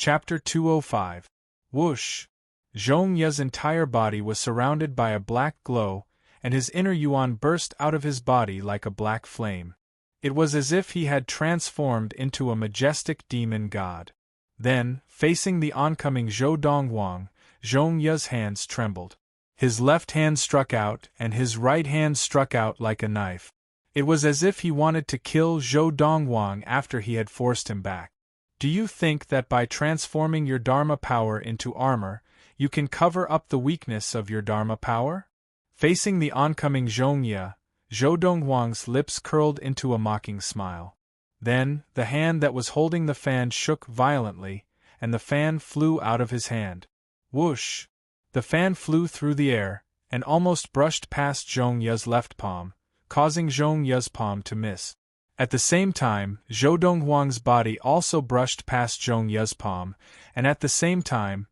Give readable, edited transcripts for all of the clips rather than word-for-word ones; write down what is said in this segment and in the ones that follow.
Chapter 205. Whoosh! Zhong Ye's entire body was surrounded by a black glow, and his inner yuan burst out of his body like a black flame. It was as if he had transformed into a majestic demon god. Then, facing the oncoming Zhou Donghuang, Zhong Ye's hands trembled. His left hand struck out, and his right hand struck out like a knife. It was as if he wanted to kill Zhou Donghuang after he had forced him back. Do you think that by transforming your Dharma power into armor, you can cover up the weakness of your Dharma power? Facing the oncoming Zhong Ye, Zhou Donghuang's lips curled into a mocking smile. Then, the hand that was holding the fan shook violently, and the fan flew out of his hand. Whoosh! The fan flew through the air, and almost brushed past Zhong Ye's left palm, causing Zhong Ye's palm to miss. At the same time, Zhou Donghuang's body also brushed past Zhong Ye's palm, and at the same time,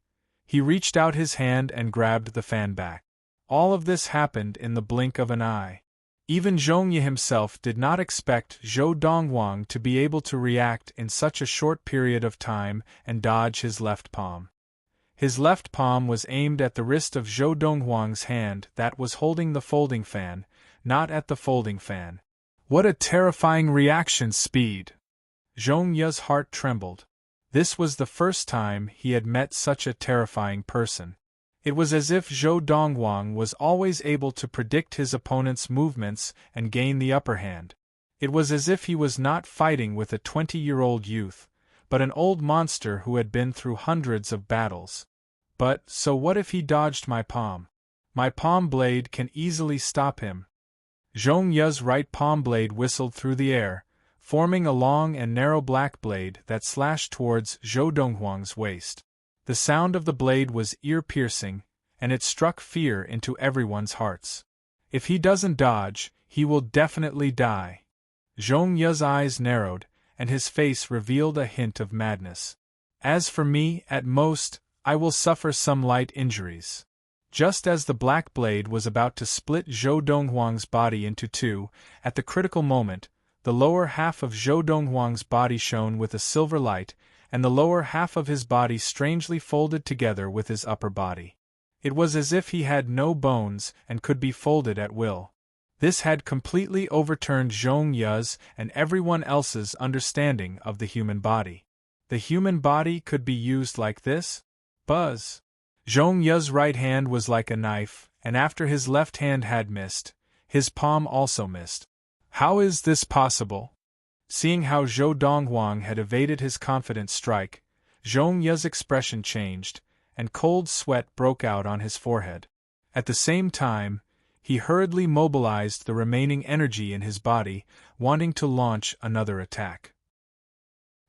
he reached out his hand and grabbed the fan back. All of this happened in the blink of an eye. Even Zhong Ye himself did not expect Zhou Donghuang to be able to react in such a short period of time and dodge his left palm. His left palm was aimed at the wrist of Zhou Donghuang's hand that was holding the folding fan, not at the folding fan. What a terrifying reaction speed! Zhong Ye's heart trembled. This was the first time he had met such a terrifying person. It was as if Zhou Donghuang was always able to predict his opponent's movements and gain the upper hand. It was as if he was not fighting with a 20-year-old youth, but an old monster who had been through hundreds of battles. But, so what if he dodged my palm? My palm blade can easily stop him. Zhong Ye's right palm blade whistled through the air, forming a long and narrow black blade that slashed towards Zhou Donghuang's waist. The sound of the blade was ear-piercing, and it struck fear into everyone's hearts. If he doesn't dodge, he will definitely die. Zhong Ye's eyes narrowed, and his face revealed a hint of madness. As for me, at most, I will suffer some light injuries. Just as the black blade was about to split Zhou Donghuang's body into two, at the critical moment, the lower half of Zhou Donghuang's body shone with a silver light, and the lower half of his body strangely folded together with his upper body. It was as if he had no bones and could be folded at will. This had completely overturned Zhong Ye's and everyone else's understanding of the human body. The human body could be used like this? Buzz! Zhong Ye's right hand was like a knife, and after his left hand had missed, his palm also missed. How is this possible? Seeing how Zhou Donghuang had evaded his confident strike, Zhong Ye's expression changed, and cold sweat broke out on his forehead. At the same time, he hurriedly mobilized the remaining energy in his body, wanting to launch another attack.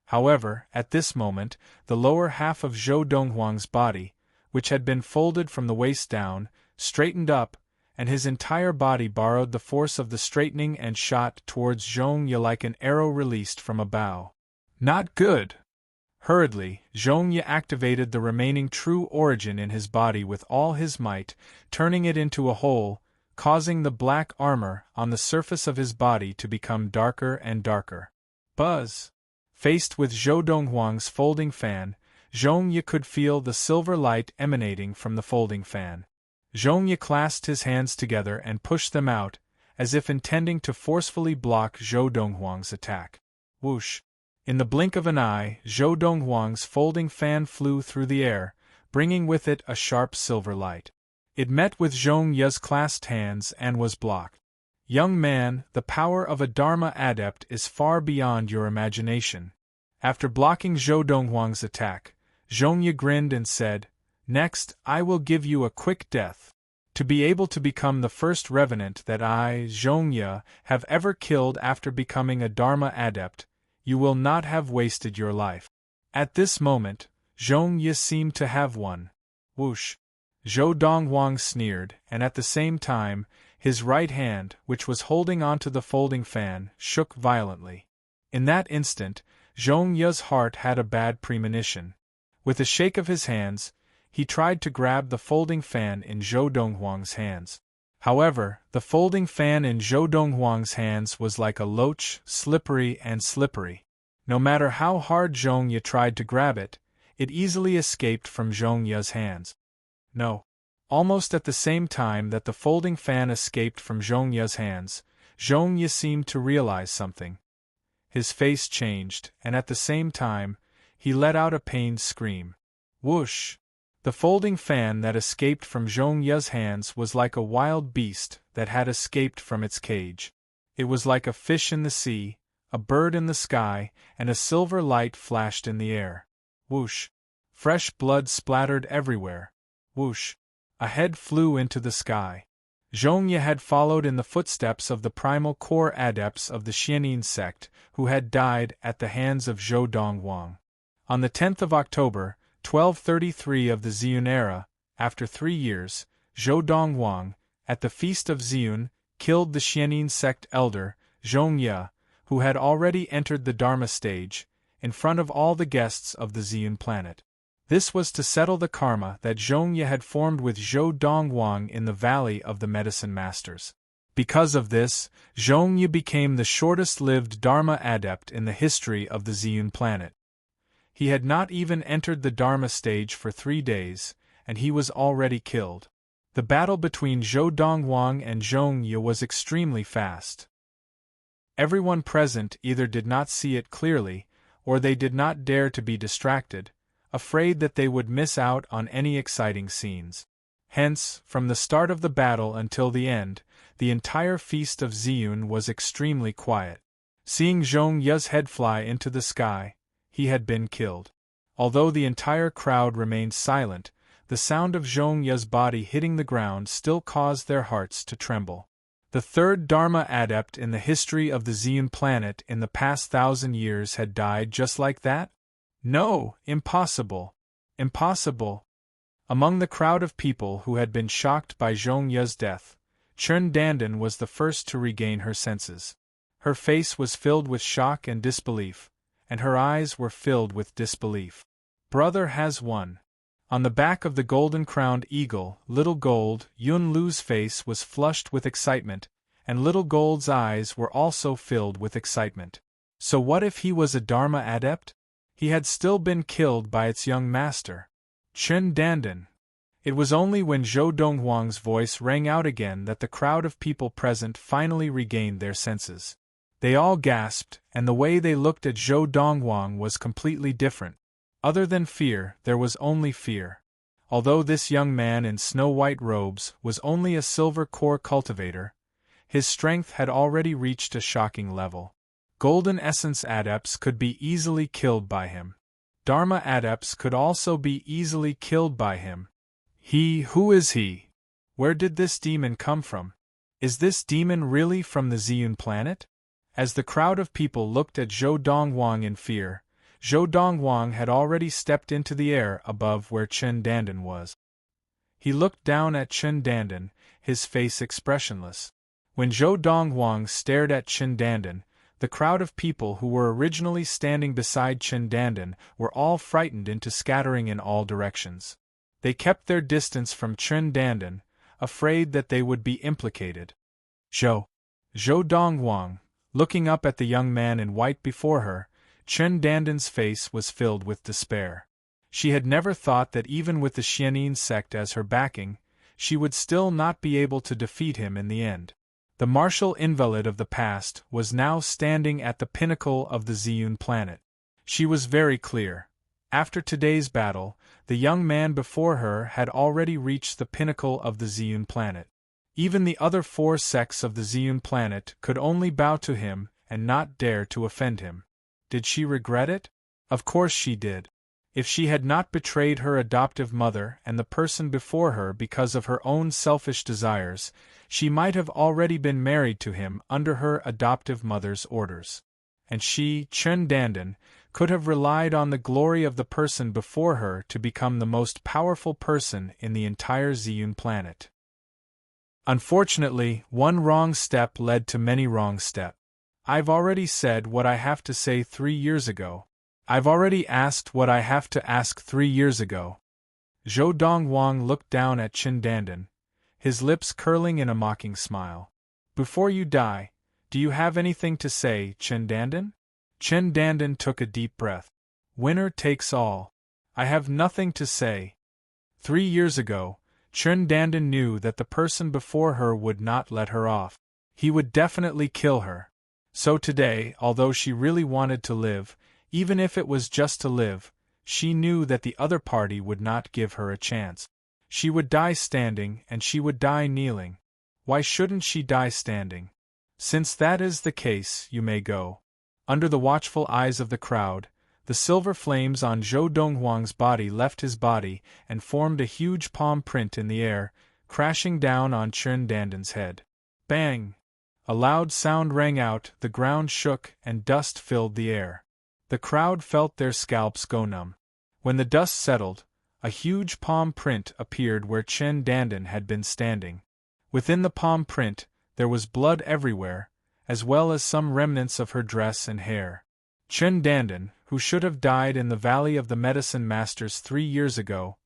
However, at this moment, the lower half of Zhou Donghuang's body, which had been folded from the waist down, straightened up, and his entire body borrowed the force of the straightening and shot towards Zhong Ye like an arrow released from a bow. Not good! Hurriedly, Zhong Ye activated the remaining true origin in his body with all his might, turning it into a hole, causing the black armor on the surface of his body to become darker and darker. Buzz! Faced with Zhou Donghuang's folding fan, Zhong Ye could feel the silver light emanating from the folding fan. Zhong Ye clasped his hands together and pushed them out, as if intending to forcefully block Zhou Donghuang's attack. Whoosh! In the blink of an eye, Zhou Donghuang's folding fan flew through the air, bringing with it a sharp silver light. It met with Zhong Ye's clasped hands and was blocked. Young man, the power of a Dharma adept is far beyond your imagination. After blocking Zhou Donghuang's attack, Zhong Ye grinned and said, "Next, I will give you a quick death. To be able to become the first revenant that I, Zhong Ye, have ever killed after becoming a Dharma adept, you will not have wasted your life." At this moment, Zhong Ye seemed to have won. Whoosh! Zhou Donghuang sneered, and at the same time, his right hand, which was holding onto the folding fan, shook violently. In that instant, Zhong Ye's heart had a bad premonition. With a shake of his hands, he tried to grab the folding fan in Zhou Donghuang's hands. However, the folding fan in Zhou Donghuang's hands was like a loach, slippery and slippery. No matter how hard Zhong Ye tried to grab it, It easily escaped from Zhong Ye's hands. No. Almost at the same time that the folding fan escaped from Zhong Ye's hands, Zhong Ye seemed to realize something. His face changed, and at the same time, he let out a pained scream. Whoosh! The folding fan that escaped from Zhong Ye's hands was like a wild beast that had escaped from its cage. It was like a fish in the sea, a bird in the sky, and a silver light flashed in the air. Whoosh! Fresh blood splattered everywhere. Whoosh! A head flew into the sky. Zhong Ye had followed in the footsteps of the primal core adepts of the Xianin sect, who had died at the hands of Zhou Dongwang. On the 10th of October, 1233 of the Ziyun era, after 3 years, Zhou Dongwang, at the Feast of Ziyun, killed the Xianin sect elder, Zhong Ye, who had already entered the Dharma stage, in front of all the guests of the Ziyun planet. This was to settle the karma that Zhong Ye had formed with Zhou Dongwang in the Valley of the Medicine Masters. Because of this, Zhong Ye became the shortest-lived Dharma adept in the history of the Ziyun planet. He had not even entered the Dharma stage for 3 days, and he was already killed. The battle between Zhou Dongwang and Zhong Ye was extremely fast. Everyone present either did not see it clearly, or they did not dare to be distracted, afraid that they would miss out on any exciting scenes. Hence, from the start of the battle until the end, the entire Feast of Ziyun was extremely quiet. Seeing Zhong Ye's head fly into the sky, he had been killed. Although the entire crowd remained silent, the sound of Zhong Ye's body hitting the ground still caused their hearts to tremble. The third Dharma adept in the history of the Ziyun planet in the past 1,000 years had died just like that? No, impossible. Impossible. Among the crowd of people who had been shocked by Zhong Ye's death, Chen Dandan was the first to regain her senses. Her face was filled with shock and disbelief, and her eyes were filled with disbelief. Brother has won. On the back of the golden-crowned eagle, Little Gold, Yun Lu's face was flushed with excitement, and Little Gold's eyes were also filled with excitement. So what if he was a Dharma adept? He had still been killed by its young master, Chen Dandan. It was only when Zhou Donghuang's voice rang out again that the crowd of people present finally regained their senses. They all gasped, and the way they looked at Zhou Donghuang was completely different. Other than fear, there was only fear. Although this young man in snow-white robes was only a silver core cultivator, his strength had already reached a shocking level. Golden essence adepts could be easily killed by him. Dharma adepts could also be easily killed by him. Who is he? Where did this demon come from? Is this demon really from the Ziyun planet? As the crowd of people looked at Zhou Dongwang in fear, Zhou Dongwang had already stepped into the air above where Chen Dandan was. He looked down at Chen Dandan, his face expressionless. When Zhou Dongwang stared at Chen Dandan, the crowd of people who were originally standing beside Chen Dandan were all frightened into scattering in all directions. They kept their distance from Chen Dandan, afraid that they would be implicated. Zhou Dongwang, looking up at the young man in white before her, Chen Dandan's face was filled with despair. She had never thought that even with the Xianin sect as her backing, she would still not be able to defeat him in the end. The martial invalid of the past was now standing at the pinnacle of the Ziyun planet. She was very clear. After today's battle, the young man before her had already reached the pinnacle of the Ziyun planet. Even the other 4 sects of the Ziyun planet could only bow to him and not dare to offend him. Did she regret it? Of course she did. If she had not betrayed her adoptive mother and the person before her because of her own selfish desires, she might have already been married to him under her adoptive mother's orders. And she, Chen Dandan, could have relied on the glory of the person before her to become the most powerful person in the entire Ziyun planet. Unfortunately, one wrong step led to many wrong steps. I've already said what I have to say 3 years ago. I've already asked what I have to ask 3 years ago. Zhou Dongwang looked down at Chen Dandan, his lips curling in a mocking smile. Before you die, do you have anything to say, Chen Dandan? Chen Dandan took a deep breath. Winner takes all. I have nothing to say. 3 years ago, Chun Dandan knew that the person before her would not let her off. He would definitely kill her. So today, although she really wanted to live, even if it was just to live, she knew that the other party would not give her a chance. She would die standing and she would die kneeling. Why shouldn't she die standing? Since that is the case, you may go. Under the watchful eyes of the crowd, the silver flames on Zhou Donghuang's body left his body and formed a huge palm print in the air, crashing down on Chun Dandan's head. Bang! A loud sound rang out, the ground shook, and dust filled the air. The crowd felt their scalps go numb. When the dust settled, a huge palm print appeared where Chun Dandan had been standing. Within the palm print, there was blood everywhere, as well as some remnants of her dress and hair. Chun Dandan, who should have died in the Valley of the Medicine Masters 3 years ago,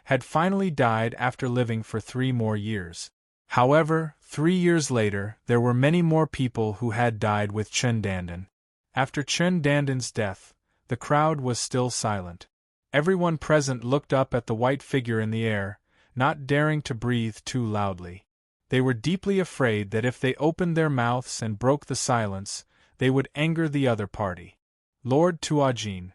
had finally died after living for 3 more years. However, 3 years later, there were many more people who had died with Chun Dandan. After Chun Dandan's death, the crowd was still silent. Everyone present looked up at the white figure in the air, not daring to breathe too loudly. They were deeply afraid that if they opened their mouths and broke the silence, they would anger the other party. Lord Tuajin.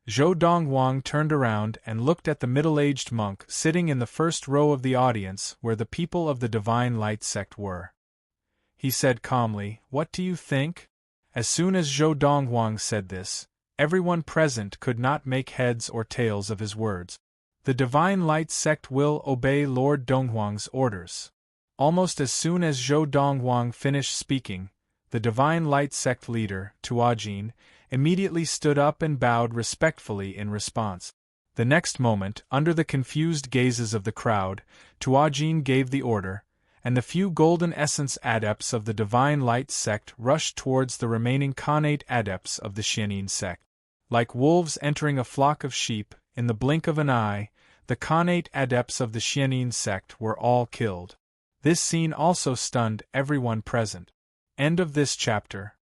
Zhou Donghuang turned around and looked at the middle-aged monk sitting in the first row of the audience where the people of the Divine Light sect were. He said calmly, "What do you think?" As soon as Zhou Donghuang said this, everyone present could not make heads or tails of his words. The Divine Light sect will obey Lord Donghuang's orders. Almost as soon as Zhou Donghuang finished speaking, the Divine Light sect leader, Tuajin, immediately stood up and bowed respectfully in response. The next moment, under the confused gazes of the crowd, Tuajin gave the order, and the few golden essence adepts of the Divine Light sect rushed towards the remaining Khanate adepts of the Xianin sect. Like wolves entering a flock of sheep, in the blink of an eye, the Khanate adepts of the Xianin sect were all killed. This scene also stunned everyone present. End of this chapter.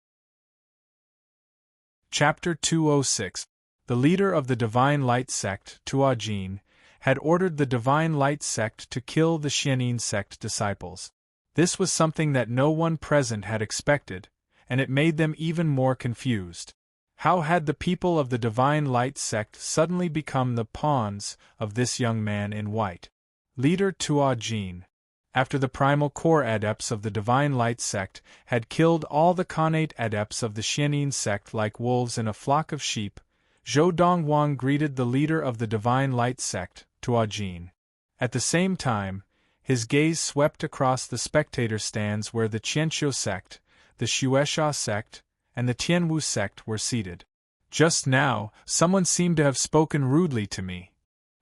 Chapter 206. The leader of the Divine Light sect, Tuajin, had ordered the Divine Light sect to kill the Xianin sect disciples. This was something that no one present had expected, and it made them even more confused. How had the people of the Divine Light sect suddenly become the pawns of this young man in white? Leader Tuajin. After the primal core adepts of the Divine Light sect had killed all the Khanate adepts of the Xianin sect like wolves in a flock of sheep, Zhou Donghuang greeted the leader of the Divine Light sect, Tuajin. At the same time, his gaze swept across the spectator stands where the Qianqiu sect, the Xuesha sect, and the Tianwu sect were seated. Just now, someone seemed to have spoken rudely to me.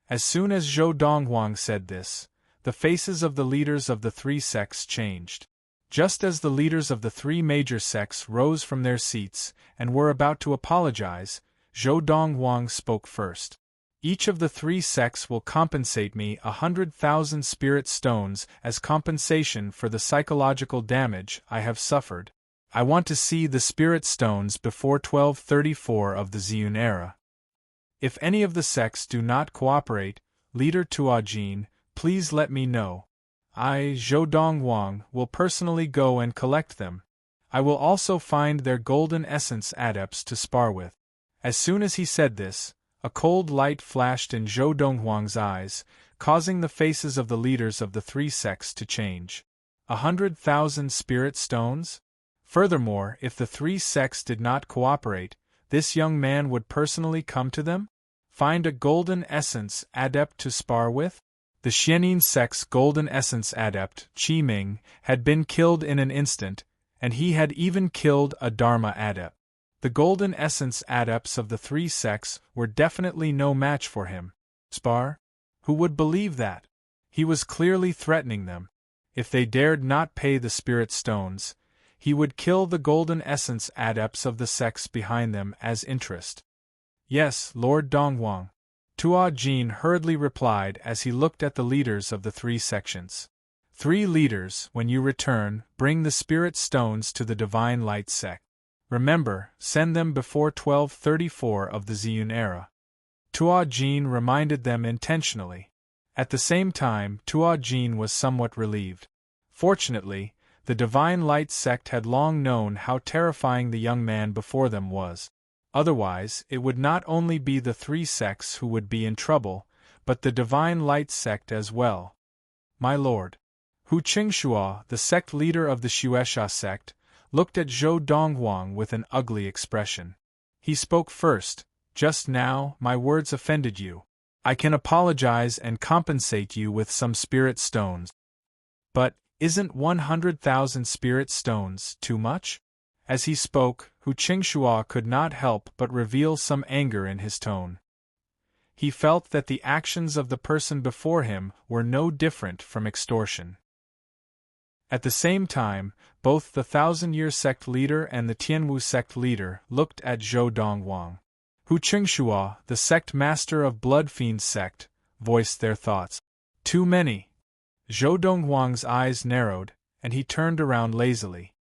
As soon as Zhou Donghuang said this, the faces of the leaders of the 3 sects changed. Just as the leaders of the 3 major sects rose from their seats and were about to apologize, Zhou Donghuang spoke first. Each of the 3 sects will compensate me 100,000 spirit stones as compensation for the psychological damage I have suffered. I want to see the spirit stones before 1234 of the Ziyun era. If any of the sects do not cooperate, Leader Tuajin, please let me know. I, Zhou Donghuang, will personally go and collect them. I will also find their golden essence adepts to spar with. As soon as he said this, a cold light flashed in Zhou Donghuang's eyes, causing the faces of the leaders of the 3 sects to change. 100,000 spirit stones? Furthermore, if the 3 sects did not cooperate, this young man would personally come to them? Find a golden essence adept to spar with? The Xianin sect's golden essence adept, Qi Ming, had been killed in an instant, and he had even killed a Dharma adept. The golden essence adepts of the 3 sects were definitely no match for him. Spar? Who would believe that? He was clearly threatening them. If they dared not pay the spirit stones, he would kill the golden essence adepts of the sects behind them as interest. Yes, Lord Donghuang. Tuajin hurriedly replied as he looked at the leaders of the 3 sections. 3 leaders, when you return, bring the spirit stones to the Divine Light sect. Remember, send them before 1234 of the Ziyun era. Tuo Jin reminded them intentionally. At the same time, Tuo Jin was somewhat relieved. Fortunately, the Divine Light sect had long known how terrifying the young man before them was. Otherwise, it would not only be the three sects who would be in trouble, but the Divine Light sect as well. My lord. Hu Qingxuo, the sect leader of the Xuesha sect, looked at Zhou Donghuang with an ugly expression. He spoke first. Just now, my words offended you. I can apologize and compensate you with some spirit stones. But, isn't 100,000 spirit stones too much? As he spoke, Hu Qingxuo could not help but reveal some anger in his tone. He felt that the actions of the person before him were no different from extortion. At the same time, both the Thousand-Year sect leader and the Tianwu sect leader looked at Zhou Donghuang. Hu Qingxuo, the sect master of Blood Fiend sect, voiced their thoughts. Too many. Zhou Donghuang's eyes narrowed, and he turned around lazily.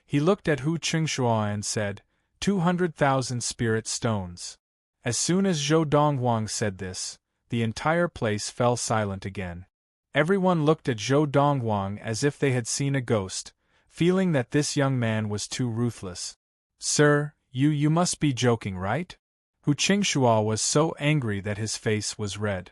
He looked at Hu Qingxuo and said, 200,000 spirit stones. As soon as Zhou Donghuang said this, the entire place fell silent again. Everyone looked at Zhou Donghuang as if they had seen a ghost, feeling that this young man was too ruthless. Sir, you must be joking, right? Hu Qingxuo was so angry that his face was red.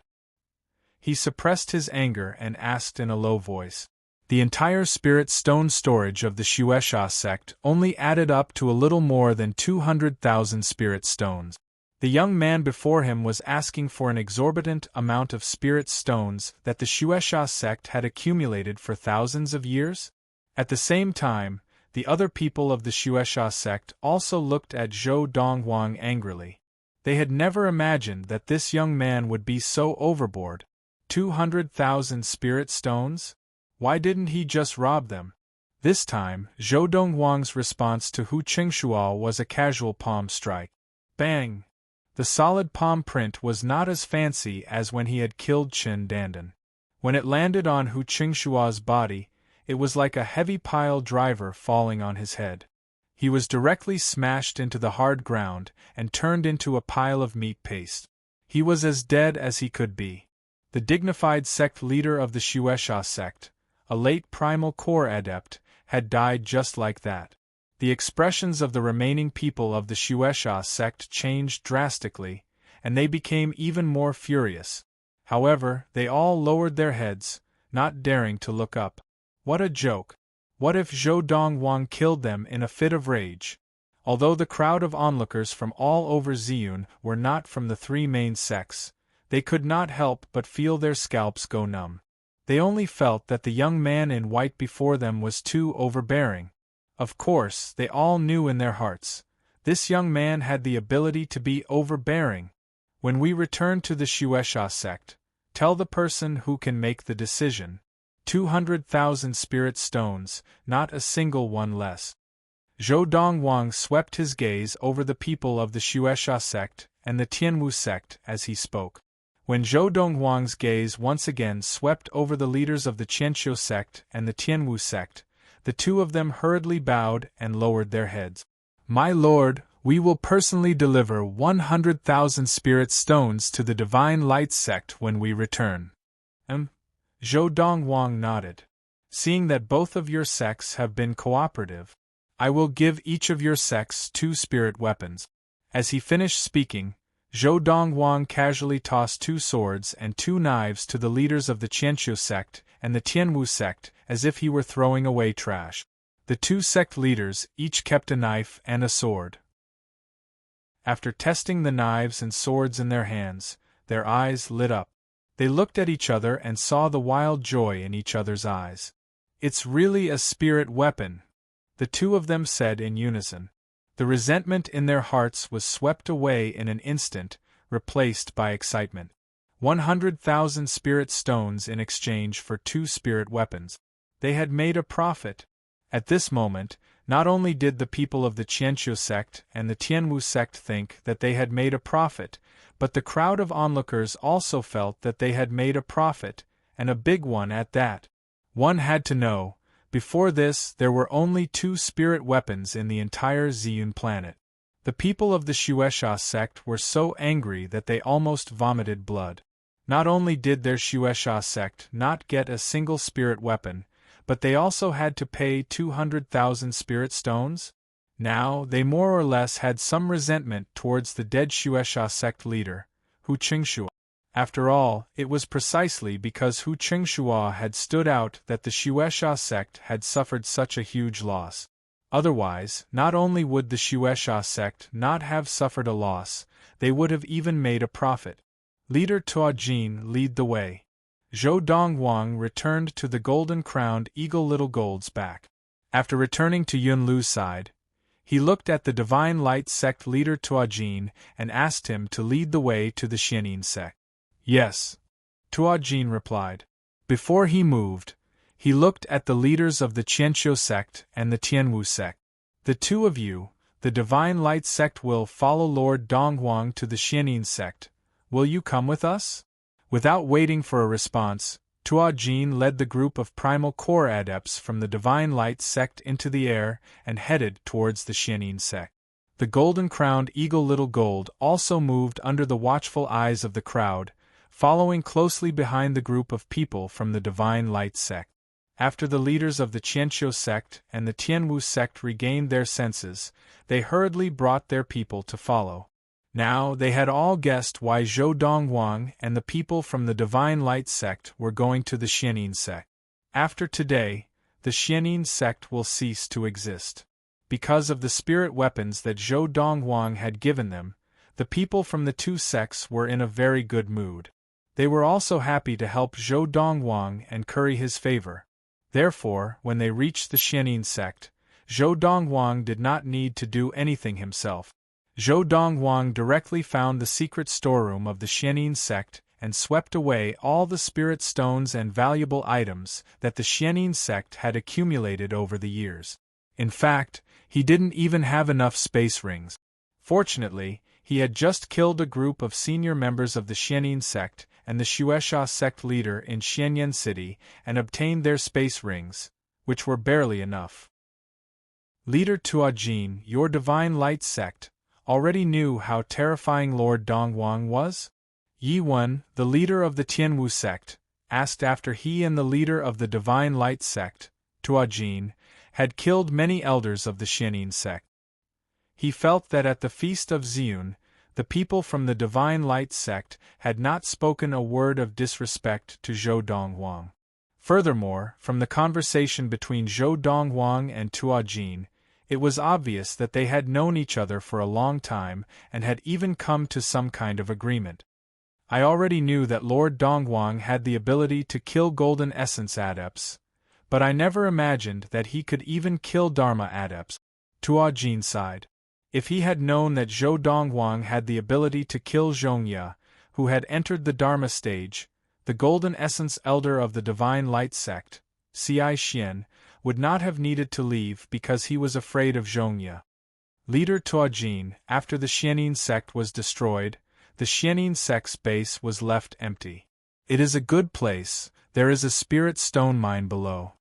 He suppressed his anger and asked in a low voice. The entire spirit stone storage of the Xuesha sect only added up to a little more than 200,000 spirit stones. The young man before him was asking for an exorbitant amount of spirit stones that the Xuesha sect had accumulated for thousands of years? At the same time, the other people of the Xuesha sect also looked at Zhou Donghuang angrily. They had never imagined that this young man would be so overboard. 200,000 spirit stones? Why didn't he just rob them? This time, Zhou Donghuang's response to Hu Qingxuo was a casual palm strike. Bang! The solid palm print was not as fancy as when he had killed Qin Dandan. When it landed on Hu Qingxuo's body, it was like a heavy pile driver falling on his head. He was directly smashed into the hard ground and turned into a pile of meat paste. He was as dead as he could be. The dignified sect leader of the Xuesha sect, a late primal core adept, had died just like that. The expressions of the remaining people of the Xuesha sect changed drastically, and they became even more furious. However, they all lowered their heads, not daring to look up. What a joke! What if Zhou Donghuang killed them in a fit of rage? Although the crowd of onlookers from all over Ziyun were not from the three main sects, they could not help but feel their scalps go numb. They only felt that the young man in white before them was too overbearing. Of course, they all knew in their hearts, this young man had the ability to be overbearing. When we return to the Xuesha sect, tell the person who can make the decision. 200,000 spirit stones, not a single one less. Zhou Donghuang swept his gaze over the people of the Xuesha sect and the Tianwu sect as he spoke. When Zhou Donghuang's gaze once again swept over the leaders of the Qianqiu sect and the Tianwu sect, the two of them hurriedly bowed and lowered their heads. My lord, we will personally deliver 100,000 spirit stones to the Divine Light sect when we return. Zhou Donghuang nodded. Seeing that both of your sects have been cooperative, I will give each of your sects 2 spirit weapons. As he finished speaking, Zhou Donghuang casually tossed 2 swords and 2 knives to the leaders of the Qianqiu sect and the Tianwu sect as if he were throwing away trash. The 2 sect leaders each kept a knife and a sword. After testing the knives and swords in their hands, their eyes lit up. They looked at each other and saw the wild joy in each other's eyes. It's really a spirit weapon, the two of them said in unison. The resentment in their hearts was swept away in an instant, replaced by excitement. 100,000 spirit stones in exchange for 2 spirit weapons. They had made a profit. At this moment, not only did the people of the Qianqiu sect and the Tianwu sect think that they had made a profit, but the crowd of onlookers also felt that they had made a profit, and a big one at that. One had to know, before this there were only 2 spirit weapons in the entire Ziyun planet. The people of the Shueisha sect were so angry that they almost vomited blood. Not only did their Shueisha sect not get a single spirit weapon, but they also had to pay 200,000 spirit stones? Now, they more or less had some resentment towards the dead Shueisha sect leader, Hu Qingshua. After all, it was precisely because Hu Qingshua had stood out that the Shueisha sect had suffered such a huge loss. Otherwise, not only would the Shueisha sect not have suffered a loss, they would have even made a profit. Leader Tuajin lead the way. Zhou Dongwang returned to the golden-crowned eagle Little Gold's back. After returning to Yunlu's side, he looked at the Divine Light sect leader Tuajin and asked him to lead the way to the Xianin sect. Yes, Tuajin replied. Before he moved, he looked at the leaders of the Qianqiu sect and the Tianwu sect. The two of you, the Divine Light sect, will follow Lord Dongwang to the Xianin sect. Will you come with us? Without waiting for a response, Tuajin led the group of primal core adepts from the Divine Light sect into the air and headed towards the Xianin sect. The golden-crowned eagle Little Gold also moved under the watchful eyes of the crowd, following closely behind the group of people from the Divine Light sect. After the leaders of the Qianqiu sect and the Tianwu sect regained their senses, they hurriedly brought their people to follow. Now they had all guessed why Zhou Dongwang and the people from the Divine Light sect were going to the Xianin sect. After today, the Xianin sect will cease to exist. Because of the spirit weapons that Zhou Dongwang had given them, the people from the two sects were in a very good mood. They were also happy to help Zhou Dongwang and curry his favor. Therefore, when they reached the Xianin sect, Zhou Dongwang did not need to do anything himself. Zhou Dongwang directly found the secret storeroom of the Xianin sect and swept away all the spirit stones and valuable items that the Xianin sect had accumulated over the years. In fact, he didn't even have enough space rings. Fortunately, he had just killed a group of senior members of the Xianin sect and the Shueisha sect leader in Xianyan City and obtained their space rings, which were barely enough. Leader Tuajin, your Divine Light sect, already knew how terrifying Lord Dongwang was? Yi Wen, the leader of the Tianwu sect, asked after he and the leader of the Divine Light sect, Tuajin, had killed many elders of the Xianin sect. He felt that at the feast of Ziyun, the people from the Divine Light sect had not spoken a word of disrespect to Zhou Dongwang. Furthermore, from the conversation between Zhou Dongwang and Tuajin, it was obvious that they had known each other for a long time and had even come to some kind of agreement. I already knew that Lord Dongwang had the ability to kill Golden Essence adepts, but I never imagined that he could even kill Dharma adepts. Tuajin sighed. If he had known that Zhou Dongwang had the ability to kill Zhongya, who had entered the Dharma stage, the Golden Essence Elder of the Divine Light sect, Ci Xian, would not have needed to leave because he was afraid of Zhongya. Leader Tuajin, after the Xianin sect was destroyed, the Xianin sect's base was left empty. It is a good place, there is a spirit stone mine below.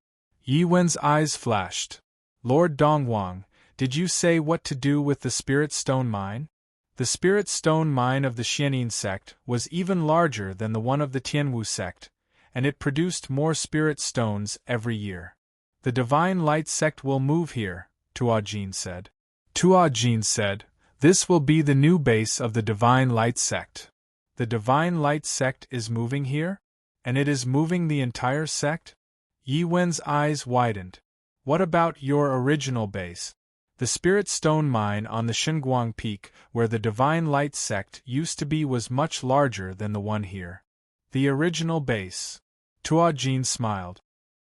Yi Wen's eyes flashed. Lord Dongwang, did you say what to do with the spirit stone mine? The spirit stone mine of the Xianin sect was even larger than the one of the Tianwu sect, and it produced more spirit stones every year. The Divine Light sect will move here, Tuajin said. Tuajin said, this will be the new base of the Divine Light sect. The Divine Light sect is moving here? And it is moving the entire sect? Yi Wen's eyes widened. What about your original base? The Spirit Stone Mine on the Xinguang Peak, where the Divine Light sect used to be, was much larger than the one here. The original base. Tuajin smiled.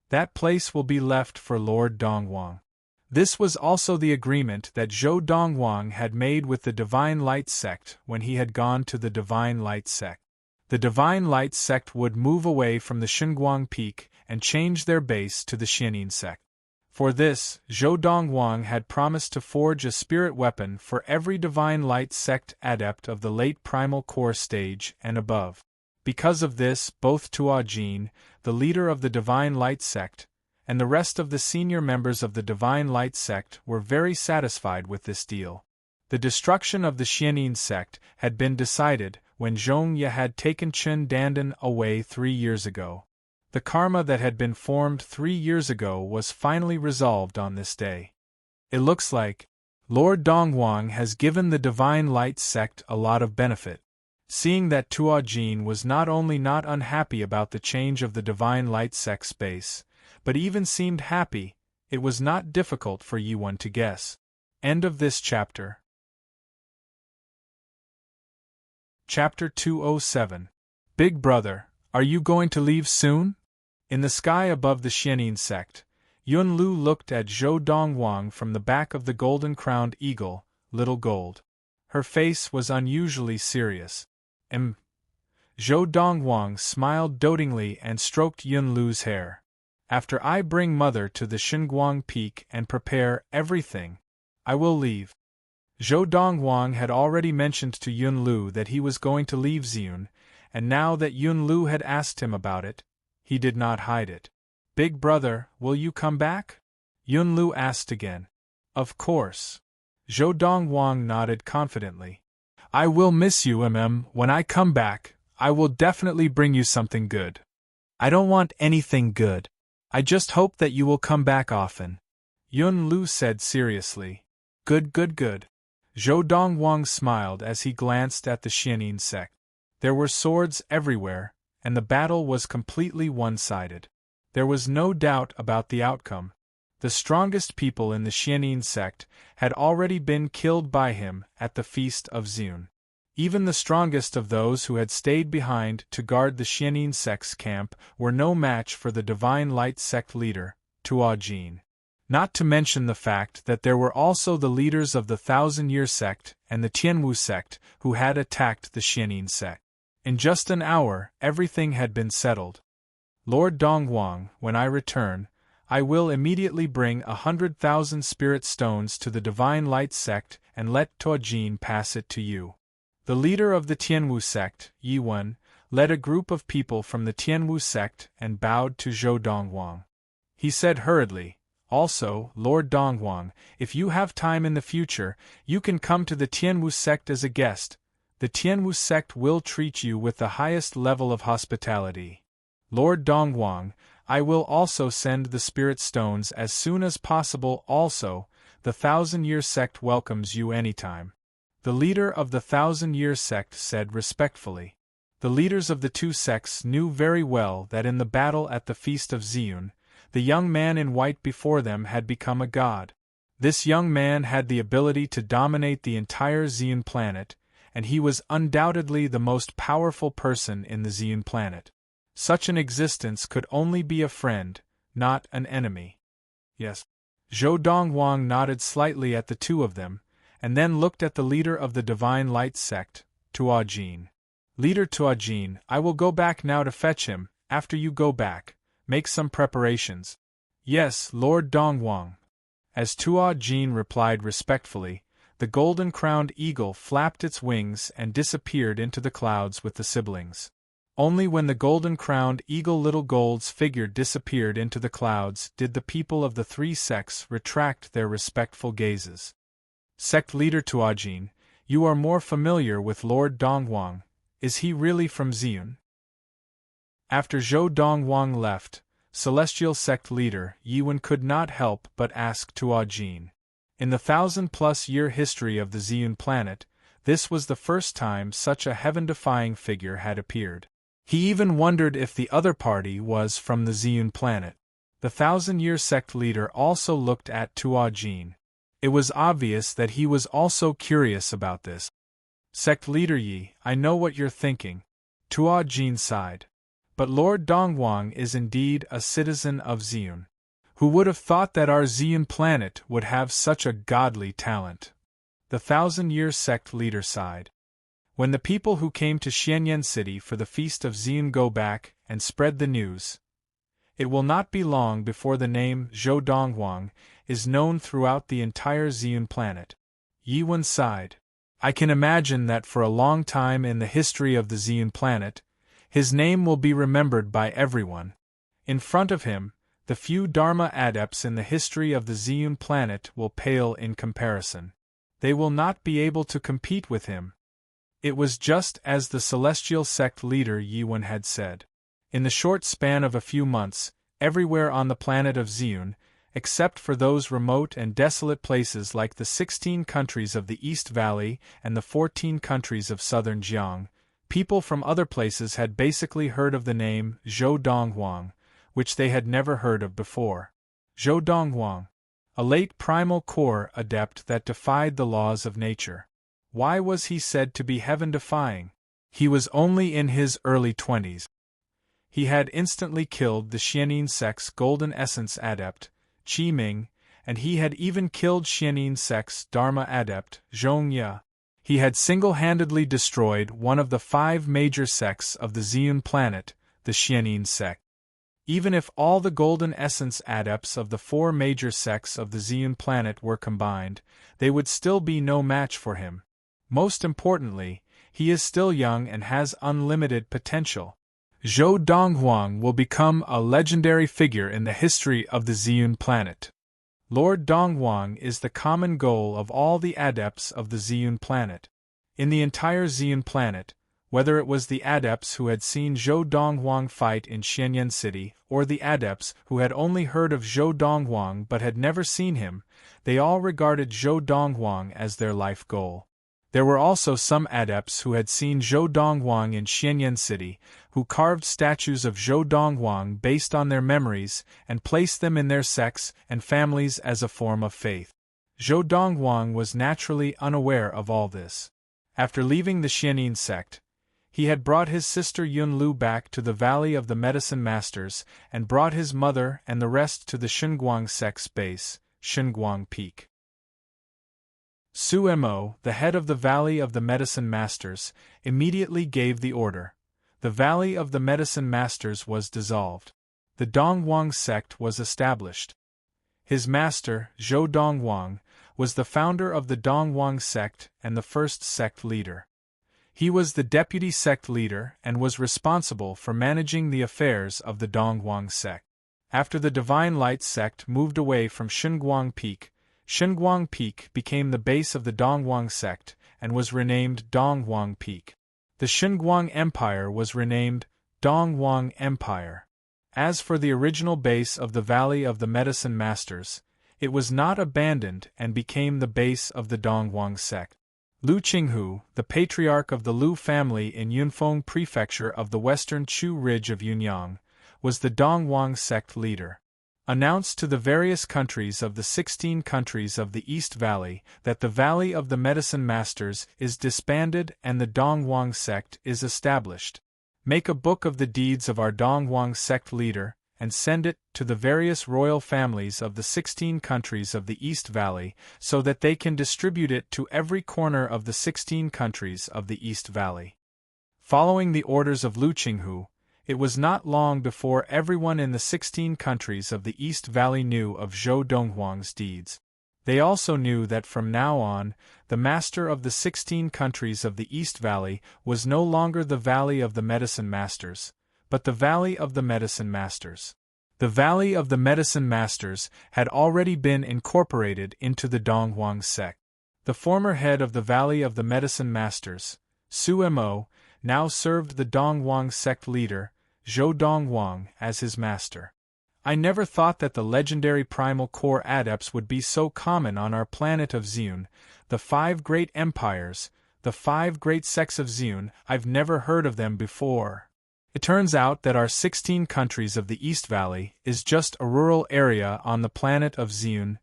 That place will be left for Lord Dongwang. This was also the agreement that Zhou Dongwang had made with the Divine Light sect when he had gone to the Divine Light sect. The Divine Light sect would move away from the Xinguang Peak and change their base to the Xianin sect. For this, Zhou Dongwang had promised to forge a spirit weapon for every Divine Light sect adept of the late Primal Core stage and above. Because of this, both Tuajin, the leader of the Divine Light sect, and the rest of the senior members of the Divine Light sect were very satisfied with this deal. The destruction of the Xianyin sect had been decided when Zhongye had taken Chen Dandan away 3 years ago. The karma that had been formed 3 years ago was finally resolved on this day. It looks like Lord Donghuang has given the Divine Light sect a lot of benefit. Seeing that Tuo Jin was not only not unhappy about the change of the Divine Light sect space, but even seemed happy, it was not difficult for Yiwen to guess. End of this chapter. Chapter 207. Big Brother, are you going to leave soon? In the sky above the Xianyin sect, Yun Lu looked at Zhou Donghuang from the back of the golden-crowned eagle, Little Gold. Her face was unusually serious. Zhou Donghuang smiled dotingly and stroked Yun Lu's hair. After I bring Mother to the Xinguang Peak and prepare everything, I will leave. Zhou Donghuang had already mentioned to Yun Lu that he was going to leave Ziyun, and now that Yun Lu had asked him about it, he did not hide it. Big Brother, will you come back? Yun Lu asked again. Of course. Zhou Donghuang nodded confidently. I will miss you, when I come back, I will definitely bring you something good. I don't want anything good. I just hope that you will come back often. Yun Lu said seriously. Good. Zhou Donghuang smiled as he glanced at the Xianyin sect. There were swords everywhere, and the battle was completely one-sided. There was no doubt about the outcome. The strongest people in the Xianyin sect had already been killed by him at the Feast of Ziyun. Even the strongest of those who had stayed behind to guard the Xianyin sect's camp were no match for the Divine Light sect leader, Tuo Jin. Not to mention the fact that there were also the leaders of the Thousand-Year sect and the Tianwu sect who had attacked the Xianyin sect. In just an hour, everything had been settled. Lord Donghuang, when I return, I will immediately bring 100,000 spirit stones to the Divine Light sect and let Tuo Jin pass it to you. The leader of the Tianwu sect, Yiwen, led a group of people from the Tianwu sect and bowed to Zhou Donghuang. He said hurriedly, Also, Lord Donghuang, if you have time in the future, you can come to the Tianwu sect as a guest. The Tianwu sect will treat you with the highest level of hospitality. Lord Donghuang, I will also send the spirit stones as soon as possible. Also, the Thousand-Year sect welcomes you anytime. The leader of the Thousand-Year sect said respectfully. The leaders of the two sects knew very well that in the battle at the Feast of Ziyun, the young man in white before them had become a god. This young man had the ability to dominate the entire Ziyun planet, and he was undoubtedly the most powerful person in the Ziyun planet. Such an existence could only be a friend, not an enemy. Yes. Zhou Donghuang nodded slightly at the two of them, and then looked at the leader of the Divine Light sect, Tuo Jin. Leader Tuo Jin, I will go back now to fetch him. After you go back, make some preparations. Yes, Lord Donghuang. As Tuo Jin replied respectfully, the golden-crowned eagle flapped its wings and disappeared into the clouds with the siblings. Only when the golden-crowned eagle Little Gold's figure disappeared into the clouds did the people of the three sects retract their respectful gazes. Sect leader Tuo Jin, you are more familiar with Lord Donghuang. Is he really from Ziyun? After Zhou Donghuang left, celestial sect leader Yiwen could not help but ask Tuo Jin. In the 1,000-plus-year history of the Ziyun planet, this was the first time such a heaven-defying figure had appeared. He even wondered if the other party was from the Ziyun planet. The Thousand-Year sect leader also looked at Tuo Jin. It was obvious that he was also curious about this. Sect leader Yi, I know what you're thinking. Tuo Jin sighed. But Lord Donghuang is indeed a citizen of Ziyun. Who would have thought that our Ziyun planet would have such a godly talent? The Thousand-Year sect leader sighed. When the people who came to Xianyan City for the Feast of Ziyun go back and spread the news, it will not be long before the name Zhou Donghuang is known throughout the entire Ziyun planet. Yiwen sighed. I can imagine that for a long time in the history of the Ziyun planet, his name will be remembered by everyone. In front of him, the few Dharma adepts in the history of the Ziyun planet will pale in comparison. They will not be able to compete with him. It was just as the celestial sect leader Yiwen had said. In the short span of a few months, everywhere on the planet of Xiun, except for those remote and desolate places like the 16 countries of the East Valley and the 14 countries of southern Jiang, people from other places had basically heard of the name Zhou Donghuang, which they had never heard of before. Zhou Donghuang, a late primal core adept that defied the laws of nature. Why was he said to be heaven-defying? He was only in his early 20s. He had instantly killed the Xianin sect's golden essence adept, Qi Ming, and he had even killed Xianin sect's Dharma adept, Zhong Ye. He had single-handedly destroyed one of the 5 major sects of the Xiun planet, the Xianin sect. Even if all the golden essence adepts of the 4 major sects of the Xiun planet were combined, they would still be no match for him. Most importantly, he is still young and has unlimited potential. Zhou Donghuang will become a legendary figure in the history of the Xiun planet. Lord Donghuang is the common goal of all the adepts of the Xiun planet. In the entire Xiun planet, whether it was the adepts who had seen Zhou Donghuang fight in Xianyan City or the adepts who had only heard of Zhou Donghuang but had never seen him, they all regarded Zhou Donghuang as their life goal. There were also some adepts who had seen Zhou Donghuang in Xianyan City, who carved statues of Zhou Donghuang based on their memories and placed them in their sects and families as a form of faith. Zhou Donghuang was naturally unaware of all this. After leaving the Xianin sect, he had brought his sister Yunlu back to the Valley of the Medicine Masters and brought his mother and the rest to the Xinguang sect's base, Xinguang Peak. Su Mo, the head of the Valley of the Medicine Masters, immediately gave the order. The Valley of the Medicine Masters was dissolved. The Donghuang sect was established. His master, Zhou Donghuang, was the founder of the Donghuang sect and the first sect leader. He was the deputy sect leader and was responsible for managing the affairs of the Donghuang sect. After the Divine Light sect moved away from Xinguang Peak, Xinguang Peak became the base of the Donghuang sect and was renamed Donghuang Peak. The Xinguang Empire was renamed Donghuang Empire. As for the original base of the Valley of the Medicine Masters, it was not abandoned and became the base of the Donghuang sect. Lu Qinghu, the patriarch of the Lu family in Yunfeng Prefecture of the western Chu Ridge of Yunyang, was the Donghuang sect leader. Announced to the various countries of the 16 countries of the East Valley that the Valley of the Medicine Masters is disbanded and the Donghuang sect is established. Make a book of the deeds of our Donghuang sect leader, and send it to the various royal families of the 16 countries of the East Valley so that they can distribute it to every corner of the 16 countries of the East Valley. Following the orders of Lu Qinghu, it was not long before everyone in the 16 countries of the East Valley knew of Zhou Donghuang's deeds. They also knew that from now on, the master of the 16 countries of the East Valley was no longer the Valley of the Medicine Masters, but the Valley of the Medicine Masters. The Valley of the Medicine Masters had already been incorporated into the Donghuang sect. The former head of the Valley of the Medicine Masters, Su Mo, now served the Donghuang sect leader, Zhou Donghuang, as his master. I never thought that the legendary primal core adepts would be so common on our planet of Xiun, the 5 great empires, the 5 great sects of Xiun. I've never heard of them before. It turns out that our 16 countries of the East Valley is just a rural area on the planet of Xiun.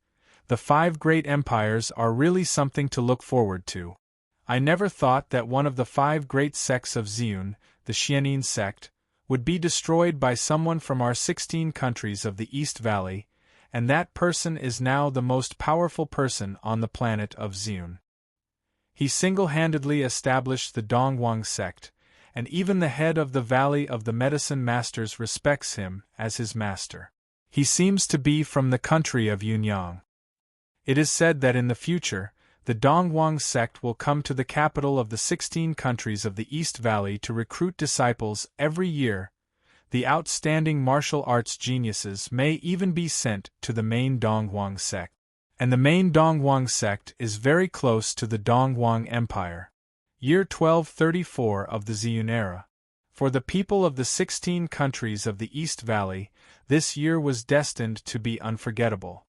The 5 great empires are really something to look forward to. I never thought that one of the 5 great sects of Xiun, the Xianin sect, would be destroyed by someone from our 16 countries of the East Valley, and that person is now the most powerful person on the planet of Xiun. He single-handedly established the Donghuang sect, and even the head of the Valley of the Medicine Masters respects him as his master. He seems to be from the country of Yunyang. It is said that in the future, the Donghuang sect will come to the capital of the 16 countries of the East Valley to recruit disciples every year. The outstanding martial arts geniuses may even be sent to the main Donghuang sect. and the main Donghuang sect is very close to the Donghuang Empire. Year 1234 of the Ziyun era. For the people of the 16 countries of the East Valley, this year was destined to be unforgettable.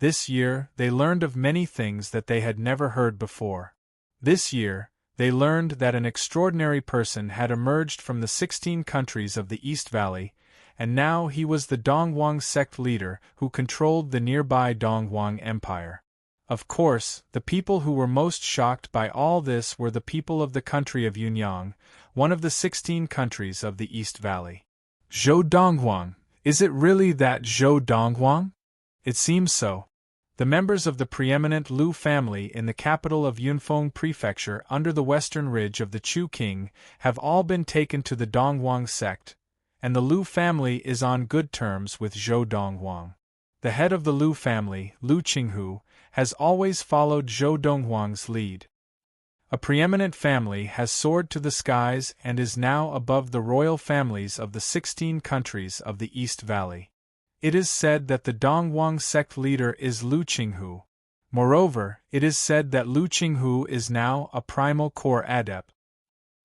This year, they learned of many things that they had never heard before. This year, they learned that an extraordinary person had emerged from the 16 countries of the East Valley, and now he was the Donghuang sect leader who controlled the nearby Donghuang Empire. Of course, the people who were most shocked by all this were the people of the country of Yunyang, one of the 16 countries of the East Valley. Zhou Donghuang, is it really that Zhou Donghuang? It seems so. The members of the preeminent Lu family in the capital of Yunfeng Prefecture under the western ridge of the Chu King have all been taken to the Donghuang sect, and the Lu family is on good terms with Zhou Donghuang. The head of the Lu family, Lu Qinghu, has always followed Zhou Donghuang's lead. A preeminent family has soared to the skies and is now above the royal families of the 16 countries of the East Valley. It is said that the Donghuang sect leader is Lu Qinghu. Moreover, it is said that Lu Qinghu is now a primal core adept.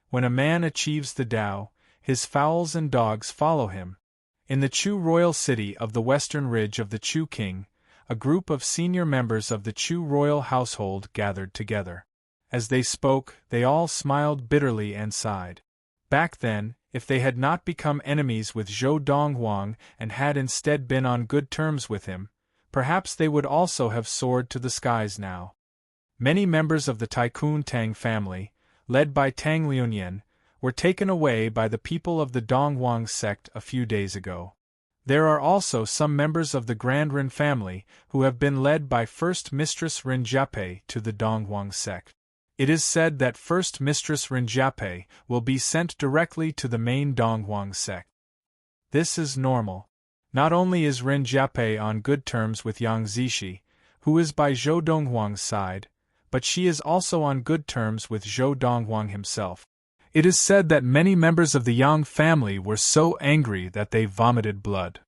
When a man achieves the Tao, his fowls and dogs follow him. In the Chu royal city of the western ridge of the Chu King, a group of senior members of the Chu royal household gathered together. As they spoke, they all smiled bitterly and sighed. Back then, if they had not become enemies with Zhou Donghuang and had instead been on good terms with him, perhaps they would also have soared to the skies now. Many members of the Tycoon Tang family, led by Tang Liunyan, were taken away by the people of the Donghuang sect a few days ago. There are also some members of the Grand Ren family who have been led by First Mistress Ren Jiape to the Donghuang sect. It is said that First Mistress Ren Jiape will be sent directly to the main Donghuang sect. This is normal. Not only is Ren Jiape on good terms with Yang Zishi, who is by Zhou Donghuang's side, but she is also on good terms with Zhou Donghuang himself. It is said that many members of the Yang family were so angry that they vomited blood.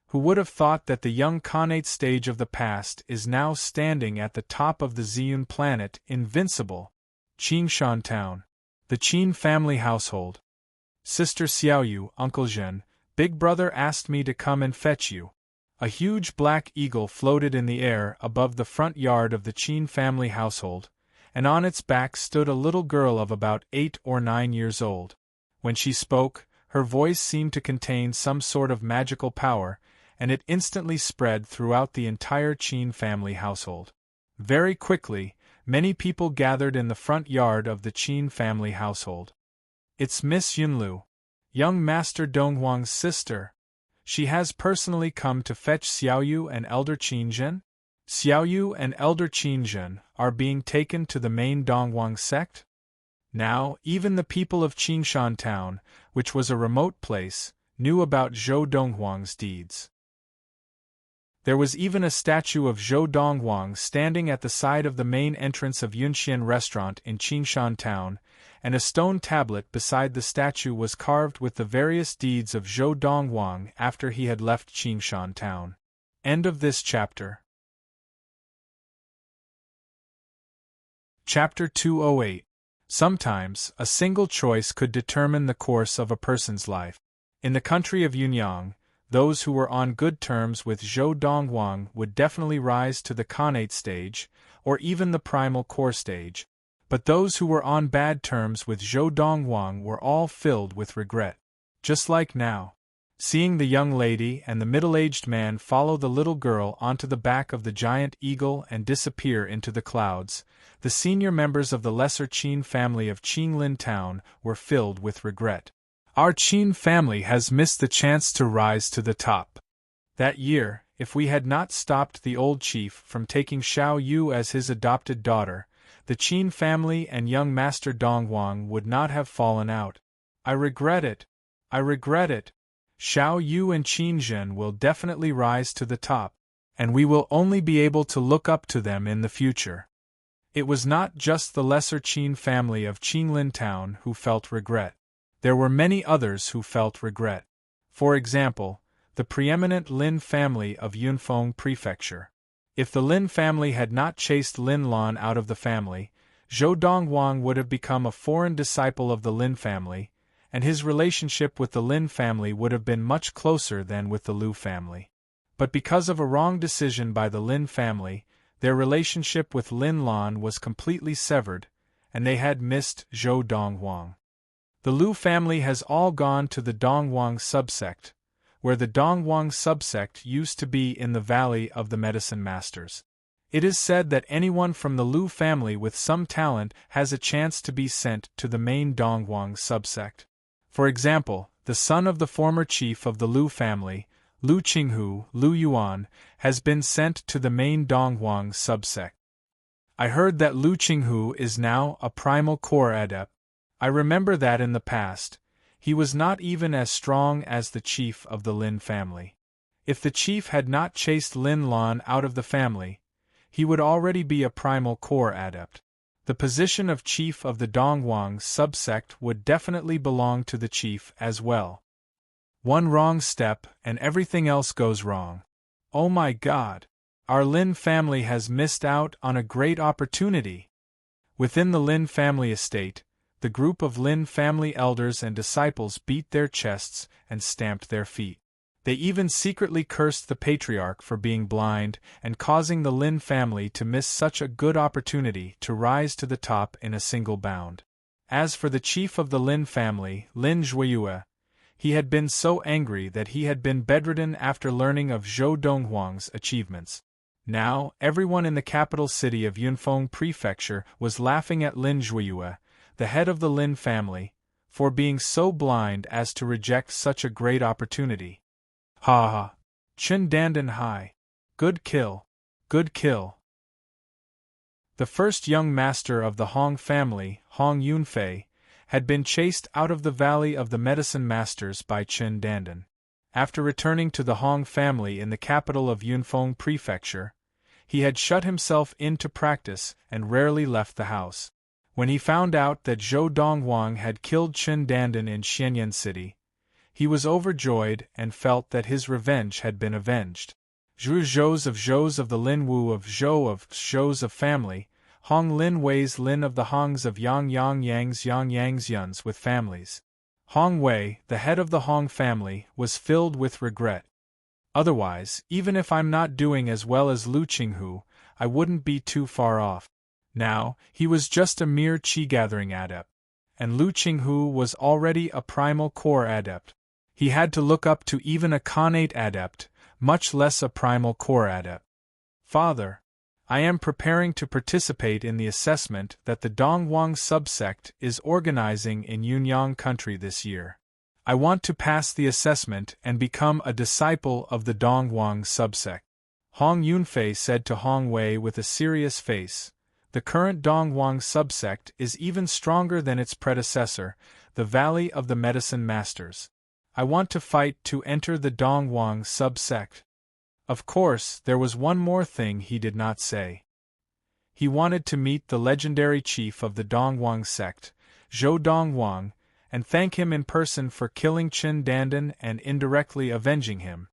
Who would have thought that the young Khanate stage of the past is now standing at the top of the Ziyun planet, invincible? Qingshan Town. The Qin family household. Sister Xiaoyu, Uncle Zhen, Big Brother asked me to come and fetch you. A huge black eagle floated in the air above the front yard of the Qin family household, and on its back stood a little girl of about 8 or 9 years old. When she spoke, her voice seemed to contain some sort of magical power, and it instantly spread throughout the entire Qin family household. Very quickly, many people gathered in the front yard of the Qin family household. It's Miss Yunlu, young Master Donghuang's sister. She has personally come to fetch Xiaoyu and Elder Qinzhen? Xiaoyu and Elder Qinzhen are being taken to the main Donghuang sect? Now, even the people of Qingshan Town, which was a remote place, knew about Zhou Donghuang's deeds. There was even a statue of Zhou Donghuang standing at the side of the main entrance of Yunxian Restaurant in Qingshan Town, and a stone tablet beside the statue was carved with the various deeds of Zhou Donghuang after he had left Qingshan Town. End of this chapter. Chapter 208. Sometimes, a single choice could determine the course of a person's life. In the country of Yunyang, those who were on good terms with Zhou Donghuang would definitely rise to the Khanate stage, or even the primal core stage, but those who were on bad terms with Zhou Donghuang were all filled with regret. Just like now. Seeing the young lady and the middle-aged man follow the little girl onto the back of the giant eagle and disappear into the clouds, the senior members of the lesser Qin family of Qinglin Town were filled with regret. Our Qin family has missed the chance to rise to the top. That year, if we had not stopped the old chief from taking Xiao Yu as his adopted daughter, the Qin family and young Master Donghuang would not have fallen out. I regret it. I regret it. Xiao Yu and Qinzhen will definitely rise to the top, and we will only be able to look up to them in the future. It was not just the lesser Qin family of Qinglin Town who felt regret. There were many others who felt regret. For example, the preeminent Lin family of Yunfeng Prefecture. If the Lin family had not chased Lin Lan out of the family, Zhou Donghuang would have become a foreign disciple of the Lin family, and his relationship with the Lin family would have been much closer than with the Lu family. But because of a wrong decision by the Lin family, their relationship with Lin Lan was completely severed, and they had missed Zhou Donghuang. The Lu family has all gone to the Donghuang subsect, where the Donghuang subsect used to be in the Valley of the Medicine Masters. It is said that anyone from the Lu family with some talent has a chance to be sent to the main Donghuang subsect. For example, the son of the former chief of the Lu family, Lu Qinghu, Lu Yuan, has been sent to the main Donghuang subsect. I heard that Lu Qinghu is now a primal core adept. I remember that in the past, he was not even as strong as the chief of the Lin family. If the chief had not chased Lin Lan out of the family, he would already be a primal core adept. The position of chief of the Donghuang subsect would definitely belong to the chief as well. One wrong step and everything else goes wrong. Oh my God! Our Lin family has missed out on a great opportunity. Within the Lin family estate, the group of Lin family elders and disciples beat their chests and stamped their feet. They even secretly cursed the patriarch for being blind and causing the Lin family to miss such a good opportunity to rise to the top in a single bound. As for the chief of the Lin family, Lin Zhuiyue, he had been so angry that he had been bedridden after learning of Zhou Donghuang's achievements. Now, everyone in the capital city of Yunfeng Prefecture was laughing at Lin Zhuiyue, the head of the Lin family, for being so blind as to reject such a great opportunity. Ha ha! Chen Dandan hai! Good kill! Good kill! The first young master of the Hong family, Hong Yunfei, had been chased out of the Valley of the Medicine Masters by Chen Dandan. After returning to the Hong family in the capital of Yunfeng Prefecture, he had shut himself in to practice and rarely left the house. When he found out that Zhou Donghuang had killed Chen Dandan in Xianyan City, he was overjoyed and felt that his revenge had been avenged. Zhous of the Lin Wu of Zhous of family, Hong Lin Wei's Lin of the Hongs of Yang Yang's Yuns with families. Hong Wei, the head of the Hong family, was filled with regret. Otherwise, even if I'm not doing as well as Lu Qinghu, I wouldn't be too far off. Now, he was just a mere chi-gathering adept, and Lu Qinghu was already a primal core adept. He had to look up to even a Khanate adept, much less a primal core adept. Father, I am preparing to participate in the assessment that the Donghuang subsect is organizing in Yunyang country this year. I want to pass the assessment and become a disciple of the Donghuang subsect. Hong Yunfei said to Hong Wei with a serious face, the current Donghuang subsect is even stronger than its predecessor, the Valley of the Medicine Masters. I want to fight to enter the Donghuang subsect. Of course, there was one more thing he did not say. He wanted to meet the legendary chief of the Donghuang sect, Zhou Donghuang, and thank him in person for killing Chen Dandan and indirectly avenging him.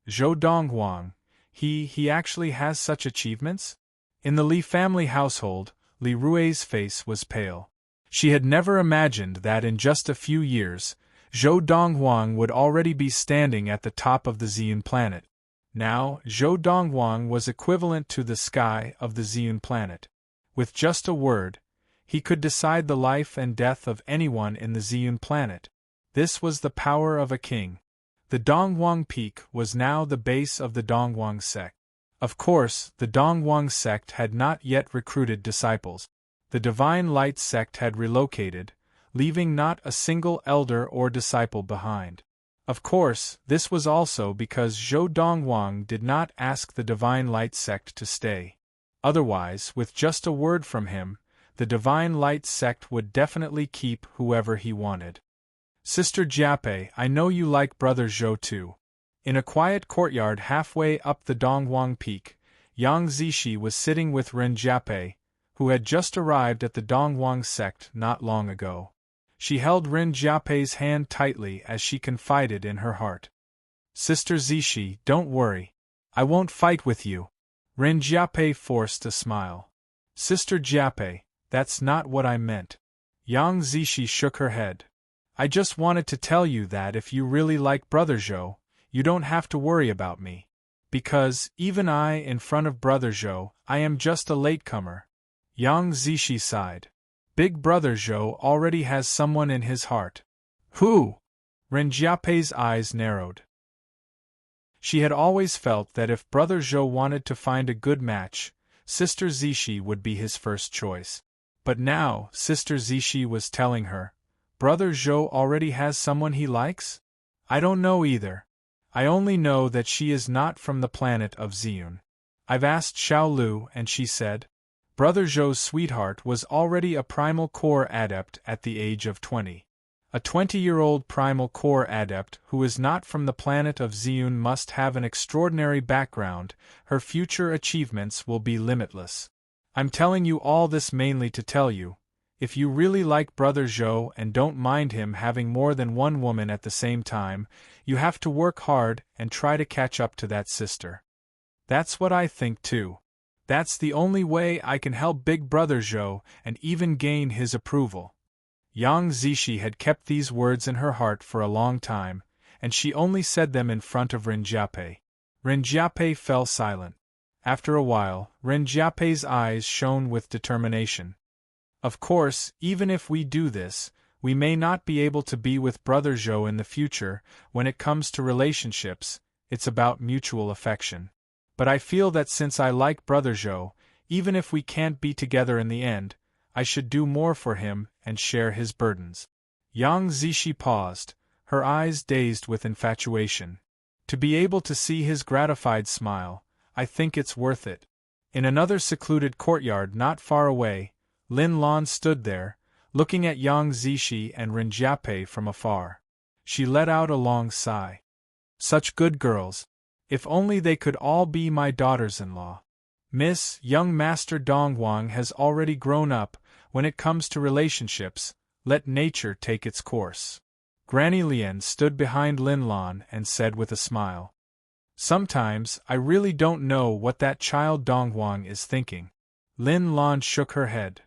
Zhou Donghuang, he actually has such achievements? In the Li family household, Li Rui's face was pale. She had never imagined that in just a few years, Zhou Donghuang would already be standing at the top of the Ziyun planet. Now, Zhou Donghuang was equivalent to the sky of the Ziyun planet. With just a word, he could decide the life and death of anyone in the Ziyun planet. This was the power of a king. The Donghuang Peak was now the base of the Donghuang sect. Of course, the Donghuang sect had not yet recruited disciples. The Divine Light sect had relocated, leaving not a single elder or disciple behind. Of course, this was also because Zhou Donghuang did not ask the Divine Light sect to stay. Otherwise, with just a word from him, the Divine Light sect would definitely keep whoever he wanted. Sister Jiape, I know you like Brother Zhou too. In a quiet courtyard halfway up the Donghuang Peak, Yang Zishi was sitting with Ren Jiape, who had just arrived at the Donghuang sect not long ago. She held Ren Jiape's hand tightly as she confided in her heart. Sister Zishi, don't worry. I won't fight with you. Ren Jiape forced a smile. Sister Jiape, that's not what I meant. Yang Zishi shook her head. I just wanted to tell you that if you really like Brother Zhou, you don't have to worry about me. Because, even I, in front of Brother Zhou, I am just a latecomer. Yang Zishi sighed. Big Brother Zhou already has someone in his heart. Who? Ren Jiape's eyes narrowed. She had always felt that if Brother Zhou wanted to find a good match, Sister Zishi would be his first choice. But now, Sister Zishi was telling her, Brother Zhou already has someone he likes? I don't know either. I only know that she is not from the planet of Ziyun. I've asked Xiao Lu and she said, Brother Zhou's sweetheart was already a primal core adept at the age of 20. A 20-year-old primal core adept who is not from the planet of Ziyun must have an extraordinary background. Her future achievements will be limitless. I'm telling you all this mainly to tell you, if you really like Brother Zhou and don't mind him having more than one woman at the same time, you have to work hard and try to catch up to that sister. That's what I think too. That's the only way I can help Big Brother Zhou and even gain his approval. Yang Zishi had kept these words in her heart for a long time, and she only said them in front of Ren Jiape. Ren Jiape fell silent. After a while, Ren Jiape's eyes shone with determination. Of course, even if we do this, we may not be able to be with Brother Zhou in the future. When it comes to relationships, it's about mutual affection. But I feel that since I like Brother Zhou, even if we can't be together in the end, I should do more for him and share his burdens. Yang Zishi paused, her eyes dazed with infatuation. To be able to see his gratified smile, I think it's worth it. In another secluded courtyard not far away, Lin Lan stood there, looking at Yang Zishi and Ren Jiape from afar. She let out a long sigh. Such good girls. If only they could all be my daughters-in-law. Young Master Donghuang has already grown up. When it comes to relationships, let nature take its course. Granny Lian stood behind Lin Lan and said with a smile. Sometimes, I really don't know what that child Donghuang is thinking. Lin Lan shook her head.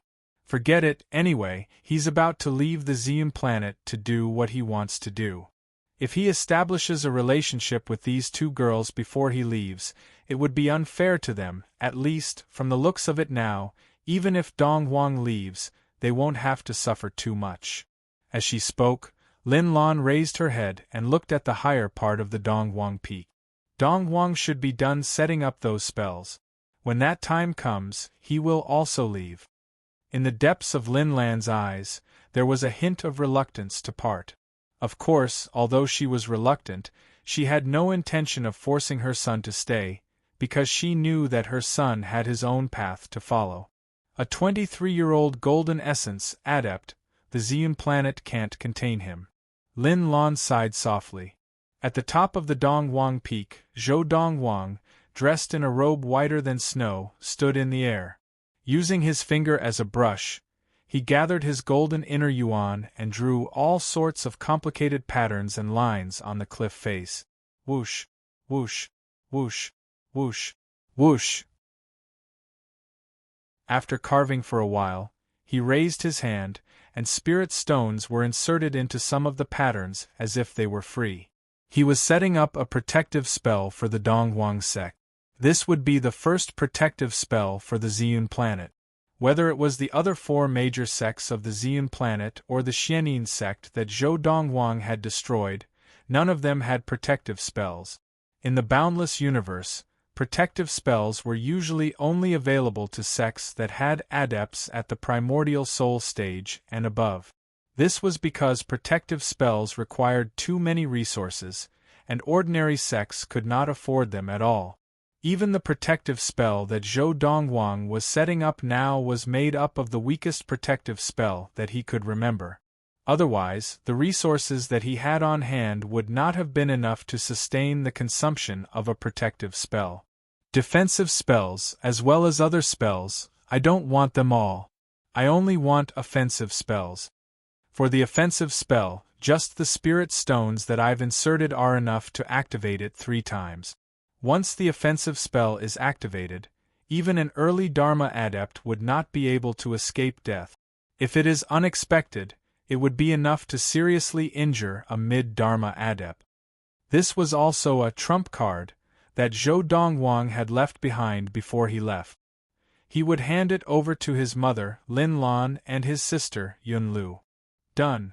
Forget it, anyway, he's about to leave the Ziyun planet to do what he wants to do. If he establishes a relationship with these two girls before he leaves, it would be unfair to them, at least, from the looks of it now. Even if Donghuang leaves, they won't have to suffer too much. As she spoke, Lin Lan raised her head and looked at the higher part of the Donghuang peak. Donghuang should be done setting up those spells. When that time comes, he will also leave. In the depths of Lin Lan's eyes, there was a hint of reluctance to part. Of course, although she was reluctant, she had no intention of forcing her son to stay, because she knew that her son had his own path to follow. A 23-year-old golden essence adept, the Ziyun planet can't contain him. Lin Lan sighed softly. At the top of the Donghuang peak, Zhou Donghuang, dressed in a robe whiter than snow, stood in the air. Using his finger as a brush, he gathered his golden inner yuan and drew all sorts of complicated patterns and lines on the cliff face. Whoosh, whoosh, whoosh, whoosh, whoosh. After carving for a while, he raised his hand, and spirit stones were inserted into some of the patterns as if they were free. He was setting up a protective spell for the Donghuang sect. This would be the first protective spell for the Ziyun planet. Whether it was the other four major sects of the Ziyun planet or the Xianin sect that Zhou Donghuang had destroyed, none of them had protective spells. In the boundless universe, protective spells were usually only available to sects that had adepts at the primordial soul stage and above. This was because protective spells required too many resources, and ordinary sects could not afford them at all. Even the protective spell that Zhou Donghuang was setting up now was made up of the weakest protective spell that he could remember. Otherwise, the resources that he had on hand would not have been enough to sustain the consumption of a protective spell. Defensive spells, as well as other spells, I don't want them all. I only want offensive spells. For the offensive spell, just the spirit stones that I've inserted are enough to activate it 3 times. Once the offensive spell is activated, even an early Dharma adept would not be able to escape death. If it is unexpected, it would be enough to seriously injure a mid-Dharma adept. This was also a trump card that Zhou Dongwang had left behind before he left. He would hand it over to his mother, Lin Lan, and his sister, Yun Lu. Done.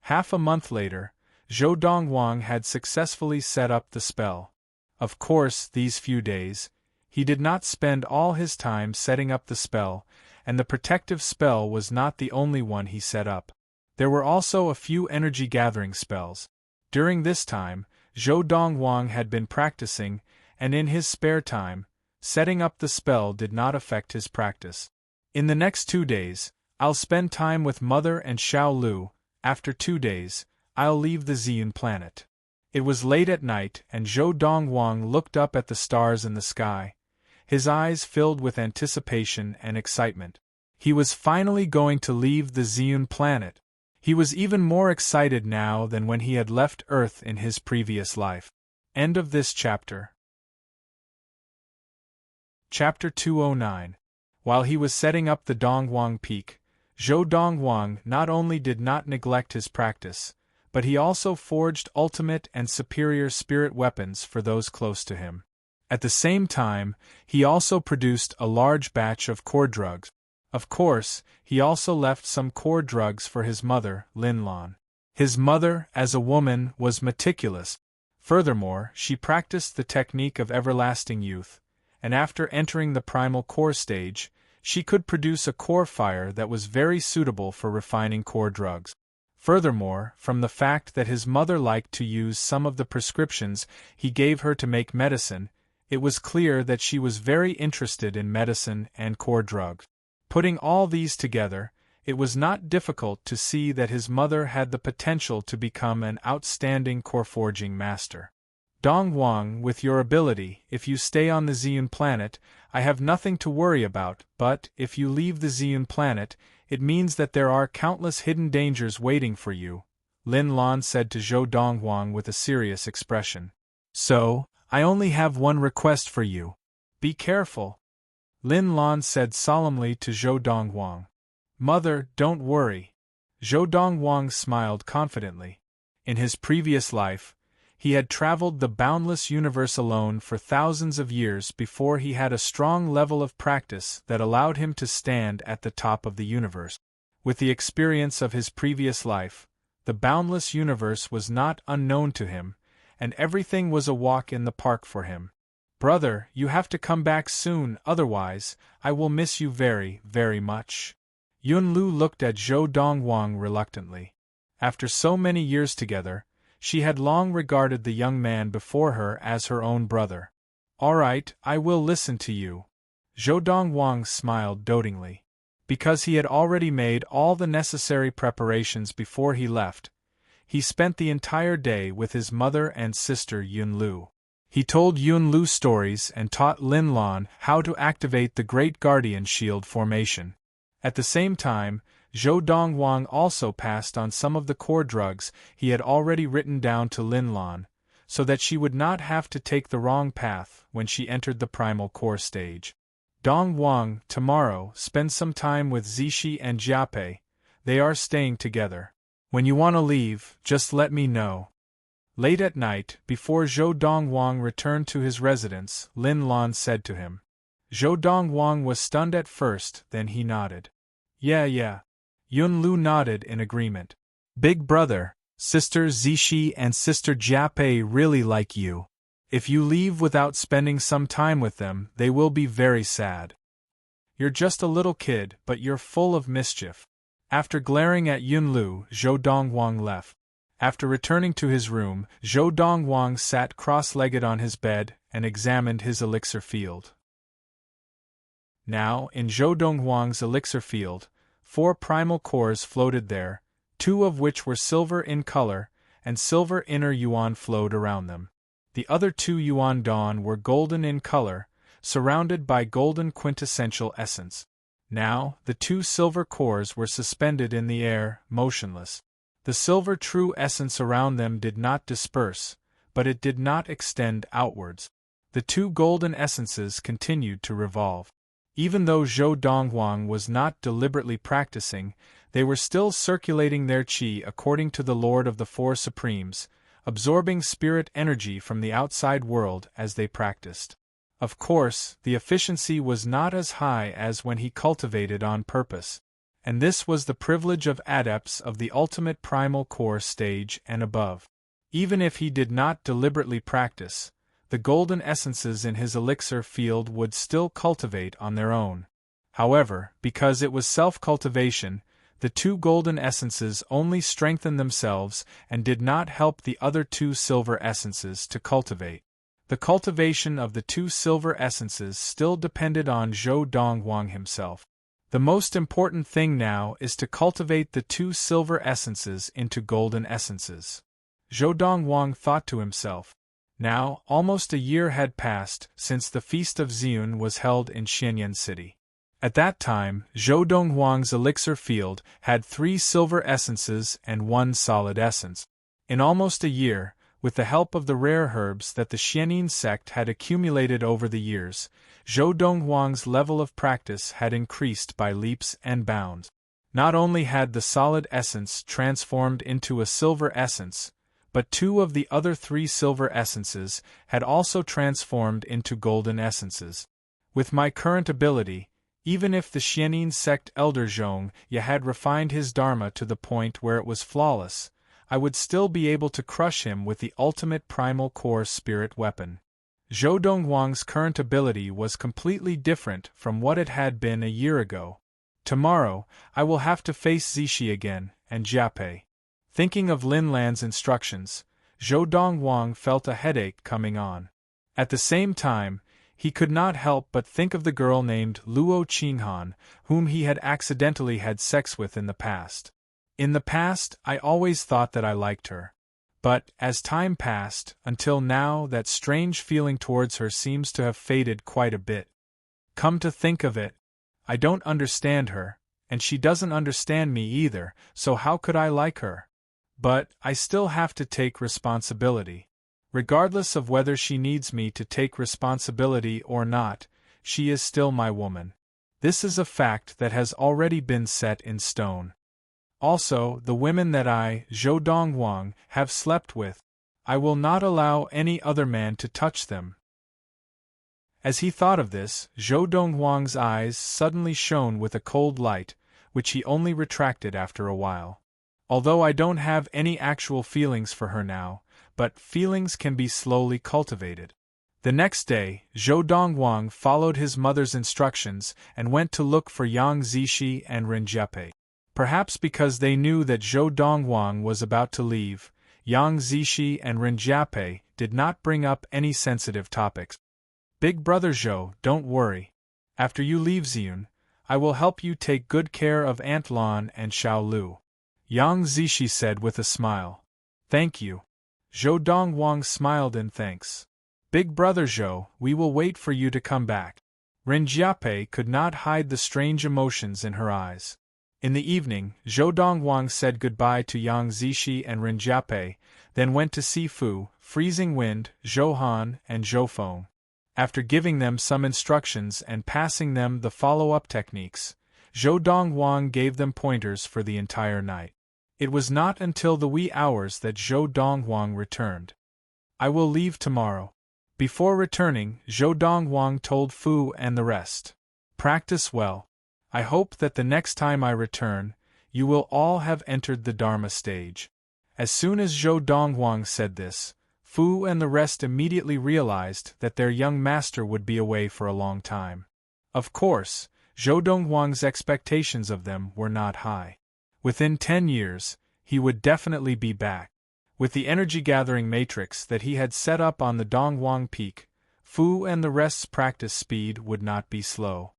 Half a month later, Zhou Dongwang had successfully set up the spell. Of course, these few days, he did not spend all his time setting up the spell, and the protective spell was not the only one he set up. There were also a few energy-gathering spells. During this time, Zhou Dongwang had been practicing, and in his spare time, setting up the spell did not affect his practice. In the next 2 days, I'll spend time with Mother and Xiao Lu. After 2 days, I'll leave the Ziyun planet. It was late at night, and Zhou Dongwang looked up at the stars in the sky, his eyes filled with anticipation and excitement. He was finally going to leave the Ziyun planet. He was even more excited now than when he had left Earth in his previous life. End of this chapter. Chapter 209. While he was setting up the Dongwang Peak, Zhou Dongwang not only did not neglect his practice, but he also forged ultimate and superior spirit weapons for those close to him. At the same time, he also produced a large batch of core drugs. Of course, he also left some core drugs for his mother, Lin Lan. His mother, as a woman, was meticulous. Furthermore, she practiced the technique of everlasting youth, and after entering the primal core stage, she could produce a core fire that was very suitable for refining core drugs. Furthermore, from the fact that his mother liked to use some of the prescriptions he gave her to make medicine, it was clear that she was very interested in medicine and core drugs. Putting all these together, it was not difficult to see that his mother had the potential to become an outstanding core-forging master. Dongwang, with your ability, if you stay on the Ziyun planet, I have nothing to worry about, but if you leave the Ziyun planet, it means that there are countless hidden dangers waiting for you, Lin Lan said to Zhou Dongwang with a serious expression. So, I only have one request for you. Be careful. Lin Lan said solemnly to Zhou Dongwang. Mother, don't worry. Zhou Dongwang smiled confidently. In his previous life, he had traveled the boundless universe alone for thousands of years before he had a strong level of practice that allowed him to stand at the top of the universe. With the experience of his previous life, the boundless universe was not unknown to him, and everything was a walk in the park for him. Brother, you have to come back soon, otherwise, I will miss you very, very much. Yun Lu looked at Zhou Dongwang reluctantly. After so many years together, she had long regarded the young man before her as her own brother. All right, I will listen to you. Zhou Dongwang smiled dotingly. Because he had already made all the necessary preparations before he left, he spent the entire day with his mother and sister Yun Lu. He told Yun Lu stories and taught Lin Lan how to activate the Great Guardian Shield formation. At the same time, Zhou Dongwang also passed on some of the core drugs he had already written down to Lin Lan, so that she would not have to take the wrong path when she entered the primal core stage. Dongwang, tomorrow, spend some time with Zishi and Jiapei. They are staying together. When you want to leave, just let me know. Late at night, before Zhou Dongwang returned to his residence, Lin Lan said to him. Zhou Dongwang was stunned at first, then he nodded. Yeah. Yun Lu nodded in agreement. Big brother, Sister Zishi and Sister Jiapei really like you. If you leave without spending some time with them, they will be very sad. You're just a little kid, but you're full of mischief. After glaring at Yun Lu, Zhou Dongwang left. After returning to his room, Zhou Dongwang sat cross-legged on his bed and examined his elixir field. Now, in Zhou Dongwang's elixir field, 4 primal cores floated there, 2 of which were silver in color, and silver inner yuan flowed around them. The other 2 yuan dawn were golden in color, surrounded by golden quintessential essence. Now, the 2 silver cores were suspended in the air, motionless. The silver true essence around them did not disperse, but it did not extend outwards. The 2 golden essences continued to revolve. Even though Zhou Donghuang was not deliberately practicing, they were still circulating their qi according to the Lord of the Four Supremes, absorbing spirit energy from the outside world as they practiced. Of course, the efficiency was not as high as when he cultivated on purpose, and this was the privilege of adepts of the ultimate primal core stage and above. Even if he did not deliberately practice, the golden essences in his elixir field would still cultivate on their own. However, because it was self-cultivation, the 2 golden essences only strengthened themselves and did not help the other 2 silver essences to cultivate. The cultivation of the 2 silver essences still depended on Zhou Donghuang himself. The most important thing now is to cultivate the 2 silver essences into golden essences. Zhou Donghuang thought to himself. Now, almost a year had passed since the Feast of Ziyun was held in Xianyan City. At that time, Zhou Donghuang's elixir field had 3 silver essences and 1 solid essence. In almost a year, with the help of the rare herbs that the Xianyin sect had accumulated over the years, Zhou Donghuang's level of practice had increased by leaps and bounds. Not only had the solid essence transformed into a silver essence, but 2 of the other 3 silver essences had also transformed into golden essences. With my current ability, even if the Xianyin sect elder Zhong Ye had refined his dharma to the point where it was flawless, I would still be able to crush him with the ultimate primal core spirit weapon. Zhou Donghuang's current ability was completely different from what it had been a year ago. Tomorrow, I will have to face Zixi again, and Jiapei. Thinking of Lin Lan's instructions, Zhou Donghuang felt a headache coming on. At the same time, he could not help but think of the girl named Luo Qinghan, whom he had accidentally had sex with in the past. In the past, I always thought that I liked her. But, as time passed, until now that strange feeling towards her seems to have faded quite a bit. Come to think of it, I don't understand her, and she doesn't understand me either, so how could I like her? But, I still have to take responsibility. Regardless of whether she needs me to take responsibility or not, she is still my woman. This is a fact that has already been set in stone. Also, the women that I, Zhou Donghuang, have slept with, I will not allow any other man to touch them. As he thought of this, Zhou Donghuang's eyes suddenly shone with a cold light, which he only retracted after a while. Although I don't have any actual feelings for her now, but feelings can be slowly cultivated. The next day, Zhou Donghuang followed his mother's instructions and went to look for Yang Zixi and Ren Jiapei. Perhaps because they knew that Zhou Donghuang was about to leave, Yang Zixi and Ren Jiapei did not bring up any sensitive topics. Big brother Zhou, don't worry. After you leave Ziyun, I will help you take good care of Aunt Lan and Xiao Lu. Yang Zixi said with a smile. Thank you. Zhou Donghuang smiled in thanks. Big brother Zhou, we will wait for you to come back. Ren Jiapei could not hide the strange emotions in her eyes. In the evening, Zhou Donghuang said goodbye to Yang Zixi and Ren Jiapei, then went to see Fu, Freezing Wind, Zhou Han, and Zhou Feng. After giving them some instructions and passing them the follow-up techniques, Zhou Donghuang gave them pointers for the entire night. It was not until the wee hours that Zhou Donghuang returned. I will leave tomorrow. Before returning, Zhou Donghuang told Fu and the rest. Practice well. I hope that the next time I return, you will all have entered the Dharma stage. As soon as Zhou Donghuang said this, Fu and the rest immediately realized that their young master would be away for a long time. Of course, Zhou Donghuang's expectations of them were not high. Within 10 years, he would definitely be back. With the energy-gathering matrix that he had set up on the Donghuang Peak, Fu and the rest's practice speed would not be slow.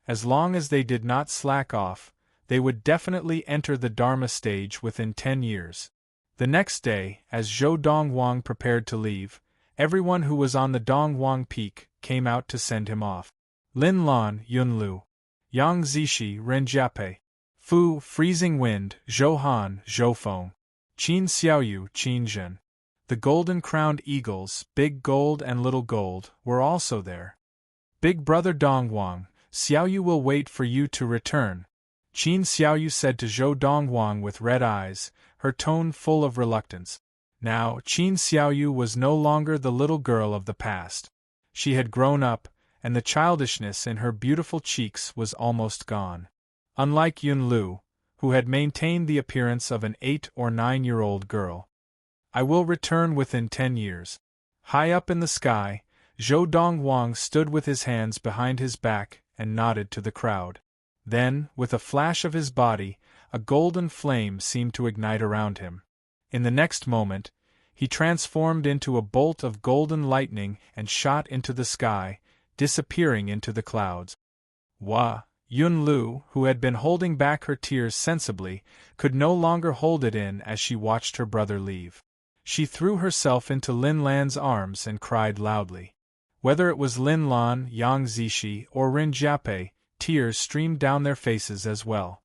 As long as they did not slack off, they would definitely enter the Dharma stage within 10 years. The next day, as Zhou Donghuang prepared to leave, everyone who was on the Donghuang Peak came out to send him off. Lin Lan, Yun Lu. Yang Zishi Renjiape. Fu, freezing wind, Zhou Han, Zhou Feng. Qin Xiaoyu, Qin Zhen. The golden-crowned eagles, Big Gold and Little Gold, were also there. Big brother Dongwang, Xiaoyu will wait for you to return, Qin Xiaoyu said to Zhou Dongwang with red eyes, her tone full of reluctance. Now, Qin Xiaoyu was no longer the little girl of the past. She had grown up, and the childishness in her beautiful cheeks was almost gone. Unlike Yun Lu, who had maintained the appearance of an 8 or 9-year-old girl. I will return within 10 years. High up in the sky, Zhou Dongwang stood with his hands behind his back and nodded to the crowd. Then, with a flash of his body, a golden flame seemed to ignite around him. In the next moment, he transformed into a bolt of golden lightning and shot into the sky, disappearing into the clouds. Yun Lu, who had been holding back her tears sensibly, could no longer hold it in as she watched her brother leave. She threw herself into Lin Lan's arms and cried loudly. Whether it was Lin Lan, Yang Zishi, or Rin Jiape, tears streamed down their faces as well.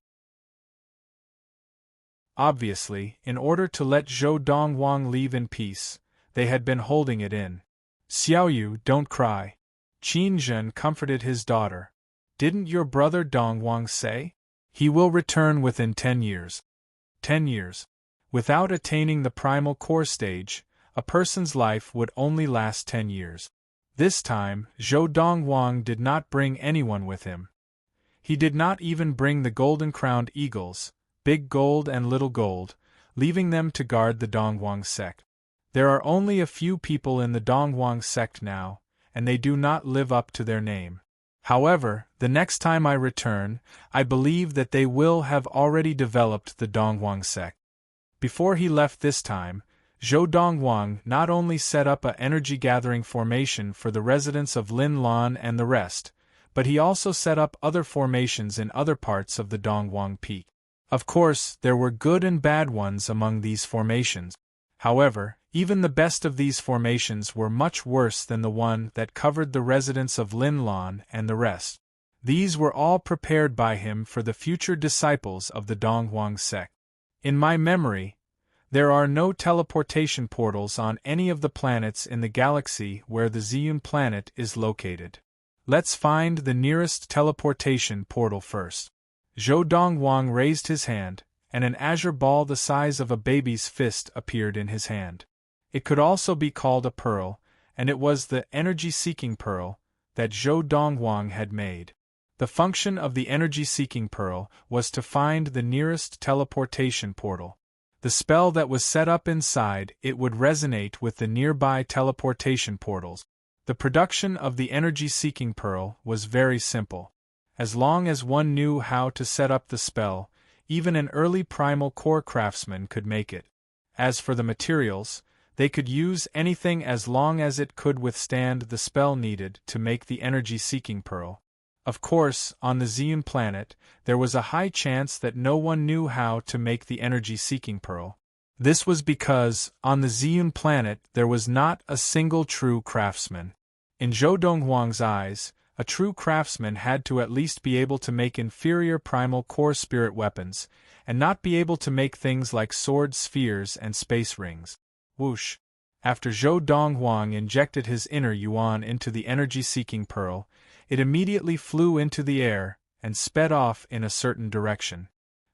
Obviously, in order to let Zhou Dongwang leave in peace, they had been holding it in. Xiaoyu, don't cry. Qin Zhen comforted his daughter. Didn't your brother Dongwang say? He will return within 10 years. 10 years. Without attaining the primal core stage, a person's life would only last 10 years. This time, Zhou Dongwang did not bring anyone with him. He did not even bring the golden-crowned eagles, Big Gold and Little Gold, leaving them to guard the Dongwang sect. There are only a few people in the Dongwang sect now, and they do not live up to their name. However, the next time I return, I believe that they will have already developed the Dongwang sect. Before he left this time, Zhou Dongwang not only set up an energy-gathering formation for the residents of Lin Lan and the rest, but he also set up other formations in other parts of the Dongwang Peak. Of course, there were good and bad ones among these formations. However, even the best of these formations were much worse than the one that covered the residents of Lin Lan and the rest. These were all prepared by him for the future disciples of the Dongwang sect. In my memory, there are no teleportation portals on any of the planets in the galaxy where the Ziyun planet is located. Let's find the nearest teleportation portal first. Zhou Dongwang raised his hand, and an azure ball the size of a baby's fist appeared in his hand. It could also be called a pearl, and it was the energy-seeking pearl that Zhou Dongwang had made. The function of the energy-seeking pearl was to find the nearest teleportation portal. The spell that was set up inside it would resonate with the nearby teleportation portals. The production of the energy-seeking pearl was very simple. As long as one knew how to set up the spell, even an early primal core craftsman could make it. As for the materials, they could use anything as long as it could withstand the spell needed to make the energy-seeking pearl. Of course, on the Ziyun planet, there was a high chance that no one knew how to make the energy-seeking pearl. This was because, on the Ziyun planet, there was not a single true craftsman. In Zhou Dongwang's eyes, a true craftsman had to at least be able to make inferior primal core spirit weapons, and not be able to make things like sword spheres and space rings. Whoosh! After Zhou Dongwang injected his inner yuan into the energy-seeking pearl, it immediately flew into the air and sped off in a certain direction.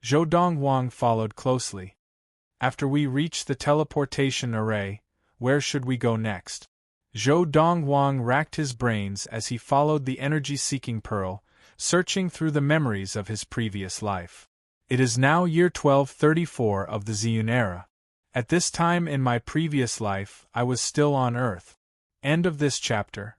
Zhou Dongwang followed closely. After we reach the teleportation array, where should we go next? Zhou Dongwang racked his brains as he followed the energy-seeking pearl, searching through the memories of his previous life. It is now year 1234 of the Ziyun era. At this time in my previous life, I was still on Earth. End of this chapter.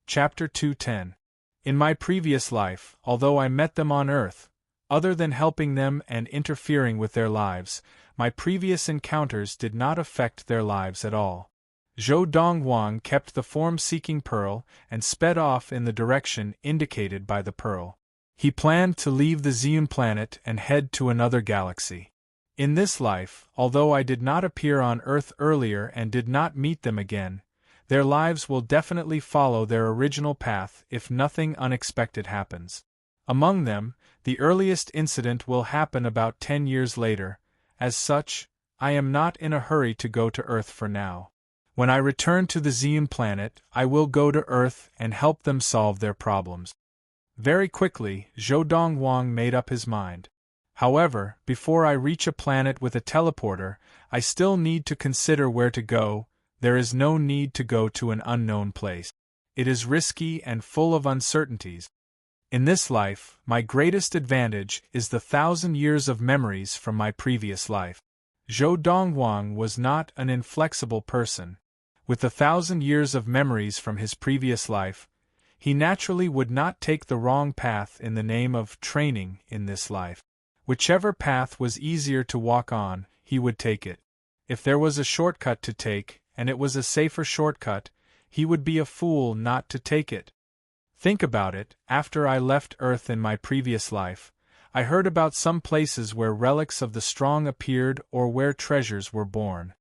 Chapter 210. In my previous life, although I met them on Earth, other than helping them and interfering with their lives, my previous encounters did not affect their lives at all. Zhou Dongwang kept the form-seeking pearl and sped off in the direction indicated by the pearl. He planned to leave the Ziyun planet and head to another galaxy. In this life, although I did not appear on Earth earlier and did not meet them again, their lives will definitely follow their original path if nothing unexpected happens. Among them, the earliest incident will happen about 10 years later. As such, I am not in a hurry to go to Earth for now. When I return to the Xian planet, I will go to Earth and help them solve their problems. Very quickly, Zhou Donghuang made up his mind. However, before I reach a planet with a teleporter, I still need to consider where to go. There is no need to go to an unknown place. It is risky and full of uncertainties. In this life, my greatest advantage is the 1,000 years of memories from my previous life. Zhou Donghuang was not an inflexible person. With the 1,000 years of memories from his previous life, he naturally would not take the wrong path in the name of training in this life. Whichever path was easier to walk on, he would take it. If there was a shortcut to take, and it was a safer shortcut, he would be a fool not to take it. Think about it. After I left Earth in my previous life, I heard about some places where relics of the strong appeared or where treasures were born.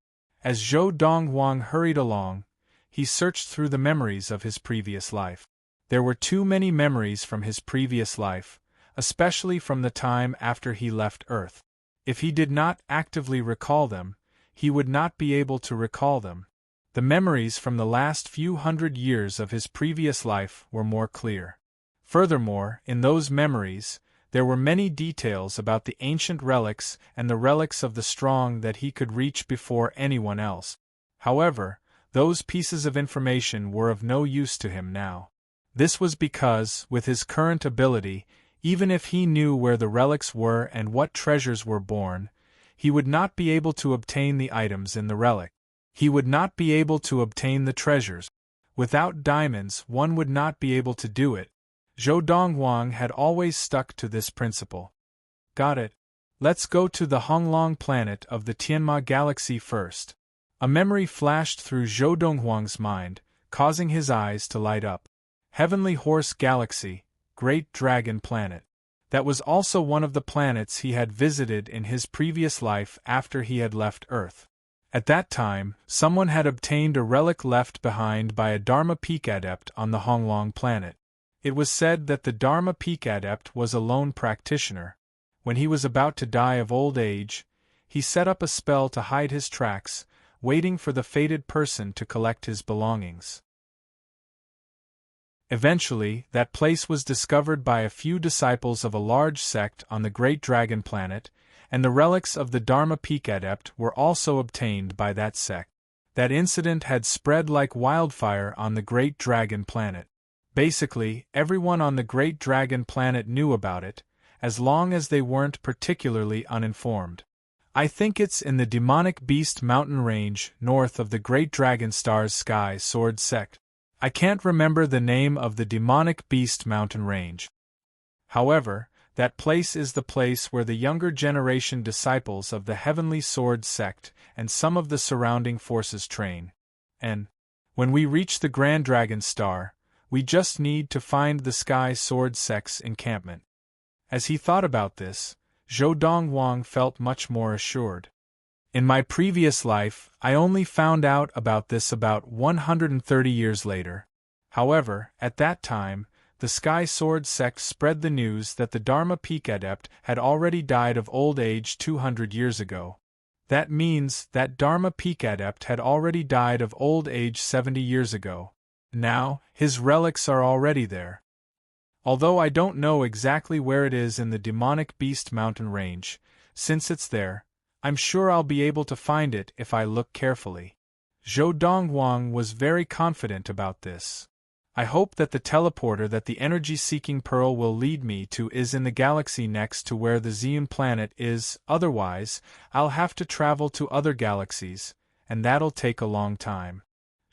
As Zhou Donghuang hurried along, he searched through the memories of his previous life. There were too many memories from his previous life, especially from the time after he left Earth. If he did not actively recall them, he would not be able to recall them. The memories from the last few hundred years of his previous life were more clear. Furthermore, in those memories, there were many details about the ancient relics and the relics of the strong that he could reach before anyone else. However, those pieces of information were of no use to him now. This was because, with his current ability, even if he knew where the relics were and what treasures were born, he would not be able to obtain the items in the relic. He would not be able to obtain the treasures. Without diamonds, one would not be able to do it. Zhou Donghuang had always stuck to this principle. Got it. Let's go to the Honglong planet of the Tianma galaxy first. A memory flashed through Zhou Donghuang's mind, causing his eyes to light up. Heavenly Horse Galaxy, Great Dragon Planet. That was also one of the planets he had visited in his previous life after he had left Earth. At that time, someone had obtained a relic left behind by a Dharma Peak adept on the Honglong planet. It was said that the Dharma Peak adept was a lone practitioner. When he was about to die of old age, he set up a spell to hide his tracks, waiting for the fated person to collect his belongings. Eventually, that place was discovered by a few disciples of a large sect on the Great Dragon Planet, and the relics of the Dharma Peak adept were also obtained by that sect. That incident had spread like wildfire on the Great Dragon Planet. Basically, everyone on the Great Dragon Planet knew about it, as long as they weren't particularly uninformed. I think it's in the Demonic Beast mountain range north of the Great Dragon Star's Sky Sword sect. I can't remember the name of the Demonic Beast mountain range. However, that place is the place where the younger generation disciples of the Heavenly Sword sect and some of the surrounding forces train. And, when we reach the Grand Dragon Star, we just need to find the Sky Sword sect's encampment. As he thought about this, Zhou Donghuang felt much more assured. In my previous life, I only found out about this about 130 years later. However, at that time, the Sky Sword sect spread the news that the Dharma Peak adept had already died of old age 200 years ago. That means that Dharma Peak adept had already died of old age 70 years ago. Now, his relics are already there. Although I don't know exactly where it is in the Demonic Beast mountain range, since it's there, I'm sure I'll be able to find it if I look carefully. Zhou Donghuang was very confident about this. I hope that the teleporter that the energy-seeking pearl will lead me to is in the galaxy next to where the Xian planet is, otherwise, I'll have to travel to other galaxies, and that'll take a long time.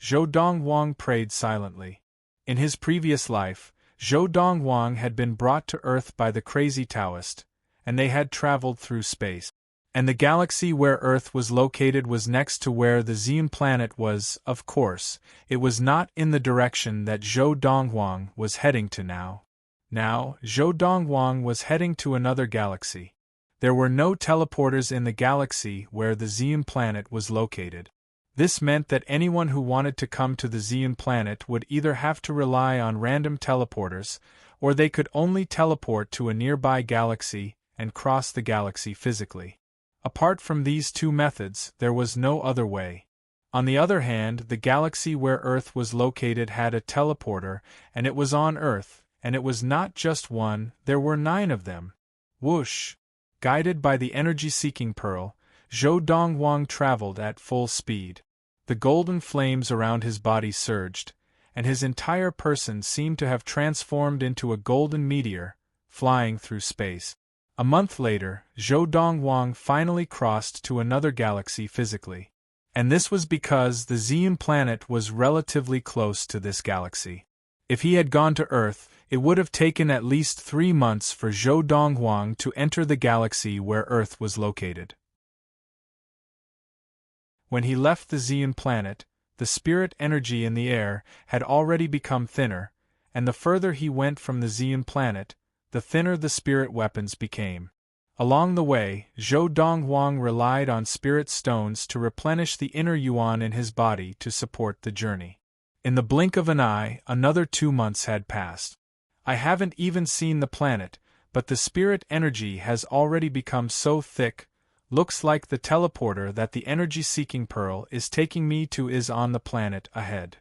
Zhou Donghuang prayed silently. In his previous life, Zhou Donghuang had been brought to Earth by the Crazy Taoist, and they had traveled through space. And the galaxy where Earth was located was next to where the Xian planet was. Of course, it was not in the direction that Zhou Donghuang was heading to now. Now, Zhou Donghuang was heading to another galaxy. There were no teleporters in the galaxy where the Xian planet was located. This meant that anyone who wanted to come to the Zeon planet would either have to rely on random teleporters, or they could only teleport to a nearby galaxy and cross the galaxy physically. Apart from these two methods, there was no other way. On the other hand, the galaxy where Earth was located had a teleporter, and it was on Earth, and it was not just one, there were 9 of them. Whoosh! Guided by the energy-seeking pearl, Zhou Donghuang traveled at full speed. The golden flames around his body surged, and his entire person seemed to have transformed into a golden meteor, flying through space. A month later, Zhou Donghuang finally crossed to another galaxy physically. And this was because the Zeon planet was relatively close to this galaxy. If he had gone to Earth, it would have taken at least 3 months for Zhou Donghuang to enter the galaxy where Earth was located. When he left the Zeon planet, the spirit energy in the air had already become thinner, and the further he went from the Zeon planet, the thinner the spirit weapons became. Along the way, Zhou Donghuang relied on spirit stones to replenish the inner yuan in his body to support the journey. In the blink of an eye, another 2 months had passed. I haven't even seen the planet, but the spirit energy has already become so thick, looks like the teleporter that the energy-seeking pearl is taking me to is on the planet ahead.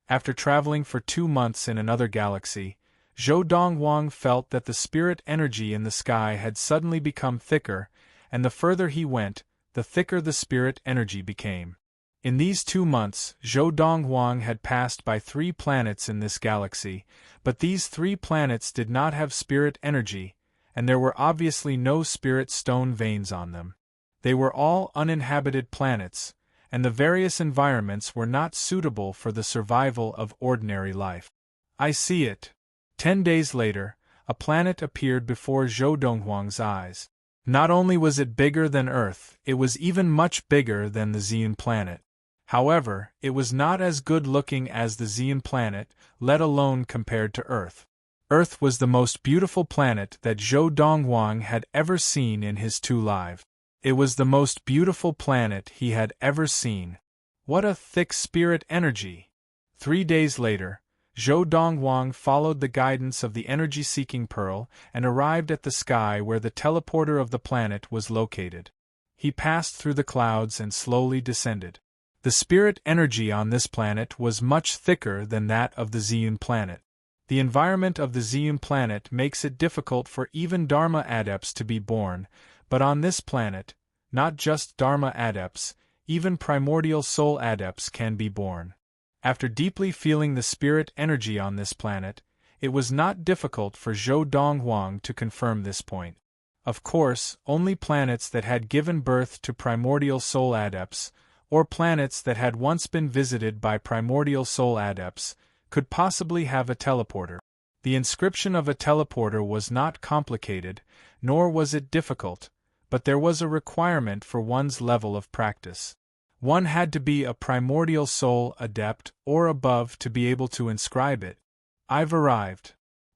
After traveling for 2 months in another galaxy, Zhou Donghuang felt that the spirit energy in the sky had suddenly become thicker, and the further he went, the thicker the spirit energy became. In these 2 months, Zhou Donghuang had passed by 3 planets in this galaxy, but these 3 planets did not have spirit energy, and there were obviously no spirit stone veins on them. They were all uninhabited planets, and the various environments were not suitable for the survival of ordinary life. I see it. 10 days later, a planet appeared before Zhou Donghuang's eyes. Not only was it bigger than Earth, it was even much bigger than the Zeon planet. However, it was not as good-looking as the Zeon planet, let alone compared to Earth. Earth was the most beautiful planet that Zhou Donghuang had ever seen in his 2 lives. It was the most beautiful planet he had ever seen. What a thick spirit energy! 3 days later, Zhou Donghuang followed the guidance of the energy-seeking pearl and arrived at the sky where the teleporter of the planet was located. He passed through the clouds and slowly descended. The spirit energy on this planet was much thicker than that of the Zeon planet. The environment of the Zeon planet makes it difficult for even Dharma adepts to be born, but on this planet, not just Dharma adepts, even primordial soul adepts can be born. After deeply feeling the spirit energy on this planet, it was not difficult for Zhou Donghuang to confirm this point. Of course, only planets that had given birth to primordial soul adepts, or planets that had once been visited by primordial soul adepts, could possibly have a teleporter. The inscription of a teleporter was not complicated, nor was it difficult, but there was a requirement for one's level of practice. One had to be a primordial soul adept or above to be able to inscribe it. I've arrived.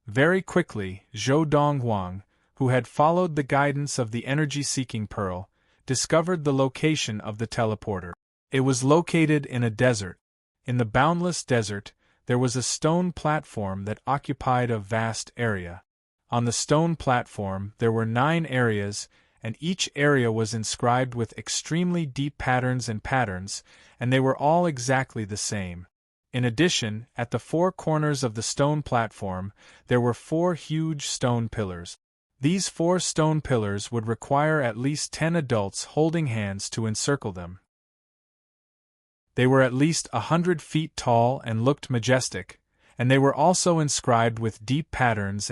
Very quickly, Zhou Donghuang, who had followed the guidance of the energy-seeking pearl, discovered the location of the teleporter. It was located in a desert. In the boundless desert, there was a stone platform that occupied a vast area. On the stone platform, there were 9 areas, and each area was inscribed with extremely deep patterns, and they were all exactly the same. In addition, at the 4 corners of the stone platform, there were 4 huge stone pillars. These 4 stone pillars would require at least 10 adults holding hands to encircle them. They were at least 100 feet tall and looked majestic, and they were also inscribed with deep patterns.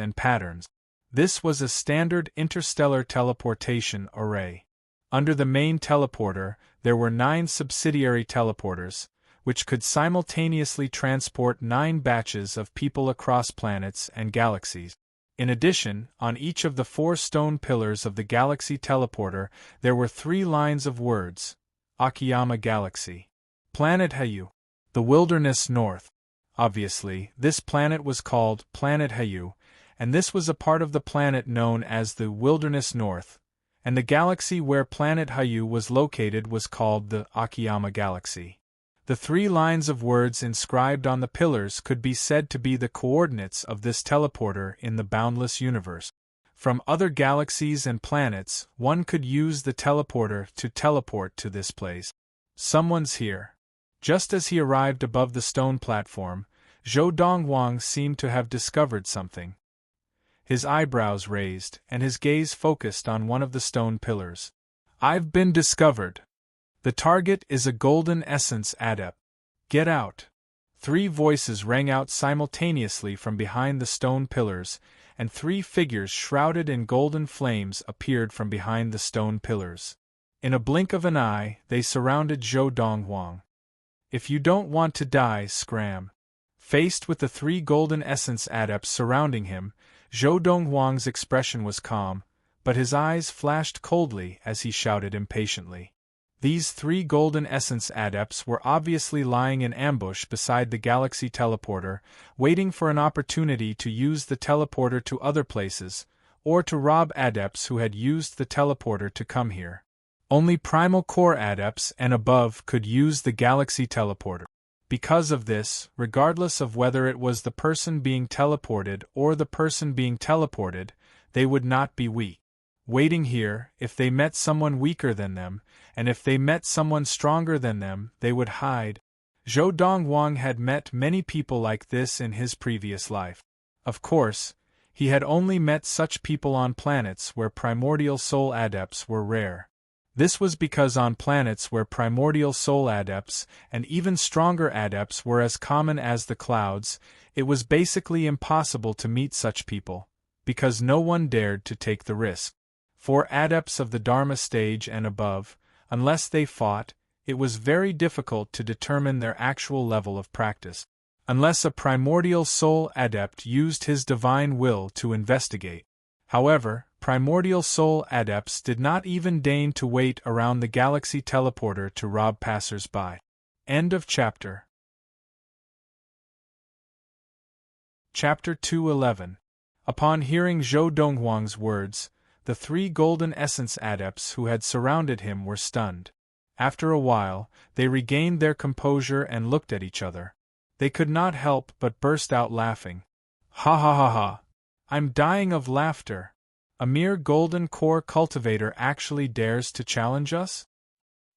This was a standard interstellar teleportation array. Under the main teleporter, there were 9 subsidiary teleporters, which could simultaneously transport 9 batches of people across planets and galaxies. In addition, on each of the 4 stone pillars of the galaxy teleporter, there were 3 lines of words: Akiyama Galaxy, Planet Hayu, the Wilderness North. Obviously, this planet was called Planet Hayu, and this was a part of the planet known as the Wilderness North, and the galaxy where Planet Hayu was located was called the Akiyama Galaxy. The 3 lines of words inscribed on the pillars could be said to be the coordinates of this teleporter in the boundless universe. From other galaxies and planets, one could use the teleporter to teleport to this place. Someone's here. Just as he arrived above the stone platform, Zhou Donghuang seemed to have discovered something. His eyebrows raised, and his gaze focused on one of the stone pillars. "I've been discovered. The target is a golden essence adept. Get out." 3 voices rang out simultaneously from behind the stone pillars, and 3 figures shrouded in golden flames appeared from behind the stone pillars. In a blink of an eye, they surrounded Zhou Donghuang. "If you don't want to die, scram." Faced with the 3 golden essence adepts surrounding him, Zhou Donghuang's expression was calm, but his eyes flashed coldly as he shouted impatiently. These 3 golden essence adepts were obviously lying in ambush beside the galaxy teleporter, waiting for an opportunity to use the teleporter to other places, or to rob adepts who had used the teleporter to come here. Only primal core adepts and above could use the galaxy teleporter. Because of this, regardless of whether it was the person being teleported or the person being teleported, they would not be weak. Waiting here, if they met someone weaker than them, and if they met someone stronger than them, they would hide. Zhou Donghuang had met many people like this in his previous life. Of course, he had only met such people on planets where primordial soul adepts were rare. This was because on planets where primordial soul adepts and even stronger adepts were as common as the clouds, it was basically impossible to meet such people, because no one dared to take the risk. For adepts of the Dharma stage and above, unless they fought, it was very difficult to determine their actual level of practice, unless a primordial soul adept used his divine will to investigate. However, primordial soul adepts did not even deign to wait around the galaxy teleporter to rob passers-by. End of chapter. Chapter 211. Upon hearing Zhou Donghuang's words, the 3 golden essence adepts who had surrounded him were stunned. After a while, they regained their composure and looked at each other. They could not help but burst out laughing. "Ha ha ha ha! I'm dying of laughter. A mere golden core cultivator actually dares to challenge us?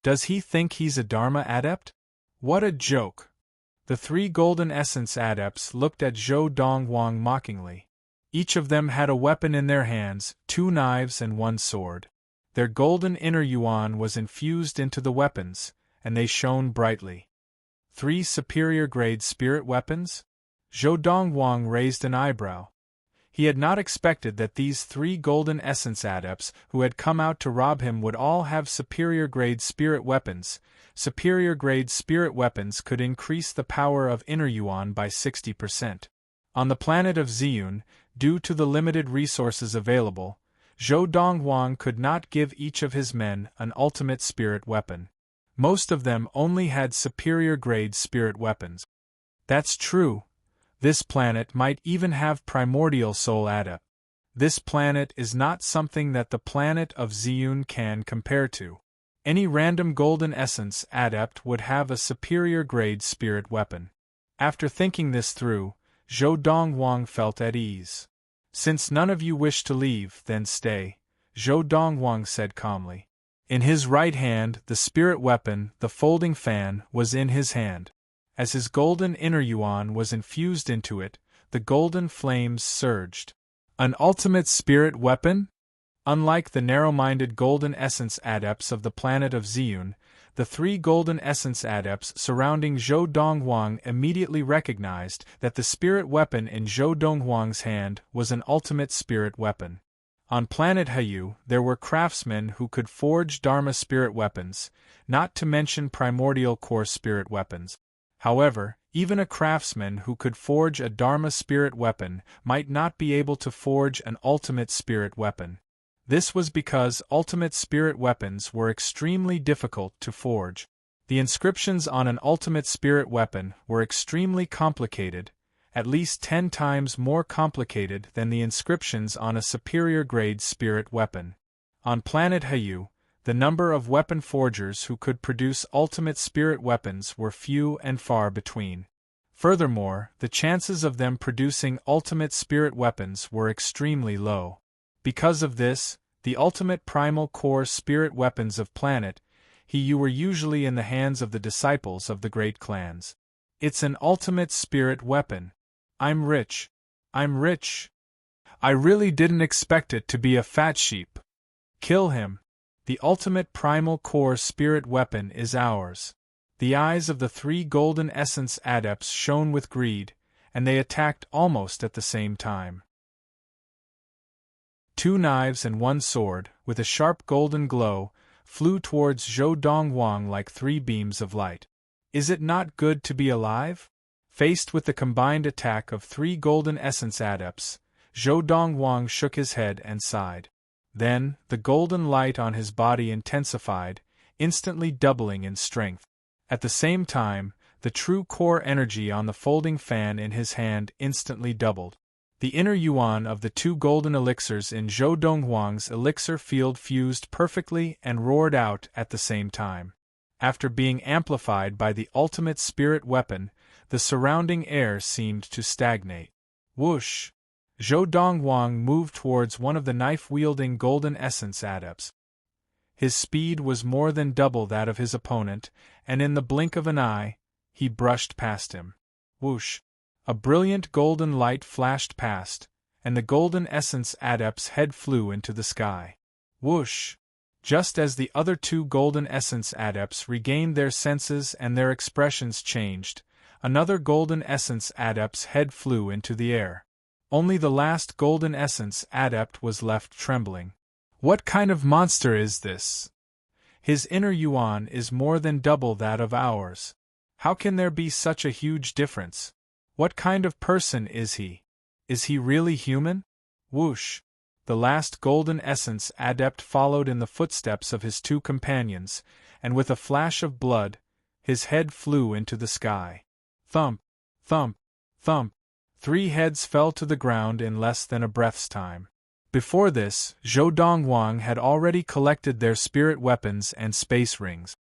Does he think he's a Dharma adept? What a joke!" The 3 golden essence adepts looked at Zhou Donghuang mockingly. Each of them had a weapon in their hands, 2 knives and 1 sword. Their golden inner yuan was infused into the weapons, and they shone brightly. 3 superior-grade spirit weapons? Zhou Donghuang raised an eyebrow. He had not expected that these 3 golden essence adepts who had come out to rob him would all have superior-grade spirit weapons. Superior-grade spirit weapons could increase the power of inner yuan by 60%. On the planet of Ziyun, due to the limited resources available, Zhou Donghuang could not give each of his men an ultimate spirit weapon. Most of them only had superior-grade spirit weapons. That's true. This planet might even have primordial soul adept. This planet is not something that the planet of Ziyun can compare to. Any random golden essence adept would have a superior-grade spirit weapon. After thinking this through, Zhou Donghuang felt at ease. "Since none of you wish to leave, then stay," Zhou Donghuang said calmly. In his right hand, the spirit weapon, the folding fan, was in his hand. As his golden inner yuan was infused into it, the golden flames surged. An ultimate spirit weapon? Unlike the narrow-minded golden essence adepts of the planet of Ziyun, the 3 golden essence adepts surrounding Zhou Donghuang immediately recognized that the spirit weapon in Zhou Donghuang's hand was an ultimate spirit weapon. On planet Hayu, there were craftsmen who could forge Dharma spirit weapons, not to mention primordial core spirit weapons. However, even a craftsman who could forge a Dharma spirit weapon might not be able to forge an ultimate spirit weapon. This was because ultimate spirit weapons were extremely difficult to forge. The inscriptions on an ultimate spirit weapon were extremely complicated, at least 10 times more complicated than the inscriptions on a superior-grade spirit weapon. On planet Hayu, The number of weapon forgers who could produce ultimate spirit weapons were few and far between. Furthermore, the chances of them producing ultimate spirit weapons were extremely low. Because of this, the ultimate primal core spirit weapons of planet you were usually in the hands of the disciples of the great clans. It's an ultimate spirit weapon. I'm rich. I'm rich. I really didn't expect it to be a fat sheep. Kill him. The ultimate primal core spirit weapon is ours. The eyes of the 3 golden essence adepts shone with greed, and they attacked almost at the same time. 2 knives and 1 sword, with a sharp golden glow, flew towards Zhou Donghuang like 3 beams of light. Is it not good to be alive? Faced with the combined attack of 3 golden essence adepts, Zhou Donghuang shook his head and sighed. Then, the golden light on his body intensified, instantly doubling in strength. At the same time, the true core energy on the folding fan in his hand instantly doubled. The inner yuan of the 2 golden elixirs in Zhou Donghuang's elixir field fused perfectly and roared out at the same time. After being amplified by the ultimate spirit weapon, the surrounding air seemed to stagnate. Whoosh! Zhou Donghuang moved towards one of the knife-wielding golden essence adepts. His speed was more than double that of his opponent, and in the blink of an eye, he brushed past him. Whoosh! A brilliant golden light flashed past, and the golden essence adept's head flew into the sky. Whoosh! Just as the other 2 golden essence adepts regained their senses and their expressions changed, another golden essence adept's head flew into the air. Only the last golden essence adept was left trembling. What kind of monster is this? His inner yuan is more than double that of ours. How can there be such a huge difference? What kind of person is he? Is he really human? Whoosh! The last golden essence adept followed in the footsteps of his 2 companions, and with a flash of blood, his head flew into the sky. Thump! Thump! Thump! 3 heads fell to the ground in less than a breath's time. Before this, Zhou Donghuang had already collected their spirit weapons and space rings.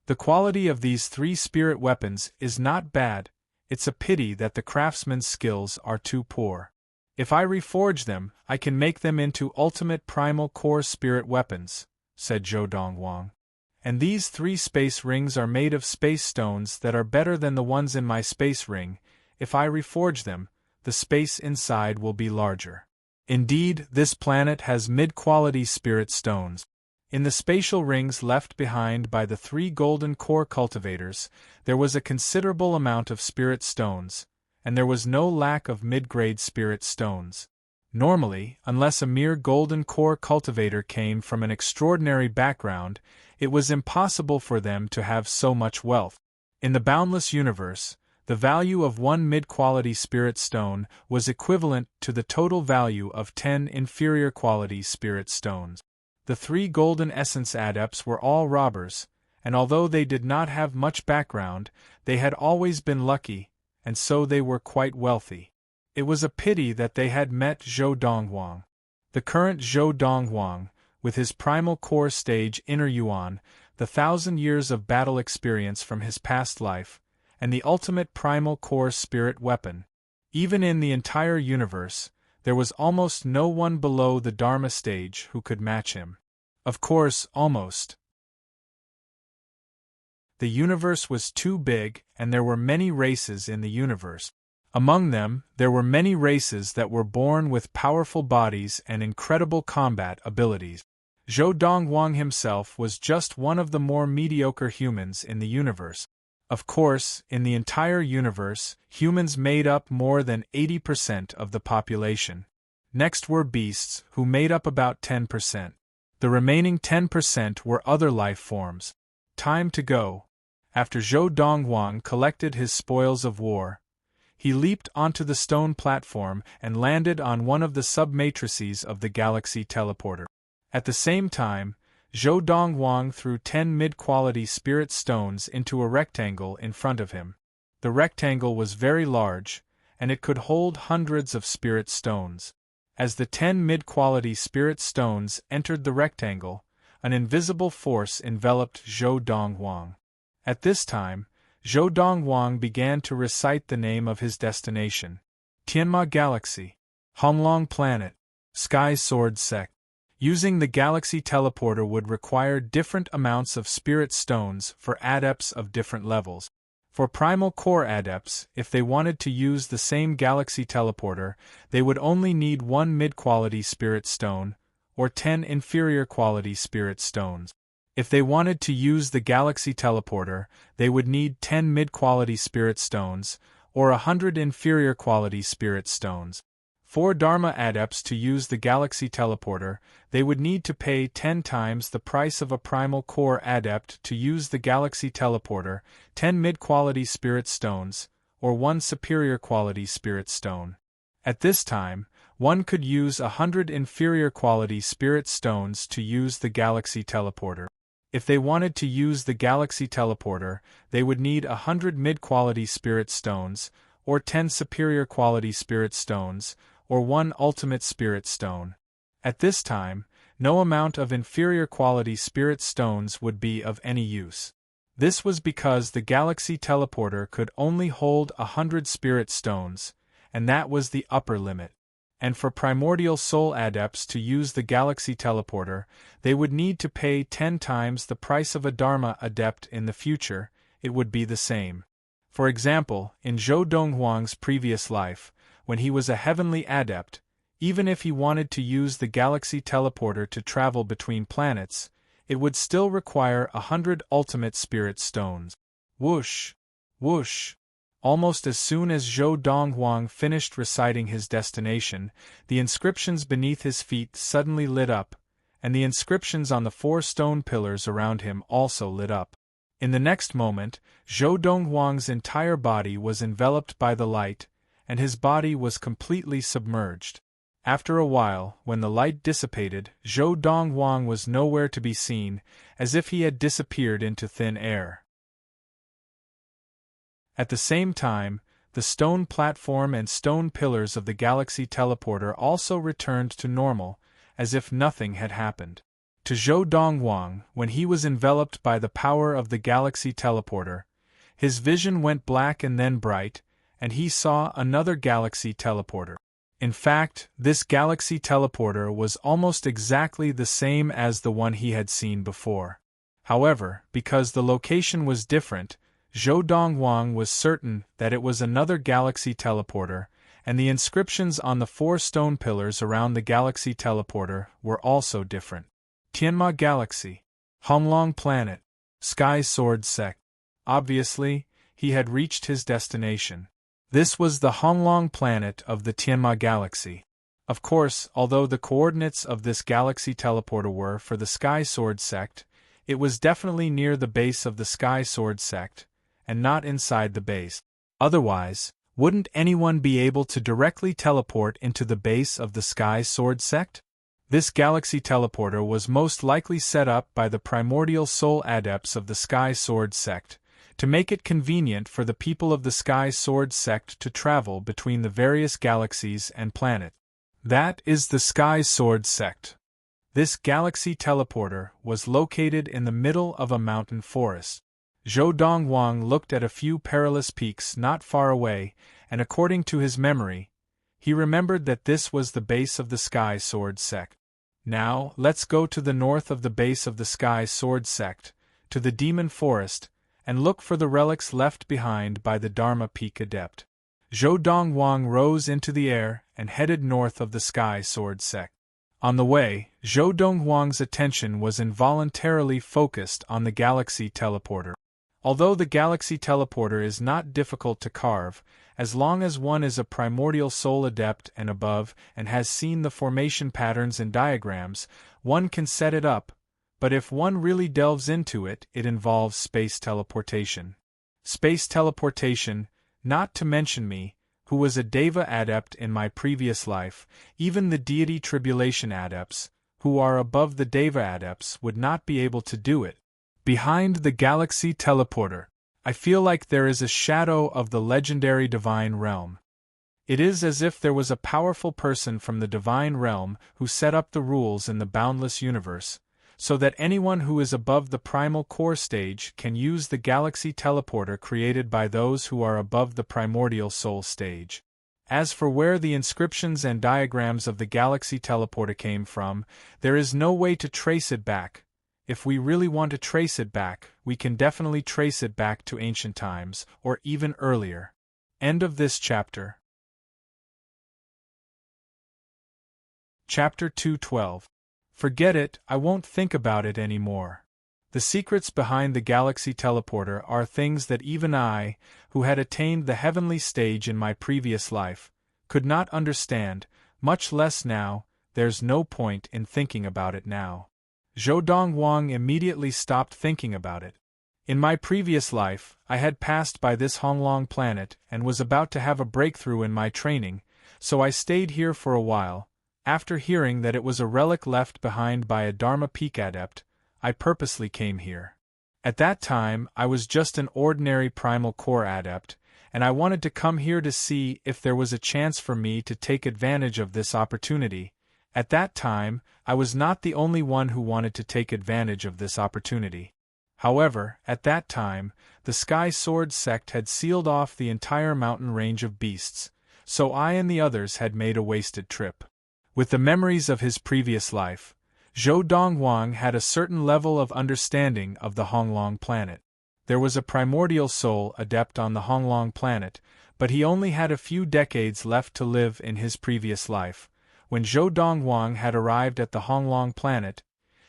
The quality of these 3 spirit weapons is not bad. It's a pity that the craftsman's skills are too poor. If I reforge them, I can make them into ultimate primal core spirit weapons, said Zhou Donghuang. And these 3 space rings are made of space stones that are better than the ones in my space ring. If I reforge them, the space inside will be larger. Indeed, this planet has mid-quality spirit stones. In the spatial rings left behind by the 3 golden core cultivators, there was a considerable amount of spirit stones, and there was no lack of mid-grade spirit stones. Normally, unless a mere golden core cultivator came from an extraordinary background, it was impossible for them to have so much wealth. In the boundless universe, the value of 1 mid-quality spirit stone was equivalent to the total value of 10 inferior quality spirit stones. The 3 golden essence adepts were all robbers, and although they did not have much background, they had always been lucky, and so they were quite wealthy. It was a pity that they had met Zhou Donghuang. The current Zhou Donghuang, with his primal core stage inner yuan, the 1,000 years of battle experience from his past life, and the ultimate primal core spirit weapon. Even in the entire universe, there was almost no one below the Dharma stage who could match him. Of course, almost. The universe was too big, and there were many races in the universe. Among them, there were many races that were born with powerful bodies and incredible combat abilities. Zhou Donghuang himself was just one of the more mediocre humans in the universe. Of course, in the entire universe, humans made up more than 80% of the population. Next were beasts, who made up about 10%. The remaining 10% were other life forms. Time to go. After Zhou Donghuang collected his spoils of war, he leaped onto the stone platform and landed on one of the sub-matrices of the galaxy teleporter. At the same time, Zhou Donghuang threw 10 mid-quality spirit stones into a rectangle in front of him. The rectangle was very large, and it could hold hundreds of spirit stones. As the 10 mid-quality spirit stones entered the rectangle, an invisible force enveloped Zhou Donghuang. At this time, Zhou Donghuang began to recite the name of his destination: Tianma Galaxy, Honglong Planet, Sky Sword Sect. Using the Galaxy Teleporter would require different amounts of Spirit Stones for adepts of different levels. For Primal Core adepts, if they wanted to use the same Galaxy Teleporter, they would only need 1 mid-quality Spirit Stone, or 10 inferior quality Spirit Stones. If they wanted to use the Galaxy Teleporter, they would need 10 mid-quality Spirit Stones, or 100 inferior quality Spirit Stones. For Dharma adepts to use the Galaxy Teleporter, they would need to pay 10 times the price of a Primal Core adept to use the Galaxy Teleporter, 10 mid-quality Spirit Stones, or 1 superior quality Spirit Stone. At this time, one could use 100 inferior quality Spirit Stones to use the Galaxy Teleporter. If they wanted to use the Galaxy Teleporter, they would need 100 mid-quality Spirit Stones, or 10 superior quality Spirit Stones, or 1 ultimate Spirit Stone. At this time, no amount of inferior quality Spirit Stones would be of any use. This was because the Galaxy Teleporter could only hold 100 Spirit Stones, and that was the upper limit. And for Primordial Soul adepts to use the Galaxy Teleporter, they would need to pay 10 times the price of a Dharma adept in the future. It would be the same. For example, in Zhou Donghuang's previous life, when he was a heavenly adept, even if he wanted to use the Galaxy Teleporter to travel between planets, it would still require 100 ultimate Spirit Stones. Whoosh! Whoosh! Almost as soon as Zhou Donghuang finished reciting his destination, the inscriptions beneath his feet suddenly lit up, and the inscriptions on the 4 stone pillars around him also lit up. In the next moment, Zhou Donghuang's entire body was enveloped by the light, and his body was completely submerged. After a while, when the light dissipated, Zhou Donghuang was nowhere to be seen, as if he had disappeared into thin air. At the same time, the stone platform and stone pillars of the Galaxy Teleporter also returned to normal, as if nothing had happened. To Zhou Donghuang, when he was enveloped by the power of the Galaxy Teleporter, his vision went black and then bright, and he saw another Galaxy Teleporter. In fact, this Galaxy Teleporter was almost exactly the same as the one he had seen before. However, because the location was different, Zhou Donghuang was certain that it was another Galaxy Teleporter, and the inscriptions on the 4 stone pillars around the Galaxy Teleporter were also different. Tianma Galaxy, Honglong Planet, Sky Sword Sect. Obviously, he had reached his destination. This was the Honglong planet of the Tianma Galaxy. Of course, although the coordinates of this Galaxy Teleporter were for the Sky Sword Sect, it was definitely near the base of the Sky Sword Sect, and not inside the base. Otherwise, wouldn't anyone be able to directly teleport into the base of the Sky Sword Sect? This Galaxy Teleporter was most likely set up by the Primordial Soul Adepts of the Sky Sword Sect, to make it convenient for the people of the Sky Sword Sect to travel between the various galaxies and planets. That is the Sky Sword Sect. This Galaxy Teleporter was located in the middle of a mountain forest. Zhou Donghuang looked at a few perilous peaks not far away, and according to his memory, he remembered that this was the base of the Sky Sword Sect. Now, let's go to the north of the base of the Sky Sword Sect, to the Demon Forest, and look for the relics left behind by the Dharma Peak Adept. Zhou Donghuang rose into the air and headed north of the Sky Sword Sect. On the way, Zhou Donghuang's attention was involuntarily focused on the Galaxy Teleporter. Although the Galaxy Teleporter is not difficult to carve, as long as one is a Primordial Soul Adept and above and has seen the formation patterns and diagrams, one can set it up. But if one really delves into it, it involves space teleportation. Space teleportation, not to mention me, who was a Deva adept in my previous life, even the deity tribulation adepts, who are above the Deva adepts, would not be able to do it. Behind the Galaxy Teleporter, I feel like there is a shadow of the legendary divine realm. It is as if there was a powerful person from the divine realm who set up the rules in the boundless universe, so that anyone who is above the primal core stage can use the galaxy teleporter created by those who are above the primordial soul stage. As for where the inscriptions and diagrams of the galaxy teleporter came from, there is no way to trace it back. If we really want to trace it back, we can definitely trace it back to ancient times, or even earlier. End of this chapter. Chapter 212. Forget it, I won't think about it anymore. The secrets behind the galaxy teleporter are things that even I, who had attained the heavenly stage in my previous life, could not understand, much less now. There's no point in thinking about it now. Zhou Dongwang immediately stopped thinking about it. In my previous life, I had passed by this Honglong planet and was about to have a breakthrough in my training, so I stayed here for a while. After hearing that it was a relic left behind by a Dharma Peak adept, I purposely came here. At that time, I was just an ordinary primal core adept, and I wanted to come here to see if there was a chance for me to take advantage of this opportunity. At that time, I was not the only one who wanted to take advantage of this opportunity. However, at that time, the Sky Sword sect had sealed off the entire mountain range of beasts, so I and the others had made a wasted trip. With the memories of his previous life, Zhou Dongwang had a certain level of understanding of the Honglong planet. There was a primordial soul adept on the Honglong planet, but he only had a few decades left to live in his previous life. When Zhou Dongwang had arrived at the Honglong planet,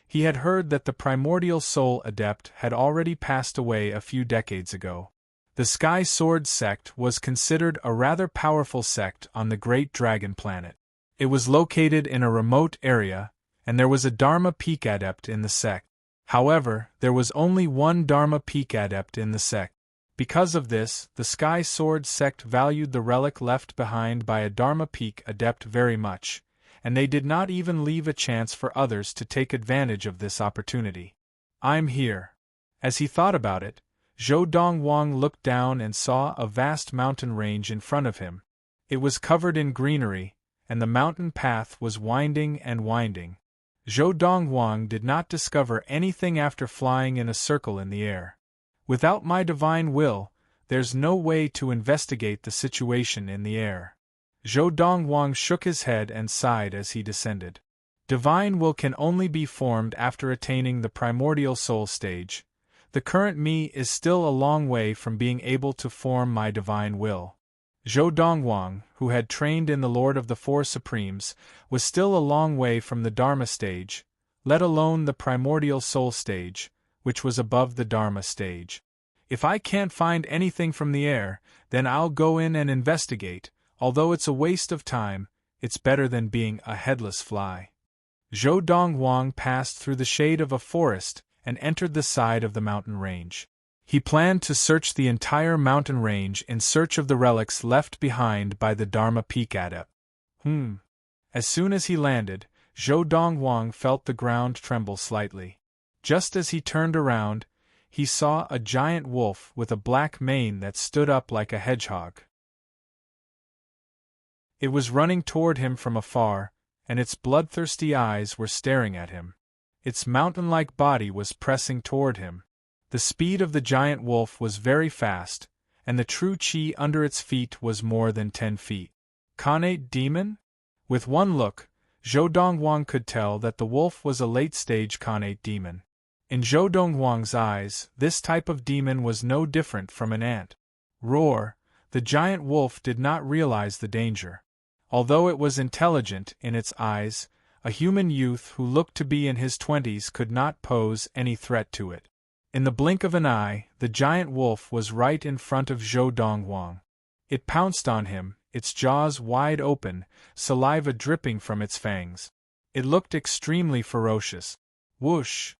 he had heard that the primordial soul adept had already passed away a few decades ago. The Sky Sword sect was considered a rather powerful sect on the Great Dragon planet. It was located in a remote area, and there was a Dharma Peak adept in the sect. However, there was only one Dharma Peak adept in the sect. Because of this, the Sky Sword sect valued the relic left behind by a Dharma Peak adept very much, and they did not even leave a chance for others to take advantage of this opportunity. I'm here. As he thought about it, Zhou Dongwang looked down and saw a vast mountain range in front of him. It was covered in greenery, and the mountain path was winding and winding. Zhou Dongwang did not discover anything after flying in a circle in the air. Without my divine will, there's no way to investigate the situation in the air. Zhou Dongwang shook his head and sighed as he descended. Divine will can only be formed after attaining the primordial soul stage. The current me is still a long way from being able to form my divine will. Zhou Dongwang, who had trained in the Lord of the Four Supremes, was still a long way from the Dharma stage, let alone the primordial soul stage, which was above the Dharma stage. If I can't find anything from the air, then I'll go in and investigate. Although it's a waste of time, it's better than being a headless fly. Zhou Dongwang passed through the shade of a forest and entered the side of the mountain range. He planned to search the entire mountain range in search of the relics left behind by the Dharma Peak adept. As soon as he landed, Zhou Dongwang felt the ground tremble slightly. Just as he turned around, he saw a giant wolf with a black mane that stood up like a hedgehog. It was running toward him from afar, and its bloodthirsty eyes were staring at him. Its mountain-like body was pressing toward him. The speed of the giant wolf was very fast, and the true chi under its feet was more than 10 feet. Khanate demon? With one look, Zhou Dongwang could tell that the wolf was a late-stage Khanate demon. In Zhou Dongwang's eyes, this type of demon was no different from an ant. Roar! The giant wolf did not realize the danger. Although it was intelligent in its eyes, a human youth who looked to be in his 20s could not pose any threat to it. In the blink of an eye, the giant wolf was right in front of Zhou Dongwang. It pounced on him, its jaws wide open, saliva dripping from its fangs. It looked extremely ferocious. Whoosh!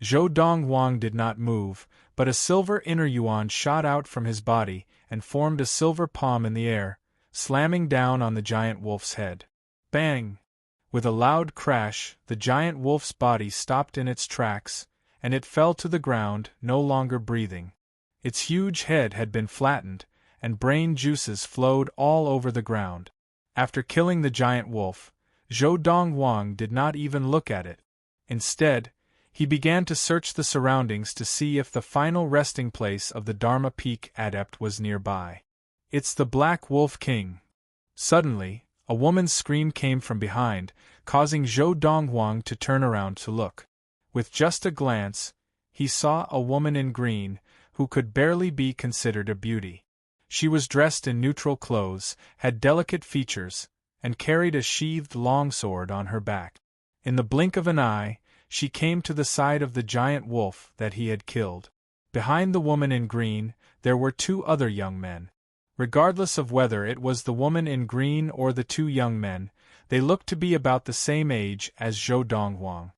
Zhou Dongwang did not move, but a silver inner yuan shot out from his body and formed a silver palm in the air, slamming down on the giant wolf's head. Bang! With a loud crash, the giant wolf's body stopped in its tracks, and it fell to the ground, no longer breathing. Its huge head had been flattened, and brain juices flowed all over the ground. After killing the giant wolf, Zhou Dongwang did not even look at it. Instead, He began to search the surroundings to see if the final resting place of the Dharma Peak Adept was nearby. It's the Black Wolf King. Suddenly, a woman's scream came from behind, causing Zhou Donghuang to turn around to look. With just a glance, he saw a woman in green, who could barely be considered a beauty. She was dressed in neutral clothes, had delicate features, and carried a sheathed longsword on her back. In the blink of an eye, she came to the side of the giant wolf that he had killed. Behind the woman in green, there were two other young men. Regardless of whether it was the woman in green or the two young men, they looked to be about the same age as Zhou Donghuang.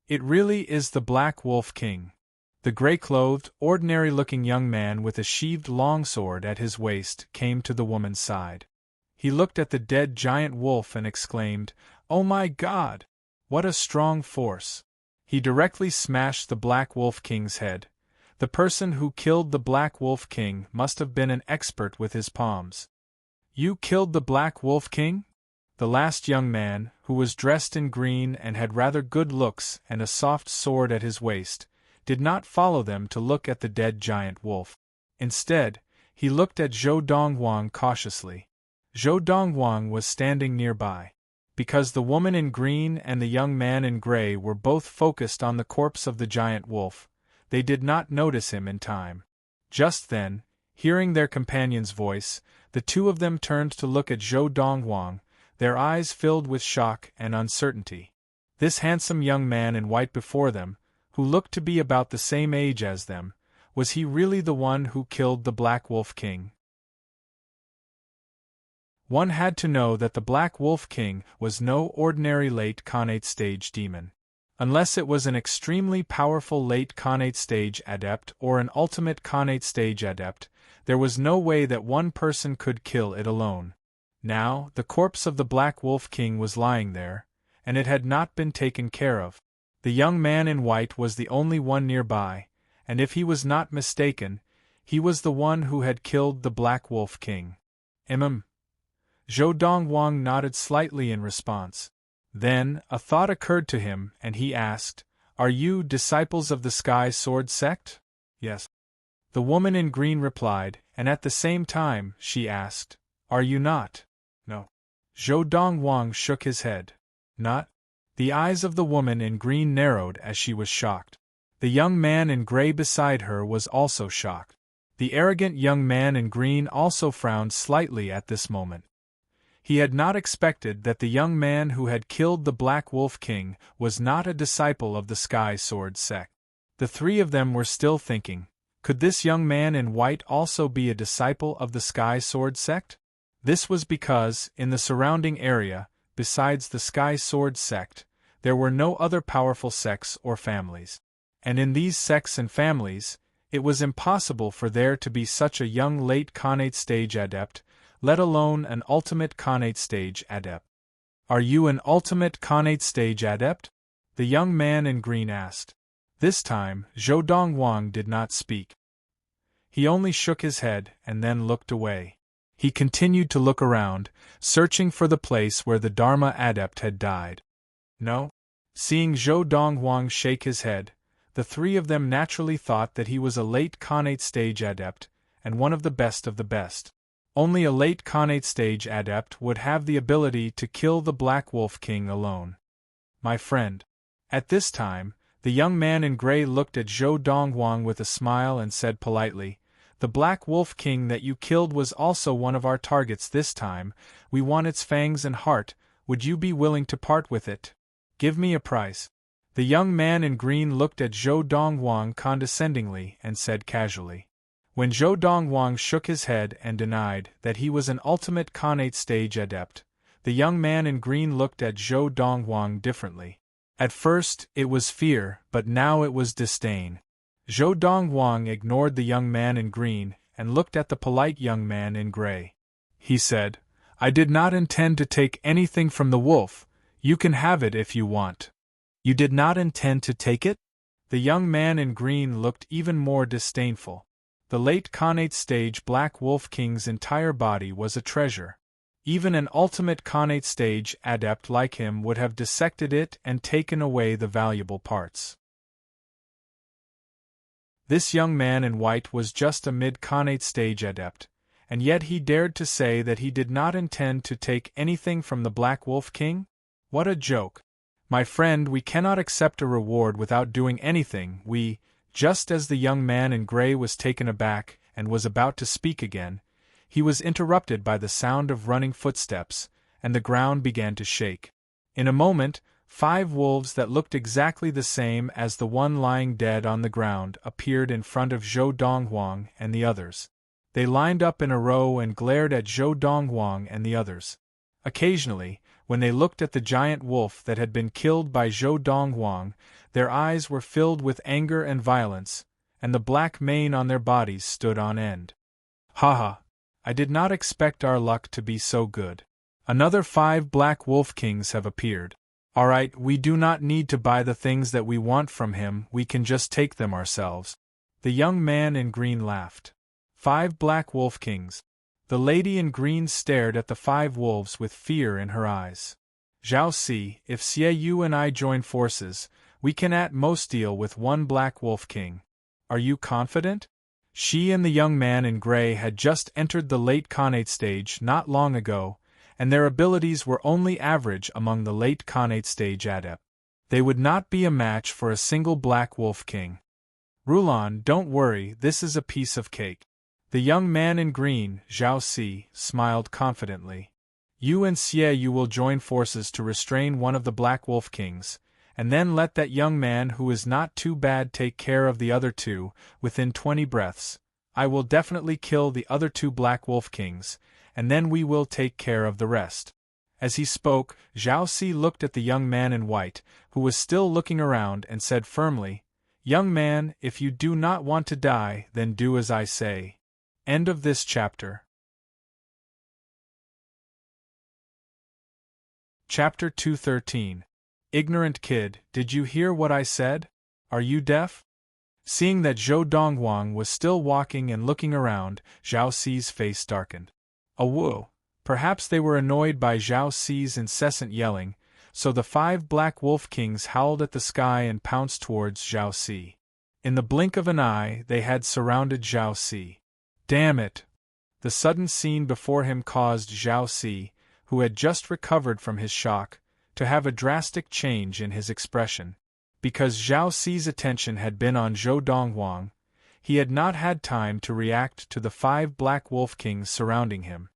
It really is the Black Wolf King. The gray-clothed, ordinary-looking young man with a sheathed longsword at his waist came to the woman's side. He looked at the dead giant wolf and exclaimed, "Oh my God! What a strong force!" He directly smashed the Black Wolf King's head. The person who killed the Black Wolf King must have been an expert with his palms. "You killed the Black Wolf King?" The last young man, who was dressed in green and had rather good looks and a soft sword at his waist, did not follow them to look at the dead giant wolf. Instead, he looked at Zhou Donghuang cautiously. Zhou Donghuang was standing nearby. Because the woman in green and the young man in gray were both focused on the corpse of the giant wolf, they did not notice him in time. Just then, hearing their companion's voice, the two of them turned to look at Zhou Donghuang, their eyes filled with shock and uncertainty. This handsome young man in white before them, who looked to be about the same age as them, was he really the one who killed the Black Wolf King? One had to know that the Black Wolf King was no ordinary late Khanate stage demon. Unless it was an extremely powerful late Khanate stage adept or an ultimate Khanate stage adept, there was no way that one person could kill it alone. Now, the corpse of the Black Wolf King was lying there, and it had not been taken care of. The young man in white was the only one nearby, and if he was not mistaken, he was the one who had killed the Black Wolf King. Zhou Donghuang nodded slightly in response. Then, a thought occurred to him, and he asked, "Are you disciples of the Sky Sword sect?" "Yes." The woman in green replied, and at the same time, she asked, "Are you not?" "No." Zhou Donghuang shook his head. "Not?" The eyes of the woman in green narrowed as she was shocked. The young man in gray beside her was also shocked. The arrogant young man in green also frowned slightly at this moment. He had not expected that the young man who had killed the Black Wolf King was not a disciple of the Sky Sword sect. The three of them were still thinking, could this young man in white also be a disciple of the Sky Sword sect? This was because, in the surrounding area, besides the Sky Sword sect, there were no other powerful sects or families. And in these sects and families, it was impossible for there to be such a young late Khanate stage adept, let alone an ultimate Khanate stage adept. "Are you an ultimate Khanate stage adept?" the young man in green asked. This time, Zhou Donghuang did not speak. He only shook his head and then looked away. He continued to look around, searching for the place where the Dharma adept had died. "No." Seeing Zhou Donghuang shake his head, the three of them naturally thought that he was a late Khanate stage adept, and one of the best of the best. Only a late Khanate stage adept would have the ability to kill the Black Wolf King alone. "My friend." At this time, the young man in gray looked at Zhou Donghuang with a smile and said politely, "The Black Wolf King that you killed was also one of our targets this time. We want its fangs and heart. Would you be willing to part with it? Give me a price." The young man in green looked at Zhou Donghuang condescendingly and said casually. When Zhou Donghuang shook his head and denied that he was an ultimate Khanate stage adept, the young man in green looked at Zhou Donghuang differently. At first, it was fear, but now it was disdain. Zhou Donghuang ignored the young man in green and looked at the polite young man in gray. He said, "I did not intend to take anything from the wolf. You can have it if you want." "You did not intend to take it?" The young man in green looked even more disdainful. The late Khanate stage Black Wolf King's entire body was a treasure. Even an ultimate Khanate stage adept like him would have dissected it and taken away the valuable parts. This young man in white was just a mid-Khanate stage adept, and yet he dared to say that he did not intend to take anything from the Black Wolf King? What a joke! My friend, we cannot accept a reward without doing anything. Just as the young man in gray was taken aback and was about to speak again, he was interrupted by the sound of running footsteps, and the ground began to shake. In a moment, 5 wolves that looked exactly the same as the one lying dead on the ground appeared in front of Zhou Donghuang and the others. They lined up in a row and glared at Zhou Donghuang and the others. Occasionally, when they looked at the giant wolf that had been killed by Zhou Donghuang, their eyes were filled with anger and violence, and the black mane on their bodies stood on end. Haha! I did not expect our luck to be so good. Another 5 Black Wolf Kings have appeared. Alright, we do not need to buy the things that we want from him, we can just take them ourselves. The young man in green laughed. 5 Black Wolf Kings. The lady in green stared at the 5 wolves with fear in her eyes. Zhao Si, if Xie Yu and I join forces, we can at most deal with 1 Black Wolf King. Are you confident? She and the young man in gray had just entered the late Khanate stage not long ago, and their abilities were only average among the late Khanate stage adept. They would not be a match for a single Black Wolf King. Rulon, don't worry, this is a piece of cake. The young man in green, Zhao Si, smiled confidently. You and Xie Yu will join forces to restrain one of the Black Wolf Kings, and then let that young man who is not too bad take care of the other 2, within 20 breaths. I will definitely kill the other 2 Black Wolf Kings, and then we will take care of the rest. As he spoke, Zhao Si looked at the young man in white, who was still looking around, and said firmly, Young man, if you do not want to die, then do as I say. End of this chapter. Chapter 213. Ignorant kid, did you hear what I said? Are you deaf? Seeing that Zhou Donghuang was still walking and looking around, Zhao Si's face darkened. Whoa! Perhaps they were annoyed by Zhao Si's incessant yelling, so the 5 Black Wolf Kings howled at the sky and pounced towards Zhao Si. In the blink of an eye, they had surrounded Zhao Si. Damn it! The sudden scene before him caused Zhao Si, who had just recovered from his shock, to have a drastic change in his expression. Because Zhao Si's attention had been on Zhou Donghuang, he had not had time to react to the 5 Black Wolf Kings surrounding him.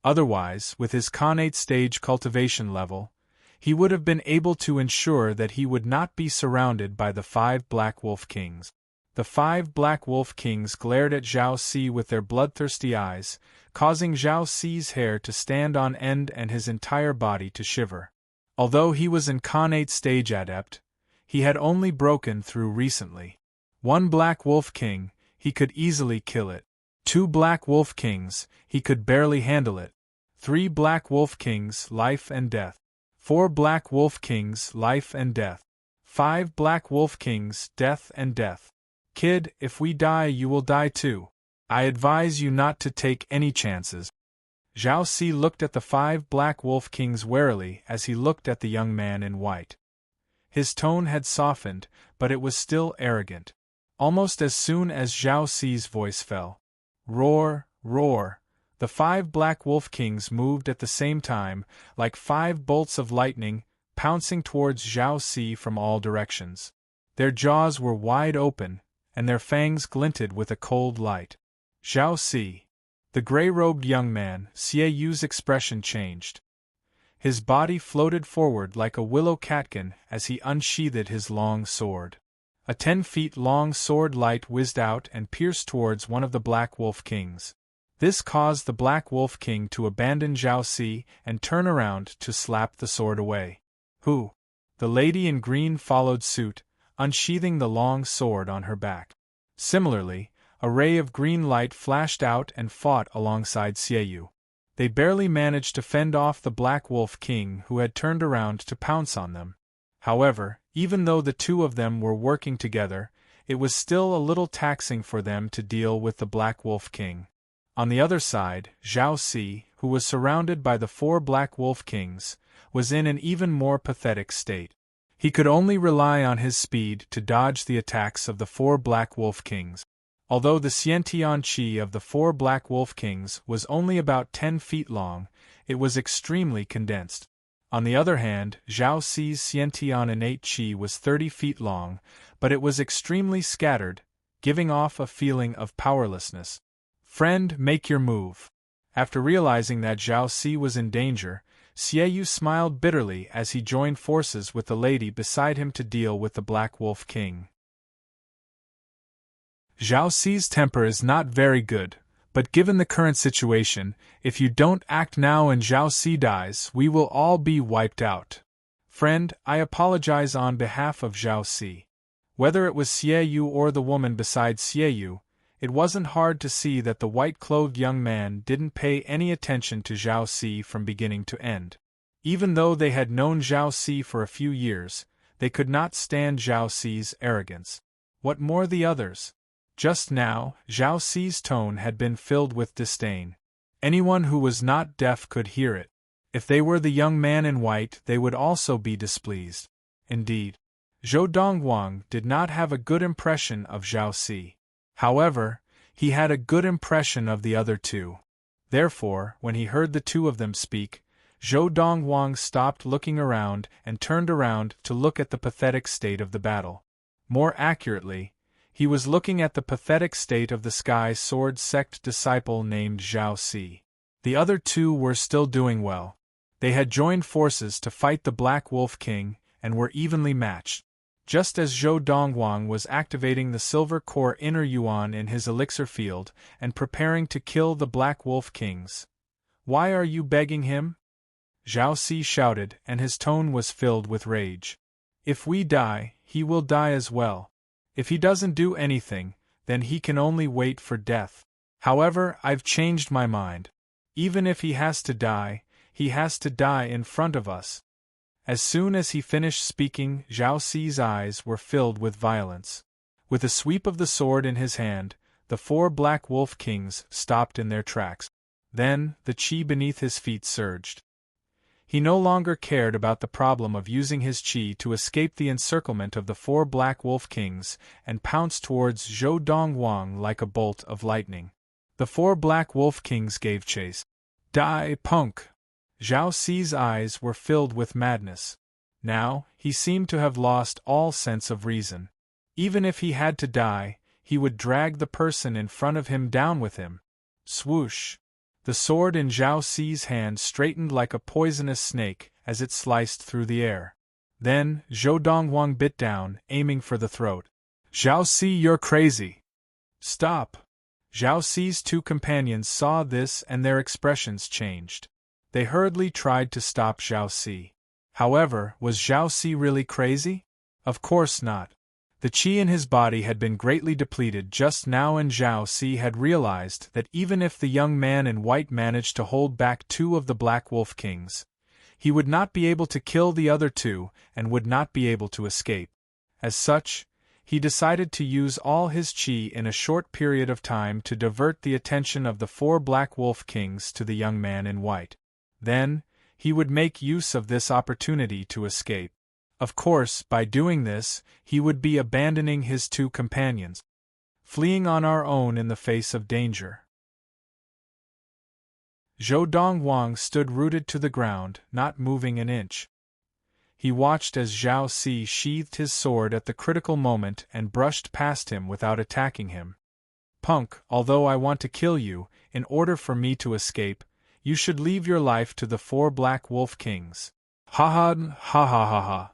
Otherwise, with his Khanate stage cultivation level, he would have been able to ensure that he would not be surrounded by the 5 Black Wolf Kings. The 5 Black Wolf Kings glared at Zhao Si with their bloodthirsty eyes, causing Zhao Si's hair to stand on end and his entire body to shiver. Although he was an Khanate stage adept, he had only broken through recently. 1 Black Wolf King, he could easily kill it. 2 Black Wolf Kings, he could barely handle it. 3 Black Wolf Kings, life and death. 4 Black Wolf Kings, life and death. 5 Black Wolf Kings, death and death. Kid, if we die you will die too. I advise you not to take any chances. Zhao Si looked at the 5 Black Wolf Kings warily as he looked at the young man in white. His tone had softened, but it was still arrogant. Almost as soon as Zhao Si's voice fell. Roar, roar. The 5 Black Wolf Kings moved at the same time, like 5 bolts of lightning, pouncing towards Zhao Si from all directions. Their jaws were wide open, and their fangs glinted with a cold light. Zhao Si. The gray-robed young man, Xie Yu's expression changed. His body floated forward like a willow catkin as he unsheathed his long sword. A 10-feet-long sword light whizzed out and pierced towards one of the Black Wolf Kings. This caused the Black Wolf King to abandon Zhao Si and turn around to slap the sword away. Who? The lady in green followed suit, unsheathing the long sword on her back. Similarly, a ray of green light flashed out and fought alongside Xie Yu. They barely managed to fend off the Black Wolf King who had turned around to pounce on them. However, even though the 2 of them were working together, it was still a little taxing for them to deal with the Black Wolf King. On the other side, Zhao Si, who was surrounded by the 4 Black Wolf Kings, was in an even more pathetic state. He could only rely on his speed to dodge the attacks of the 4 Black Wolf Kings. Although the Xiantian Qi of the 4 Black Wolf Kings was only about 10 feet long, it was extremely condensed. On the other hand, Zhao Ci's Xiantian innate Qi was 30 feet long, but it was extremely scattered, giving off a feeling of powerlessness. Friend, make your move. After realizing that Zhao Ci was in danger, Xieyu smiled bitterly as he joined forces with the lady beside him to deal with the Black Wolf King. Zhao Ci's temper is not very good, but given the current situation, if you don't act now and Zhao Ci dies, we will all be wiped out. Friend, I apologize on behalf of Zhao Ci. Whether it was Xieyu or the woman beside Xieyu, it wasn't hard to see that the white-clothed young man didn't pay any attention to Zhao Ci from beginning to end. Even though they had known Zhao Ci for a few years, they could not stand Zhao Ci's arrogance. What more the others? Just now, Zhao Ci's tone had been filled with disdain. Anyone who was not deaf could hear it. If they were the young man in white, they would also be displeased. Indeed, Zhou Dongguang did not have a good impression of Zhao Ci. However, he had a good impression of the other two. Therefore, when he heard the two of them speak, Zhou Dongguang stopped looking around and turned around to look at the pathetic state of the battle. More accurately, he was looking at the pathetic state of the Sky Sword Sect disciple named Zhao Ci. The other two were still doing well. They had joined forces to fight the Black Wolf King and were evenly matched. Just as Zhou Dongguang was activating the Silver Core Inner Yuan in his elixir field and preparing to kill the Black Wolf Kings. Why are you begging him? Zhao Ci shouted, and his tone was filled with rage. If we die, he will die as well. If he doesn't do anything, then he can only wait for death. However, I've changed my mind. Even if he has to die in front of us. As soon as he finished speaking, Zhao Ci's eyes were filled with violence. With a sweep of the sword in his hand, the 4 Black Wolf Kings stopped in their tracks. Then, the qi beneath his feet surged. He no longer cared about the problem of using his qi to escape the encirclement of the 4 Black Wolf Kings and pounced towards Zhou Dongguang like a bolt of lightning. The 4 Black Wolf Kings gave chase. Die, punk! Zhao Ci's eyes were filled with madness. Now, he seemed to have lost all sense of reason. Even if he had to die, he would drag the person in front of him down with him. Swoosh! The sword in Zhao Ci's hand straightened like a poisonous snake as it sliced through the air. Then, Zhou Dongguang bit down, aiming for the throat. Zhao Ci, you're crazy! Stop! Zhao Ci's two companions saw this and their expressions changed. They hurriedly tried to stop Zhao Ci. However, was Zhao Ci really crazy? Of course not. The qi in his body had been greatly depleted just now, and Zhao Ci had realized that even if the young man in white managed to hold back 2 of the Black Wolf Kings, he would not be able to kill the other 2 and would not be able to escape. As such, he decided to use all his qi in a short period of time to divert the attention of the 4 Black Wolf Kings to the young man in white. Then, he would make use of this opportunity to escape. Of course, by doing this, he would be abandoning his 2 companions, fleeing on our own in the face of danger. Zhou Dongguang stood rooted to the ground, not moving an inch. He watched as Zhao Ci sheathed his sword at the critical moment and brushed past him without attacking him. Punk, although I want to kill you, in order for me to escape, you should leave your life to the 4 Black Wolf Kings. Ha ha ha ha ha ha.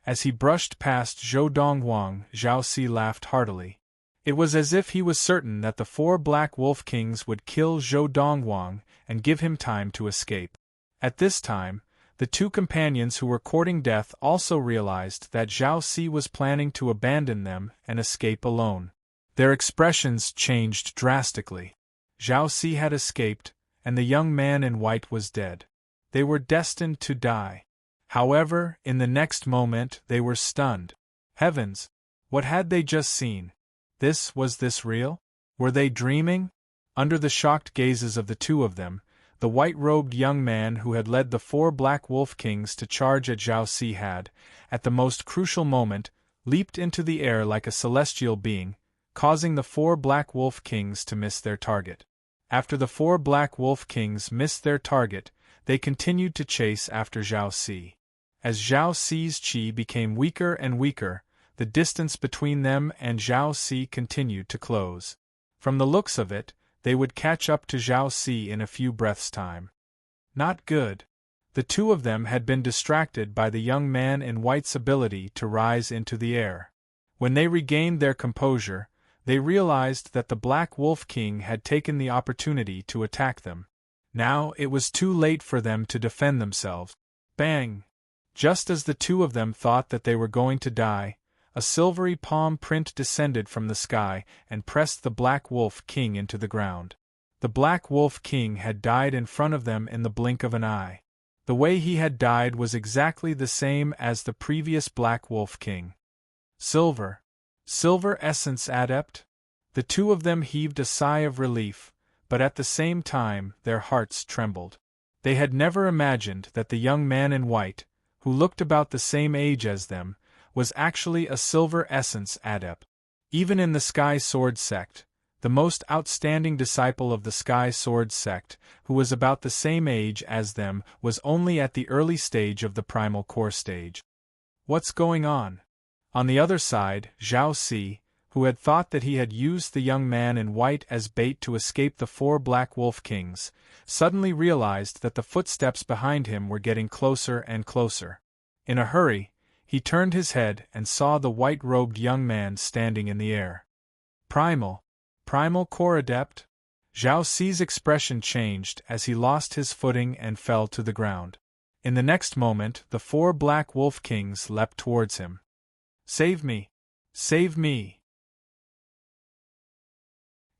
As he brushed past Zhou Dongguang, Zhao Ci laughed heartily. It was as if he was certain that the 4 Black Wolf Kings would kill Zhou Dongguang and give him time to escape. At this time, the 2 companions who were courting death also realized that Zhao Ci was planning to abandon them and escape alone. Their expressions changed drastically. Zhao Ci had escaped, and the young man in white was dead. They were destined to die. However, in the next moment they were stunned. Heavens! What had they just seen? Was this real? Were they dreaming? Under the shocked gazes of the 2 of them, the white-robed young man who had led the 4 Black Wolf Kings to charge at Zhao Si had, at the most crucial moment, leaped into the air like a celestial being, causing the 4 Black Wolf Kings to miss their target. After the 4 Black Wolf Kings missed their target, they continued to chase after Zhao Si. As Zhao Si's qi became weaker and weaker, the distance between them and Zhao Si continued to close. From the looks of it, they would catch up to Zhao Si in a few breaths' time. Not good. The two of them had been distracted by the young man in white's ability to rise into the air. When they regained their composure, they realized that the Black Wolf King had taken the opportunity to attack them. Now it was too late for them to defend themselves. Bang! Just as the two of them thought that they were going to die, a silvery palm print descended from the sky and pressed the Black Wolf King into the ground. The Black Wolf King had died in front of them in the blink of an eye. The way he had died was exactly the same as the previous Black Wolf King. Silver Essence Adept? The two of them heaved a sigh of relief, but at the same time their hearts trembled. They had never imagined that the young man in white, who looked about the same age as them, was actually a Silver Essence Adept. Even in the Sky Sword Sect, the most outstanding disciple of the Sky Sword Sect, who was about the same age as them, was only at the early stage of the Primal Core stage. What's going on? On the other side, Zhao Si, who had thought that he had used the young man in white as bait to escape the 4 Black Wolf Kings, suddenly realized that the footsteps behind him were getting closer and closer. In a hurry, he turned his head and saw the white-robed young man standing in the air. Primal Core Adept? Zhao Si's expression changed as he lost his footing and fell to the ground. In the next moment, the 4 Black Wolf Kings leapt towards him. Save me! Save me!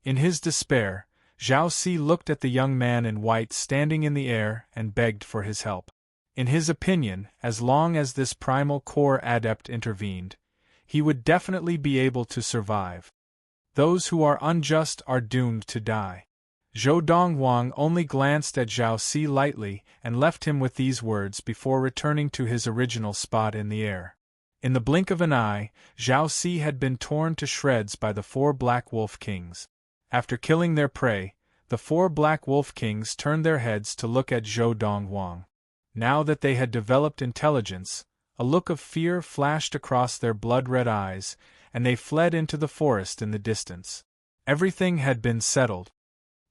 In his despair, Zhao Si looked at the young man in white standing in the air and begged for his help. In his opinion, as long as this Primal Core Adept intervened, he would definitely be able to survive. Those who are unjust are doomed to die. Zhou Donghuang only glanced at Zhao Si lightly and left him with these words before returning to his original spot in the air. In the blink of an eye, Zhao Si had been torn to shreds by the 4 Black Wolf Kings. After killing their prey, the 4 Black Wolf Kings turned their heads to look at Zhou Donghuang. Now that they had developed intelligence, a look of fear flashed across their blood-red eyes, and they fled into the forest in the distance. Everything had been settled.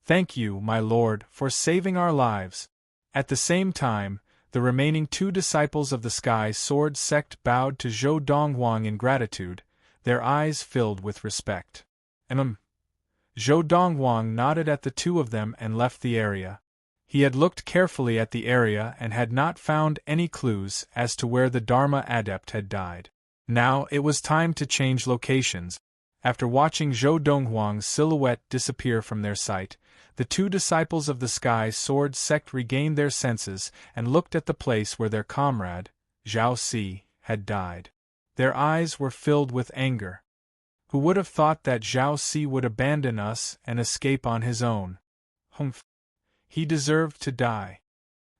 Thank you, my lord, for saving our lives. At the same time, the remaining 2 disciples of the Sky Sword Sect bowed to Zhou Donghuang in gratitude, their eyes filled with respect. Zhou Donghuang nodded at the 2 of them and left the area. He had looked carefully at the area and had not found any clues as to where the Dharma Adept had died. Now it was time to change locations. After watching Zhou Donghuang's silhouette disappear from their sight, the 2 disciples of the Sky Sword Sect regained their senses and looked at the place where their comrade, Zhao Si, had died. Their eyes were filled with anger. Who would have thought that Zhao Si would abandon us and escape on his own? Humph! He deserved to die.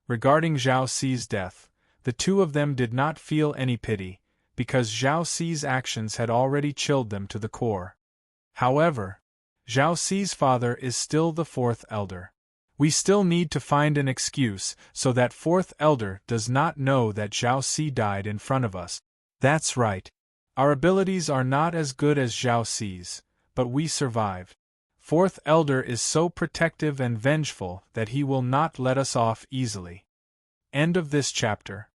Regarding Zhao Si's death, the 2 of them did not feel any pity, because Zhao Si's actions had already chilled them to the core. However, Zhao Si's father is still the 4th Elder. We still need to find an excuse so that 4th Elder does not know that Zhao Si died in front of us. That's right. Our abilities are not as good as Zhao Si's, but we survived. 4th Elder is so protective and vengeful that he will not let us off easily. End of this chapter.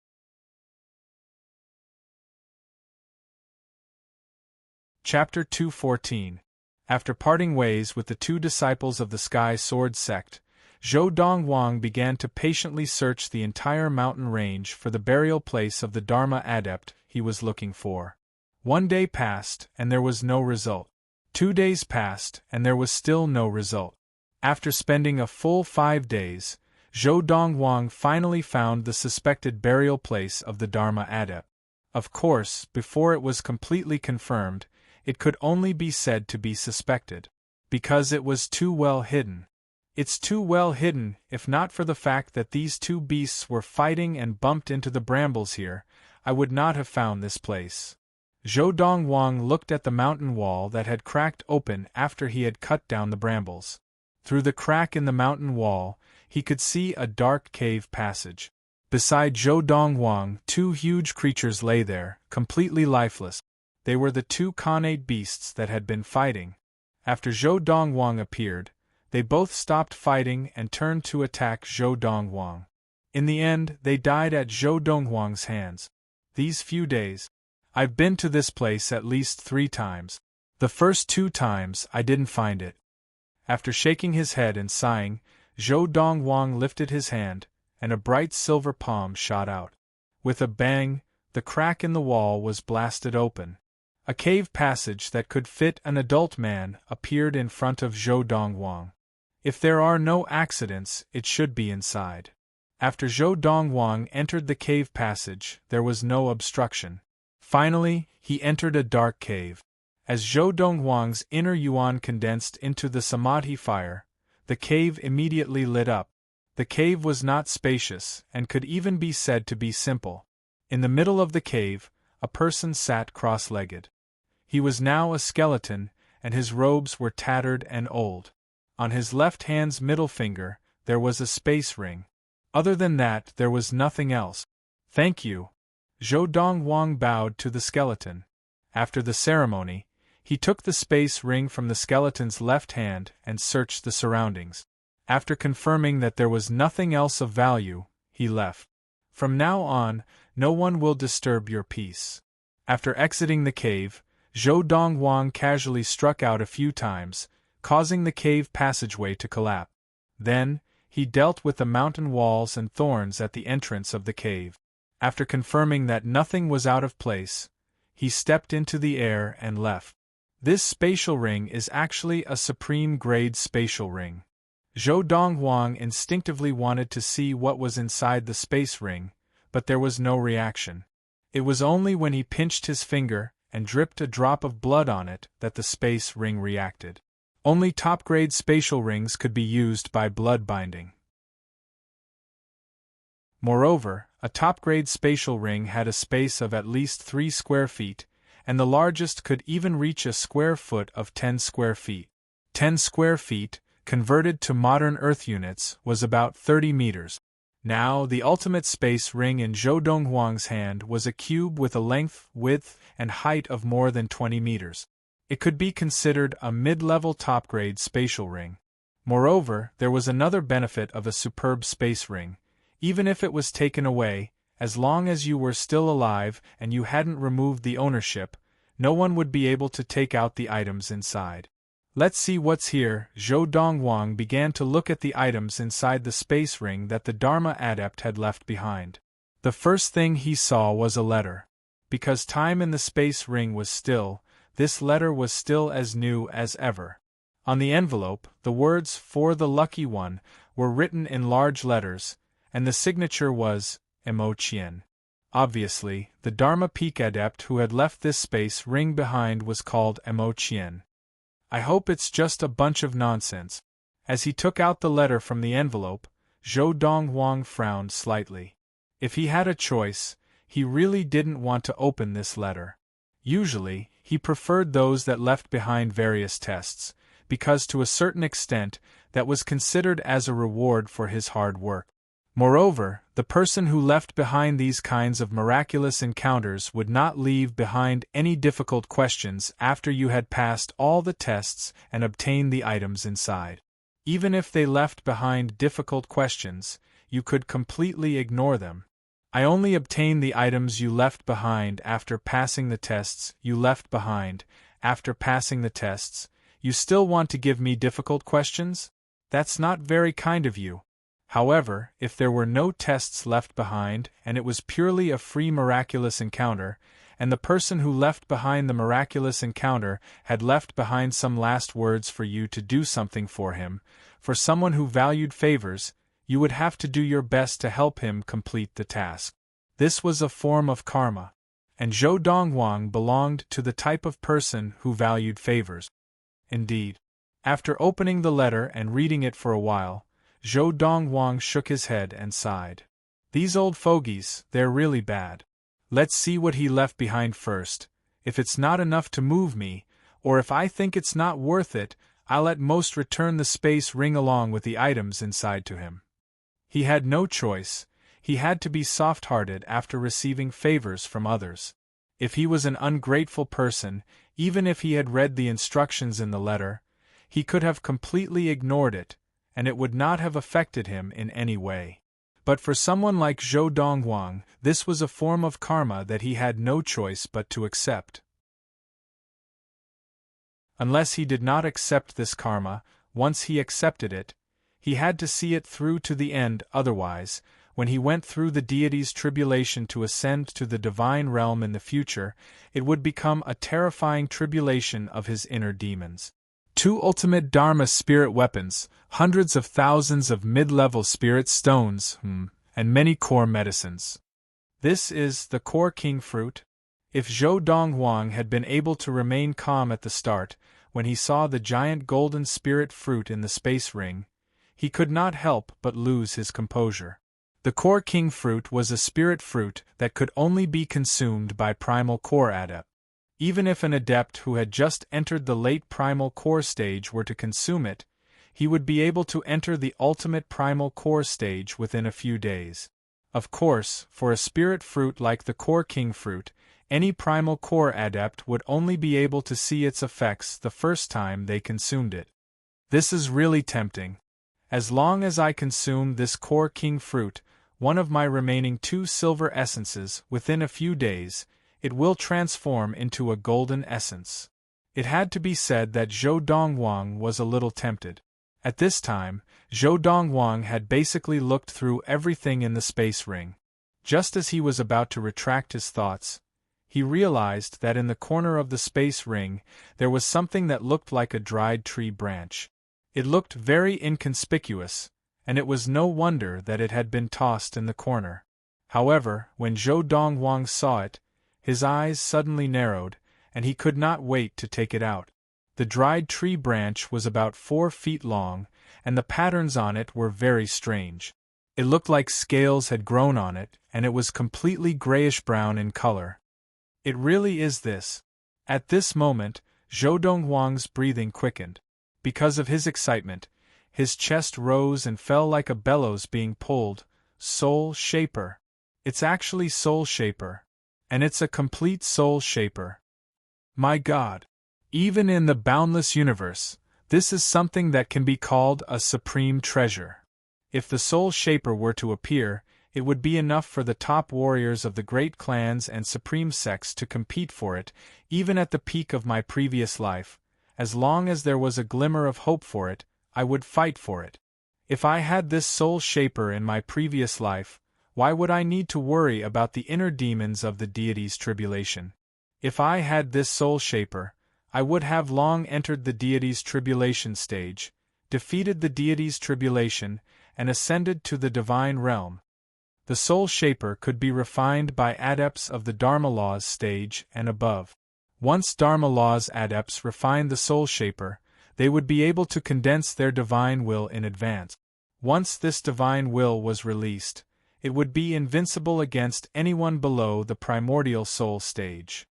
Chapter 214. After parting ways with the 2 disciples of the Sky Sword Sect, Zhou Donghuang began to patiently search the entire mountain range for the burial place of the Dharma Adept he was looking for. 1 day passed, and there was no result. 2 days passed, and there was still no result. After spending a full 5 days, Zhou Donghuang finally found the suspected burial place of the Dharma Adept. Of course, before it was completely confirmed, it could only be said to be suspected, because it was too well hidden. It's too well hidden. If not for the fact that these two beasts were fighting and bumped into the brambles here, I would not have found this place." Zhou Dongwang looked at the mountain wall that had cracked open after he had cut down the brambles. Through the crack in the mountain wall, he could see a dark cave passage. Beside Zhou Dongwang, two huge creatures lay there, completely lifeless. They were the two Khanate beasts that had been fighting. After Zhou Dongwang appeared, they both stopped fighting and turned to attack Zhou Dongwang. In the end, they died at Zhou Dongwang's hands. These few days, I've been to this place at least 3 times. The first 2 times, I didn't find it. After shaking his head and sighing, Zhou Dongwang lifted his hand, and a bright silver palm shot out. With a bang, the crack in the wall was blasted open. A cave passage that could fit an adult man appeared in front of Zhou Dongwang. If there are no accidents, it should be inside. After Zhou Dongwang entered the cave passage, there was no obstruction. Finally, he entered a dark cave. As Zhou Dongwang's inner yuan condensed into the samadhi fire, the cave immediately lit up. The cave was not spacious and could even be said to be simple. In the middle of the cave, a person sat cross-legged. He was now a skeleton, and his robes were tattered and old. On his left hand's middle finger, there was a space ring. Other than that, there was nothing else. "Thank you." Zhou Dongwang bowed to the skeleton. After the ceremony, he took the space ring from the skeleton's left hand and searched the surroundings. After confirming that there was nothing else of value, he left. "From now on, no one will disturb your peace." After exiting the cave, Zhou Dongwang casually struck out a few times, causing the cave passageway to collapse. Then, he dealt with the mountain walls and thorns at the entrance of the cave. After confirming that nothing was out of place, he stepped into the air and left. This spatial ring is actually a supreme-grade spatial ring. Zhou Dongwang instinctively wanted to see what was inside the space ring, but there was no reaction. It was only when he pinched his finger and dripped a drop of blood on it that the space ring reacted. Only top-grade spatial rings could be used by blood binding. Moreover, a top-grade spatial ring had a space of at least 3 square feet, and the largest could even reach a square foot of 10 square feet. 10 square feet, converted to modern Earth units, was about 30 meters. Now, the ultimate space ring in Zhou Dongwang's hand was a cube with a length, width, and height of more than 20 meters. It could be considered a mid-level top-grade spatial ring. Moreover, there was another benefit of a superb space ring. Even if it was taken away, as long as you were still alive and you hadn't removed the ownership, no one would be able to take out the items inside. "Let's see what's here." Zhou Dongwang began to look at the items inside the space ring that the Dharma adept had left behind. The first thing he saw was a letter. Because time in the space ring was still, this letter was still as new as ever. On the envelope, the words "For the Lucky One" were written in large letters, and the signature was Mo Qian. Obviously, the Dharma Peak adept who had left this space ring behind was called Mo Qian. "I hope it's just a bunch of nonsense." As he took out the letter from the envelope, Zhou Dongwang frowned slightly. If he had a choice, he really didn't want to open this letter. Usually, he preferred those that left behind various tests, because to a certain extent, that was considered as a reward for his hard work. Moreover, the person who left behind these kinds of miraculous encounters would not leave behind any difficult questions after you had passed all the tests and obtained the items inside. Even if they left behind difficult questions, you could completely ignore them. "I only obtained the items you left behind after passing the tests you left behind. After passing the tests, you still want to give me difficult questions? That's not very kind of you." However, if there were no tests left behind and it was purely a free miraculous encounter, and the person who left behind the miraculous encounter had left behind some last words for you to do something for him, for someone who valued favors, you would have to do your best to help him complete the task. This was a form of karma. And Zhou Dongwang belonged to the type of person who valued favors. Indeed, After opening the letter and reading it for a while, Zhou Dongwang shook his head and sighed. These old fogies, they're really bad. Let's see what he left behind first. If it's not enough to move me, or if I think it's not worth it, I'll at most return the space ring along with the items inside to him. He had no choice. He had to be soft-hearted after receiving favors from others. If he was an ungrateful person, even if he had read the instructions in the letter, he could have completely ignored it, and it would not have affected him in any way. But for someone like Zhou Dongwang, this was a form of karma that he had no choice but to accept. Unless he did not accept this karma, once he accepted it, he had to see it through to the end. Otherwise, when he went through the deity's tribulation to ascend to the divine realm in the future, it would become a terrifying tribulation of his inner demons. 2 ultimate Dharma spirit weapons, hundreds of thousands of mid-level spirit stones, and many core medicines. This is the core king fruit. If Zhou Dongwang had been able to remain calm at the start, when he saw the giant golden spirit fruit in the space ring, he could not help but lose his composure. The core king fruit was a spirit fruit that could only be consumed by primal core adept. Even if an adept who had just entered the late primal core stage were to consume it, he would be able to enter the ultimate primal core stage within a few days. Of course, for a spirit fruit like the core king fruit, any primal core adept would only be able to see its effects the first time they consumed it. This is really tempting. As long as I consume this core king fruit, one of my remaining 2 silver essences, within a few days, it will transform into a golden essence. It had to be said that Zhou Dongwang was a little tempted. At this time, Zhou Dongwang had basically looked through everything in the space ring. Just as he was about to retract his thoughts, he realized that in the corner of the space ring there was something that looked like a dried tree branch. It looked very inconspicuous, and it was no wonder that it had been tossed in the corner. However, when Zhou Dongwang saw it, his eyes suddenly narrowed, and he could not wait to take it out. The dried tree branch was about 4 feet long, and the patterns on it were very strange. It looked like scales had grown on it, and it was completely grayish-brown in color. It really is this. At this moment, Zhou Dongwang's breathing quickened. Because of his excitement, his chest rose and fell like a bellows being pulled. Soul Shaper. It's actually Soul Shaper. And it's a complete Soul Shaper. My God! Even in the boundless universe, this is something that can be called a supreme treasure. If the Soul Shaper were to appear, it would be enough for the top warriors of the great clans and supreme sects to compete for it, even at the peak of my previous life. As long as there was a glimmer of hope for it, I would fight for it. If I had this Soul Shaper in my previous life, why would I need to worry about the inner demons of the deity's tribulation? If I had this Soul Shaper, I would have long entered the deity's tribulation stage, defeated the deity's tribulation, and ascended to the divine realm. The Soul Shaper could be refined by adepts of the Dharma Laws stage and above. Once Dharma Laws adepts refined the Soul Shaper, they would be able to condense their divine will in advance. Once this divine will was released, it would be invincible against anyone below the primordial soul stage.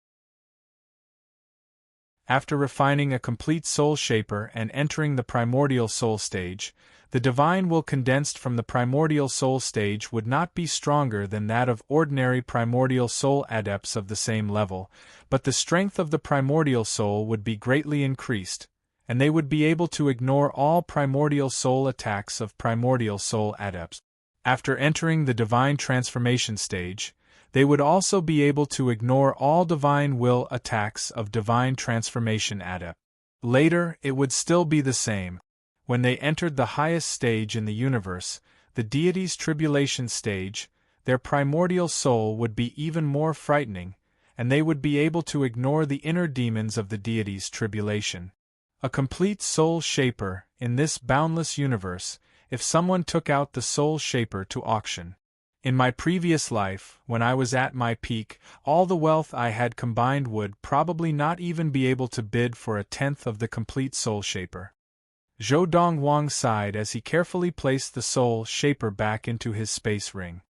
After refining a complete Soul Shaper and entering the primordial soul stage, the divine will condensed from the primordial soul stage would not be stronger than that of ordinary primordial soul adepts of the same level, but the strength of the primordial soul would be greatly increased, and they would be able to ignore all primordial soul attacks of primordial soul adepts. After entering the divine transformation stage, they would also be able to ignore all divine will attacks of divine transformation adepts. Later, it would still be the same. When they entered the highest stage in the universe, the deity's tribulation stage, their primordial soul would be even more frightening, and they would be able to ignore the inner demons of the deity's tribulation. A complete Soul Shaper, in this boundless universe, if someone took out the Soul Shaper to auction. In my previous life, when I was at my peak, all the wealth I had combined would probably not even be able to bid for a tenth of the complete Soul Shaper. Zhou Dongwang sighed as he carefully placed the soul shaper back into his space ring.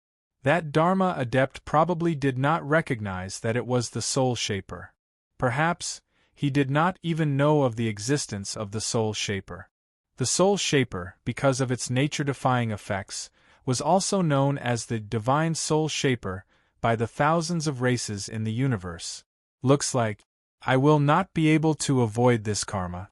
That Dharma adept probably did not recognize that it was the soul shaper. Perhaps, he did not even know of the existence of the soul shaper. The soul shaper, because of its nature-defying effects, was also known as the divine soul shaper by the thousands of races in the universe. Looks like I will not be able to avoid this karma.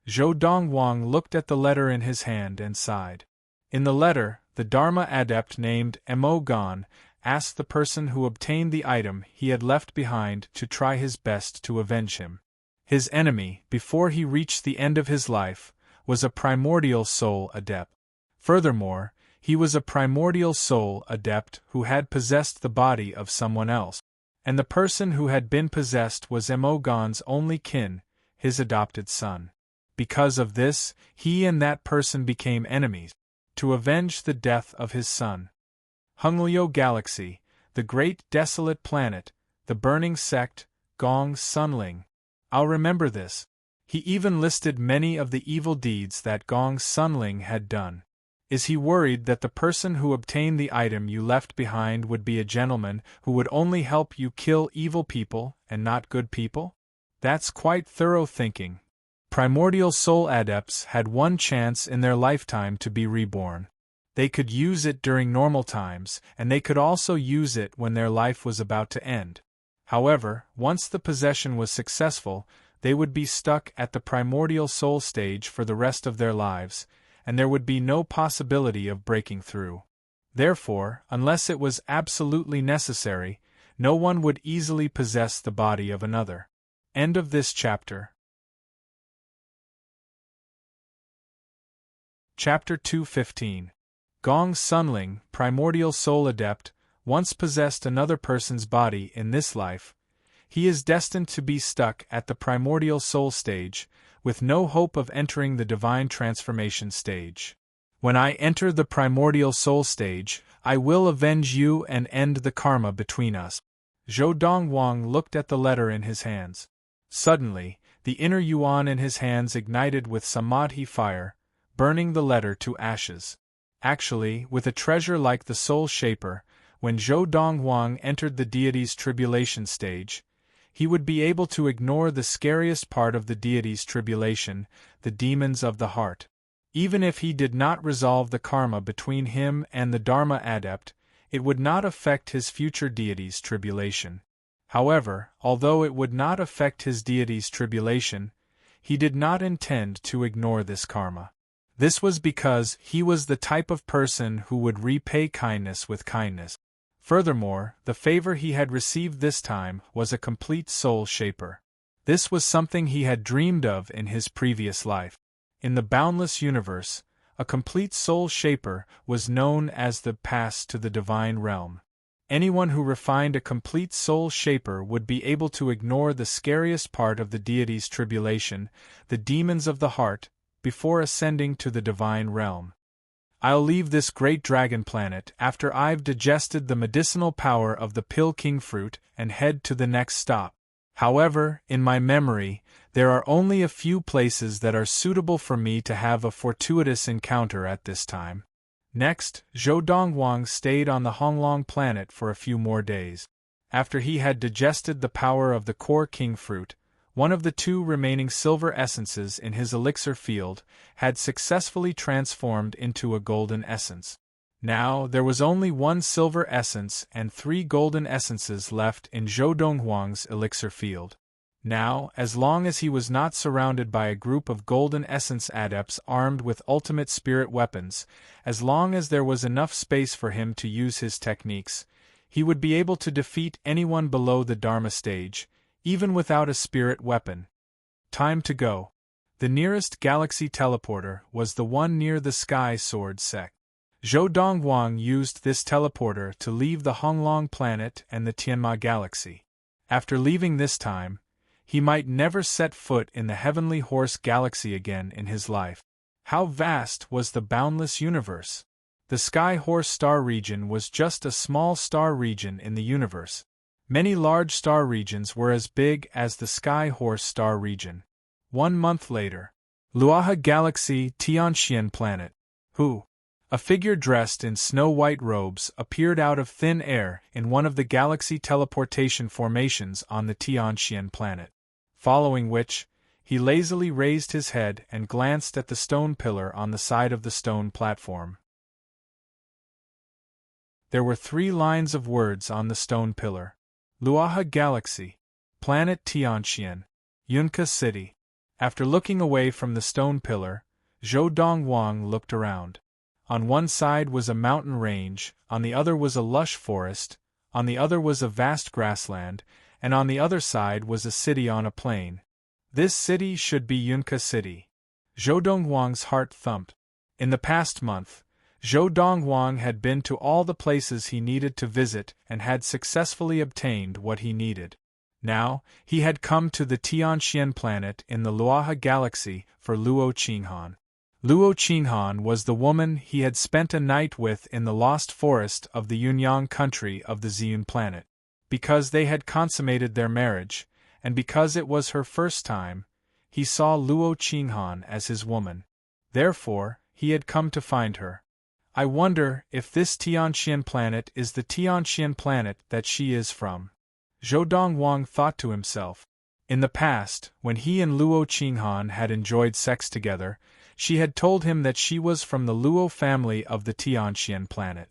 Zhou Dongwang looked at the letter in his hand and sighed. In the letter, the Dharma adept named Mo Gan asked the person who obtained the item he had left behind to try his best to avenge him. His enemy, before he reached the end of his life, was a primordial soul adept. Furthermore, he was a primordial soul adept who had possessed the body of someone else. And the person who had been possessed was Mo Gan's only kin, his adopted son. Because of this, he and that person became enemies, to avenge the death of his son. Hunglyo Galaxy, the great desolate planet, the burning sect, Gong Sunling. I'll remember this. He even listed many of the evil deeds that Gong Sunling had done. Is he worried that the person who obtained the item you left behind would be a gentleman who would only help you kill evil people and not good people? That's quite thorough thinking. Primordial soul adepts had one chance in their lifetime to be reborn. They could use it during normal times, and they could also use it when their life was about to end. However, once the possession was successful, they would be stuck at the primordial soul stage for the rest of their lives, and there would be no possibility of breaking through. Therefore, unless it was absolutely necessary, no one would easily possess the body of another. End of this chapter. Chapter 215. Gong Sunling, primordial soul adept, once possessed another person's body in this life. He is destined to be stuck at the primordial soul stage, with no hope of entering the divine transformation stage. When I enter the primordial soul stage, I will avenge you and end the karma between us. Zhou Dongwang looked at the letter in his hands. Suddenly, the inner yuan in his hands ignited with samadhi fire, burning the letter to ashes. Actually, with a treasure like the soul shaper, when Zhou Dongwang entered the deity's tribulation stage, he would be able to ignore the scariest part of the deity's tribulation, the demons of the heart. Even if he did not resolve the karma between him and the Dharma adept, it would not affect his future deity's tribulation. However, although it would not affect his deity's tribulation, he did not intend to ignore this karma. This was because he was the type of person who would repay kindness with kindness. Furthermore, the favor he had received this time was a complete soul shaper. This was something he had dreamed of in his previous life. In the boundless universe, a complete soul shaper was known as the pass to the divine realm. Anyone who refined a complete soul shaper would be able to ignore the scariest part of the deity's tribulation, the demons of the heart, before ascending to the divine realm. I'll leave this great dragon planet after I've digested the medicinal power of the pill king fruit and head to the next stop. However, in my memory, there are only a few places that are suitable for me to have a fortuitous encounter at this time. Next, Zhou Dongwang stayed on the Honglong planet for a few more days. After he had digested the power of the core king fruit, one of the two remaining silver essences in his elixir field had successfully transformed into a golden essence. Now there was only one silver essence and 3 golden essences left in Zhou Donghuang's elixir field. Now, as long as he was not surrounded by a group of golden essence adepts armed with ultimate spirit weapons, as long as there was enough space for him to use his techniques, he would be able to defeat anyone below the Dharma stage, even without a spirit weapon. Time to go. The nearest galaxy teleporter was the one near the Sky Sword sect. Zhou Dongwang used this teleporter to leave the Honglong planet and the Tianma galaxy. After leaving this time, he might never set foot in the Heavenly Horse galaxy again in his life. How vast was the boundless universe! The Sky Horse star region was just a small star region in the universe. Many large star regions were as big as the Sky Horse star region. 1 month later. Luaha Galaxy Tianxian Planet. Who? A figure dressed in snow-white robes appeared out of thin air in one of the galaxy teleportation formations on the Tianxian planet. Following which, he lazily raised his head and glanced at the stone pillar on the side of the stone platform. There were 3 lines of words on the stone pillar. Luaha Galaxy. Planet Tianxian. Yunka City. After looking away from the stone pillar, Zhou Dongwang looked around. On one side was a mountain range, on the other was a lush forest, on the other was a vast grassland, and on the other side was a city on a plain. This city should be Yunka City. Zhou Dongwang's heart thumped. In the past month, Zhou Dongwang had been to all the places he needed to visit and had successfully obtained what he needed. Now, he had come to the Tianxian planet in the Luaha Galaxy for Luo Qinghan. Luo Qinghan was the woman he had spent a night with in the lost forest of the Yunyang country of the Ziyun planet. Because they had consummated their marriage, and because it was her first time, he saw Luo Qinghan as his woman. Therefore, he had come to find her. I wonder if this Tianxian planet is the Tianxian planet that she is from. Zhou Dongwang thought to himself. In the past, when he and Luo Qinghan had enjoyed sex together, she had told him that she was from the Luo family of the Tianxian planet.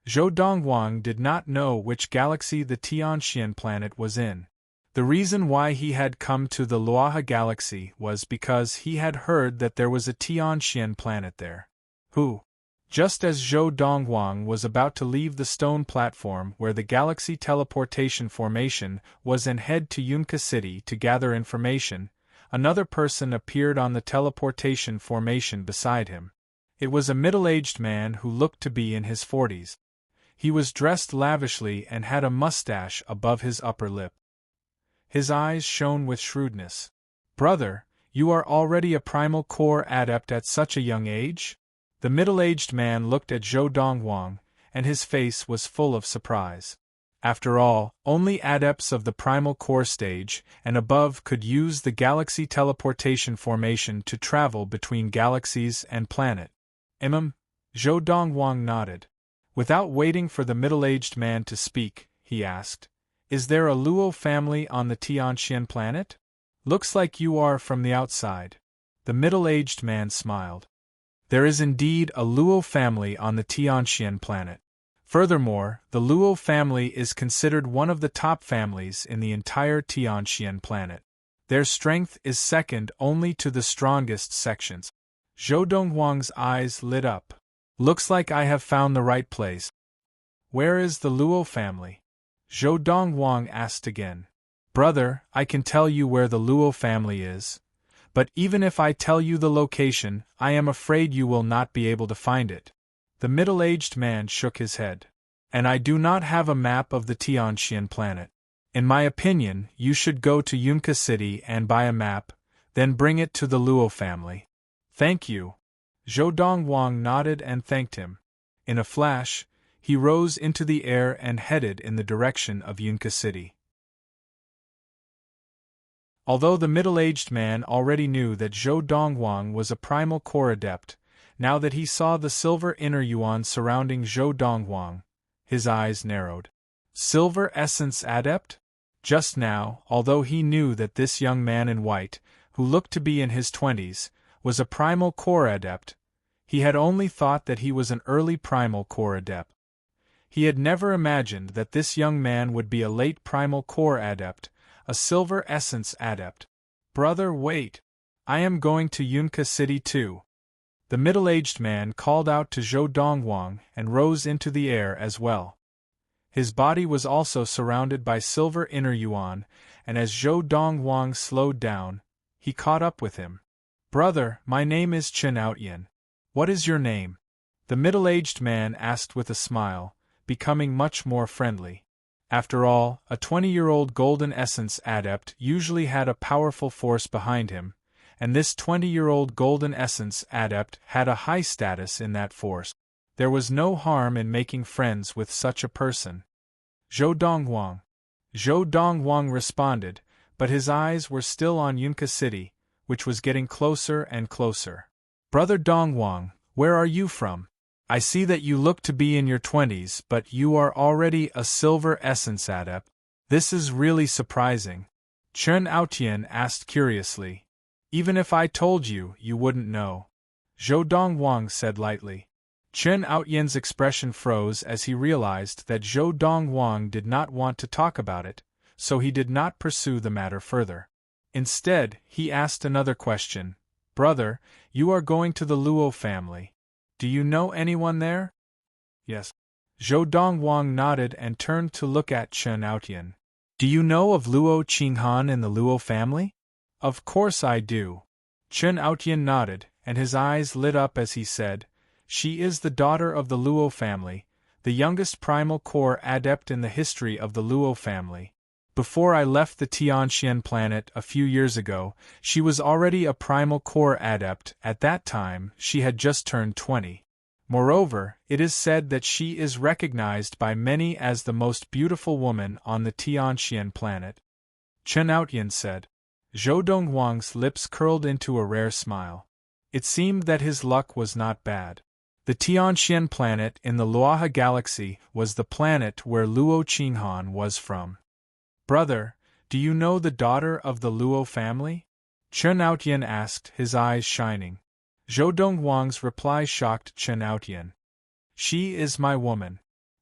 Zhou Dongwang did not know which galaxy the Tianxian planet was in. The reason why he had come to the Luaha Galaxy was because he had heard that there was a Tianxian planet there. Who? Just as Zhou Dongwang was about to leave the stone platform where the galaxy teleportation formation was and head to Yunka City to gather information, another person appeared on the teleportation formation beside him. It was a middle-aged man who looked to be in his 40s. He was dressed lavishly and had a mustache above his upper lip. His eyes shone with shrewdness. "Brother, you are already a primal core adept at such a young age?" The middle-aged man looked at Zhou Dongwang, and his face was full of surprise. After all, only adepts of the primal core stage and above could use the galaxy teleportation formation to travel between galaxies and planet. Zhou Dongwang nodded. Without waiting for the middle-aged man to speak, he asked, "Is there a Luo family on the Tianxian planet? Looks like you are from the outside." The middle-aged man smiled. There is indeed a Luo family on the Tianxian planet. Furthermore, the Luo family is considered one of the top families in the entire Tianxian planet. Their strength is second only to the strongest sections. Zhou Dongwang's eyes lit up. "Looks like I have found the right place." "Where is the Luo family?" Zhou Dongwang asked again. "Brother, I can tell you where the Luo family is. But even if I tell you the location, I am afraid you will not be able to find it." The middle-aged man shook his head. "And I do not have a map of the Tianxian planet. In my opinion, you should go to Yunka City and buy a map, then bring it to the Luo family." "Thank you." Zhou Dongwang nodded and thanked him. In a flash, he rose into the air and headed in the direction of Yunka City. Although the middle-aged man already knew that Zhou Dongwang was a primal core adept, now that he saw the silver inner yuan surrounding Zhou Dongwang, his eyes narrowed. Silver essence adept? Just now, although he knew that this young man in white, who looked to be in his 20s, was a primal core adept, he had only thought that he was an early primal core adept. He had never imagined that this young man would be a late primal core adept, a silver essence adept. "Brother, wait. I am going to Yunka City too." The middle-aged man called out to Zhou Dongwang and rose into the air as well. His body was also surrounded by silver inner yuan, and as Zhou Dongwang slowed down, he caught up with him. "Brother, my name is Chen Outyan. What is your name?" The middle-aged man asked with a smile, becoming much more friendly. After all, a 20-year-old golden essence adept usually had a powerful force behind him, and this 20-year-old golden essence adept had a high status in that force. There was no harm in making friends with such a person. "Zhou Dongwang." Zhou Dongwang responded, but his eyes were still on Yunka City, which was getting closer and closer. "Brother Dongwang, where are you from? I see that you look to be in your 20s, but you are already a silver essence adept. This is really surprising," Chen Aotian asked curiously. "Even if I told you, you wouldn't know," Zhou Dongwang said lightly. Chen Aotian's expression froze as he realized that Zhou Dongwang did not want to talk about it, so he did not pursue the matter further. Instead, he asked another question. "Brother, you are going to the Luo family. Do you know anyone there?" "Yes." Zhou Dongwang nodded and turned to look at Chen Aotian. "Do you know of Luo Qinghan in the Luo family?" "Of course I do." Chen Aotian nodded, and his eyes lit up as he said, "She is the daughter of the Luo family, the youngest primal core adept in the history of the Luo family. Before I left the Tianxian planet a few years ago, she was already a primal core adept. At that time, she had just turned 20. Moreover, it is said that she is recognized by many as the most beautiful woman on the Tianxian planet," Chen Aotian said. Zhou Dongwang's lips curled into a rare smile. It seemed that his luck was not bad. The Tianxian planet in the Luoha galaxy was the planet where Luo Qinghan was from. "Brother, do you know the daughter of the Luo family?" Chen Aotian asked, his eyes shining. Zhou Dongwang's reply shocked Chen Aotian. "She is my woman."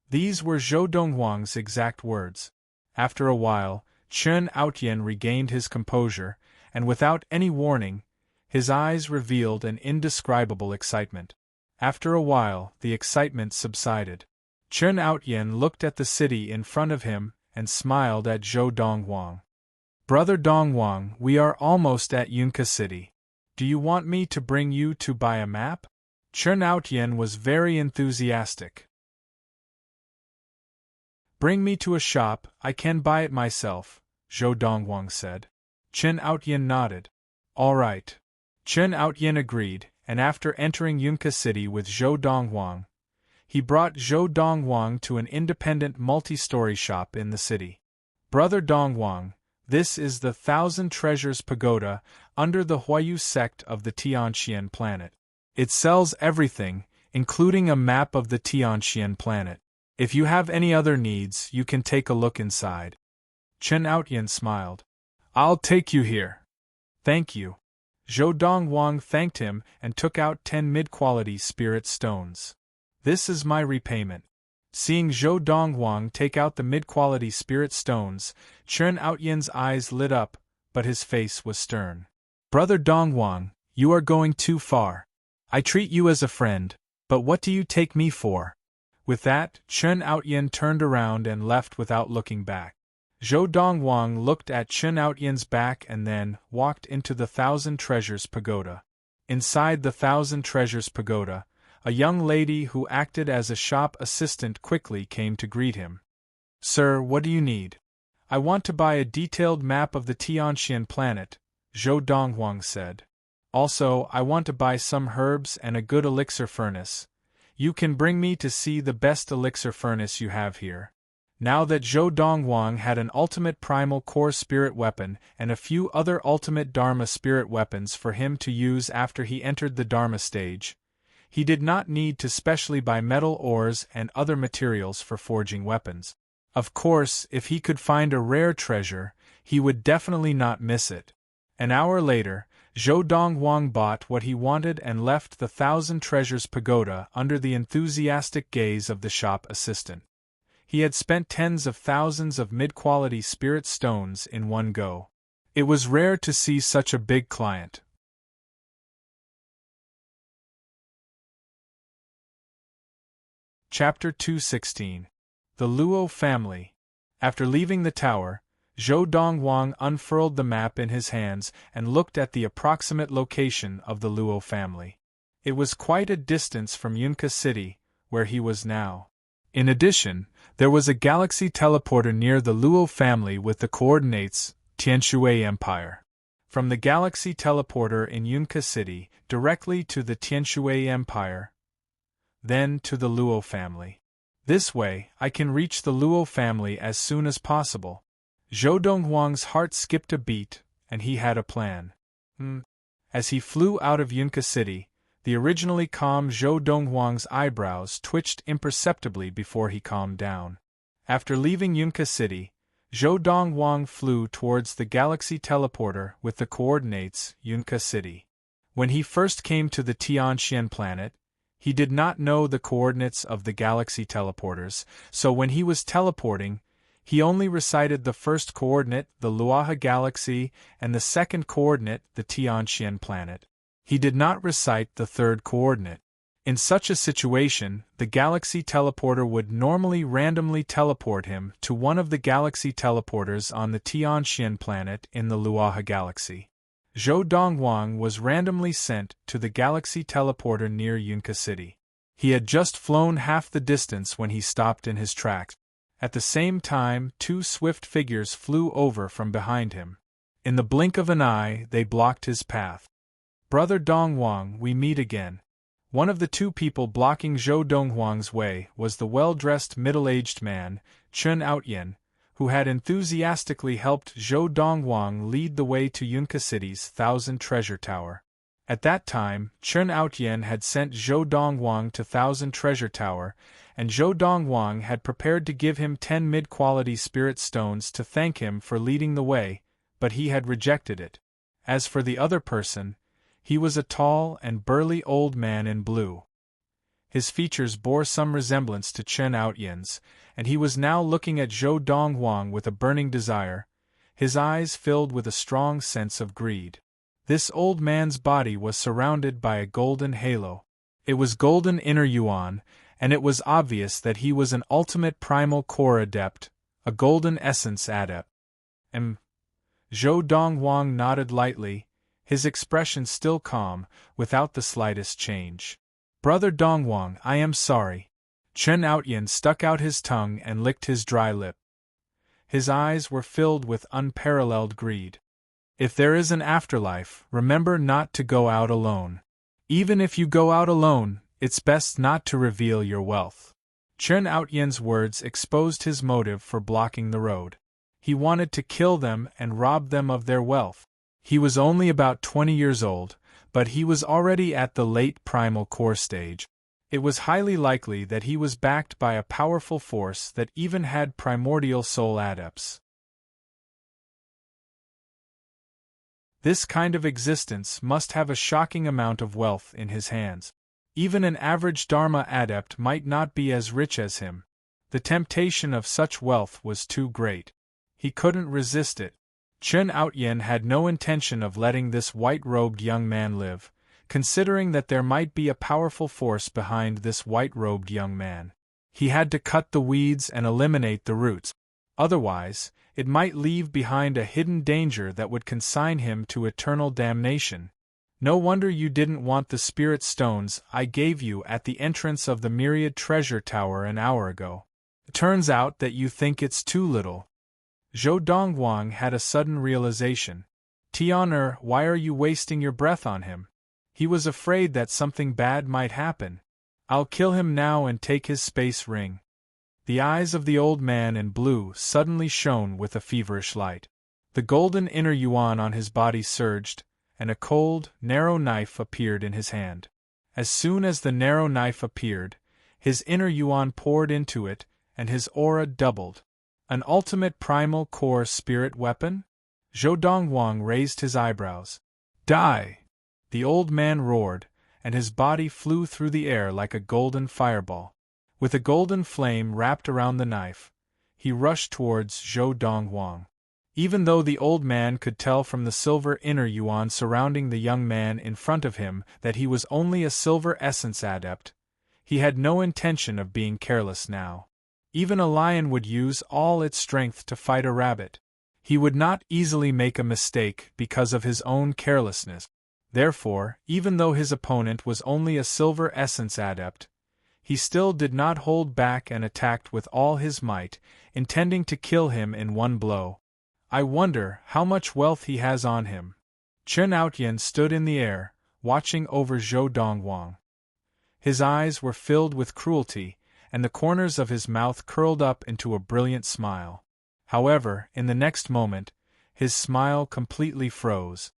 These were Zhou Dongwang's exact words. After a while, Chen Aotian regained his composure, and without any warning, his eyes revealed an indescribable excitement. After a while, the excitement subsided. Chen Aotian looked at the city in front of him and smiled at Zhou Dongwang. "Brother Dongwang, we are almost at Yunka City. Do you want me to bring you to buy a map?" Chen Aotian was very enthusiastic. "Bring me to a shop, I can buy it myself," Zhou Dongwang said. Chen Aotian nodded. "All right." Chen Aotian agreed, and after entering Yunka City with Zhou Dongwang, he brought Zhou Dongwang to an independent multi-story shop in the city. "Brother Dongwang, this is the Thousand Treasures Pagoda under the Huayu sect of the Tianxian planet. It sells everything, including a map of the Tianxian planet. If you have any other needs, you can take a look inside." Chen Aotian smiled. "I'll take you here." "Thank you." Zhou Dongwang thanked him and took out 10 mid-quality spirit stones. "This is my repayment." Seeing Zhou Dongwang take out the mid-quality spirit stones, Chen Aotian's eyes lit up, but his face was stern. "Brother Dongwang, you are going too far. I treat you as a friend, but what do you take me for?" With that, Chen Aotian turned around and left without looking back. Zhou Dongwang looked at Chen Aotian's back and then walked into the Thousand Treasures Pagoda. Inside the Thousand Treasures Pagoda, a young lady who acted as a shop assistant quickly came to greet him. "Sir, what do you need?" "I want to buy a detailed map of the Tianxian planet," Zhou Dongwang said. "Also, I want to buy some herbs and a good elixir furnace. You can bring me to see the best elixir furnace you have here." Now that Zhou Dongwang had an ultimate primal core spirit weapon and a few other ultimate Dharma spirit weapons for him to use after he entered the Dharma stage, he did not need to specially buy metal ores and other materials for forging weapons. Of course, if he could find a rare treasure, he would definitely not miss it. An hour later, Zhou Dongwang bought what he wanted and left the Thousand Treasures Pagoda under the enthusiastic gaze of the shop assistant. He had spent tens of thousands of mid-quality spirit stones in one go. It was rare to see such a big client. Chapter 216. The Luo Family. After leaving the tower, Zhou Dongwang unfurled the map in his hands and looked at the approximate location of the Luo family. It was quite a distance from Yunka City, where he was now. In addition, there was a galaxy teleporter near the Luo family with the coordinates Tianshui Empire. From the galaxy teleporter in Yunka City, directly to the Tianshui Empire, then to the Luo family. This way, I can reach the Luo family as soon as possible. Zhou Dongwang's heart skipped a beat, and he had a plan. As he flew out of Yunka City, the originally calm Zhou Donghuang's eyebrows twitched imperceptibly before he calmed down. After leaving Yunka City, Zhou Donghuang flew towards the galaxy teleporter with the coordinates Yunka City. When he first came to the Tianxian planet, he did not know the coordinates of the galaxy teleporters, so when he was teleporting, he only recited the first coordinate, the Luaha galaxy, and the second coordinate, the Tianxian planet. He did not recite the third coordinate. In such a situation, the galaxy teleporter would normally randomly teleport him to one of the galaxy teleporters on the Tianxian planet in the Luaha galaxy. Zhou Donghuang was randomly sent to the galaxy teleporter near Yunka City. He had just flown half the distance when he stopped in his tracks. At the same time, two swift figures flew over from behind him. In the blink of an eye, they blocked his path. "Brother Donghuang, we meet again." One of the two people blocking Zhou Donghuang's way was the well-dressed middle-aged man, Chen Outyen, who had enthusiastically helped Zhou Donghuang lead the way to Yunka City's Thousand Treasure Tower. At that time, Chen Outyen had sent Zhou Donghuang to Thousand Treasure Tower, and Zhou Donghuang had prepared to give him 10 mid-quality spirit stones to thank him for leading the way, but he had rejected it. As for the other person, he was a tall and burly old man in blue. His features bore some resemblance to Chen Outyen's, and he was now looking at Zhou Donghuang with a burning desire, his eyes filled with a strong sense of greed. This old man's body was surrounded by a golden halo. It was golden inner yuan, and it was obvious that he was an ultimate primal core adept, a golden essence adept. Zhou Donghuang nodded lightly, his expression still calm, without the slightest change. "Brother Donghuang, I am sorry." Chen Outyen stuck out his tongue and licked his dry lip. His eyes were filled with unparalleled greed. "If there is an afterlife, remember not to go out alone. Even if you go out alone, it's best not to reveal your wealth." Chen Outyen's words exposed his motive for blocking the road. He wanted to kill them and rob them of their wealth. He was only about 20 years old, but he was already at the late primal core stage. It was highly likely that he was backed by a powerful force that even had primordial soul adepts. This kind of existence must have a shocking amount of wealth in his hands. Even an average Dharma adept might not be as rich as him. The temptation of such wealth was too great. He couldn't resist it. Chen Outyen had no intention of letting this white-robed young man live, considering that there might be a powerful force behind this white-robed young man. He had to cut the weeds and eliminate the roots. Otherwise, it might leave behind a hidden danger that would consign him to eternal damnation. "No wonder you didn't want the spirit stones I gave you at the entrance of the Myriad Treasure Tower an hour ago. It turns out that you think it's too little." Zhou Donghuang had a sudden realization. "Tian, why are you wasting your breath on him? He was afraid that something bad might happen. I'll kill him now and take his space ring." The eyes of the old man in blue suddenly shone with a feverish light. The golden inner yuan on his body surged, and a cold, narrow knife appeared in his hand. As soon as the narrow knife appeared, his inner yuan poured into it, and his aura doubled. An ultimate primal core spirit weapon? Zhou Donghuang raised his eyebrows. "Die!" The old man roared, and his body flew through the air like a golden fireball. With a golden flame wrapped around the knife, he rushed towards Zhou Donghuang. Even though the old man could tell from the silver inner yuan surrounding the young man in front of him that he was only a silver essence adept, he had no intention of being careless now. Even a lion would use all its strength to fight a rabbit. He would not easily make a mistake because of his own carelessness. Therefore, even though his opponent was only a silver essence adept, he still did not hold back and attacked with all his might, intending to kill him in one blow. "I wonder how much wealth he has on him." Chen Outyen stood in the air, watching over Zhou Donghuang. His eyes were filled with cruelty, and the corners of his mouth curled up into a brilliant smile. However, in the next moment, his smile completely froze.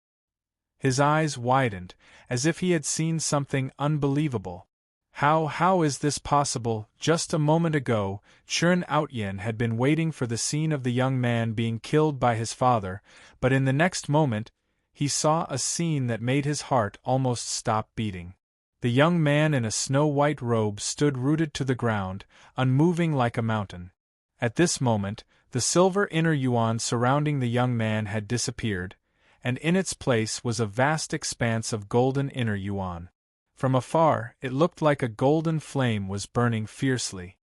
His eyes widened, as if he had seen something unbelievable. How is this possible? Just a moment ago, Churn Outyen had been waiting for the scene of the young man being killed by his father, but in the next moment, he saw a scene that made his heart almost stop beating. The young man in a snow-white robe stood rooted to the ground, unmoving like a mountain. At this moment, the silver inner yuan surrounding the young man had disappeared, and in its place was a vast expanse of golden inner yuan. From afar, it looked like a golden flame was burning fiercely.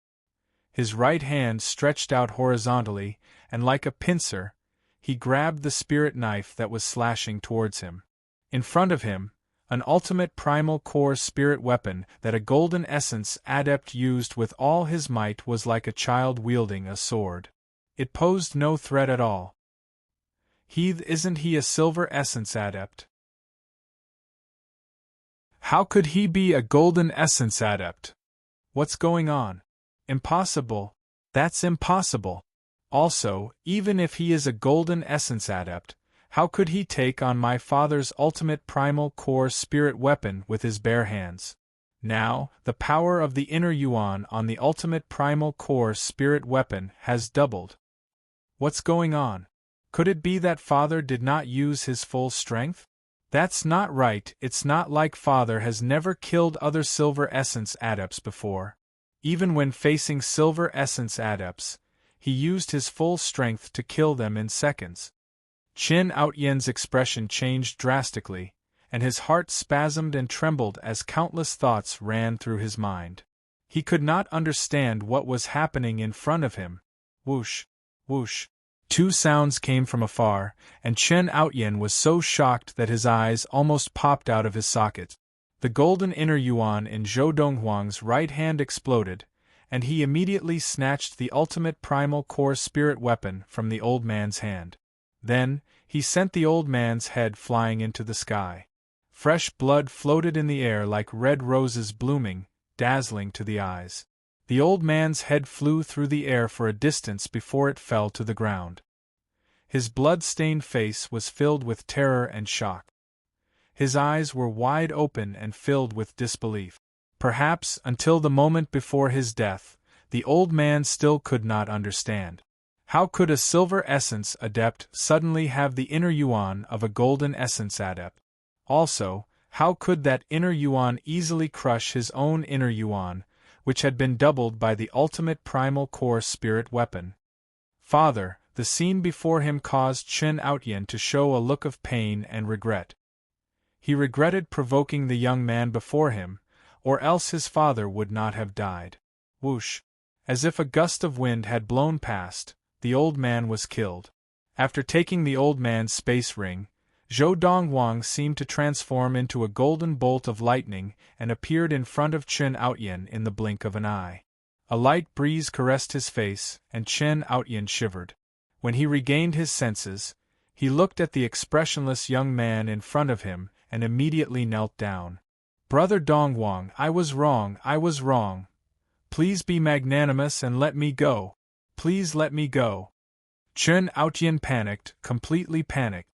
His right hand stretched out horizontally, and like a pincer, he grabbed the spirit knife that was slashing towards him. In front of him, an ultimate primal core spirit weapon that a golden essence adept used with all his might was like a child wielding a sword. It posed no threat at all. Isn't he a silver essence adept? How could he be a golden essence adept? What's going on? Impossible. That's impossible. Also, even if he is a golden essence adept, how could he take on my father's ultimate primal core spirit weapon with his bare hands? Now, the power of the inner yuan on the ultimate primal core spirit weapon has doubled. What's going on? Could it be that father did not use his full strength? That's not right. It's not like father has never killed other silver essence adepts before. Even when facing silver essence adepts, he used his full strength to kill them in seconds. Qin Outyen's expression changed drastically, and his heart spasmed and trembled as countless thoughts ran through his mind. He could not understand what was happening in front of him. Whoosh, whoosh. Two sounds came from afar, and Chen Outyen was so shocked that his eyes almost popped out of his socket. The golden inner yuan in Zhou Donghuang's right hand exploded, and he immediately snatched the ultimate primal core spirit weapon from the old man's hand. Then, he sent the old man's head flying into the sky. Fresh blood floated in the air like red roses blooming, dazzling to the eyes. The old man's head flew through the air for a distance before it fell to the ground. His blood-stained face was filled with terror and shock. His eyes were wide open and filled with disbelief. Perhaps, until the moment before his death, the old man still could not understand. How could a silver essence adept suddenly have the inner yuan of a golden essence adept? Also, how could that inner yuan easily crush his own inner yuan, which had been doubled by the ultimate primal core spirit weapon? Father, the scene before him caused Chen Outyen to show a look of pain and regret. He regretted provoking the young man before him, or else his father would not have died. Whoosh! As if a gust of wind had blown past, the old man was killed. After taking the old man's space ring, Zhou Donghuang seemed to transform into a golden bolt of lightning and appeared in front of Chen Outyen in the blink of an eye. A light breeze caressed his face, and Chen Outyen shivered. When he regained his senses, he looked at the expressionless young man in front of him and immediately knelt down. Brother Donghuang, I was wrong. Please be magnanimous and let me go. Please let me go. Chen Outyen panicked, completely panicked.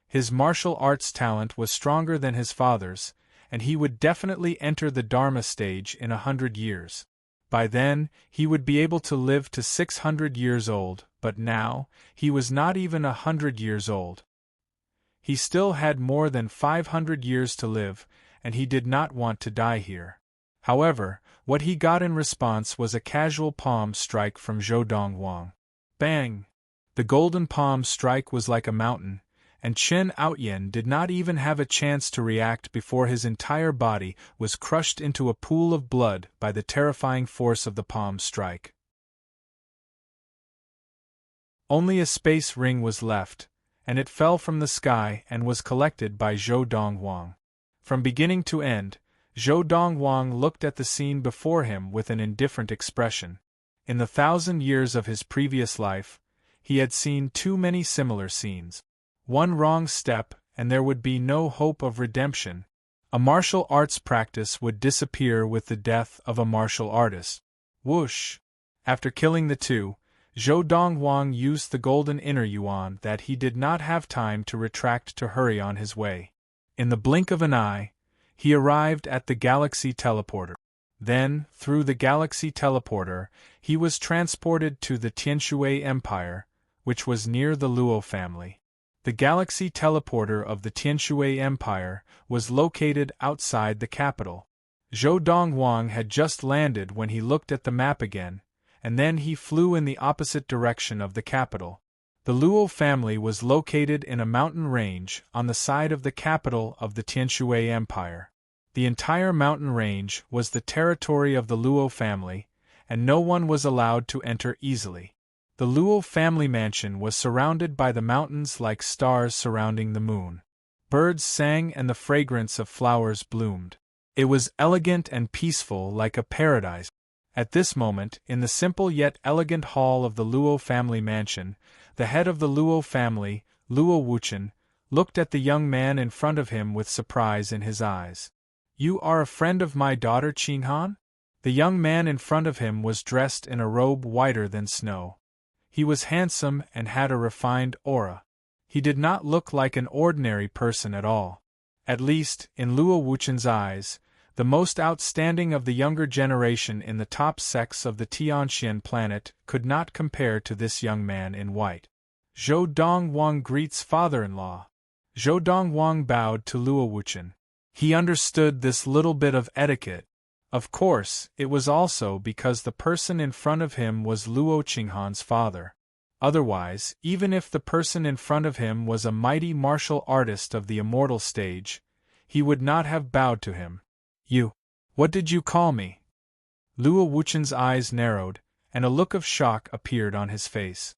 His martial arts talent was stronger than his father's, and he would definitely enter the Dharma stage in 100 years. By then, he would be able to live to 600 years old, but now, he was not even 100 years old. He still had more than 500 years to live, and he did not want to die here. However, what he got in response was a casual palm strike from Zhou Donghuang. Bang! The golden palm strike was like a mountain, and Chen Outyen did not even have a chance to react before his entire body was crushed into a pool of blood by the terrifying force of the palm strike. Only a space ring was left, and it fell from the sky and was collected by Zhou Donghuang. From beginning to end, Zhou Donghuang looked at the scene before him with an indifferent expression. In the 1,000 years of his previous life, he had seen too many similar scenes. One wrong step, and there would be no hope of redemption. A martial arts practice would disappear with the death of a martial artist. Whoosh! After killing the two, Zhou Donghuang used the golden inner yuan that he did not have time to retract to hurry on his way. In the blink of an eye, he arrived at the galaxy teleporter. Then, through the galaxy teleporter, he was transported to the Tianshui Empire, which was near the Luo family. The galaxy teleporter of the Tianshui Empire was located outside the capital. Zhou Donghuang had just landed when he looked at the map again, and then he flew in the opposite direction of the capital. The Luo family was located in a mountain range on the side of the capital of the Tianshui Empire. The entire mountain range was the territory of the Luo family, and no one was allowed to enter easily. The Luo family mansion was surrounded by the mountains like stars surrounding the moon. Birds sang and the fragrance of flowers bloomed. It was elegant and peaceful like a paradise. At this moment, in the simple yet elegant hall of the Luo family mansion, the head of the Luo family, Luo Wuchen, looked at the young man in front of him with surprise in his eyes. "You are a friend of my daughter Qinghan?" The young man in front of him was dressed in a robe whiter than snow. He was handsome and had a refined aura. He did not look like an ordinary person at all. At least, in Luo Wuchen's eyes, the most outstanding of the younger generation in the top sects of the Tianxian planet could not compare to this young man in white. Zhou Donghuang greets father-in-law. Zhou Donghuang bowed to Luo Wuchen. He understood this little bit of etiquette. Of course, it was also because the person in front of him was Luo Qinghan's father. Otherwise, even if the person in front of him was a mighty martial artist of the immortal stage, he would not have bowed to him. "You. What did you call me?" Luo Wuchen's eyes narrowed, and a look of shock appeared on his face.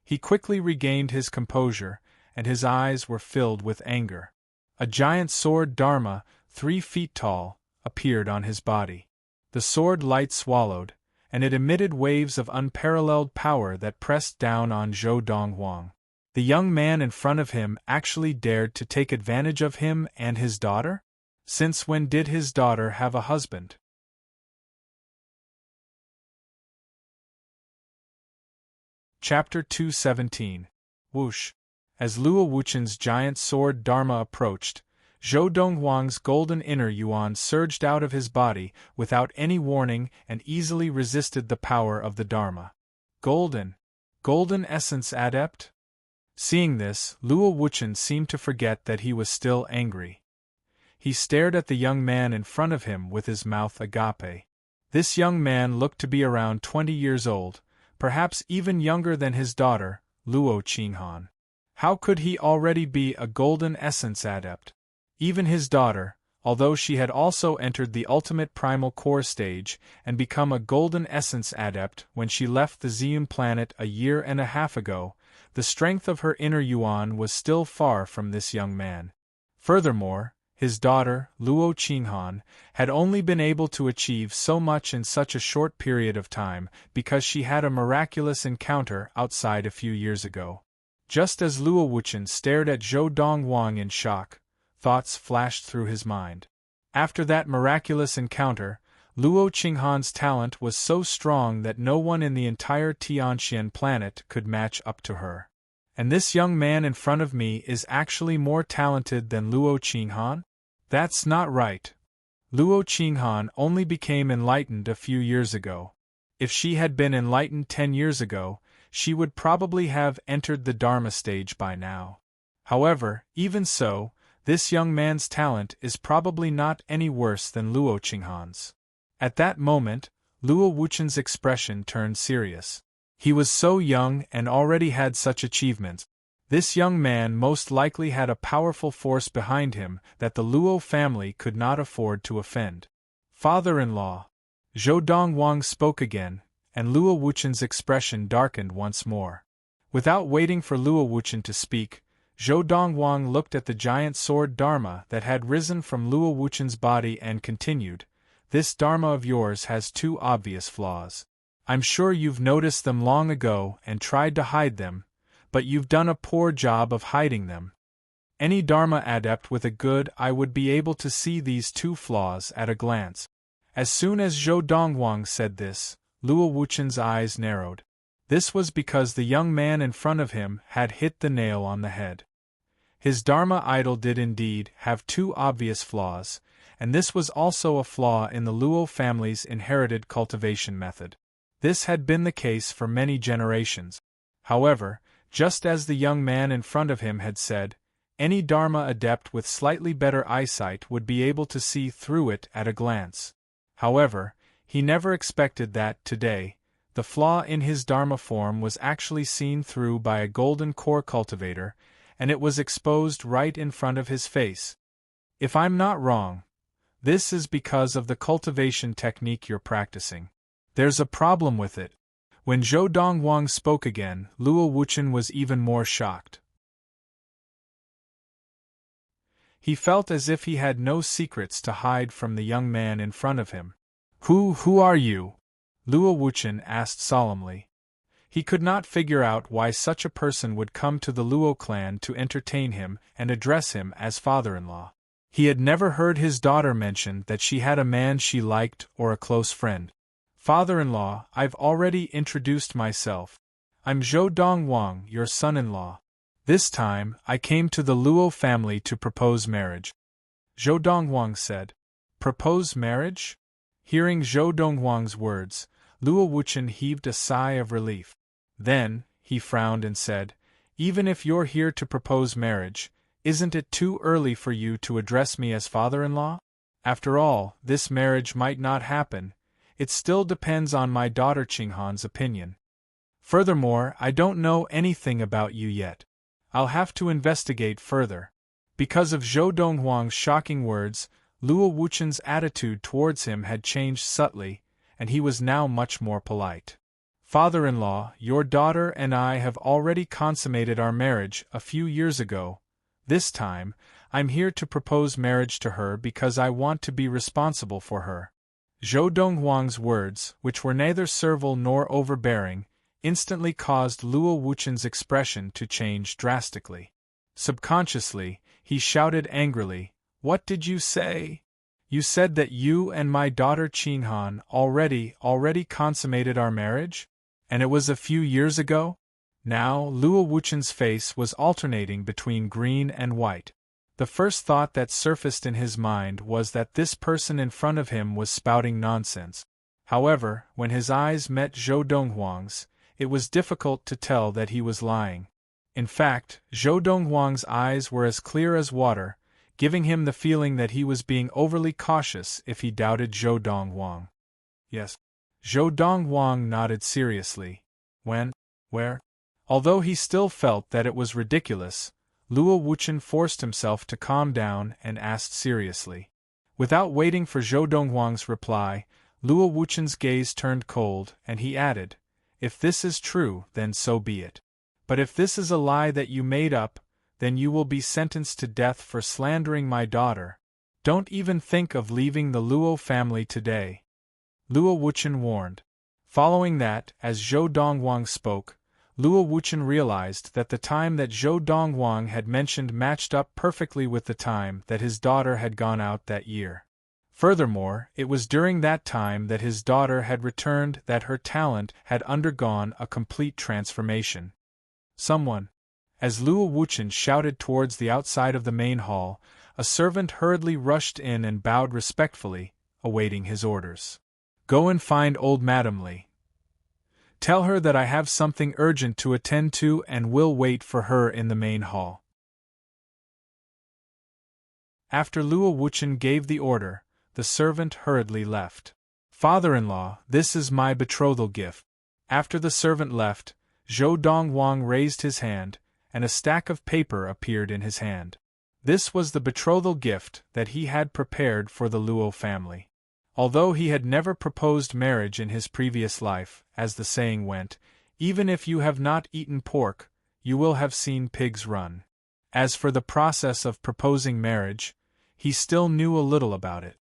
He quickly regained his composure, and his eyes were filled with anger. A giant sword Dharma, 3 feet tall, appeared on his body. The sword light swallowed, and it emitted waves of unparalleled power that pressed down on Zhou Donghuang. The young man in front of him actually dared to take advantage of him and his daughter? Since when did his daughter have a husband? Chapter 217. Whoosh. As Luo Wuchen's giant sword Dharma approached, Zhou Donghuang's golden inner yuan surged out of his body without any warning and easily resisted the power of the Dharma. Golden essence adept? Seeing this, Luo Wuchen seemed to forget that he was still angry. He stared at the young man in front of him with his mouth agape. This young man looked to be around 20 years old, perhaps even younger than his daughter, Luo Qinghan. How could he already be a golden essence adept? Even his daughter, although she had also entered the ultimate primal core stage and become a golden essence adept when she left the Xian planet a year and a half ago, the strength of her inner yuan was still far from this young man. Furthermore, his daughter, Luo Qinghan, had only been able to achieve so much in such a short period of time because she had a miraculous encounter outside a few years ago. Just as Luo Wuchen stared at Zhou Donghuang in shock, thoughts flashed through his mind. After that miraculous encounter, Luo Qinghan's talent was so strong that no one in the entire Tianxian planet could match up to her. And this young man in front of me is actually more talented than Luo Qinghan? That's not right. Luo Qinghan only became enlightened a few years ago. If she had been enlightened 10 years ago, she would probably have entered the Dharma stage by now. However, even so, this young man's talent is probably not any worse than Luo Qinghan's. At that moment, Luo Wuchen's expression turned serious. He was so young and already had such achievements. This young man most likely had a powerful force behind him that the Luo family could not afford to offend. "Father-in-law." Zhou Donghuang spoke again, and Luo Wuchen's expression darkened once more. Without waiting for Luo Wuchen to speak, Zhou Donghuang looked at the giant sword Dharma that had risen from Luo Wuchen's body and continued, "This Dharma of yours has 2 obvious flaws. I'm sure you've noticed them long ago and tried to hide them, but you've done a poor job of hiding them. Any Dharma adept with a good eye would be able to see these 2 flaws at a glance." As soon as Zhou Donghuang said this, Luo Wuchen's eyes narrowed. This was because the young man in front of him had hit the nail on the head. His Dharma idol did indeed have two obvious flaws, and this was also a flaw in the Luo family's inherited cultivation method. This had been the case for many generations. However, just as the young man in front of him had said, any Dharma adept with slightly better eyesight would be able to see through it at a glance. However, he never expected that, today, the flaw in his Dharma form was actually seen through by a golden core cultivator, and it was exposed right in front of his face. If I'm not wrong, this is because of the cultivation technique you're practicing. There's a problem with it. When Zhou Donghuang spoke again, Luo Wuchen was even more shocked. He felt as if he had no secrets to hide from the young man in front of him. Who are you? Luo Wuchen asked solemnly. He could not figure out why such a person would come to the Luo clan to entertain him and address him as father-in-law. He had never heard his daughter mention that she had a man she liked or a close friend. Father-in-law, I've already introduced myself. I'm Zhou Donghuang, your son-in-law. This time, I came to the Luo family to propose marriage. Zhou Donghuang said. Propose marriage? Hearing Zhou Donghuang's words, Luo Wuchen heaved a sigh of relief. Then, he frowned and said, even if you're here to propose marriage, isn't it too early for you to address me as father-in-law? After all, this marriage might not happen. It still depends on my daughter Qinghan's opinion. Furthermore, I don't know anything about you yet. I'll have to investigate further. Because of Zhou Donghuang's shocking words, Luo Wuchen's attitude towards him had changed subtly, and he was now much more polite. Father-in-law, your daughter and I have already consummated our marriage a few years ago. This time, I'm here to propose marriage to her because I want to be responsible for her. Zhou Donghuang's words, which were neither servile nor overbearing, instantly caused Luo Wuchen's expression to change drastically. Subconsciously, he shouted angrily, What did you say? You said that you and my daughter Qinghan already consummated our marriage? And it was a few years ago? Now, Luo Wuchen's face was alternating between green and white. The first thought that surfaced in his mind was that this person in front of him was spouting nonsense. However, when his eyes met Zhou Donghuang's, it was difficult to tell that he was lying. In fact, Zhou Donghuang's eyes were as clear as water, giving him the feeling that he was being overly cautious if he doubted Zhou Donghuang. Yes. Zhou Donghuang nodded seriously. When? Where? Although he still felt that it was ridiculous, Luo Wuchen forced himself to calm down and asked seriously. Without waiting for Zhou Donghuang's reply, Luo Wuchen's gaze turned cold, and he added, If this is true, then so be it. But if this is a lie that you made up, then you will be sentenced to death for slandering my daughter. Don't even think of leaving the Luo family today. Luo Wuchen warned. Following that, as Zhou Donghuang spoke, Luo Wuchen realized that the time that Zhou Donghuang had mentioned matched up perfectly with the time that his daughter had gone out that year. Furthermore, it was during that time that his daughter had returned that her talent had undergone a complete transformation. Someone. As Luo Wuchen shouted towards the outside of the main hall, a servant hurriedly rushed in and bowed respectfully, awaiting his orders. Go and find old Madame Li. Tell her that I have something urgent to attend to and will wait for her in the main hall. After Luo Wuchen gave the order, the servant hurriedly left. Father-in-law, this is my betrothal gift. After the servant left, Zhou Donghuang raised his hand, and a stack of paper appeared in his hand. This was the betrothal gift that he had prepared for the Luo family. Although he had never proposed marriage in his previous life, as the saying went, even if you have not eaten pork, you will have seen pigs run. As for the process of proposing marriage, he still knew a little about it.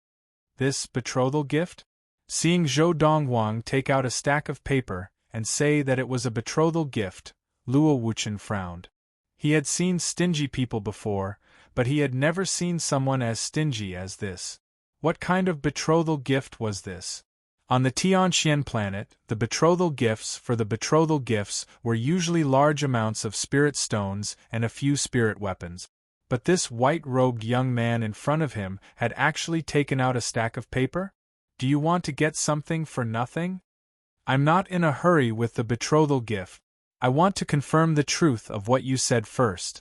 This betrothal gift? Seeing Zhou Donghuang take out a stack of paper and say that it was a betrothal gift, Luo Wuchen frowned. He had seen stingy people before, but he had never seen someone as stingy as this. What kind of betrothal gift was this? On the Tianxian planet, the betrothal gifts for the betrothal gifts were usually large amounts of spirit stones and a few spirit weapons. But this white-robed young man in front of him had actually taken out a stack of paper? Do you want to get something for nothing? I'm not in a hurry with the betrothal gift. I want to confirm the truth of what you said first.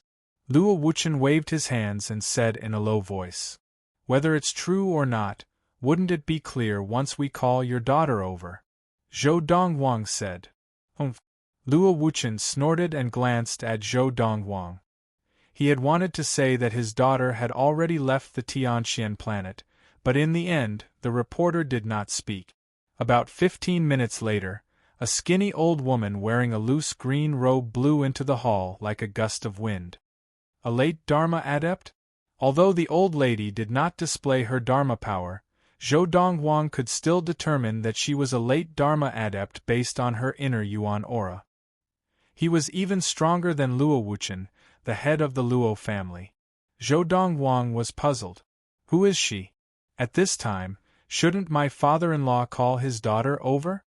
Luo Wuchen waved his hands and said in a low voice. Whether it's true or not, wouldn't it be clear once we call your daughter over? Zhou Dongwang said. Humph. Luo Wuchen snorted and glanced at Zhou Dongwang. He had wanted to say that his daughter had already left the Tianxian planet, but in the end, the reporter did not speak. About 15 minutes later, a skinny old woman wearing a loose green robe blew into the hall like a gust of wind. A late Dharma adept? Although the old lady did not display her Dharma power, Zhou Dongwang could still determine that she was a late Dharma adept based on her inner Yuan aura. He was even stronger than Luo Wuchen, the head of the Luo family. Zhou Dongwang was puzzled. Who is she? At this time, shouldn't my father-in-law call his daughter over?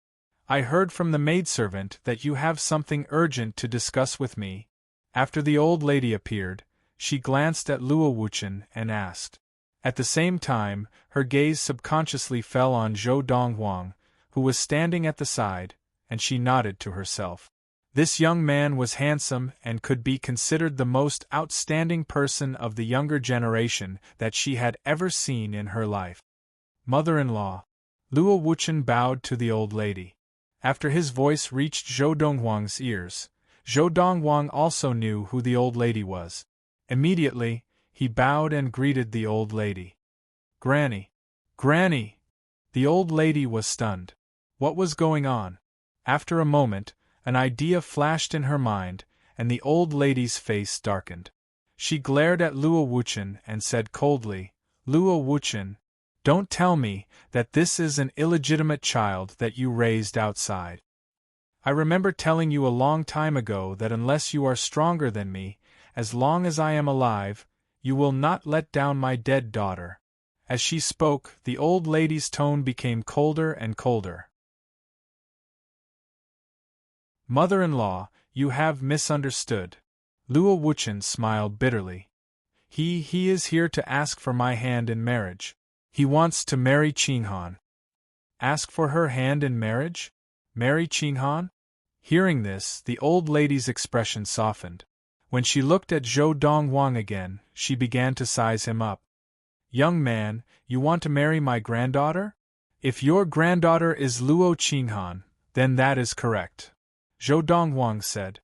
I heard from the maidservant that you have something urgent to discuss with me. After the old lady appeared, she glanced at Luo Wuchen and asked. At the same time, her gaze subconsciously fell on Zhou Dongwang, who was standing at the side, and she nodded to herself. This young man was handsome and could be considered the most outstanding person of the younger generation that she had ever seen in her life. Mother-in-law. Luo Wuchen bowed to the old lady. After his voice reached Zhou Dongwang's ears, Zhou Dongwang also knew who the old lady was. Immediately, he bowed and greeted the old lady. Granny! Granny! The old lady was stunned. What was going on? After a moment, an idea flashed in her mind, and the old lady's face darkened. She glared at Luo Wuchen and said coldly, Luo Wuchen, don't tell me that this is an illegitimate child that you raised outside. I remember telling you a long time ago that unless you are stronger than me, as long as I am alive, you will not let down my dead daughter. As she spoke, the old lady's tone became colder and colder. Mother-in-law, you have misunderstood. Luo Wuchen smiled bitterly. He is here to ask for my hand in marriage. He wants to marry Qinghan. Ask for her hand in marriage? Marry Qinghan? Hearing this, the old lady's expression softened. When she looked at Zhou Dongwang again, she began to size him up. Young man, you want to marry my granddaughter? If your granddaughter is Luo Qinghan, then that is correct. Zhou Dongwang said.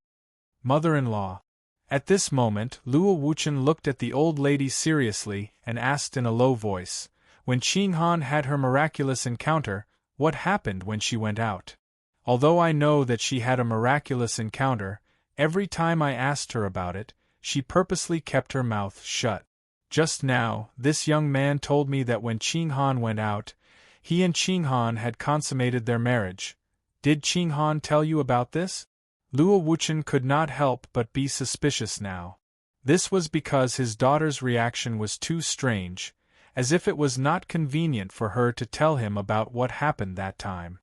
Mother-in-law. At this moment, Luo Wuchen looked at the old lady seriously and asked in a low voice, when Qinghan had her miraculous encounter, what happened when she went out? Although I know that she had a miraculous encounter, every time I asked her about it, she purposely kept her mouth shut. Just now, this young man told me that when Qinghan went out, he and Qinghan had consummated their marriage. Did Qinghan tell you about this? Luo Wuchen could not help but be suspicious now. This was because his daughter's reaction was too strange, as if it was not convenient for her to tell him about what happened that time.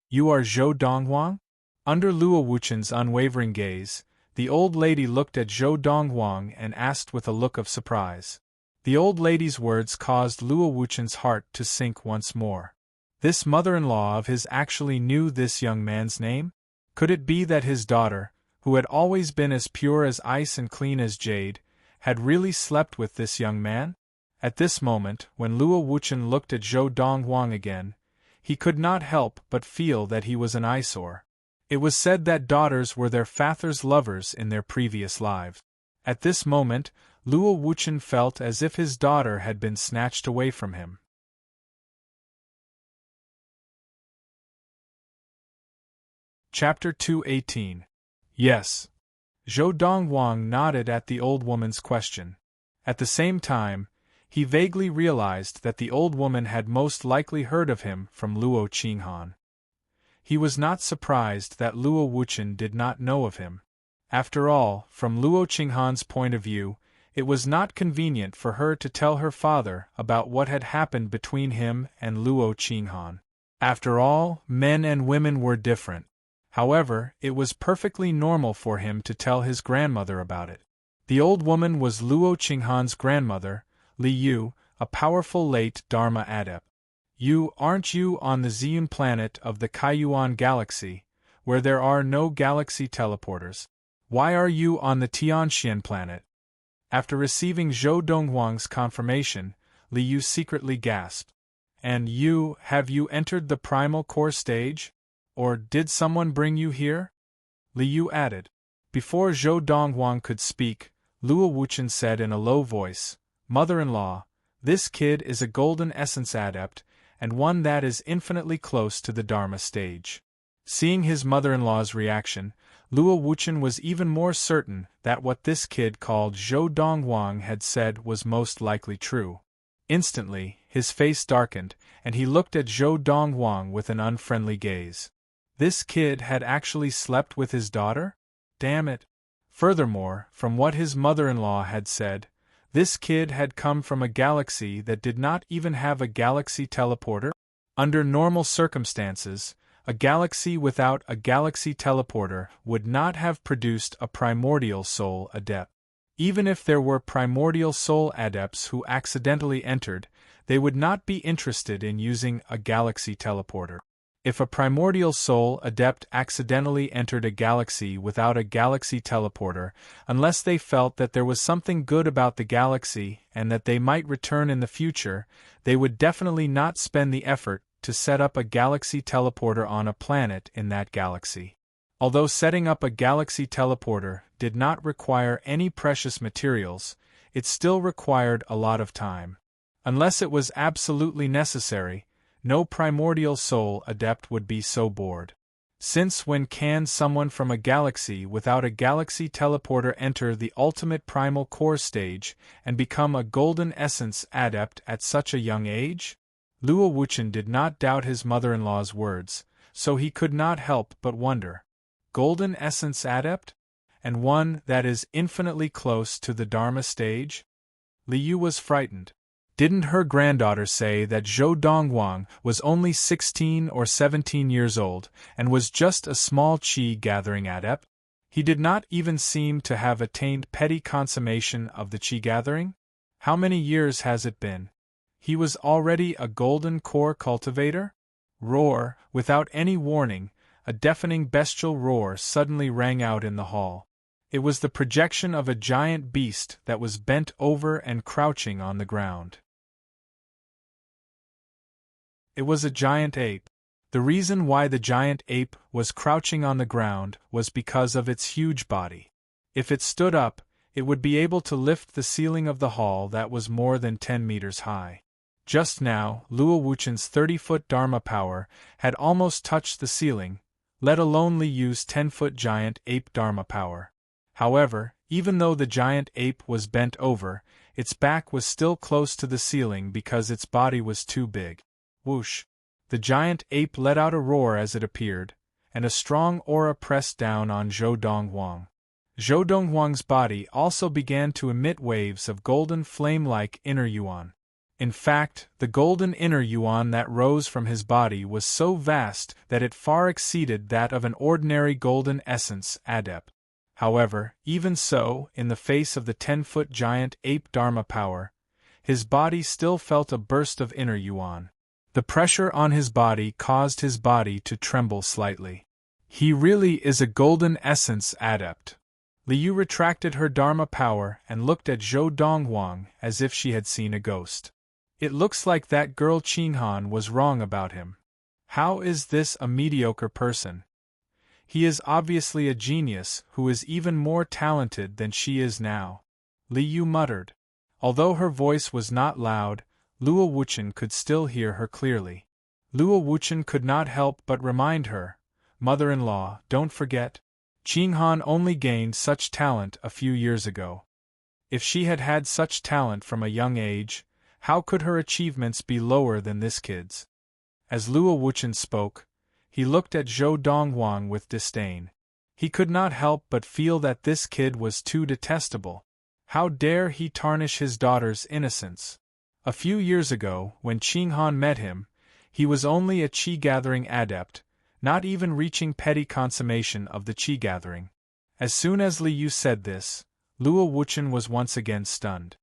You are Zhou Dongwang? Under Luo Wuchen's unwavering gaze, the old lady looked at Zhou Dongwang and asked with a look of surprise. The old lady's words caused Luo Wuchen's heart to sink once more. This mother-in-law of his actually knew this young man's name? Could it be that his daughter, who had always been as pure as ice and clean as jade, had really slept with this young man? At this moment, when Luo Wuchen looked at Zhou Dongwang again, he could not help but feel that he was an eyesore. It was said that daughters were their father's lovers in their previous lives. At this moment, Luo Wuchen felt as if his daughter had been snatched away from him. Chapter 218. Yes. Zhou Dongwang nodded at the old woman's question. At the same time, he vaguely realized that the old woman had most likely heard of him from Luo Qinghan. He was not surprised that Luo Wuchen did not know of him. After all, from Luo Qinghan's point of view, it was not convenient for her to tell her father about what had happened between him and Luo Qinghan. After all, men and women were different. However, it was perfectly normal for him to tell his grandmother about it. The old woman was Luo Qinghan's grandmother, Li Yu, a powerful late Dharma adept. Aren't you on the Ziyun planet of the Kaiyuan galaxy, where there are no galaxy teleporters? Why are you on the Tianxian planet? After receiving Zhou Donghuang's confirmation, Li Yu secretly gasped. And have you entered the primal core stage? Or did someone bring you here? Li Yu added. Before Zhou Donghuang could speak, Luo Wuchen said in a low voice, Mother-in-law, this kid is a golden essence adept, and one that is infinitely close to the Dharma stage. Seeing his mother-in-law's reaction, Luo Wuchen was even more certain that what this kid called Zhou Donghuang had said was most likely true. Instantly, his face darkened, and he looked at Zhou Donghuang with an unfriendly gaze. This kid had actually slept with his daughter? Damn it! Furthermore, from what his mother-in-law had said, this kid had come from a galaxy that did not even have a galaxy teleporter? Under normal circumstances, a galaxy without a galaxy teleporter would not have produced a primordial soul adept. Even if there were primordial soul adepts who accidentally entered, they would not be interested in using a galaxy teleporter. If a primordial soul adept accidentally entered a galaxy without a galaxy teleporter, unless they felt that there was something good about the galaxy and that they might return in the future, they would definitely not spend the effort to set up a galaxy teleporter on a planet in that galaxy. Although setting up a galaxy teleporter did not require any precious materials, it still required a lot of time. Unless it was absolutely necessary, no primordial soul adept would be so bored. Since when can someone from a galaxy without a galaxy teleporter enter the ultimate primal core stage and become a golden essence adept at such a young age? Luo Wuchen did not doubt his mother-in-law's words, so he could not help but wonder. Golden essence adept? And one that is infinitely close to the Dharma stage? Li Yu was frightened. Didn't her granddaughter say that Zhou Donghuang was only 16 or 17 years old and was just a small qi-gathering adept? He did not even seem to have attained petty consummation of the qi-gathering? How many years has it been? He was already a golden core cultivator? Roar, without any warning, a deafening bestial roar suddenly rang out in the hall. It was the projection of a giant beast that was bent over and crouching on the ground. It was a giant ape. The reason why the giant ape was crouching on the ground was because of its huge body. If it stood up, it would be able to lift the ceiling of the hall that was more than 10 meters high. Just now, Luo Wuchen's 30-foot Dharma power had almost touched the ceiling, let alone Li Yu's 10-foot giant ape Dharma power. However, even though the giant ape was bent over, its back was still close to the ceiling because its body was too big. Whoosh! The giant ape let out a roar as it appeared, and a strong aura pressed down on Zhou Donghuang. Zhou Donghuang's body also began to emit waves of golden flame-like inner yuan. In fact, the golden inner yuan that rose from his body was so vast that it far exceeded that of an ordinary golden essence adept. However, even so, in the face of the 10-foot giant ape Dharma power, his body still felt a burst of inner yuan. The pressure on his body caused his body to tremble slightly. He really is a golden essence adept. Li Yu retracted her Dharma power and looked at Zhou Donghuang as if she had seen a ghost. It looks like that girl Qinghan was wrong about him. How is this a mediocre person? He is obviously a genius who is even more talented than she is now. Li Yu muttered. Although her voice was not loud, Luo Wuchen could still hear her clearly. Luo Wuchen could not help but remind her, "Mother-in-law, don't forget, Qinghan only gained such talent a few years ago. If she had had such talent from a young age, how could her achievements be lower than this kid's?" As Luo Wuchen spoke, he looked at Zhou Donghuang with disdain. He could not help but feel that this kid was too detestable. How dare he tarnish his daughter's innocence? A few years ago, when Qinghan met him, he was only a qi-gathering adept, not even reaching petty consummation of the qi-gathering. As soon as Li Yu said this, Luo Wuchen was once again stunned.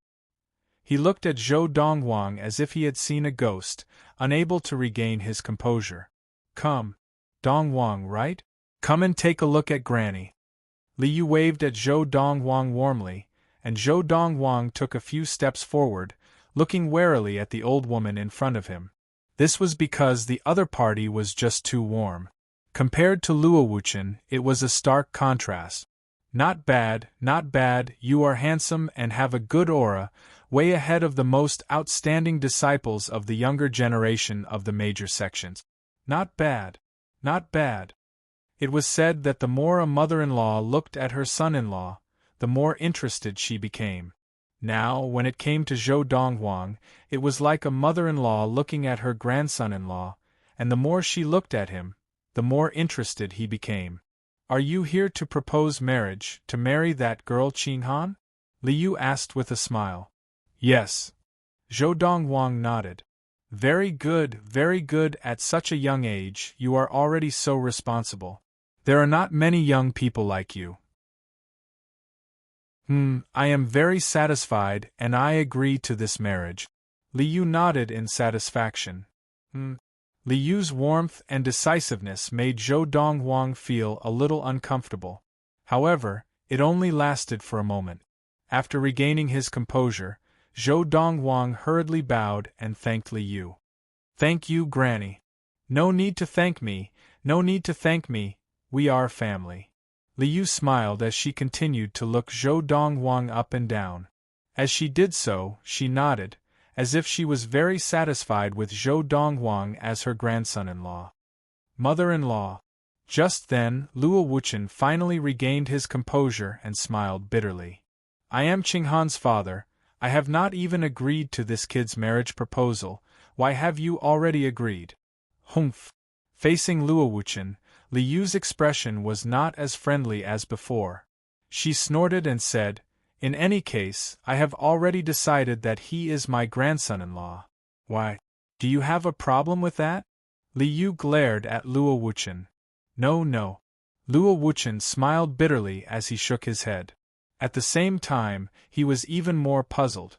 He looked at Zhou Dongwang as if he had seen a ghost, unable to regain his composure. Come. Dongwang, right? Come and take a look at Granny. Li Yu waved at Zhou Dongwang warmly, and Zhou Dongwang took a few steps forward, looking warily at the old woman in front of him. This was because the other party was just too warm. Compared to Luo Wuchen, it was a stark contrast. Not bad, not bad, you are handsome and have a good aura, way ahead of the most outstanding disciples of the younger generation of the major sections. Not bad. Not bad. It was said that the more a mother-in-law looked at her son-in-law, the more interested she became. Now, when it came to Zhou Dongwang, it was like a mother-in-law looking at her grandson-in-law, and the more she looked at him, the more interested he became. Are you here to propose marriage, to marry that girl Qinghan? Li Yu asked with a smile. Yes. Zhou Dongwang nodded. Very good, at such a young age, you are already so responsible. There are not many young people like you. I am very satisfied and I agree to this marriage. Li Yu nodded in satisfaction. Li Yu's warmth and decisiveness made Zhou Dongwang feel a little uncomfortable. However, it only lasted for a moment. After regaining his composure, Zhou Dongwang hurriedly bowed and thanked Li Yu. Thank you, Granny. No need to thank me, we are family. Li Yu smiled as she continued to look Zhou Dongwang up and down. As she did so, she nodded, as if she was very satisfied with Zhou Dongwang as her grandson-in-law. Mother-in-law. Just then, Luo Wuchen finally regained his composure and smiled bitterly. I am Qinghan's father. I have not even agreed to this kid's marriage proposal. Why have you already agreed? Humph. Facing Luo Wuchen, Li Yu's expression was not as friendly as before. She snorted and said, In any case, I have already decided that he is my grandson-in-law. Why? Do you have a problem with that? Li Yu glared at Luo Wuchen. No. Luo Wuchen smiled bitterly as he shook his head. At the same time, he was even more puzzled.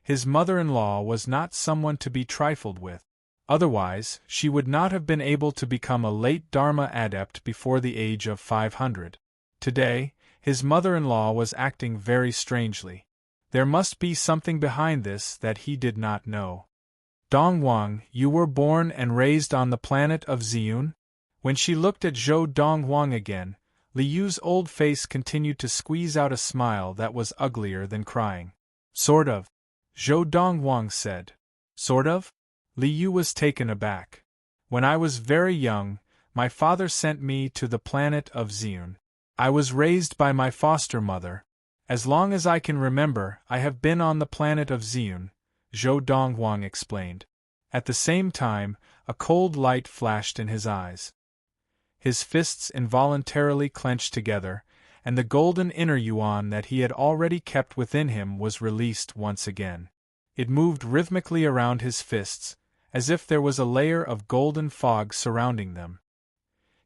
His mother-in-law was not someone to be trifled with. Otherwise, she would not have been able to become a late Dharma adept before the age of 500. Today, his mother-in-law was acting very strangely. There must be something behind this that he did not know. Dongwang, you were born and raised on the planet of Ziyun? When she looked at Zhou Dongwang again, Li Yu's old face continued to squeeze out a smile that was uglier than crying. Sort of. Zhou Dongwang said. Sort of? Li Yu was taken aback. When I was very young, my father sent me to the planet of Ziyun. I was raised by my foster mother. As long as I can remember, I have been on the planet of Ziyun, Zhou Dongwang explained. At the same time, a cold light flashed in his eyes. His fists involuntarily clenched together, and the golden inner yuan that he had already kept within him was released once again. It moved rhythmically around his fists, as if there was a layer of golden fog surrounding them.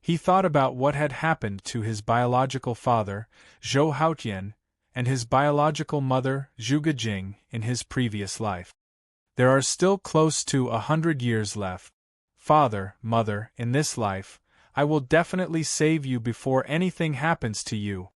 He thought about what had happened to his biological father, Zhou Haotian, and his biological mother, Zhu Gejing, in his previous life. There are still close to 100 years left. Father, mother, in this life, I will definitely save you before anything happens to you.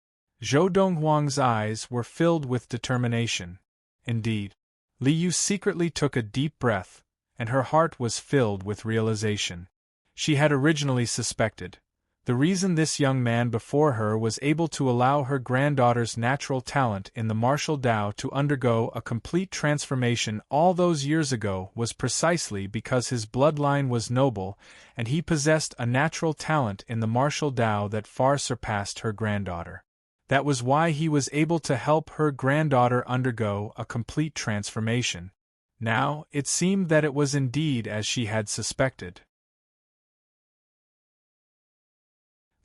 Zhou Dongwang's eyes were filled with determination. Indeed. Li Yu secretly took a deep breath, and her heart was filled with realization. She had originally suspected. The reason this young man before her was able to allow her granddaughter's natural talent in the martial Tao to undergo a complete transformation all those years ago was precisely because his bloodline was noble and he possessed a natural talent in the martial Tao that far surpassed her granddaughter. That was why he was able to help her granddaughter undergo a complete transformation. Now, it seemed that it was indeed as she had suspected.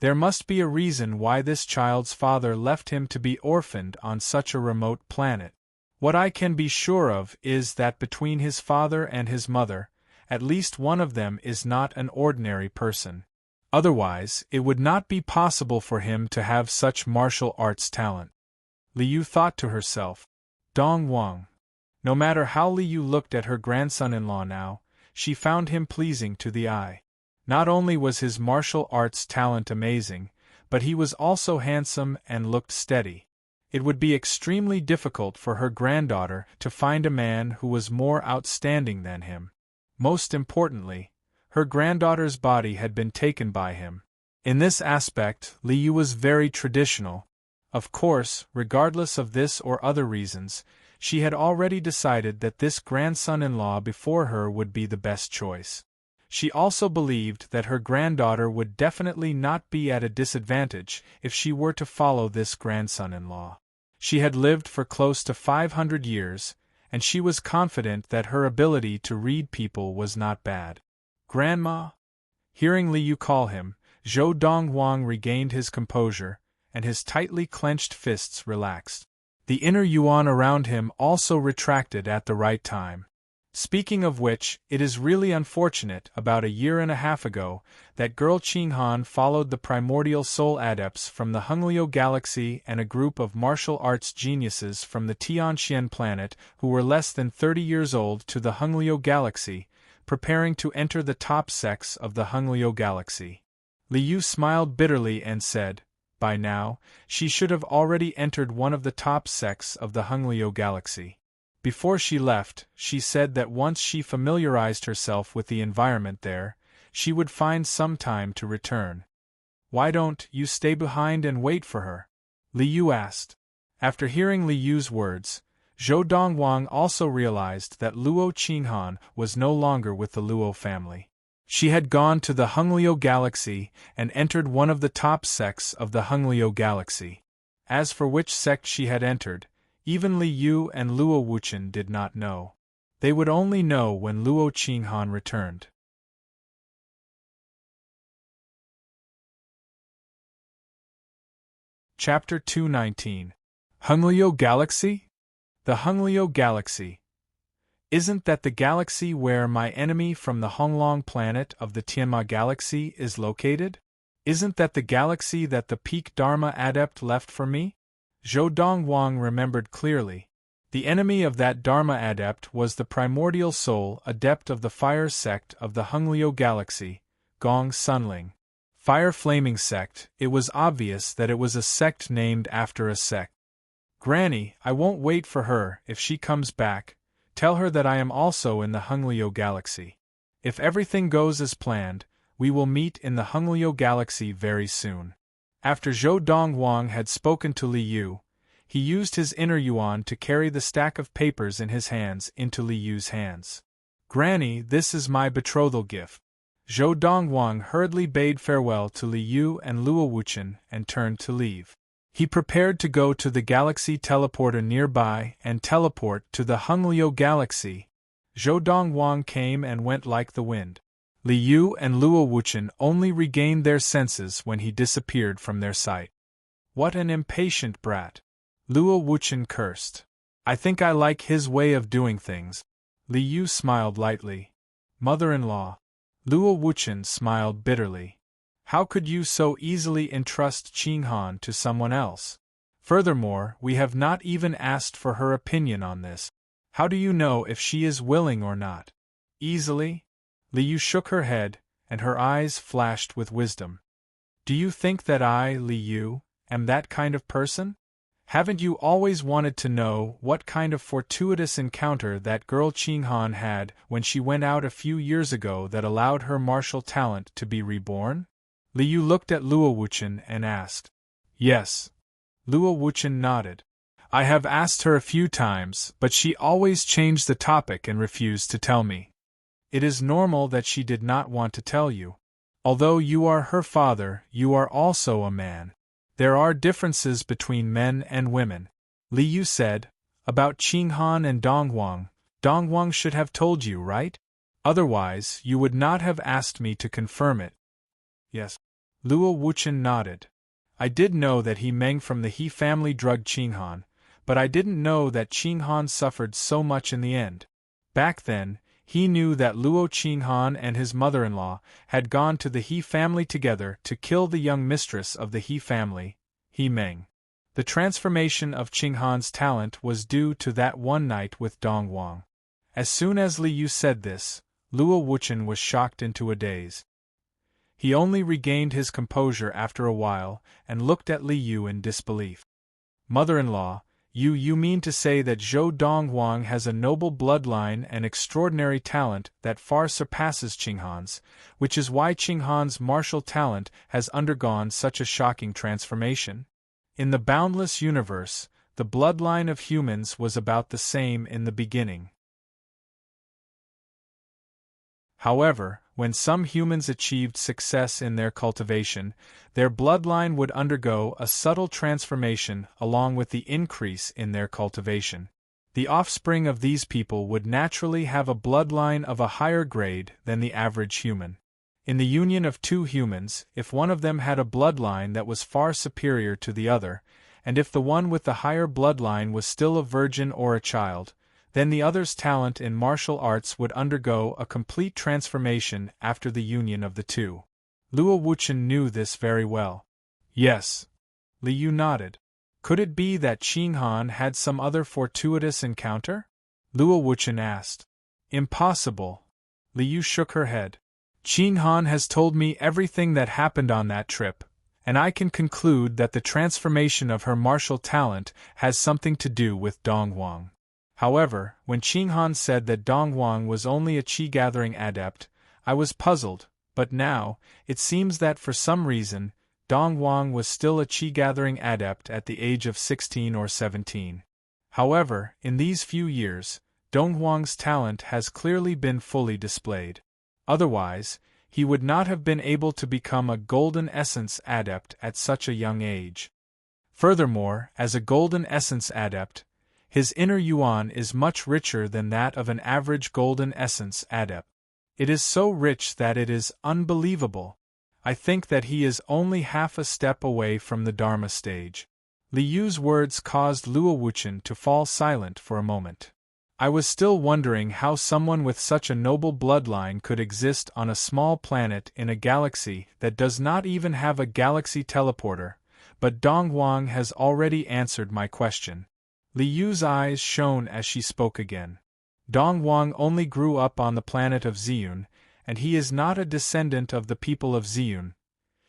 There must be a reason why this child's father left him to be orphaned on such a remote planet. What I can be sure of is that between his father and his mother, at least one of them is not an ordinary person. Otherwise, it would not be possible for him to have such martial arts talent. Li Yu thought to herself. Dong Wang. No matter how Li Yu looked at her grandson-in-law now, she found him pleasing to the eye. Not only was his martial arts talent amazing, but he was also handsome and looked steady. It would be extremely difficult for her granddaughter to find a man who was more outstanding than him. Most importantly, her granddaughter's body had been taken by him. In this aspect, Li Yu was very traditional. Of course, regardless of this or other reasons, she had already decided that this grandson-in-law before her would be the best choice. She also believed that her granddaughter would definitely not be at a disadvantage if she were to follow this grandson-in-law. She had lived for close to 500 years, and she was confident that her ability to read people was not bad. Grandma? Hearing Li Yu call him, Zhou Donghuang regained his composure, and his tightly clenched fists relaxed. The inner yuan around him also retracted at the right time. Speaking of which, it is really unfortunate, about a year and a half ago, that girl Qinghan followed the primordial soul adepts from the Honglio galaxy and a group of martial arts geniuses from the Tianxian planet who were less than 30 years old to the Honglio galaxy, preparing to enter the top sects of the Honglio galaxy. Li Yu smiled bitterly and said, by now, she should have already entered one of the top sects of the Honglio galaxy. Before she left, she said that once she familiarized herself with the environment there, she would find some time to return. Why don't you stay behind and wait for her? Li Yu asked. After hearing Li Yu's words, Zhou Donghuang also realized that Luo Qinghan was no longer with the Luo family. She had gone to the Honglio galaxy and entered one of the top sects of the Honglio galaxy. As for which sect she had entered, even Li Yu and Luo Wuchen did not know. They would only know when Luo Qinghan returned. Chapter 219. Honglio Galaxy? The Honglio Galaxy. Isn't that the galaxy where my enemy from the Honglong planet of the Tianma galaxy is located? Isn't that the galaxy that the Peak Dharma adept left for me? Zhou Donghuang remembered clearly. The enemy of that Dharma adept was the primordial soul adept of the fire sect of the Honglio galaxy, Gong Sunling. Fire Flaming Sect. It was obvious that it was a sect named after a sect. Granny, I won't wait for her. If she comes back, tell her that I am also in the Honglio galaxy. If everything goes as planned, we will meet in the Honglio galaxy very soon. After Zhou Donghuang had spoken to Li Yu, he used his inner yuan to carry the stack of papers in his hands into Li Yu's hands. Granny, this is my betrothal gift. Zhou Donghuang hurriedly bade farewell to Li Yu and Luo Wuchen and turned to leave. He prepared to go to the galaxy teleporter nearby and teleport to the Honglio galaxy. Zhou Donghuang came and went like the wind. Li Yu and Luo Wuchen only regained their senses when he disappeared from their sight. What an impatient brat! Luo Wuchen cursed. I think I like his way of doing things. Li Yu smiled lightly. Mother-in-law. Luo Wuchen smiled bitterly. How could you so easily entrust Qinghan to someone else? Furthermore, we have not even asked for her opinion on this. How do you know if she is willing or not? Easily? Li Yu shook her head, and her eyes flashed with wisdom. Do you think that I, Li Yu, am that kind of person? Haven't you always wanted to know what kind of fortuitous encounter that girl Qinghan had when she went out a few years ago that allowed her martial talent to be reborn? Li Yu looked at Luo Wuchen and asked. Yes. Luo Wuchen nodded. I have asked her a few times, but she always changed the topic and refused to tell me. It is normal that she did not want to tell you. Although you are her father, you are also a man. There are differences between men and women. Li Yu said. About Qinghan and Donghuang. Donghuang should have told you, right? Otherwise, you would not have asked me to confirm it. Yes. Luo Wuchen nodded. I did know that He Meng from the He family drugged Qinghan, but I didn't know that Qinghan suffered so much in the end. Back then, he knew that Luo Qinghan and his mother-in-law had gone to the He family together to kill the young mistress of the He family, He Meng. The transformation of Qinghan's talent was due to that one night with Dong Wang. As soon as Li Yu said this, Luo Wuchen was shocked into a daze. He only regained his composure after a while and looked at Li Yu in disbelief. Mother-in-law, you mean to say that Zhou Donghuang has a noble bloodline and extraordinary talent that far surpasses Qinghan's, which is why Qinghan's martial talent has undergone such a shocking transformation? In the boundless universe, the bloodline of humans was about the same in the beginning. However, when some humans achieved success in their cultivation, their bloodline would undergo a subtle transformation along with the increase in their cultivation. The offspring of these people would naturally have a bloodline of a higher grade than the average human. In the union of two humans, if one of them had a bloodline that was far superior to the other, and if the one with the higher bloodline was still a virgin or a child, then the other's talent in martial arts would undergo a complete transformation after the union of the two. Luo Wuchen knew this very well. Yes. Li Yu nodded. Could it be that Qinghan had some other fortuitous encounter? Luo Wuchen asked. Impossible. Li Yu shook her head. Qinghan has told me everything that happened on that trip, and I can conclude that the transformation of her martial talent has something to do with Donghuang. However, when Qinghan said that Donghuang was only a qi-gathering adept, I was puzzled, but now, it seems that for some reason, Donghuang was still a qi-gathering adept at the age of 16 or 17. However, in these few years, Donghuang's talent has clearly been fully displayed. Otherwise, he would not have been able to become a golden essence adept at such a young age. Furthermore, as a golden essence adept, his inner yuan is much richer than that of an average golden essence adept. It is so rich that it is unbelievable. I think that he is only half a step away from the Dharma stage. Li Yu's words caused Luo Wuchen to fall silent for a moment. I was still wondering how someone with such a noble bloodline could exist on a small planet in a galaxy that does not even have a galaxy teleporter, but Donghuang has already answered my question. Li Yu's eyes shone as she spoke again. Donghuang only grew up on the planet of Ziyun, and he is not a descendant of the people of Ziyun.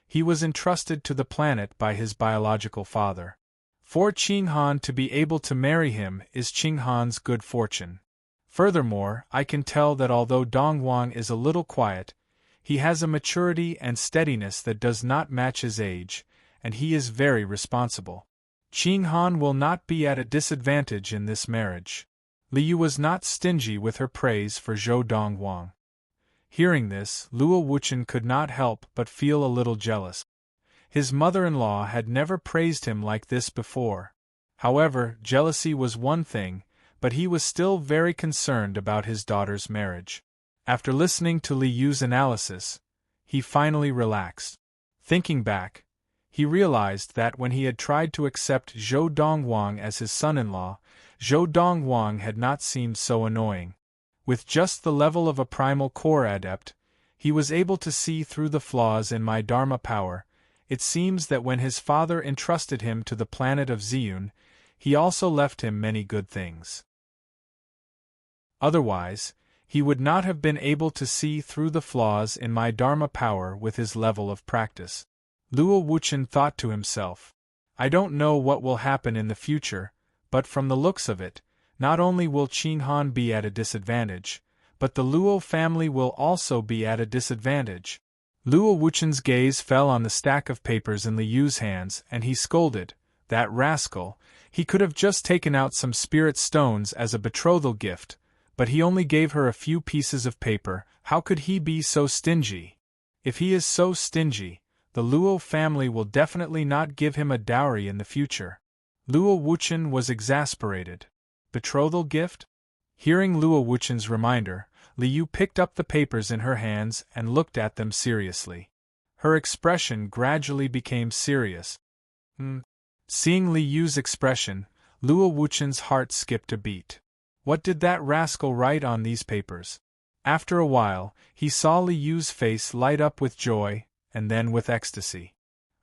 He was entrusted to the planet by his biological father. For Qinghan to be able to marry him is Qinghan's good fortune. Furthermore, I can tell that although Donghuang is a little quiet, he has a maturity and steadiness that does not match his age, and he is very responsible. Qinghan will not be at a disadvantage in this marriage. Li Yu was not stingy with her praise for Zhou Donghuang. Hearing this, Luo Wuchen could not help but feel a little jealous. His mother-in-law had never praised him like this before. However, jealousy was one thing, but he was still very concerned about his daughter's marriage. After listening to Li Yu's analysis, he finally relaxed. Thinking back, he realized that when he had tried to accept Zhou Donghuang as his son-in-law, Zhou Donghuang had not seemed so annoying. With just the level of a primal core adept, he was able to see through the flaws in my Dharma power. It seems that when his father entrusted him to the planet of Ziyun, he also left him many good things. Otherwise, he would not have been able to see through the flaws in my Dharma power with his level of practice. Luo Wuchen thought to himself, I don't know what will happen in the future, but from the looks of it, not only will Qinghan be at a disadvantage, but the Luo family will also be at a disadvantage. Luo Wuchen's gaze fell on the stack of papers in Li Yu's hands, and he scolded, that rascal, he could have just taken out some spirit stones as a betrothal gift, but he only gave her a few pieces of paper. How could he be so stingy? If he is so stingy, the Luo family will definitely not give him a dowry in the future. Luo Wuchen was exasperated. Betrothal gift? Hearing Luo Wuchen's reminder, Li Yu picked up the papers in her hands and looked at them seriously. Her expression gradually became serious. Seeing Li Yu's expression, Luo Wuchen's heart skipped a beat. What did that rascal write on these papers? After a while, he saw Li Yu's face light up with joy, and then with ecstasy.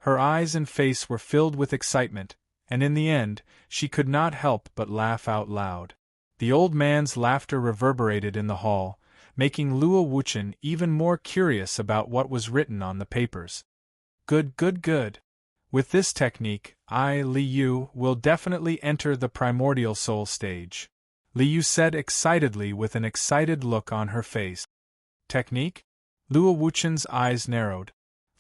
Her eyes and face were filled with excitement, and in the end, she could not help but laugh out loud. The old man's laughter reverberated in the hall, making Luo Wuchen even more curious about what was written on the papers. Good, good, good. With this technique, I, Li Yu, will definitely enter the primordial soul stage, Li Yu said excitedly with an excited look on her face. Technique? Luo Wuchen's eyes narrowed.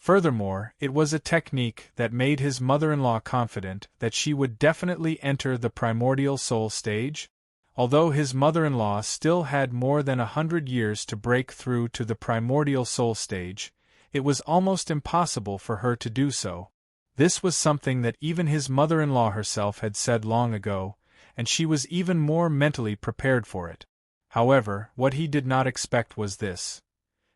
Furthermore, it was a technique that made his mother-in-law confident that she would definitely enter the primordial soul stage? Although his mother-in-law still had more than 100 years to break through to the primordial soul stage, it was almost impossible for her to do so. This was something that even his mother-in-law herself had said long ago, and she was even more mentally prepared for it. However, what he did not expect was this.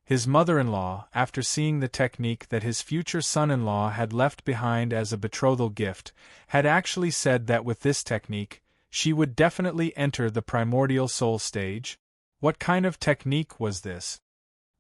His mother-in-law, after seeing the technique that his future son-in-law had left behind as a betrothal gift, had actually said that with this technique, she would definitely enter the primordial soul stage. What kind of technique was this?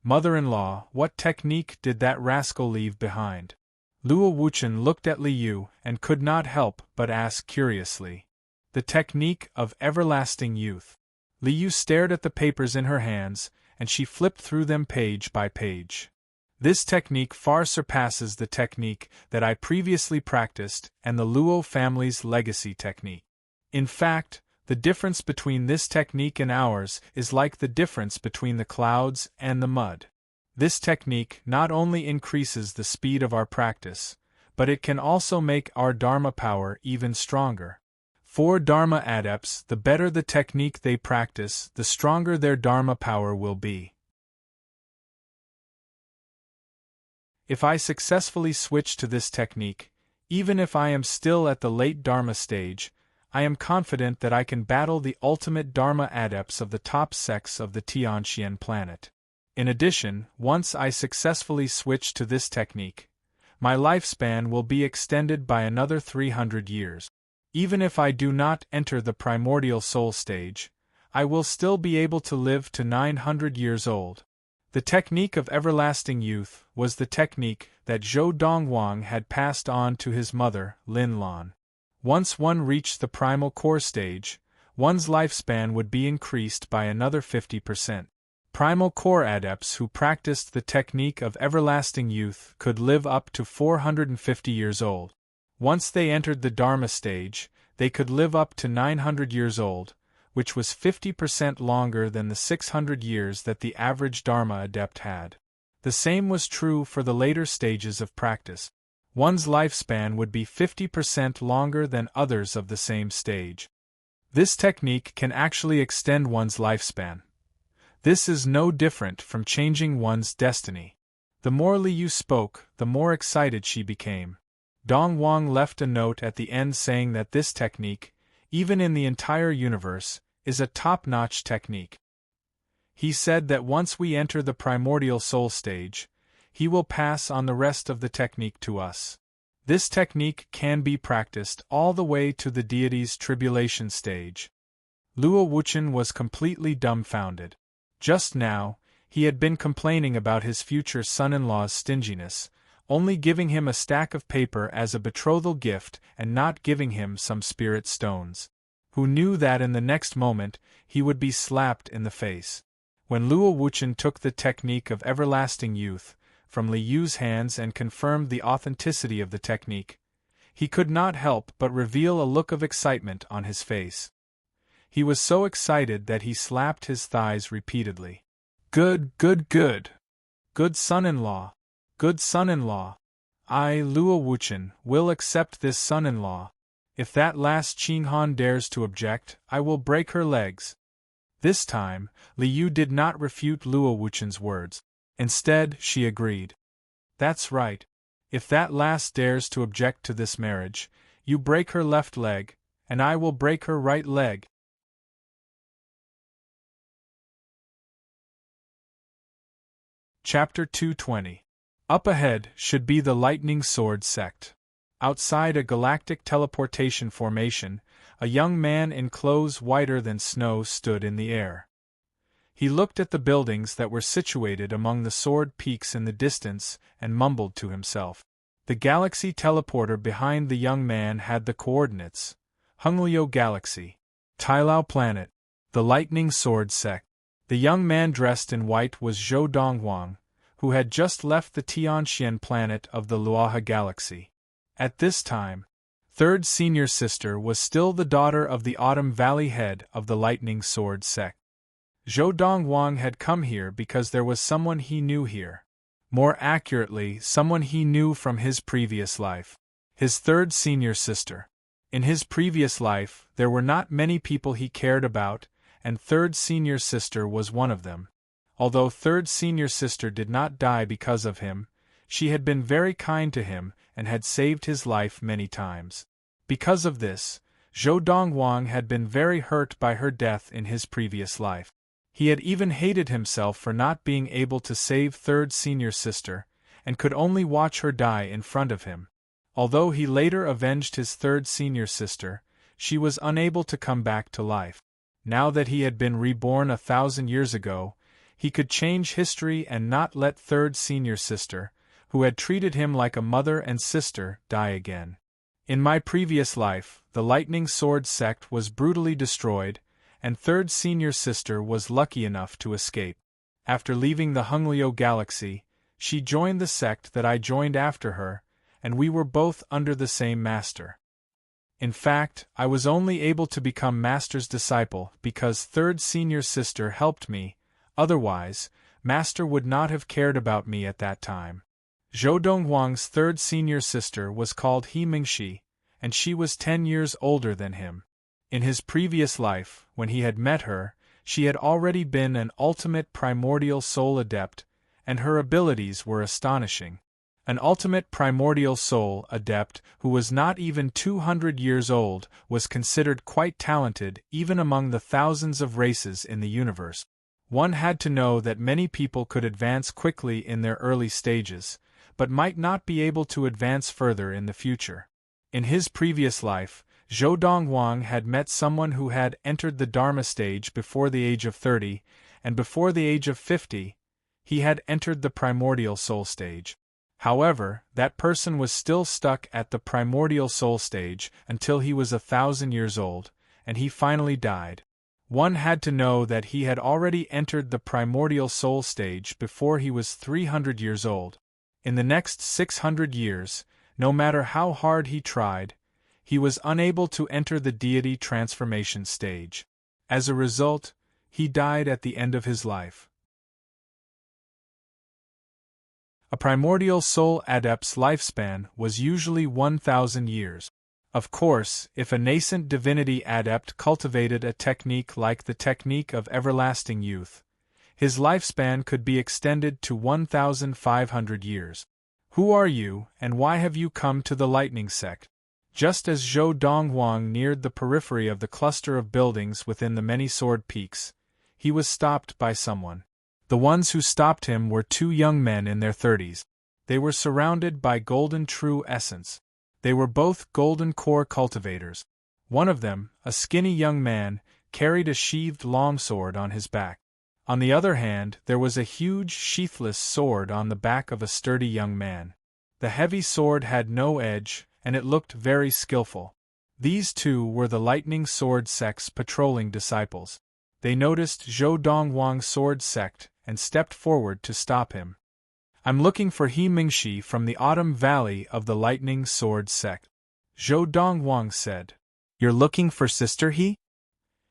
Mother-in-law, what technique did that rascal leave behind? Luo Wuchen looked at Li Yu and could not help but ask curiously. The technique of everlasting youth. Li Yu stared at the papers in her hands, and she flipped through them page by page. This technique far surpasses the technique that I previously practiced and the Luo family's legacy technique. In fact, the difference between this technique and ours is like the difference between the clouds and the mud. This technique not only increases the speed of our practice, but it can also make our Dharma power even stronger. For Dharma adepts, the better the technique they practice, the stronger their Dharma power will be. If I successfully switch to this technique, even if I am still at the late Dharma stage, I am confident that I can battle the ultimate Dharma adepts of the top sects of the Tianxian planet. In addition, once I successfully switch to this technique, my lifespan will be extended by another 300 years. Even if I do not enter the primordial soul stage, I will still be able to live to 900 years old. The technique of everlasting youth was the technique that Zhou Dongwang had passed on to his mother, Lin Lan. Once one reached the primal core stage, one's lifespan would be increased by another 50%. Primal core adepts who practiced the technique of everlasting youth could live up to 450 years old. Once they entered the Dharma stage, they could live up to 900 years old, which was 50% longer than the 600 years that the average Dharma adept had. The same was true for the later stages of practice. One's lifespan would be 50% longer than others of the same stage. This technique can actually extend one's lifespan. This is no different from changing one's destiny. The more Li Yu spoke, the more excited she became. Dong Wang left a note at the end saying that this technique, even in the entire universe, is a top-notch technique. He said that once we enter the primordial soul stage, he will pass on the rest of the technique to us. This technique can be practiced all the way to the deity's tribulation stage. Luo Wuchen was completely dumbfounded. Just now, he had been complaining about his future son-in-law's stinginess, only giving him a stack of paper as a betrothal gift and not giving him some spirit stones. Who knew that in the next moment he would be slapped in the face? When Luo Wuchen took the technique of everlasting youth from Li Yu's hands and confirmed the authenticity of the technique, he could not help but reveal a look of excitement on his face. He was so excited that he slapped his thighs repeatedly. Good, good, good. Good son-in-law. Good son-in-law. I, Luo Wuchen, will accept this son-in-law. If that last Qin Han dares to object, I will break her legs. This time, Li Yu did not refute Luo Wuchen's words. Instead, she agreed. That's right. If that last dares to object to this marriage, you break her left leg, and I will break her right leg. Chapter 220. Up ahead should be the Lightning Sword sect. Outside a galactic teleportation formation, a young man in clothes whiter than snow stood in the air. He looked at the buildings that were situated among the sword peaks in the distance and mumbled to himself. The galaxy teleporter behind the young man had the coordinates: Hunglyo Galaxy, Tailao Planet, the Lightning Sword Sect. The young man dressed in white was Zhou Donghuang, who had just left the Tianxian planet of the Luoha Galaxy. At this time, third senior sister was still the daughter of the Autumn Valley head of the Lightning Sword Sect. Zhou Donghuang had come here because there was someone he knew here. More accurately, someone he knew from his previous life. His third senior sister. In his previous life, there were not many people he cared about, and third senior sister was one of them. Although third senior sister did not die because of him, she had been very kind to him and had saved his life many times. Because of this, Zhou Donghuang had been very hurt by her death in his previous life. He had even hated himself for not being able to save third senior sister, and could only watch her die in front of him. Although he later avenged his third senior sister, she was unable to come back to life. Now that he had been reborn 1,000 years ago, he could change history and not let third senior sister, who had treated him like a mother and sister, die again. In my previous life, the Lightning Sword Sect was brutally destroyed, and third senior sister was lucky enough to escape. After leaving the Hunglyo Galaxy, she joined the sect that I joined after her, and we were both under the same master. In fact, I was only able to become master's disciple because third senior sister helped me, otherwise, master would not have cared about me at that time. Zhou Donghuang's third senior sister was called He Mingxi, and she was 10 years older than him. In his previous life, when he had met her, she had already been an ultimate primordial soul adept, and her abilities were astonishing. An ultimate primordial soul adept who was not even 200 years old was considered quite talented even among the thousands of races in the universe. One had to know that many people could advance quickly in their early stages, but might not be able to advance further in the future. In his previous life, Zhou Donghuang had met someone who had entered the Dharma stage before the age of 30, and before the age of 50, he had entered the primordial soul stage. However, that person was still stuck at the primordial soul stage until he was 1,000 years old, and he finally died. One had to know that he had already entered the primordial soul stage before he was 300 years old. In the next 600 years, no matter how hard he tried, he was unable to enter the deity transformation stage. As a result, he died at the end of his life. A primordial soul adept's lifespan was usually 1,000 years. Of course, if a nascent divinity adept cultivated a technique like the technique of everlasting youth, his lifespan could be extended to 1,500 years. Who are you, and why have you come to the Lightning Sect? Just as Zhou Donghuang neared the periphery of the cluster of buildings within the many sword peaks, he was stopped by someone. The ones who stopped him were 2 young men in their 30s. They were surrounded by golden true essence. They were both golden core cultivators. One of them, a skinny young man, carried a sheathed longsword on his back. On the other hand, there was a huge sheathless sword on the back of a sturdy young man. The heavy sword had no edge, and it looked very skillful. These 2 were the Lightning Sword Sect's patrolling disciples. They noticed Zhou Donghuang's sword sect and stepped forward to stop him. I'm looking for He Mingxi from the Autumn Valley of the Lightning Sword Sect. Zhou Donghuang said. You're looking for Sister He?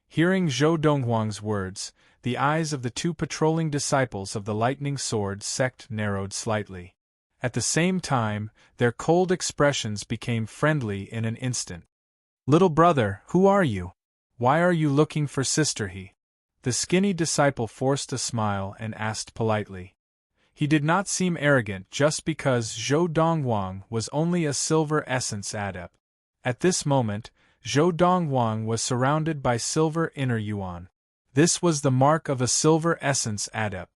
Hearing Zhou Donghuang's words, the eyes of the 2 patrolling disciples of the Lightning Sword Sect narrowed slightly. At the same time, their cold expressions became friendly in an instant. Little brother, who are you? Why are you looking for Sister He? The skinny disciple forced a smile and asked politely. He did not seem arrogant just because Zhou Donghuang was only a silver essence adept. At this moment, Zhou Donghuang was surrounded by silver inner yuan. This was the mark of a silver essence adept.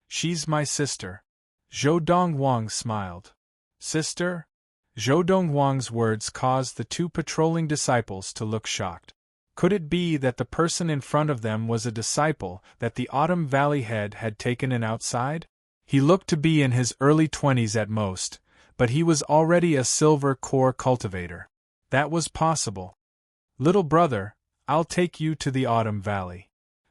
She's my sister. Zhou Donghuang smiled. Sister? Zhou Donghuang's words caused the 2 patrolling disciples to look shocked. Could it be that the person in front of them was a disciple that the Autumn Valley head had taken in outside? He looked to be in his early 20s at most, but he was already a silver core cultivator. That was possible. Little brother, I'll take you to the Autumn Valley.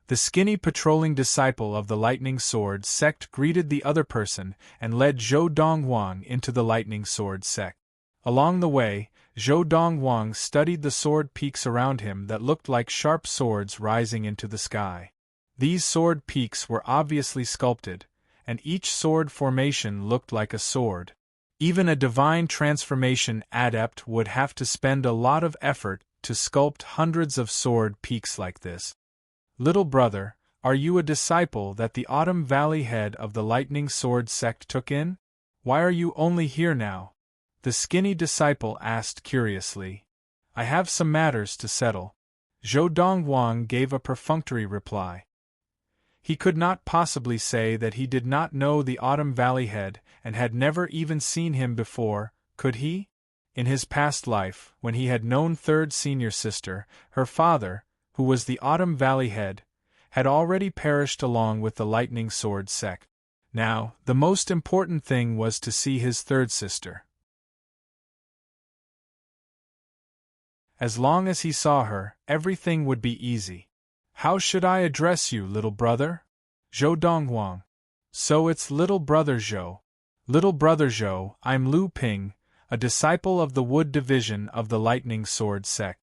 The skinny patrolling disciple of the Lightning Sword sect greeted the other person and led Zhou Dongwang into the Lightning Sword sect. Along the way, Zhou Dongwang studied the sword peaks around him that looked like sharp swords rising into the sky. These sword peaks were obviously sculpted, and each sword formation looked like a sword. Even a divine transformation adept would have to spend a lot of effort to sculpt hundreds of sword peaks like this. Little brother, are you a disciple that the Autumn Valley head of the Lightning Sword sect took in? Why are you only here now? The skinny disciple asked curiously. I have some matters to settle. Zhou Dongwang gave a perfunctory reply. He could not possibly say that he did not know the Autumn Valley head and had never even seen him before, could he? In his past life, when he had known third senior sister, her father, who was the Autumn Valley head, had already perished along with the Lightning Sword sect. Now, the most important thing was to see his third sister. As long as he saw her, everything would be easy. How should I address you, little brother? Zhou Dongwang. So it's little brother Zhou. Little brother Zhou, I'm Lu Ping, a disciple of the Wood Division of the Lightning Sword sect.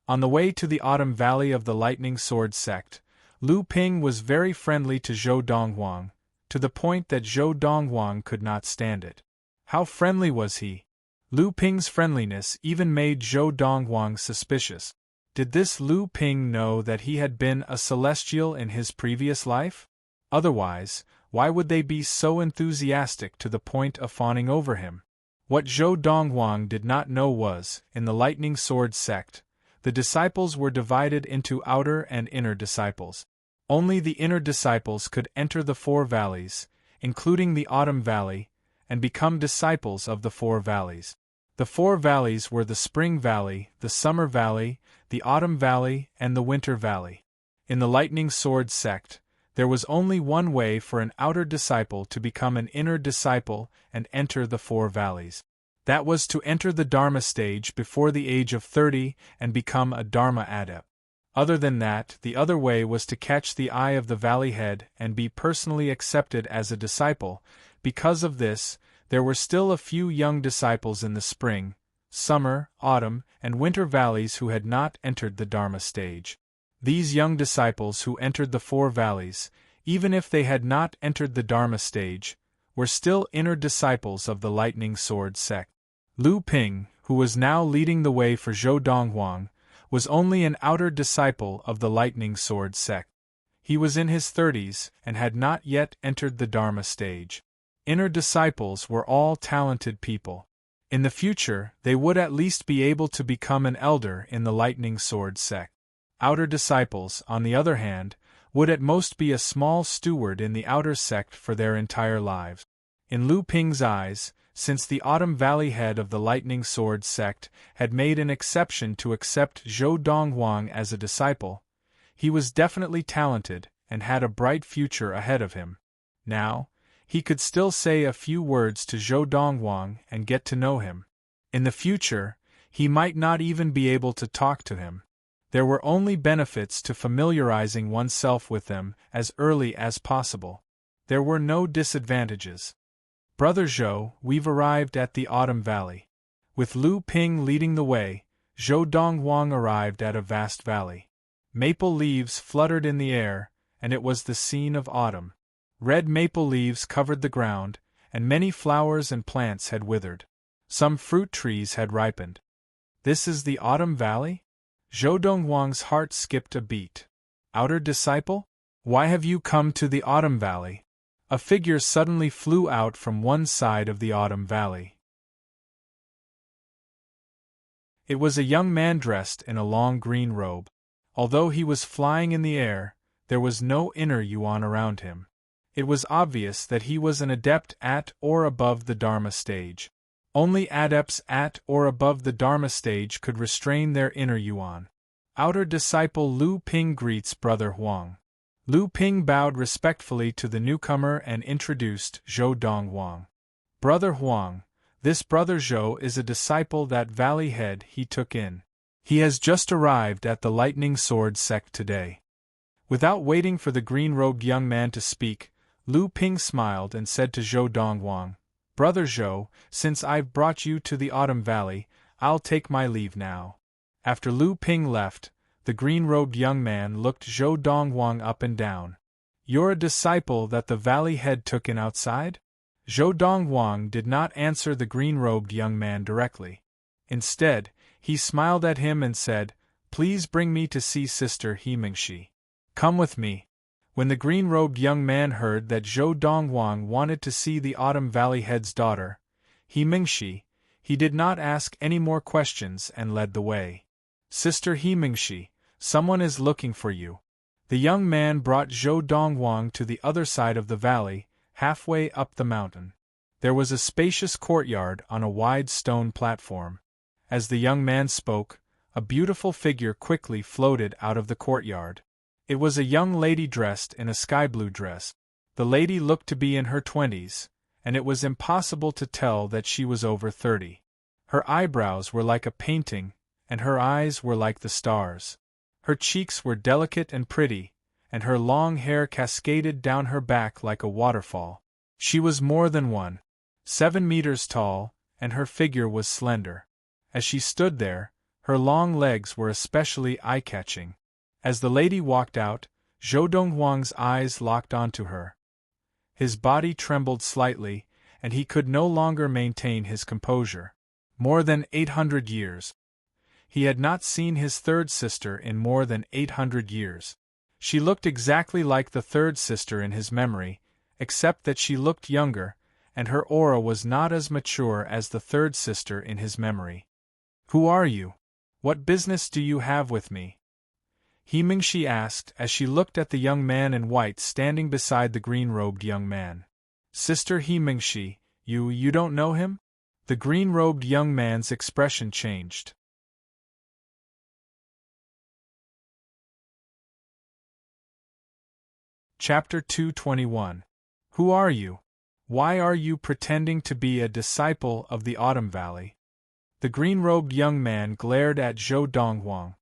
On the way to the Autumn Valley of the Lightning Sword sect, Lu Ping was very friendly to Zhou Dongwang, to the point that Zhou Dongwang could not stand it. How friendly was he? Lu Ping's friendliness even made Zhou Dongwang suspicious. Did this Lu Ping know that he had been a celestial in his previous life? Otherwise, why would they be so enthusiastic to the point of fawning over him? What Zhou Dongwang did not know was, in the Lightning Sword sect, the disciples were divided into outer and inner disciples. Only the inner disciples could enter the four valleys, including the Autumn Valley, and become disciples of the four valleys. The four valleys were the Spring Valley, the Summer Valley, the Autumn Valley, and the Winter Valley. In the Lightning Sword sect, there was only one way for an outer disciple to become an inner disciple and enter the four valleys. That was to enter the Dharma stage before the age of 30 and become a Dharma adept. Other than that, the other way was to catch the eye of the valley head and be personally accepted as a disciple. Because of this, there were still a few young disciples in the spring, summer, autumn, and winter valleys who had not entered the Dharma stage. These young disciples who entered the four valleys, even if they had not entered the Dharma stage, were still inner disciples of the Lightning Sword sect. Lu Ping, who was now leading the way for Zhou Dongwang, was only an outer disciple of the Lightning Sword sect. He was in his 30s and had not yet entered the Dharma stage. Inner disciples were all talented people. In the future, they would at least be able to become an elder in the Lightning Sword sect. Outer disciples, on the other hand, would at most be a small steward in the outer sect for their entire lives. In Lu Ping's eyes, since the Autumn Valley head of the Lightning Sword sect had made an exception to accept Zhou Dongwang as a disciple, he was definitely talented and had a bright future ahead of him. Now, he could still say a few words to Zhou Dongwang and get to know him. In the future, he might not even be able to talk to him. There were only benefits to familiarizing oneself with them as early as possible. There were no disadvantages. Brother Zhou, we've arrived at the Autumn Valley. With Lu Ping leading the way, Zhou Dongwang arrived at a vast valley. Maple leaves fluttered in the air, and it was the scene of autumn. Red maple leaves covered the ground, and many flowers and plants had withered. Some fruit trees had ripened. This is the Autumn Valley? Zhou Dongwang's heart skipped a beat. Outer disciple? Why have you come to the Autumn Valley? A figure suddenly flew out from one side of the Autumn Valley. It was a young man dressed in a long green robe. Although he was flying in the air, there was no inner yuan around him. It was obvious that he was an adept at or above the Dharma stage. Only adepts at or above the Dharma stage could restrain their inner yuan. Outer disciple Lu Ping greets Brother Huang. Lu Ping bowed respectfully to the newcomer and introduced Zhou Dongwang. Brother Huang, This brother Zhou is a disciple that valley head he took in. He has just arrived at the Lightning Sword sect today. Without waiting for the green-robed young man to speak, Lu Ping smiled and said to Zhou Dongwang, "Brother Zhou, since I've brought you to the Autumn Valley, I'll take my leave now." After Lu Ping left, the green-robed young man looked Zhou Dongwang up and down. "You're a disciple that the valley head took in outside?" Zhou Dongwang did not answer the green-robed young man directly. Instead, he smiled at him and said, "Please bring me to see Sister He Mingxi. Come with me." When the green-robed young man heard that Zhou Dongwang wanted to see the Autumn Valley Head's daughter, He Mingxi, he did not ask any more questions and led the way. "Sister He Mingxi, someone is looking for you." The young man brought Zhou Dongwang to the other side of the valley, halfway up the mountain. There was a spacious courtyard on a wide stone platform. As the young man spoke, a beautiful figure quickly floated out of the courtyard. It was a young lady dressed in a sky-blue dress. The lady looked to be in her 20s, and it was impossible to tell that she was over 30. Her eyebrows were like a painting, and her eyes were like the stars. Her cheeks were delicate and pretty, and her long hair cascaded down her back like a waterfall. She was more than 1.7 meters tall, and her figure was slender. As she stood there, her long legs were especially eye-catching. As the lady walked out, Zhou Dongwang's eyes locked onto her. His body trembled slightly, and he could no longer maintain his composure. More than 800 years. He had not seen his third sister in more than 800 years. She looked exactly like the third sister in his memory, except that she looked younger, and her aura was not as mature as the third sister in his memory. "Who are you? What business do you have with me?" He Mingxi asked as she looked at the young man in white standing beside the green-robed young man. "Sister He Mingxi, you don't know him?" The green-robed young man's expression changed. Chapter 221. Who are you? Why are you pretending to be a disciple of the Autumn Valley? The green-robed young man glared at Zhou Dongwang.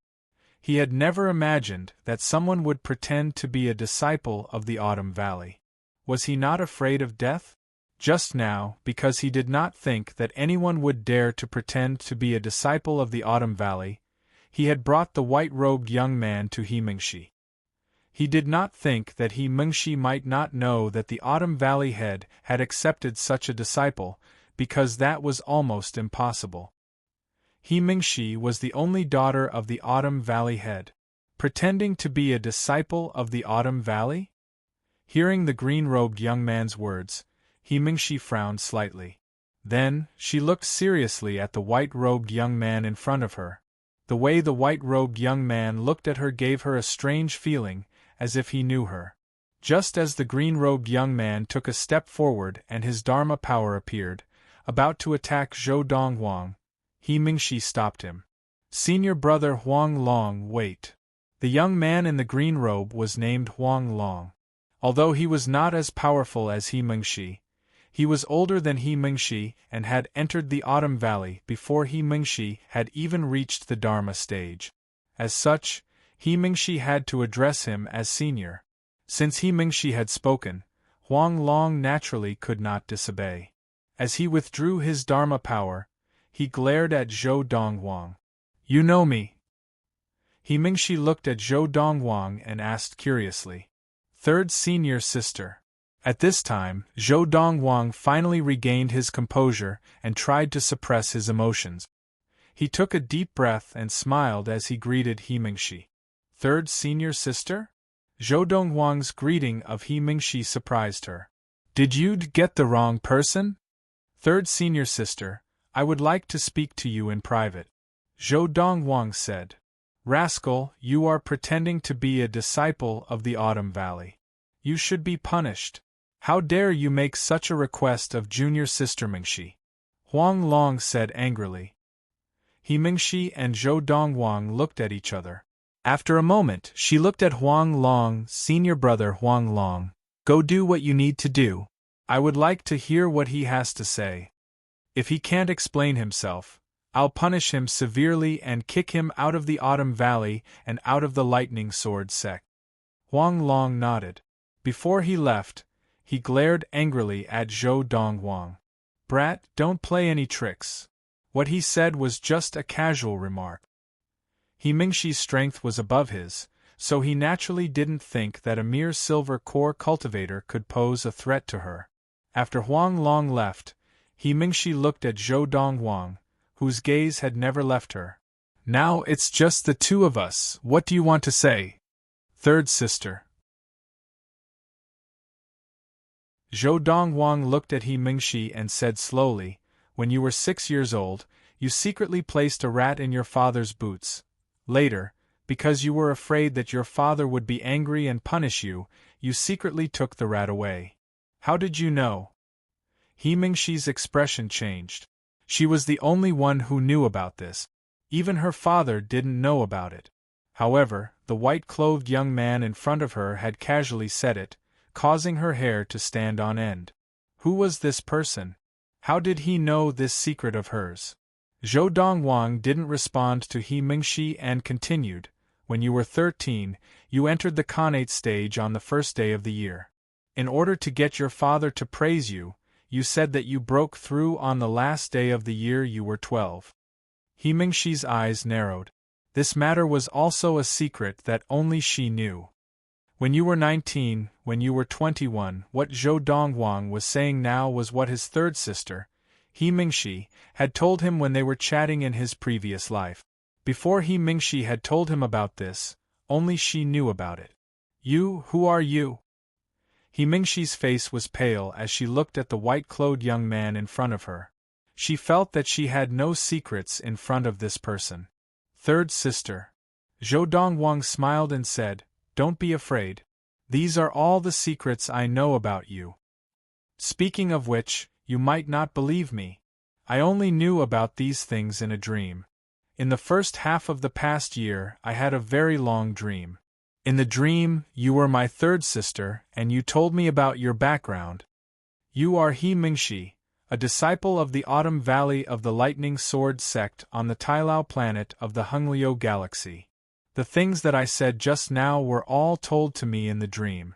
He had never imagined that someone would pretend to be a disciple of the Autumn Valley. Was he not afraid of death? Just now, because he did not think that anyone would dare to pretend to be a disciple of the Autumn Valley, he had brought the white-robed young man to He Mingxi. He did not think that He Mingxi might not know that the Autumn Valley head had accepted such a disciple, because that was almost impossible. He Mingxi was the only daughter of the Autumn Valley head. Pretending to be a disciple of the Autumn Valley? Hearing the green-robed young man's words, He Mingxi frowned slightly. Then, she looked seriously at the white-robed young man in front of her. The way the white-robed young man looked at her gave her a strange feeling, as if he knew her. Just as the green-robed young man took a step forward and his Dharma power appeared, about to attack Zhou Dongwang, He Mingxi stopped him. "Senior brother Huang Long, wait." The young man in the green robe was named Huang Long. Although he was not as powerful as He Mingxi, he was older than He Mingxi and had entered the Autumn Valley before He Mingxi had even reached the Dharma stage. As such, He Mingxi had to address him as senior. Since He Mingxi had spoken, Huang Long naturally could not disobey. As he withdrew his Dharma power, he glared at Zhou Dongwang. "You know me?" He Mingxi looked at Zhou Dongwang and asked curiously. "Third senior sister." At this time, Zhou Dongwang finally regained his composure and tried to suppress his emotions. He took a deep breath and smiled as he greeted He Mingxi. "Third senior sister?" Zhou Dongwang's greeting of He Mingxi surprised her. "Did you get the wrong person?" "Third senior sister, I would like to speak to you in private," Zhou Dongwang said. "Rascal, you are pretending to be a disciple of the Autumn Valley. You should be punished. How dare you make such a request of junior sister Mingxi?" Huang Long said angrily. He Mingxi and Zhou Dongwang looked at each other. After a moment, she looked at Huang Long. "Senior brother Huang Long, go do what you need to do. I would like to hear what he has to say." If he can't explain himself, I'll punish him severely and kick him out of the Autumn Valley and out of the Lightning Sword sect. Huang Long nodded. Before he left, he glared angrily at Zhou Donghuang. Brat, don't play any tricks. What he said was just a casual remark. He Mingxi's strength was above his, so he naturally didn't think that a mere silver core cultivator could pose a threat to her. After Huang Long left, He Mingxi looked at Zhou Donghuang, whose gaze had never left her. Now it's just the two of us, what do you want to say? Third sister. Zhou Donghuang looked at He Mingxi and said slowly, when you were 6 years old, you secretly placed a rat in your father's boots. Later, because you were afraid that your father would be angry and punish you, you secretly took the rat away. How did you know? He Mingxi's expression changed. She was the only one who knew about this. Even her father didn't know about it. However, the white-clothed young man in front of her had casually said it, causing her hair to stand on end. Who was this person? How did he know this secret of hers? Zhou Donghuang didn't respond to He Mingxi and continued, when you were 13, you entered the Khanate stage on the first day of the year. In order to get your father to praise you, you said that you broke through on the last day of the year you were 12. He Mingxi's eyes narrowed. This matter was also a secret that only she knew. When you were 19, when you were 21, what Zhou Donghuang was saying now was what his third sister, He Mingxi, had told him when they were chatting in his previous life. Before He Mingxi had told him about this, only she knew about it. You, who are you? He Mingxi's face was pale as she looked at the white-clothed young man in front of her. She felt that she had no secrets in front of this person. Third sister. Zhou Donghuang smiled and said, Don't be afraid. These are all the secrets I know about you. Speaking of which, you might not believe me. I only knew about these things in a dream. In the first half of the past year, I had a very long dream. In the dream, you were my third sister, and you told me about your background. You are He Mingxi, a disciple of the Autumn Valley of the Lightning Sword sect on the Tailao planet of the Hungliu galaxy. The things that I said just now were all told to me in the dream.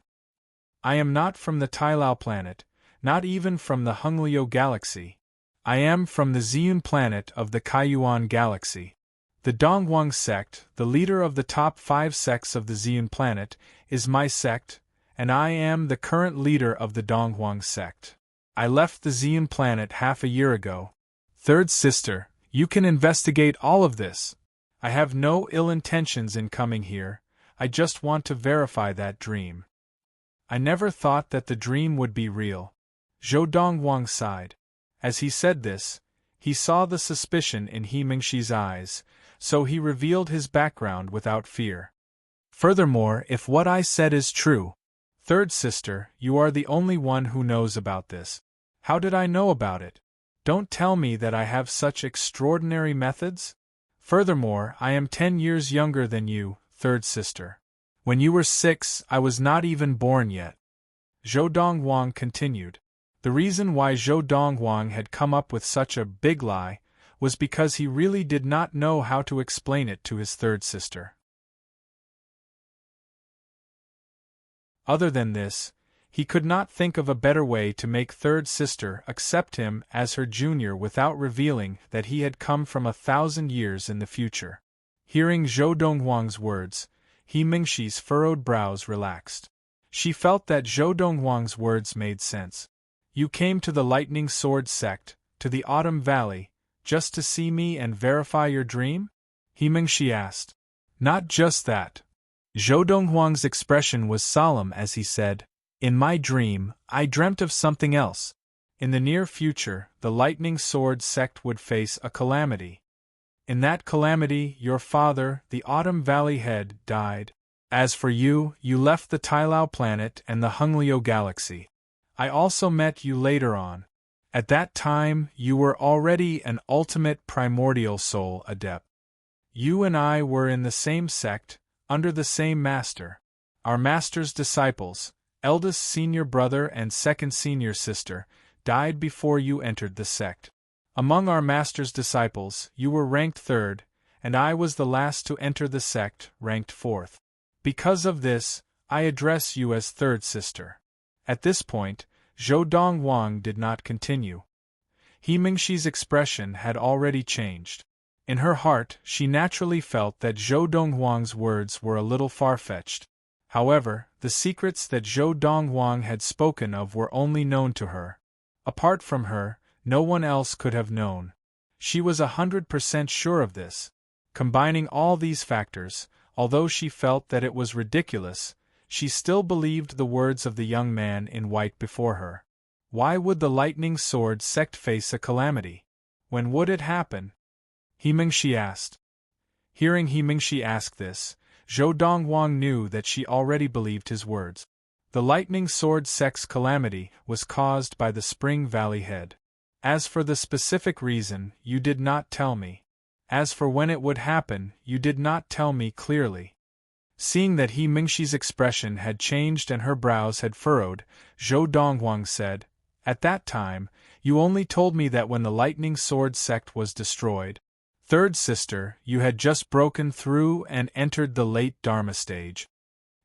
I am not from the Tailao planet, not even from the Hungliu galaxy. I am from the Ziyun planet of the Kaiyuan galaxy. The Donghuang sect, the leader of the top 5 sects of the Ziyun planet, is my sect, and I am the current leader of the Donghuang sect. I left the Ziyun planet half a year ago. Third sister, you can investigate all of this. I have no ill intentions in coming here, I just want to verify that dream. I never thought that the dream would be real. Zhou Donghuang sighed. As he said this, he saw the suspicion in He Mingxi's eyes, so he revealed his background without fear. Furthermore, if what I said is true, third sister, you are the only one who knows about this. How did I know about it? Don't tell me that I have such extraordinary methods. Furthermore, I am 10 years younger than you, third sister. When you were 6, I was not even born yet. Zhou Donghuang continued. The reason why Zhou Donghuang had come up with such a big lie was because he really did not know how to explain it to his third sister. Other than this, he could not think of a better way to make third sister accept him as her junior without revealing that he had come from 1,000 years in the future. Hearing Zhou Donghuang's words, He Mingxi's furrowed brows relaxed. She felt that Zhou Donghuang's words made sense. You came to the Lightning Sword sect, to the Autumn Valley, just to see me and verify your dream? He Mingxi asked. Not just that. Zhou Donghuang's expression was solemn as he said, In my dream, I dreamt of something else. In the near future, the Lightning Sword sect would face a calamity. In that calamity, your father, the Autumn Valley head, died. As for you, you left the Tailao planet and the Hungliu galaxy. I also met you later on. At that time, you were already an ultimate primordial soul adept. You and I were in the same sect, under the same master. Our master's disciples, eldest senior brother and second senior sister, died before you entered the sect. Among our master's disciples, you were ranked third, and I was the last to enter the sect, ranked fourth. Because of this, I address you as third sister. At this point, Zhou Dongwang did not continue. He Mingxi's expression had already changed. In her heart, she naturally felt that Zhou Dongwang's words were a little far-fetched. However, the secrets that Zhou Dongwang had spoken of were only known to her. Apart from her, no one else could have known. She was 100% sure of this. Combining all these factors, although she felt that it was ridiculous, she still believed the words of the young man in white before her. Why would the Lightning Sword sect face a calamity? When would it happen? He Mingxi asked. Hearing He Mingxi ask this, Zhou Dongwang knew that she already believed his words. The Lightning Sword sect's calamity was caused by the Spring Valley head. As for the specific reason, you did not tell me. As for when it would happen, you did not tell me clearly. Seeing that He Mingxi's expression had changed and her brows had furrowed, Zhou Dongwang said, At that time, you only told me that when the Lightning Sword sect was destroyed. Third sister, you had just broken through and entered the late Dharma stage.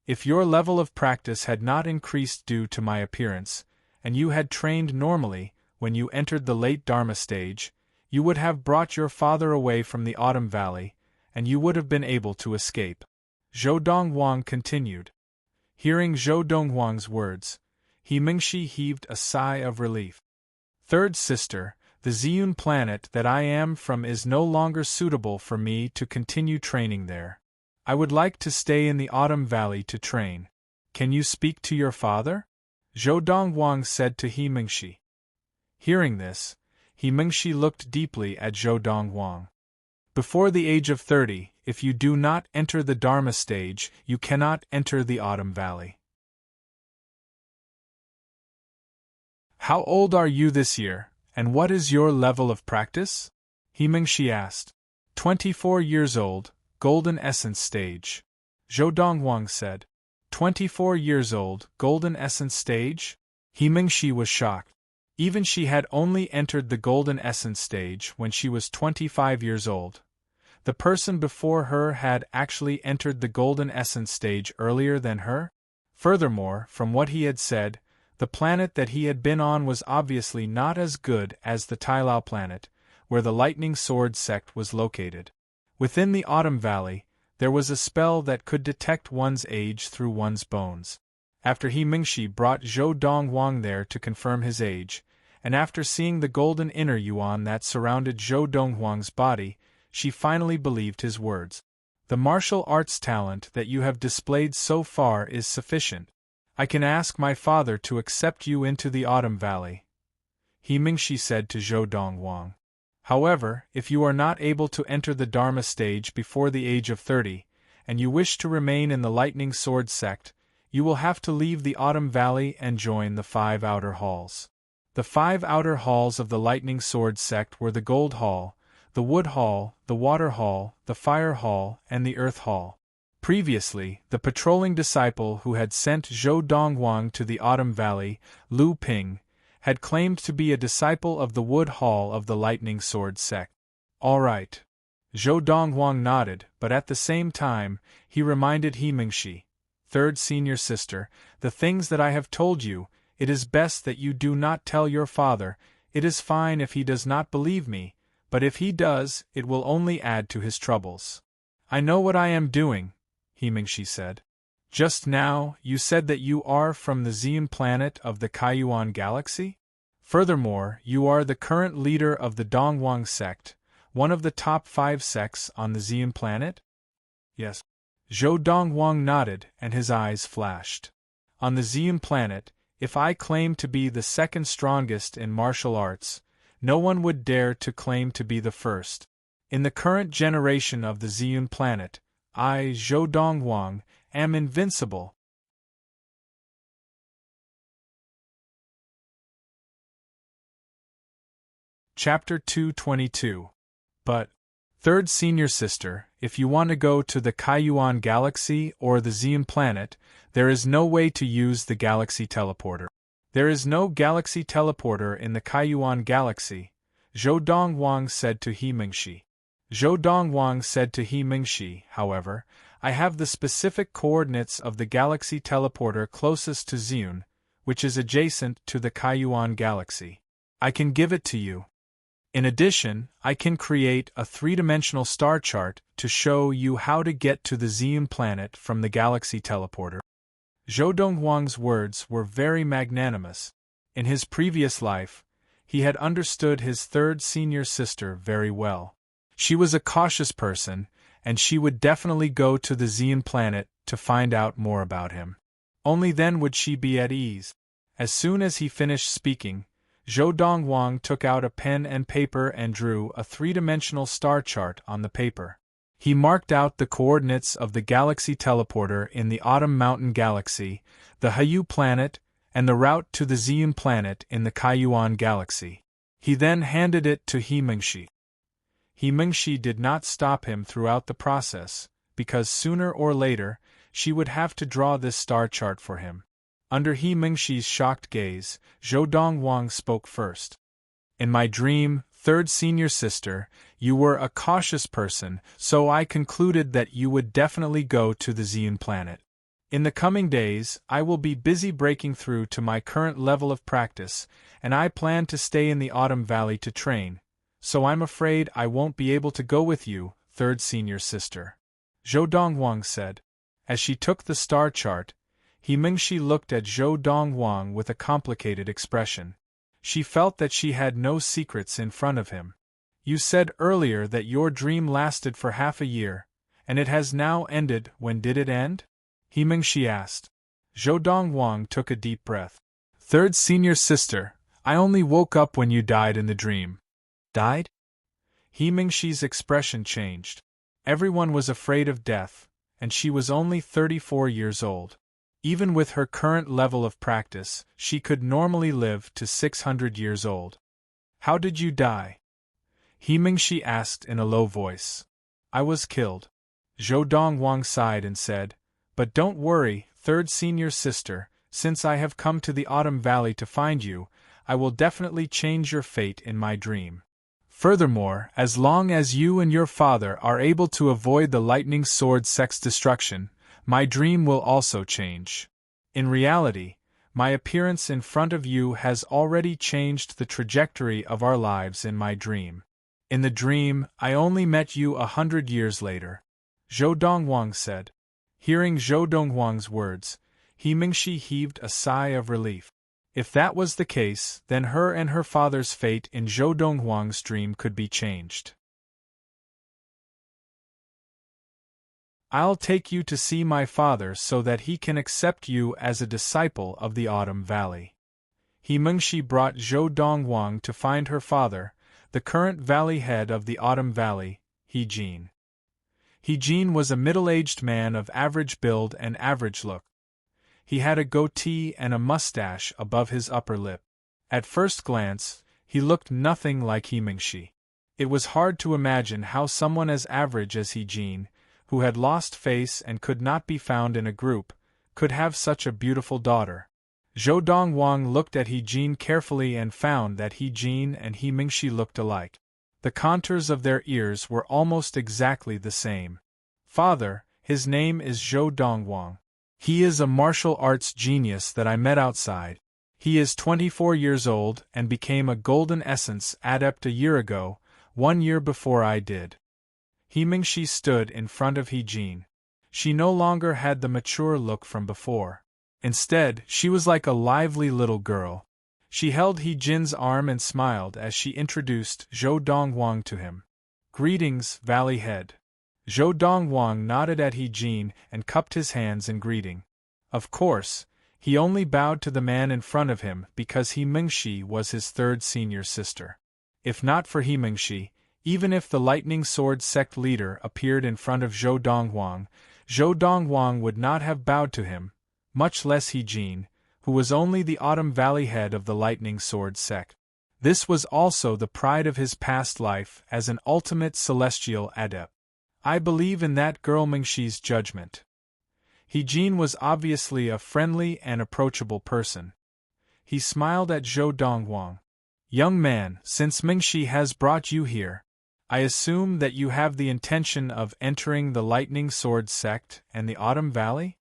If your level of practice had not increased due to my appearance, and you had trained normally, when you entered the late Dharma stage, you would have brought your father away from the Autumn Valley, and you would have been able to escape. Zhou Dongwang continued. Hearing Zhou Dongwang's words, He Mingxi heaved a sigh of relief. Third sister, the Ziyun planet that I am from is no longer suitable for me to continue training there. I would like to stay in the Autumn Valley to train. Can you speak to your father? Zhou Dongwang said to He Mingxi. Hearing this, He Mingxi looked deeply at Zhou Dongwang. Before the age of 30, if you do not enter the Dharma stage, you cannot enter the Autumn Valley. How old are you this year, and what is your level of practice? He Mingxi asked. 24 years old, Golden Essence stage. Zhou Dongwang said. 24 years old, Golden Essence stage? He Mingxi was shocked. Even she had only entered the Golden Essence stage when she was 25 years old. The person before her had actually entered the Golden Essence stage earlier than her? Furthermore, from what he had said, the planet that he had been on was obviously not as good as the Tailao planet, where the Lightning Sword sect was located. Within the Autumn Valley, there was a spell that could detect one's age through one's bones. After He Mingxi brought Zhou Dongwang there to confirm his age, and after seeing the golden inner yuan that surrounded Zhou Dongwang's body, she finally believed his words. The martial arts talent that you have displayed so far is sufficient. I can ask my father to accept you into the Autumn Valley. He Mingxi said to Zhou Dongwang. However, if you are not able to enter the Dharma stage before the age of 30, and you wish to remain in the Lightning Sword sect, you will have to leave the Autumn Valley and join the 5 outer halls. The 5 outer halls of the Lightning Sword sect were the Gold Hall, the Wood Hall, the Water Hall, the Fire Hall, and the Earth Hall. Previously, the patrolling disciple who had sent Zhou Dongwang to the Autumn Valley, Lu Ping, had claimed to be a disciple of the Wood Hall of the Lightning Sword sect. All right. Zhou Dongwang nodded, but at the same time, he reminded He Mingxi, third senior sister, the things that I have told you, it is best that you do not tell your father. It is fine if he does not believe me, but if he does, it will only add to his troubles. I know what I am doing, He Mingxi said. Just now, you said that you are from the Ziyun planet of the Kaiyuan galaxy? Furthermore, you are the current leader of the Dongwang sect, one of the top 5 sects on the Ziyun planet? Yes. Zhou Dongwang nodded and his eyes flashed. On the Ziyun planet, if I claim to be the second strongest in martial arts, no one would dare to claim to be the first. In the current generation of the Ziyun planet, I, Zhou Dongwang, am invincible. Chapter 222. But, third senior sister, if you want to go to the Kaiyuan galaxy or the Ziyun planet, there is no way to use the galaxy teleporter. There is no galaxy teleporter in the Kaiyuan galaxy, Zhou Dongwang said to He Mingxi. Zhou Dongwang said to He Mingxi, however, I have the specific coordinates of the galaxy teleporter closest to Xiun, which is adjacent to the Kaiyuan galaxy. I can give it to you. In addition, I can create a three-dimensional star chart to show you how to get to the Xiun planet from the galaxy teleporter. Zhou Dongwang's words were very magnanimous. In his previous life, he had understood his third senior sister very well. She was a cautious person, and she would definitely go to the Xian planet to find out more about him. Only then would she be at ease. As soon as he finished speaking, Zhou Dongwang took out a pen and paper and drew a three-dimensional star chart on the paper. He marked out the coordinates of the galaxy teleporter in the Autumn Mountain Galaxy, the Haiyu planet, and the route to the Xiun planet in the Kaiyuan galaxy. He then handed it to He Mingxi. He Mingxi did not stop him throughout the process, because sooner or later, she would have to draw this star chart for him. Under He Mingxi's shocked gaze, Zhou Dongwang spoke first. In my dream, third senior sister, you were a cautious person, so I concluded that you would definitely go to the Xiun planet. In the coming days, I will be busy breaking through to my current level of practice, and I plan to stay in the Autumn Valley to train, so I'm afraid I won't be able to go with you, third senior sister. Zhou Dongwang said. As she took the star chart, He Mingxi looked at Zhou Dongwang with a complicated expression. She felt that she had no secrets in front of him. You said earlier that your dream lasted for half a year, and it has now ended. When did it end? He Mingxi asked. Zhou Dongwang took a deep breath. Third senior sister, I only woke up when you died in the dream. Died? He Mingxi's expression changed. Everyone was afraid of death, and she was only 34 years old. Even with her current level of practice, she could normally live to 600 years old. How did you die? He Mingxi asked in a low voice. I was killed. Zhou Dongwang sighed and said, But don't worry, third senior sister, since I have come to the Autumn Valley to find you, I will definitely change your fate in my dream. Furthermore, as long as you and your father are able to avoid the lightning sword sect's destruction, my dream will also change. In reality, my appearance in front of you has already changed the trajectory of our lives in my dream. In the dream, I only met you 100 years later. Zhou Dongwang said. Hearing Zhou Dongwang's words, He Mingxi heaved a sigh of relief. If that was the case, then her and her father's fate in Zhou Dongwang's dream could be changed. I'll take you to see my father so that he can accept you as a disciple of the Autumn Valley. He Mingxi brought Zhou Dongwang to find her father, the current valley head of the Autumn Valley, He Jin. He Jin was a middle-aged man of average build and average look. He had a goatee and a mustache above his upper lip. At first glance, he looked nothing like He Mingxi. It was hard to imagine how someone as average as He Jin, who had lost face and could not be found in a group, could have such a beautiful daughter. Zhou Dongwang looked at He Jin carefully and found that He Jin and He Mingxi looked alike. The contours of their ears were almost exactly the same. Father, his name is Zhou Dongwang. He is a martial arts genius that I met outside. He is 24 years old and became a Golden Essence adept a year ago, 1 year before I did. He Mingxi stood in front of He Jin. She no longer had the mature look from before. Instead, she was like a lively little girl. She held He Jin's arm and smiled as she introduced Zhou Dongwang to him. Greetings, Valley Head. Zhou Dongwang nodded at He Jin and cupped his hands in greeting. Of course, he only bowed to the man in front of him because He Mingxi was his third senior sister. If not for He Mingxi, even if the Lightning Sword sect leader appeared in front of Zhou Dongwang would not have bowed to him, much less He Jin, who was only the Autumn Valley head of the Lightning Sword sect. This was also the pride of his past life as an ultimate celestial adept. I believe in that girl Mingxi's judgment. He Jin was obviously a friendly and approachable person. He smiled at Zhou Dongwang. Young man, since Mingxi has brought you here, I assume that you have the intention of entering the Lightning Sword sect and the Autumn Valley?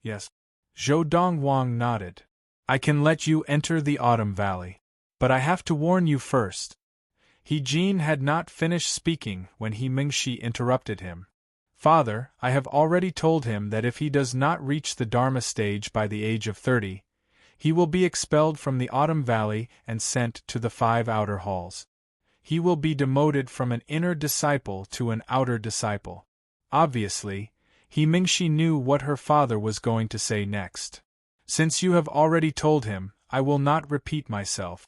Yes. Zhou Dongwang nodded. I can let you enter the Autumn Valley. But I have to warn you first. He Jin had not finished speaking when He Mingxi interrupted him. Father, I have already told him that if he does not reach the Dharma stage by the age of 30, he will be expelled from the Autumn Valley and sent to the 5 outer halls. He will be demoted from an inner disciple to an outer disciple. Obviously, He Mingxi knew what her father was going to say next. Since you have already told him, I will not repeat myself.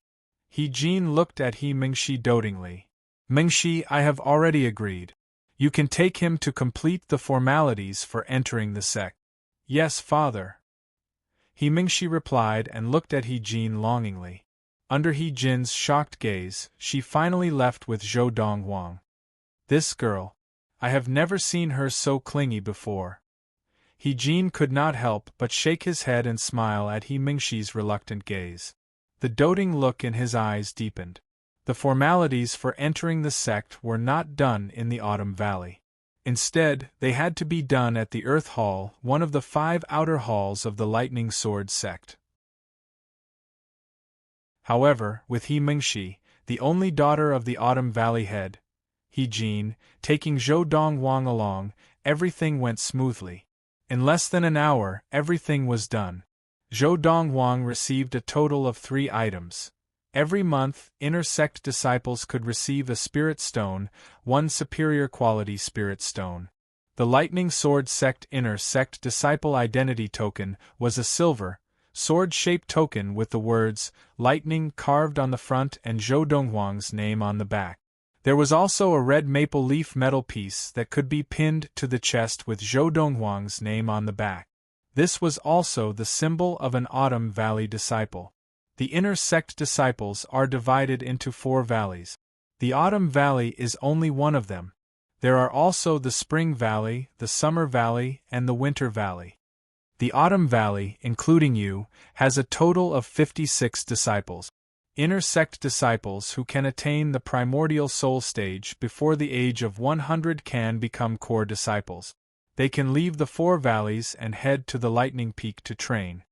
He Jin looked at He Mingxi dotingly. Mingxi, I have already agreed. You can take him to complete the formalities for entering the sect. Yes, father. He Mingxi replied and looked at He Jin longingly. Under He Jin's shocked gaze, she finally left with Zhou Dongwang. This girl. I have never seen her so clingy before. He Jin could not help but shake his head and smile at He Mingxi's reluctant gaze. The doting look in his eyes deepened. The formalities for entering the sect were not done in the Autumn Valley. Instead, they had to be done at the Earth Hall, one of the 5 outer halls of the Lightning Sword sect. However, with He Mingxi, the only daughter of the Autumn Valley head, He Jin, taking Zhou Dongwang along, everything went smoothly. In less than an hour, everything was done. Zhou Dongwang received a total of 3 items. Every month, inner sect disciples could receive a spirit stone, 1 superior quality spirit stone. The Lightning Sword sect inner sect disciple identity token was a silver, sword-shaped token with the words, lightning carved on the front and Zhou Dongwang's name on the back. There was also a red maple leaf metal piece that could be pinned to the chest with Zhou Dongwang's name on the back. This was also the symbol of an Autumn Valley disciple. The inner sect disciples are divided into 4 valleys. The Autumn Valley is only one of them. There are also the Spring Valley, the Summer Valley, and the Winter Valley. The Autumn Valley, including you, has a total of 56 disciples. Inner sect disciples who can attain the primordial soul stage before the age of 100 can become core disciples. They can leave the 4 valleys and head to the Lightning Peak to train.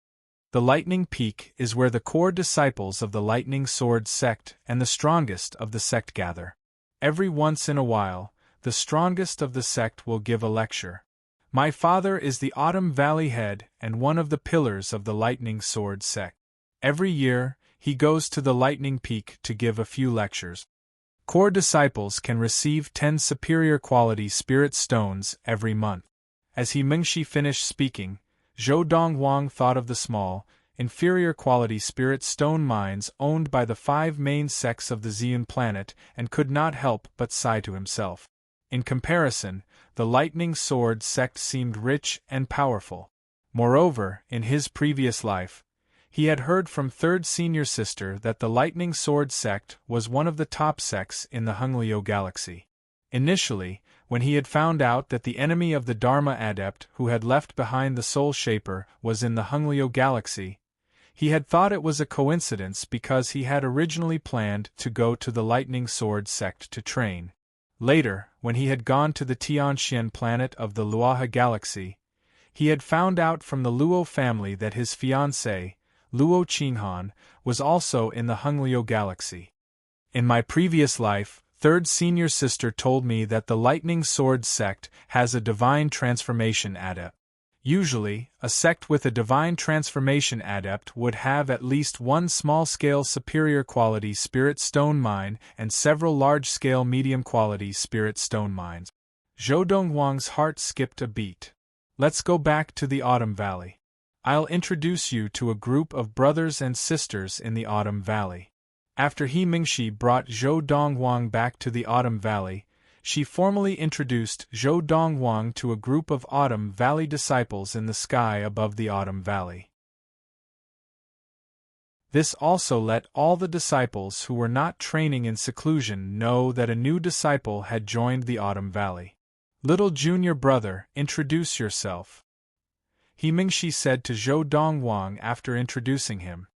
The Lightning Peak is where the core disciples of the Lightning Sword sect and the strongest of the sect gather. Every once in a while, the strongest of the sect will give a lecture. My father is the Autumn Valley head and one of the pillars of the Lightning Sword sect. Every year, he goes to the Lightning Peak to give a few lectures. Core disciples can receive 10 superior quality spirit stones every month. As He Mingxi finished speaking, Zhou Dongwang thought of the small, inferior quality spirit stone mines owned by the 5 main sects of the Xian planet and could not help but sigh to himself. In comparison, the Lightning Sword sect seemed rich and powerful. Moreover, in his previous life, he had heard from 3rd senior sister that the Lightning Sword sect was one of the top sects in the Hungliu galaxy. Initially, when he had found out that the enemy of the Dharma adept who had left behind the Soul Shaper was in the Hungliu galaxy, he had thought it was a coincidence because he had originally planned to go to the Lightning Sword sect to train. Later, when he had gone to the Tianxian planet of the Luoha galaxy, he had found out from the Luo family that his fiancée, Luo Qinghan, was also in the Hungliu galaxy. In my previous life, 3rd senior sister told me that the Lightning Sword sect has a divine transformation adept. Usually, a sect with a divine transformation adept would have at least 1 small-scale superior quality spirit stone mine and several large-scale medium-quality spirit stone mines. Zhou Dongwang's heart skipped a beat. Let's go back to the Autumn Valley. I'll introduce you to a group of brothers and sisters in the Autumn Valley. After He Mingxi brought Zhou Dongwang back to the Autumn Valley, she formally introduced Zhou Dongwang to a group of Autumn Valley disciples in the sky above the Autumn Valley. This also let all the disciples who were not training in seclusion know that a new disciple had joined the Autumn Valley. Little junior brother, introduce yourself. He Mingxi said to Zhou Dongwang after introducing him.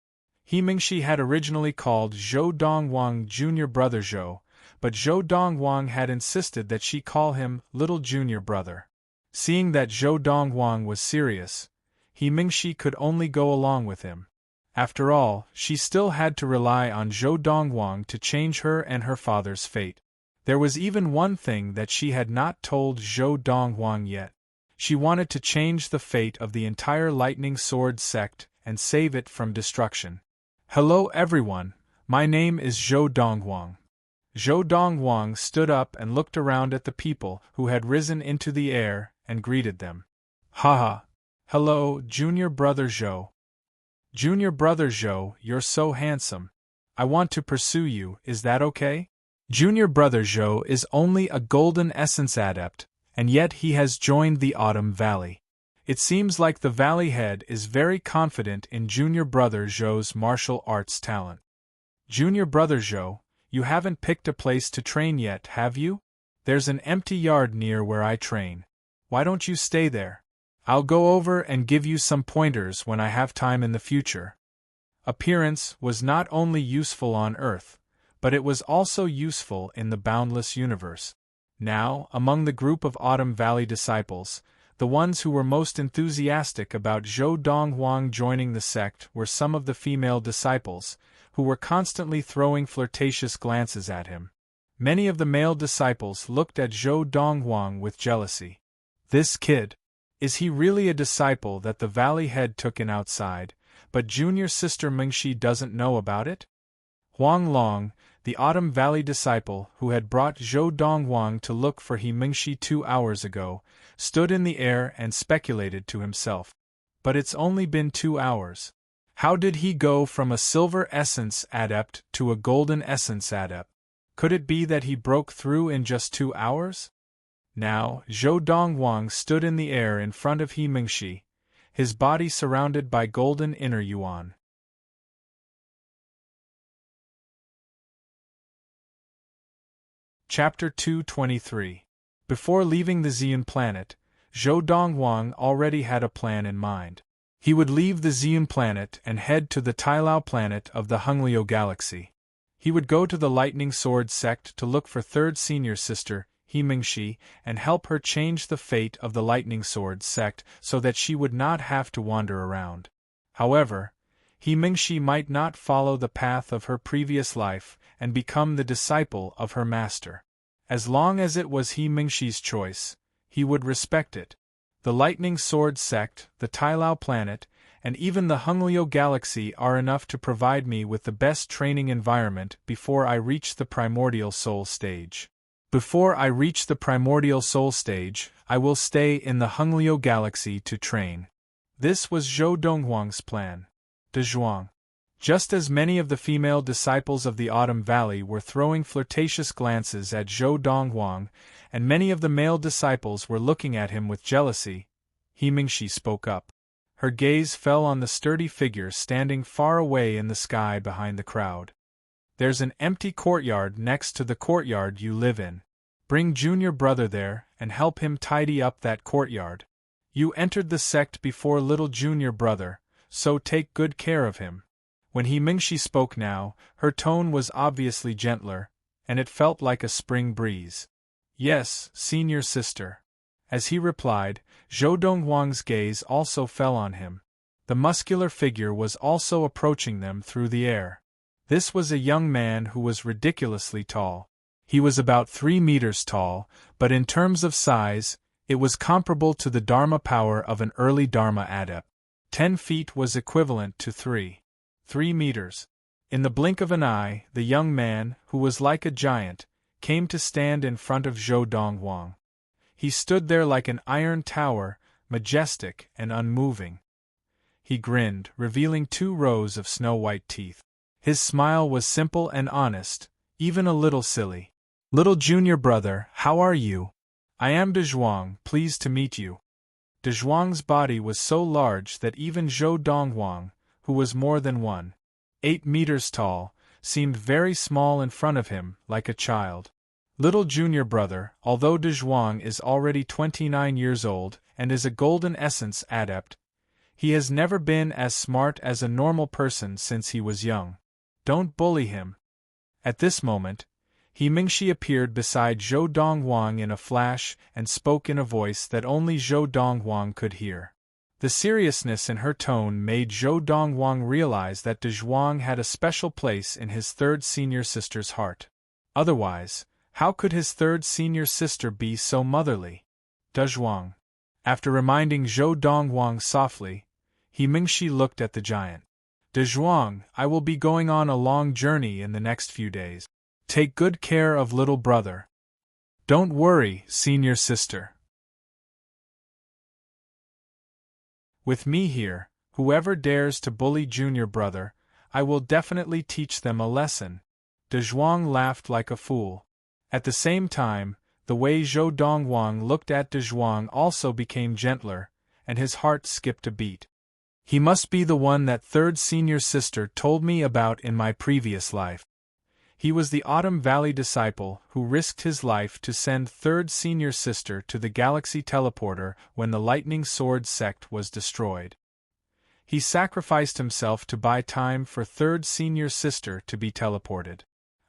He Mingxi had originally called Zhou Dongwang junior brother Zhou, but Zhou Dongwang had insisted that she call him little junior brother. Seeing that Zhou Dongwang was serious, He Mingxi could only go along with him. After all, she still had to rely on Zhou Dongwang to change her and her father's fate. There was even one thing that she had not told Zhou Dongwang yet. She wanted to change the fate of the entire Lightning Sword sect and save it from destruction. Hello everyone, my name is Zhou Dongwang. Zhou Dongwang stood up and looked around at the people who had risen into the air and greeted them. Haha. Hello, junior brother Zhou. Junior brother Zhou, you're so handsome. I want to pursue you, is that okay? Junior brother Zhou is only a golden essence adept, and yet he has joined the Autumn Valley. It seems like the Valley Head is very confident in junior brother Zhou's martial arts talent. Junior brother Zhou, you haven't picked a place to train yet, have you? There's an empty yard near where I train. Why don't you stay there? I'll go over and give you some pointers when I have time in the future. Appearance was not only useful on Earth, but it was also useful in the boundless universe. Now, among the group of Autumn Valley disciples, the ones who were most enthusiastic about Zhou Dongwang joining the sect were some of the female disciples, who were constantly throwing flirtatious glances at him. Many of the male disciples looked at Zhou Dongwang with jealousy. This kid. Is he really a disciple that the Valley Head took in outside, but junior sister Mingxi doesn't know about it? Huang Long, the Autumn Valley disciple who had brought Zhou Dongwang to look for He Mingxi 2 hours ago, stood in the air and speculated to himself. But it's only been 2 hours. How did he go from a silver essence adept to a golden essence adept? Could it be that he broke through in just 2 hours? Now, Zhou Dongwang stood in the air in front of He Mingxi, his body surrounded by golden inner yuan. Chapter 223. Before leaving the Xian planet, Zhou Dongwang already had a plan in mind. He would leave the Xian planet and head to the Tailao planet of the Hongliu galaxy. He would go to the Lightning Sword sect to look for third senior sister, He Mingxi, and help her change the fate of the Lightning Sword sect so that she would not have to wander around. However, He Mingxi might not follow the path of her previous life and become the disciple of her master. As long as it was He Mingxi's choice, he would respect it. The Lightning Sword sect, the Tailao planet, and even the Hongliu galaxy are enough to provide me with the best training environment before I reach the primordial soul stage. Before I reach the primordial soul stage, I will stay in the Hongliu galaxy to train. This was Zhou Dongwang's plan. De Zhuang. Just as many of the female disciples of the Autumn Valley were throwing flirtatious glances at Zhou Dongwang, and many of the male disciples were looking at him with jealousy, He Mingxi spoke up. Her gaze fell on the sturdy figure standing far away in the sky behind the crowd. There's an empty courtyard next to the courtyard you live in. Bring junior brother there and help him tidy up that courtyard. You entered the sect before little junior brother, so take good care of him. When He Mingxi spoke now, her tone was obviously gentler, and it felt like a spring breeze. Yes, senior sister. As he replied, Zhou Dongwang's gaze also fell on him. The muscular figure was also approaching them through the air. This was a young man who was ridiculously tall. He was about 3 meters tall, but in terms of size, it was comparable to the Dharma power of an early Dharma adept. 10 feet was equivalent to 3 meters. In the blink of an eye, the young man, who was like a giant, came to stand in front of Zhou Dongwang. He stood there like an iron tower, majestic and unmoving. He grinned, revealing 2 rows of snow-white teeth. His smile was simple and honest, even a little silly. Little junior brother, how are you? I am De Zhuang, pleased to meet you. De Zhuang's body was so large that even Zhou Dongwang, who was more than 1.8 meters tall, seemed very small in front of him, like a child. Little junior brother, although De Zhuang is already 29 years old and is a golden essence adept, He has never been as smart as a normal person since he was young. Don't bully him. At this moment, He Mingxi appeared beside Zhou Donghuang in a flash and spoke in a voice that only Zhou Donghuang could hear. The seriousness in her tone made Zhou Donghuang realize that De Zhuang had a special place in his third senior sister's heart. Otherwise, how could his third senior sister be so motherly? De Zhuang. After reminding Zhou Donghuang softly, He Mingxi looked at the giant. De Zhuang, I will be going on a long journey in the next few days. Take good care of little brother. Don't worry, senior sister. With me here, whoever dares to bully junior brother, I will definitely teach them a lesson. De Zhuang laughed like a fool. At the same time, the way Zhou Donghuang looked at De Zhuang also became gentler, and his heart skipped a beat. He must be the one that third senior sister told me about in my previous life. He was the Autumn Valley disciple who risked his life to send third senior sister to the galaxy teleporter when the Lightning Sword sect was destroyed. He sacrificed himself to buy time for third senior sister to be teleported.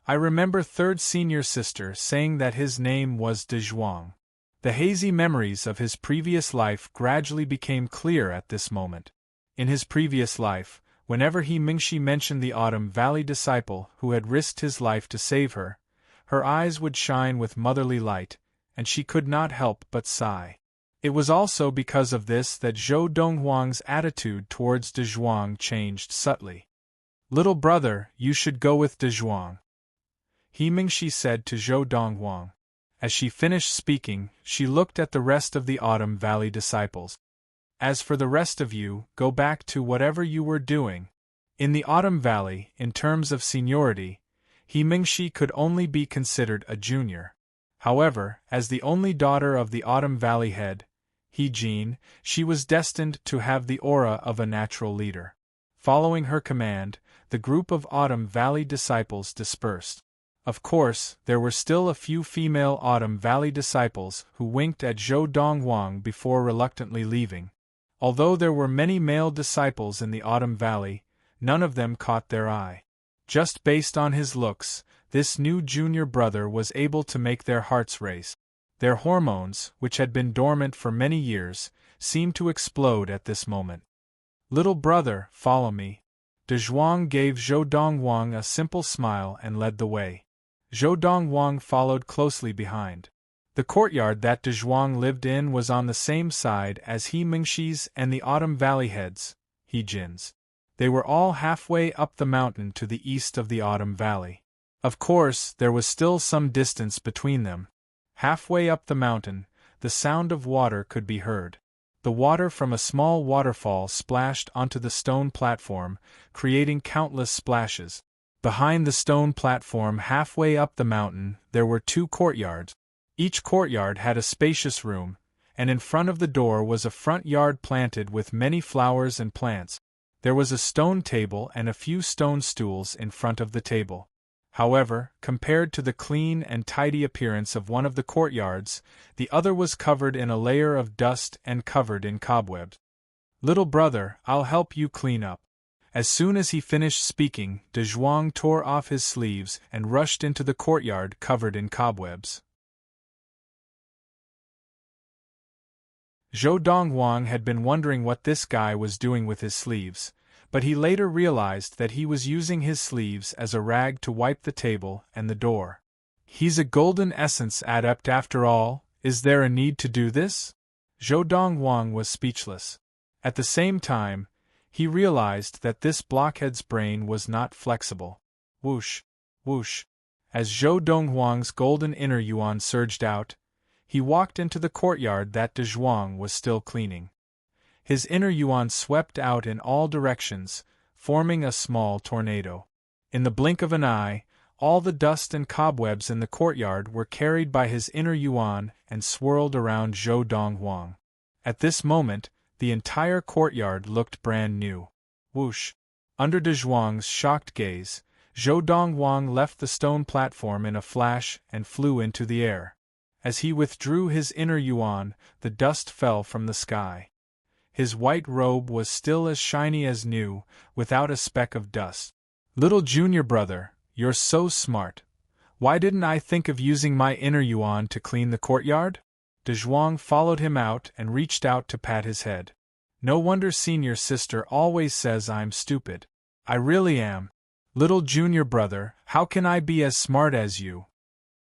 I remember third senior sister saying that his name was De Zhuang. The hazy memories of his previous life gradually became clear at this moment. In his previous life, whenever He Mingxi mentioned the Autumn Valley disciple who had risked his life to save her, her eyes would shine with motherly light, and she could not help but sigh. It was also because of this that Zhou Donghuang's attitude towards De Zhuang changed subtly. Little brother, you should go with De Zhuang, He Mingxi said to Zhou Donghuang. As she finished speaking, she looked at the rest of the Autumn Valley disciples. As for the rest of you, go back to whatever you were doing. In the Autumn Valley, in terms of seniority, He Mingxi could only be considered a junior. However, as the only daughter of the Autumn Valley head, He Jin, she was destined to have the aura of a natural leader. Following her command, the group of Autumn Valley disciples dispersed. Of course, there were still a few female Autumn Valley disciples who winked at Zhou Donghuang before reluctantly leaving. Although there were many male disciples in the Autumn Valley, none of them caught their eye. Just based on his looks, this new junior brother was able to make their hearts race. Their hormones, which had been dormant for many years, seemed to explode at this moment. Little brother, follow me. De Zhuang gave Zhou Donghuang a simple smile and led the way. Zhou Donghuang followed closely behind. The courtyard that De Zhuang lived in was on the same side as He Mingxi's and the Autumn Valley heads, He Jin's. They were all halfway up the mountain to the east of the Autumn Valley. Of course, there was still some distance between them. Halfway up the mountain, the sound of water could be heard. The water from a small waterfall splashed onto the stone platform, creating countless splashes. Behind the stone platform halfway up the mountain, there were two courtyards. Each courtyard had a spacious room, and in front of the door was a front yard planted with many flowers and plants. There was a stone table and a few stone stools in front of the table. However, compared to the clean and tidy appearance of one of the courtyards, the other was covered in a layer of dust and covered in cobwebs. Little brother, I'll help you clean up. As soon as he finished speaking, De Zhuang tore off his sleeves and rushed into the courtyard covered in cobwebs. Zhou Donghuang had been wondering what this guy was doing with his sleeves, but he later realized that he was using his sleeves as a rag to wipe the table and the door. He's a golden essence adept after all, is there a need to do this? Zhou Donghuang was speechless. At the same time, he realized that this blockhead's brain was not flexible. Whoosh, whoosh. As Zhou Donghuang's golden inner yuan surged out, he walked into the courtyard that De Zhuang was still cleaning. His inner yuan swept out in all directions, forming a small tornado. In the blink of an eye, all the dust and cobwebs in the courtyard were carried by his inner yuan and swirled around Zhou Donghuang. At this moment, the entire courtyard looked brand new. Whoosh! Under De Zhuang's shocked gaze, Zhou Donghuang left the stone platform in a flash and flew into the air. As he withdrew his inner yuan, the dust fell from the sky. His white robe was still as shiny as new, without a speck of dust. "Little junior brother, you're so smart. Why didn't I think of using my inner yuan to clean the courtyard?" De Zhuang followed him out and reached out to pat his head. "No wonder senior sister always says I'm stupid. I really am. Little junior brother, how can I be as smart as you?"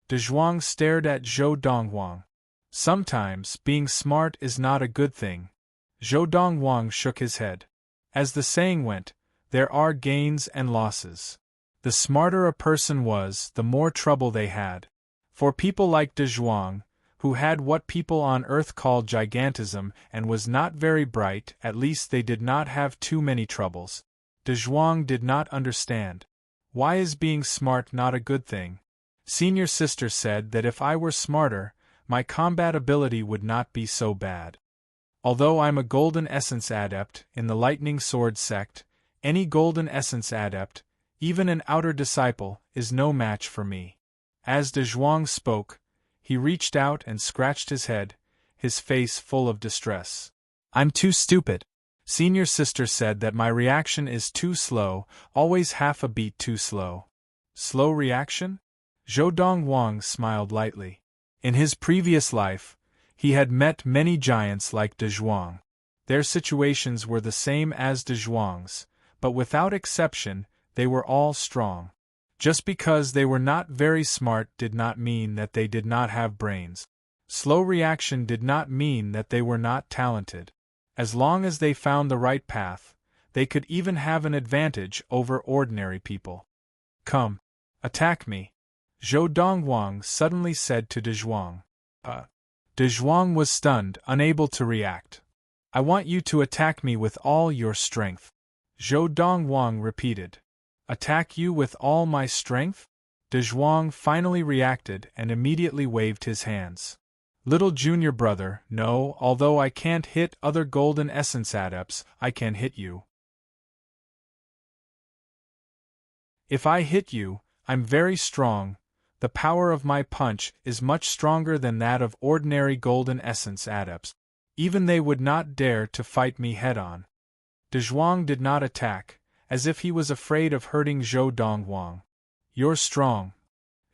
De Zhuang stared at Zhou Donghuang. "Sometimes, being smart is not a good thing." Zhou Donghuang shook his head. As the saying went, there are gains and losses. The smarter a person was, the more trouble they had. For people like De Zhuang, who had what people on earth call gigantism and was not very bright, at least they did not have too many troubles. De Zhuang did not understand. Why is being smart not a good thing? Senior sister said that if I were smarter, my combat ability would not be so bad. Although I'm a Golden Essence Adept in the Lightning Sword sect, any Golden Essence Adept, even an outer disciple, is no match for me. As De Zhuang spoke, he reached out and scratched his head, his face full of distress. "I'm too stupid. Senior sister said that my reaction is too slow, always half a beat too slow." Slow reaction? Zhou Donghuang smiled lightly. In his previous life, he had met many giants like De Zhuang. Their situations were the same as De Zhuang's, but without exception, they were all strong. Just because they were not very smart did not mean that they did not have brains. Slow reaction did not mean that they were not talented. As long as they found the right path, they could even have an advantage over ordinary people. "Come, attack me," Zhou Donghuang suddenly said to De Zhuang. De Zhuang was stunned, unable to react. "I want you to attack me with all your strength," Zhou Donghuang repeated. "Attack you with all my strength?" De Zhuang finally reacted and immediately waved his hands. "Little junior brother, no, although I can't hit other Golden Essence Adepts, I can hit you. If I hit you, I'm very strong. The power of my punch is much stronger than that of ordinary Golden Essence Adepts. Even they would not dare to fight me head-on." De Zhuang did not attack, as if he was afraid of hurting Zhou Donghuang. "You're strong."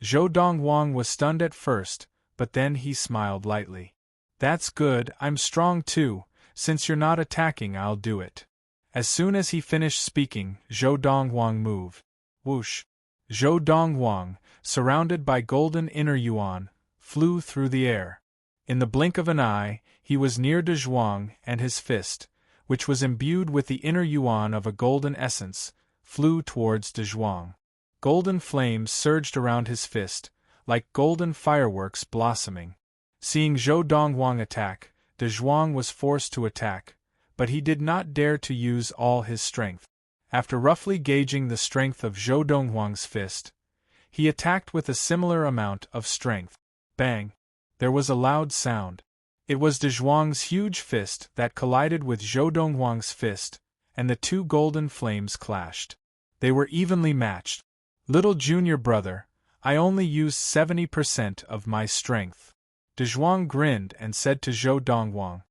Zhou Donghuang was stunned at first, but then he smiled lightly. "That's good, I'm strong too. Since you're not attacking, I'll do it." As soon as he finished speaking, Zhou Donghuang moved. Whoosh! Zhou Donghuang, surrounded by golden inner yuan, flew through the air. In the blink of an eye, he was near De Zhuang, and his fist, which was imbued with the inner yuan of a golden essence, flew towards De Zhuang. Golden flames surged around his fist, like golden fireworks blossoming. Seeing Zhou Donghuang attack, De Zhuang was forced to attack, but he did not dare to use all his strength. After roughly gauging the strength of Zhou Donghuang's fist, he attacked with a similar amount of strength. Bang! There was a loud sound. It was De Zhuang's huge fist that collided with Zhou Donghuang's fist, and the two golden flames clashed. They were evenly matched. "Little junior brother, I only used 70% of my strength." De Zhuang grinned and said to Zhou Donghuang,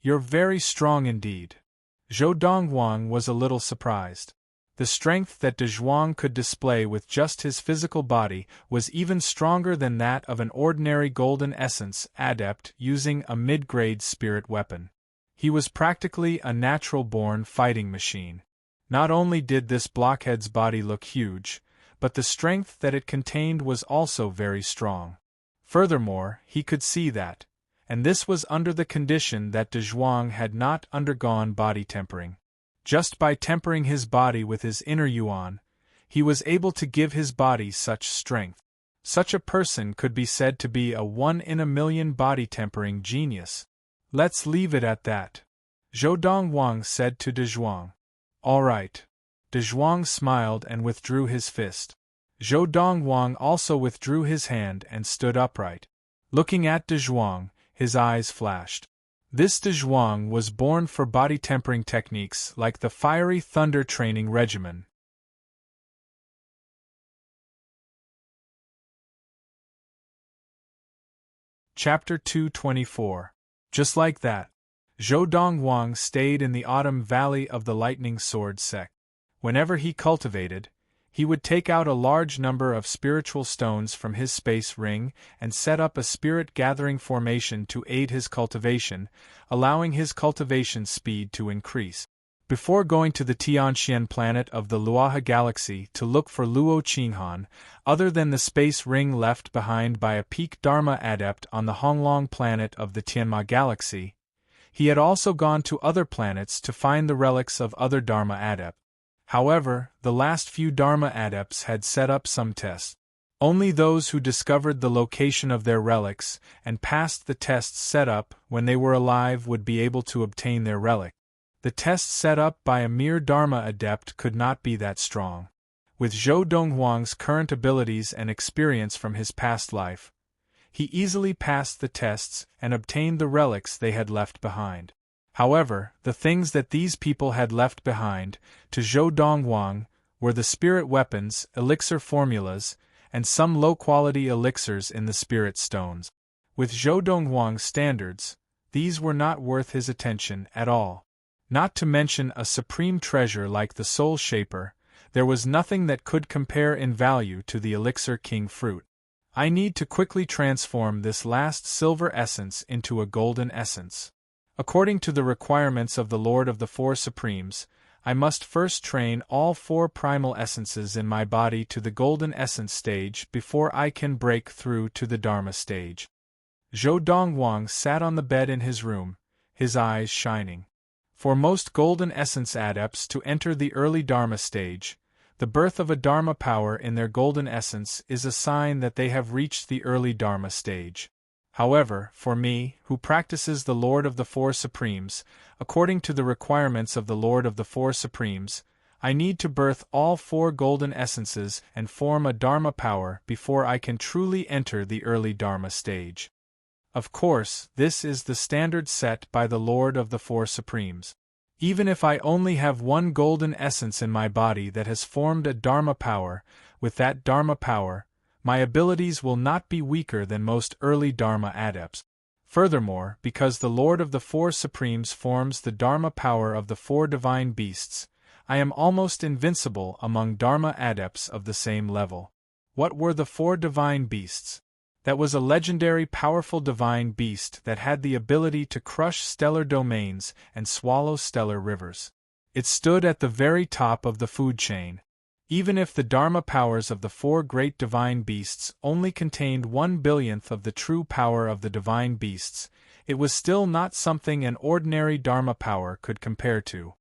"You're very strong indeed." Zhou Donghuang was a little surprised. The strength that De Zhuang could display with just his physical body was even stronger than that of an ordinary Golden Essence Adept using a mid-grade spirit weapon. He was practically a natural-born fighting machine. Not only did this blockhead's body look huge, but the strength that it contained was also very strong. Furthermore, he could see that, and this was under the condition that De Zhuang had not undergone body tempering. Just by tempering his body with his inner yuan, he was able to give his body such strength. Such a person could be said to be a one-in-a-million body tempering genius. "Let's leave it at that," Zhou Donghuang said to De Zhuang. "All right." De Zhuang smiled and withdrew his fist. Zhou Donghuang also withdrew his hand and stood upright. Looking at De Zhuang, his eyes flashed. This De Zhuang was born for body tempering techniques like the Fiery Thunder Training Regimen. Chapter 224. Just like that, Zhou Donghuang stayed in the Autumn Valley of the Lightning Sword sect. Whenever he cultivated, he would take out a large number of spiritual stones from his space ring and set up a spirit-gathering formation to aid his cultivation, allowing his cultivation speed to increase. Before going to the Tianxian planet of the Luoha galaxy to look for Luo Qinghan, other than the space ring left behind by a peak Dharma adept on the Honglong planet of the Tianma galaxy, he had also gone to other planets to find the relics of other Dharma adepts. However, the last few Dharma adepts had set up some tests. Only those who discovered the location of their relics and passed the tests set up when they were alive would be able to obtain their relic. The tests set up by a mere Dharma adept could not be that strong. With Zhou Donghuang's current abilities and experience from his past life, he easily passed the tests and obtained the relics they had left behind. However, the things that these people had left behind, to Zhou Donghuang, were the spirit weapons, elixir formulas, and some low-quality elixirs in the spirit stones. With Zhou Donghuang's standards, these were not worth his attention at all. Not to mention a supreme treasure like the Soul Shaper, there was nothing that could compare in value to the Elixir King fruit. I need to quickly transform this last silver essence into a golden essence. According to the requirements of the Lord of the Four Supremes, I must first train all four primal essences in my body to the golden essence stage before I can break through to the Dharma stage. Zhou Donghuang sat on the bed in his room, his eyes shining. For most golden essence adepts to enter the early Dharma stage, the birth of a Dharma power in their golden essence is a sign that they have reached the early Dharma stage. However, for me, who practices the Lord of the Four Supremes, according to the requirements of the Lord of the Four Supremes, I need to birth all four golden essences and form a Dharma power before I can truly enter the early Dharma stage. Of course, this is the standard set by the Lord of the Four Supremes. Even if I only have one golden essence in my body that has formed a Dharma power, with that Dharma power, my abilities will not be weaker than most early Dharma adepts. Furthermore, because the Lord of the Four Supremes forms the Dharma power of the four divine beasts, I am almost invincible among Dharma adepts of the same level. What were the four divine beasts? That was a legendary powerful divine beast that had the ability to crush stellar domains and swallow stellar rivers. It stood at the very top of the food chain. Even if the Dharma powers of the four great divine beasts only contained 1/1000th of the true power of the divine beasts, it was still not something an ordinary Dharma power could compare to.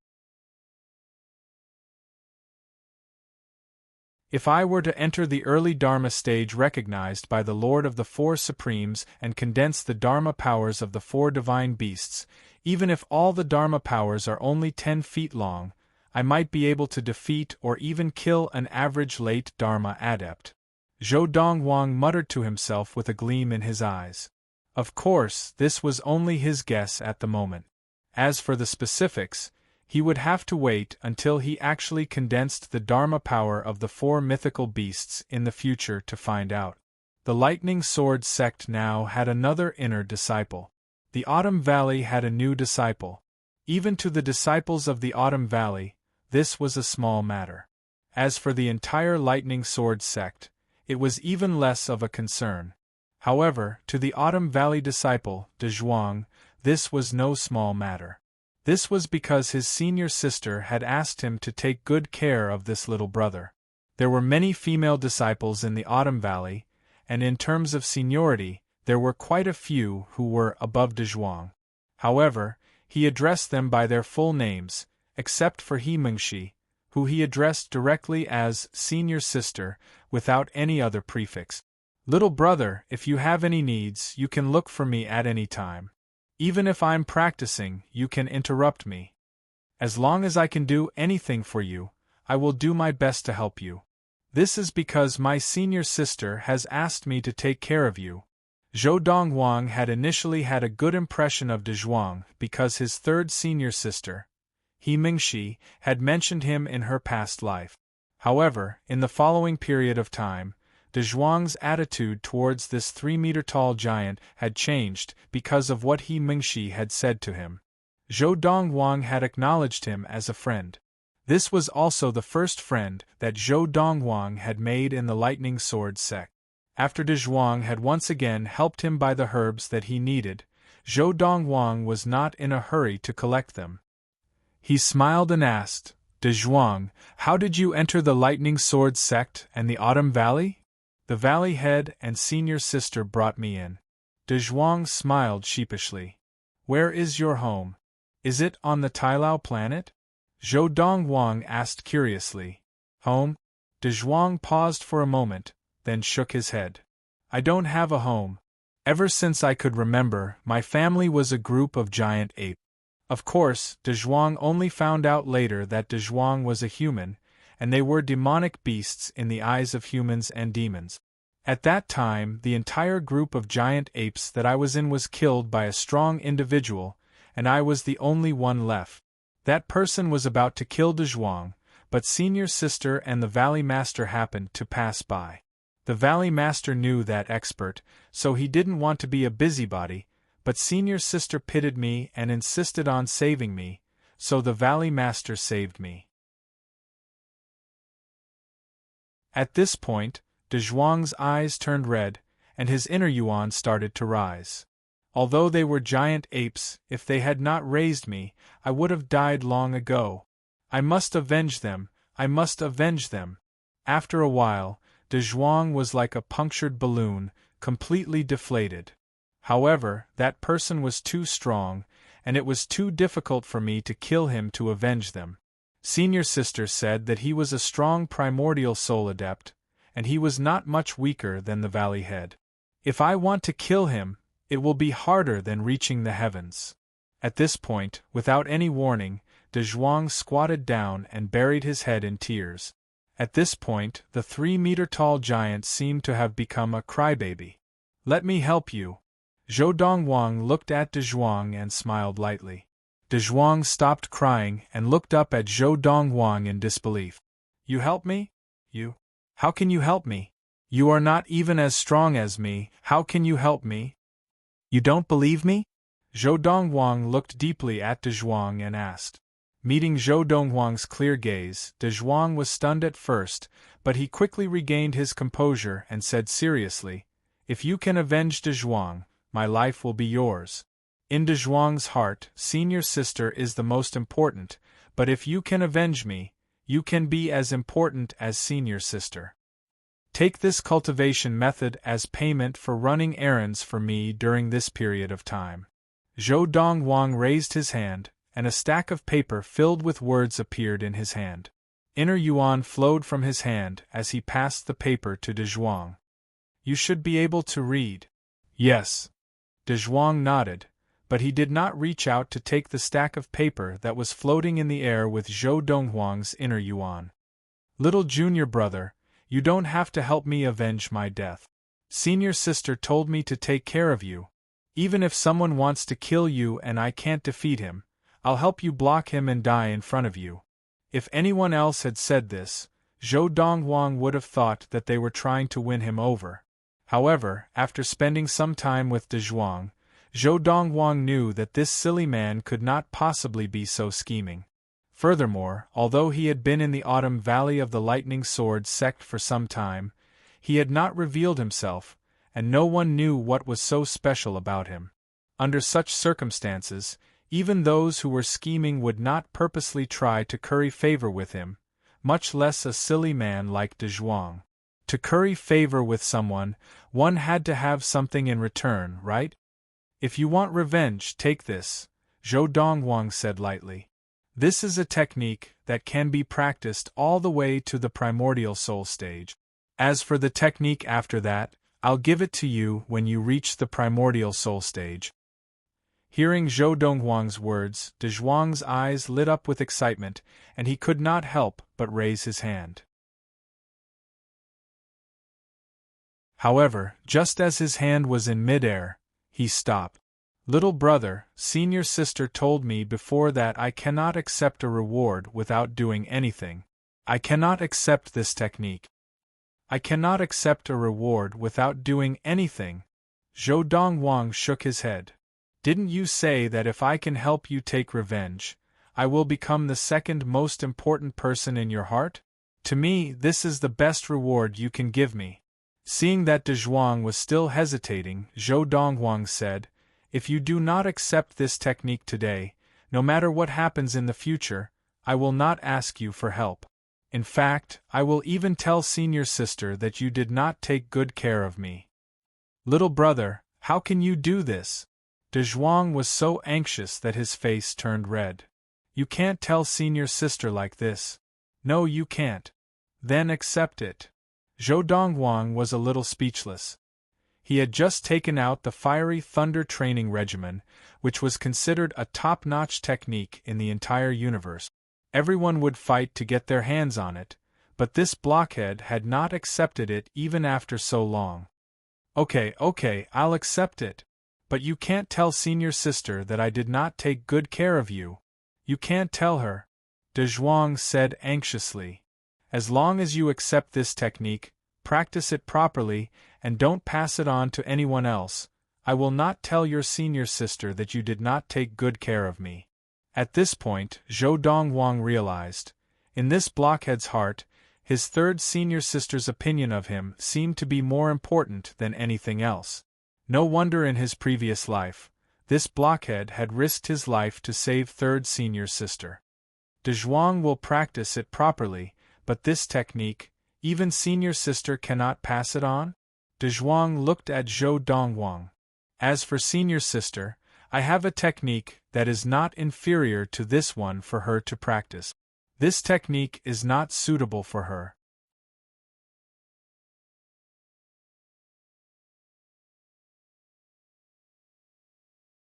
If I were to enter the early Dharma stage recognized by the Lord of the Four Supremes and condense the Dharma powers of the four divine beasts, even if all the Dharma powers are only 10 feet long, I might be able to defeat or even kill an average late Dharma adept. Zhou Donghuang muttered to himself with a gleam in his eyes. Of course, this was only his guess at the moment. As for the specifics, he would have to wait until he actually condensed the Dharma power of the four mythical beasts in the future to find out. The Lightning Sword sect now had another inner disciple. The Autumn Valley had a new disciple. Even to the disciples of the Autumn Valley, this was a small matter. As for the entire Lightning Sword sect, it was even less of a concern. However, to the Autumn Valley disciple, De Zhuang, this was no small matter. This was because his senior sister had asked him to take good care of this little brother. There were many female disciples in the Autumn Valley, and in terms of seniority, there were quite a few who were above De Zhuang. However, he addressed them by their full names, except for He Mengshi, who he addressed directly as senior sister, without any other prefix. Little brother, if you have any needs, you can look for me at any time. Even if I'm practicing, you can interrupt me. As long as I can do anything for you, I will do my best to help you. This is because my senior sister has asked me to take care of you. Zhou Donghuang had initially had a good impression of De Zhuang because his third senior sister, He Mingxi, had mentioned him in her past life. However, in the following period of time, De Zhuang's attitude towards this 3-meter-tall giant had changed because of what He Mingxi had said to him. Zhou Dongwang had acknowledged him as a friend. This was also the first friend that Zhou Dongwang had made in the Lightning Sword sect. After De Zhuang had once again helped him buy the herbs that he needed, Zhou Dongwang was not in a hurry to collect them. He smiled and asked, "De Zhuang, how did you enter the Lightning Sword sect and the Autumn Valley?" "The valley head and senior sister brought me in." De Zhuang smiled sheepishly. "Where is your home? Is it on the Tailao planet?" Zhou Dongwang asked curiously. "Home?" De Zhuang paused for a moment, then shook his head. "I don't have a home. Ever since I could remember, my family was a group of giant apes." Of course, De Zhuang only found out later that De Zhuang was a human, and they were demonic beasts in the eyes of humans and demons. At that time, the entire group of giant apes that I was in was killed by a strong individual, and I was the only one left. That person was about to kill De Zhuang, but Senior Sister and the Valley Master happened to pass by. The Valley Master knew that expert, so he didn't want to be a busybody, but Senior Sister pitied me and insisted on saving me, so the Valley Master saved me. At this point, De Zhuang's eyes turned red, and his inner yuan started to rise. Although they were giant apes, if they had not raised me, I would have died long ago. I must avenge them, I must avenge them. After a while, De Zhuang was like a punctured balloon, completely deflated. However, that person was too strong, and it was too difficult for me to kill him to avenge them. Senior Sister said that he was a strong primordial soul adept, and he was not much weaker than the Valley Head. If I want to kill him, it will be harder than reaching the heavens. At this point, without any warning, De Zhuang squatted down and buried his head in tears. At this point, the 3-meter-tall giant seemed to have become a crybaby. "Let me help you." Zhou Dongwang looked at De Zhuang and smiled lightly. De Zhuang stopped crying and looked up at Zhou Dongwang in disbelief. "You help me? You? How can you help me? You are not even as strong as me, how can you help me? You don't believe me?" Zhou Dongwang looked deeply at De Zhuang and asked. Meeting Zhou Dongwang's clear gaze, De Zhuang was stunned at first, but he quickly regained his composure and said seriously, "If you can avenge De Zhuang, my life will be yours. In De Zhuang's heart, Senior Sister is the most important, but if you can avenge me, you can be as important as Senior Sister. Take this cultivation method as payment for running errands for me during this period of time." Zhou Dongwang raised his hand, and a stack of paper filled with words appeared in his hand. Inner yuan flowed from his hand as he passed the paper to De Zhuang. "You should be able to read." "Yes." De Zhuang nodded, but he did not reach out to take the stack of paper that was floating in the air with Zhou Dongwang's inner yuan. "Little junior brother, you don't have to help me avenge my death. Senior Sister told me to take care of you. Even if someone wants to kill you and I can't defeat him, I'll help you block him and die in front of you." If anyone else had said this, Zhou Dongwang would have thought that they were trying to win him over. However, after spending some time with De Zhuang, Zhou Dongwang knew that this silly man could not possibly be so scheming. Furthermore, although he had been in the Autumn Valley of the Lightning Sword sect for some time, he had not revealed himself, and no one knew what was so special about him. Under such circumstances, even those who were scheming would not purposely try to curry favor with him, much less a silly man like De Zhuang. To curry favor with someone, one had to have something in return, right? "If you want revenge, take this," Zhou Dongwang said lightly. "This is a technique that can be practiced all the way to the primordial soul stage. As for the technique after that, I'll give it to you when you reach the primordial soul stage." Hearing Zhou Dongwang's words, De Zhuang's eyes lit up with excitement, and he could not help but raise his hand. However, just as his hand was in midair, he stopped. "Little brother, Senior Sister told me before that I cannot accept a reward without doing anything. I cannot accept this technique. I cannot accept a reward without doing anything." Zhou Dongwang shook his head. Didn't you say that if I can help you take revenge, I will become the second most important person in your heart? To me, this is the best reward you can give me. Seeing that De Zhuang was still hesitating, Zhou Donghuang said, If you do not accept this technique today, no matter what happens in the future, I will not ask you for help. In fact, I will even tell senior sister that you did not take good care of me. Little brother, how can you do this? De Zhuang was so anxious that his face turned red. You can't tell senior sister like this. No, you can't. Then accept it. Zhou Donghuang was a little speechless. He had just taken out the Fiery Thunder training regimen, which was considered a top-notch technique in the entire universe. Everyone would fight to get their hands on it, but this blockhead had not accepted it even after so long. Okay, I'll accept it. But you can't tell senior sister that I did not take good care of you. You can't tell her, De Zhuang said anxiously. As long as you accept this technique, practice it properly, and don't pass it on to anyone else, I will not tell your senior sister that you did not take good care of me. At this point, Zhou Donghuang realized, in this blockhead's heart, his third senior sister's opinion of him seemed to be more important than anything else. No wonder in his previous life, this blockhead had risked his life to save third senior sister. De Zhuang will practice it properly, but this technique, even senior sister cannot pass it on? De Zhuang looked at Zhou Donghuang. As for senior sister, I have a technique that is not inferior to this one for her to practice. This technique is not suitable for her.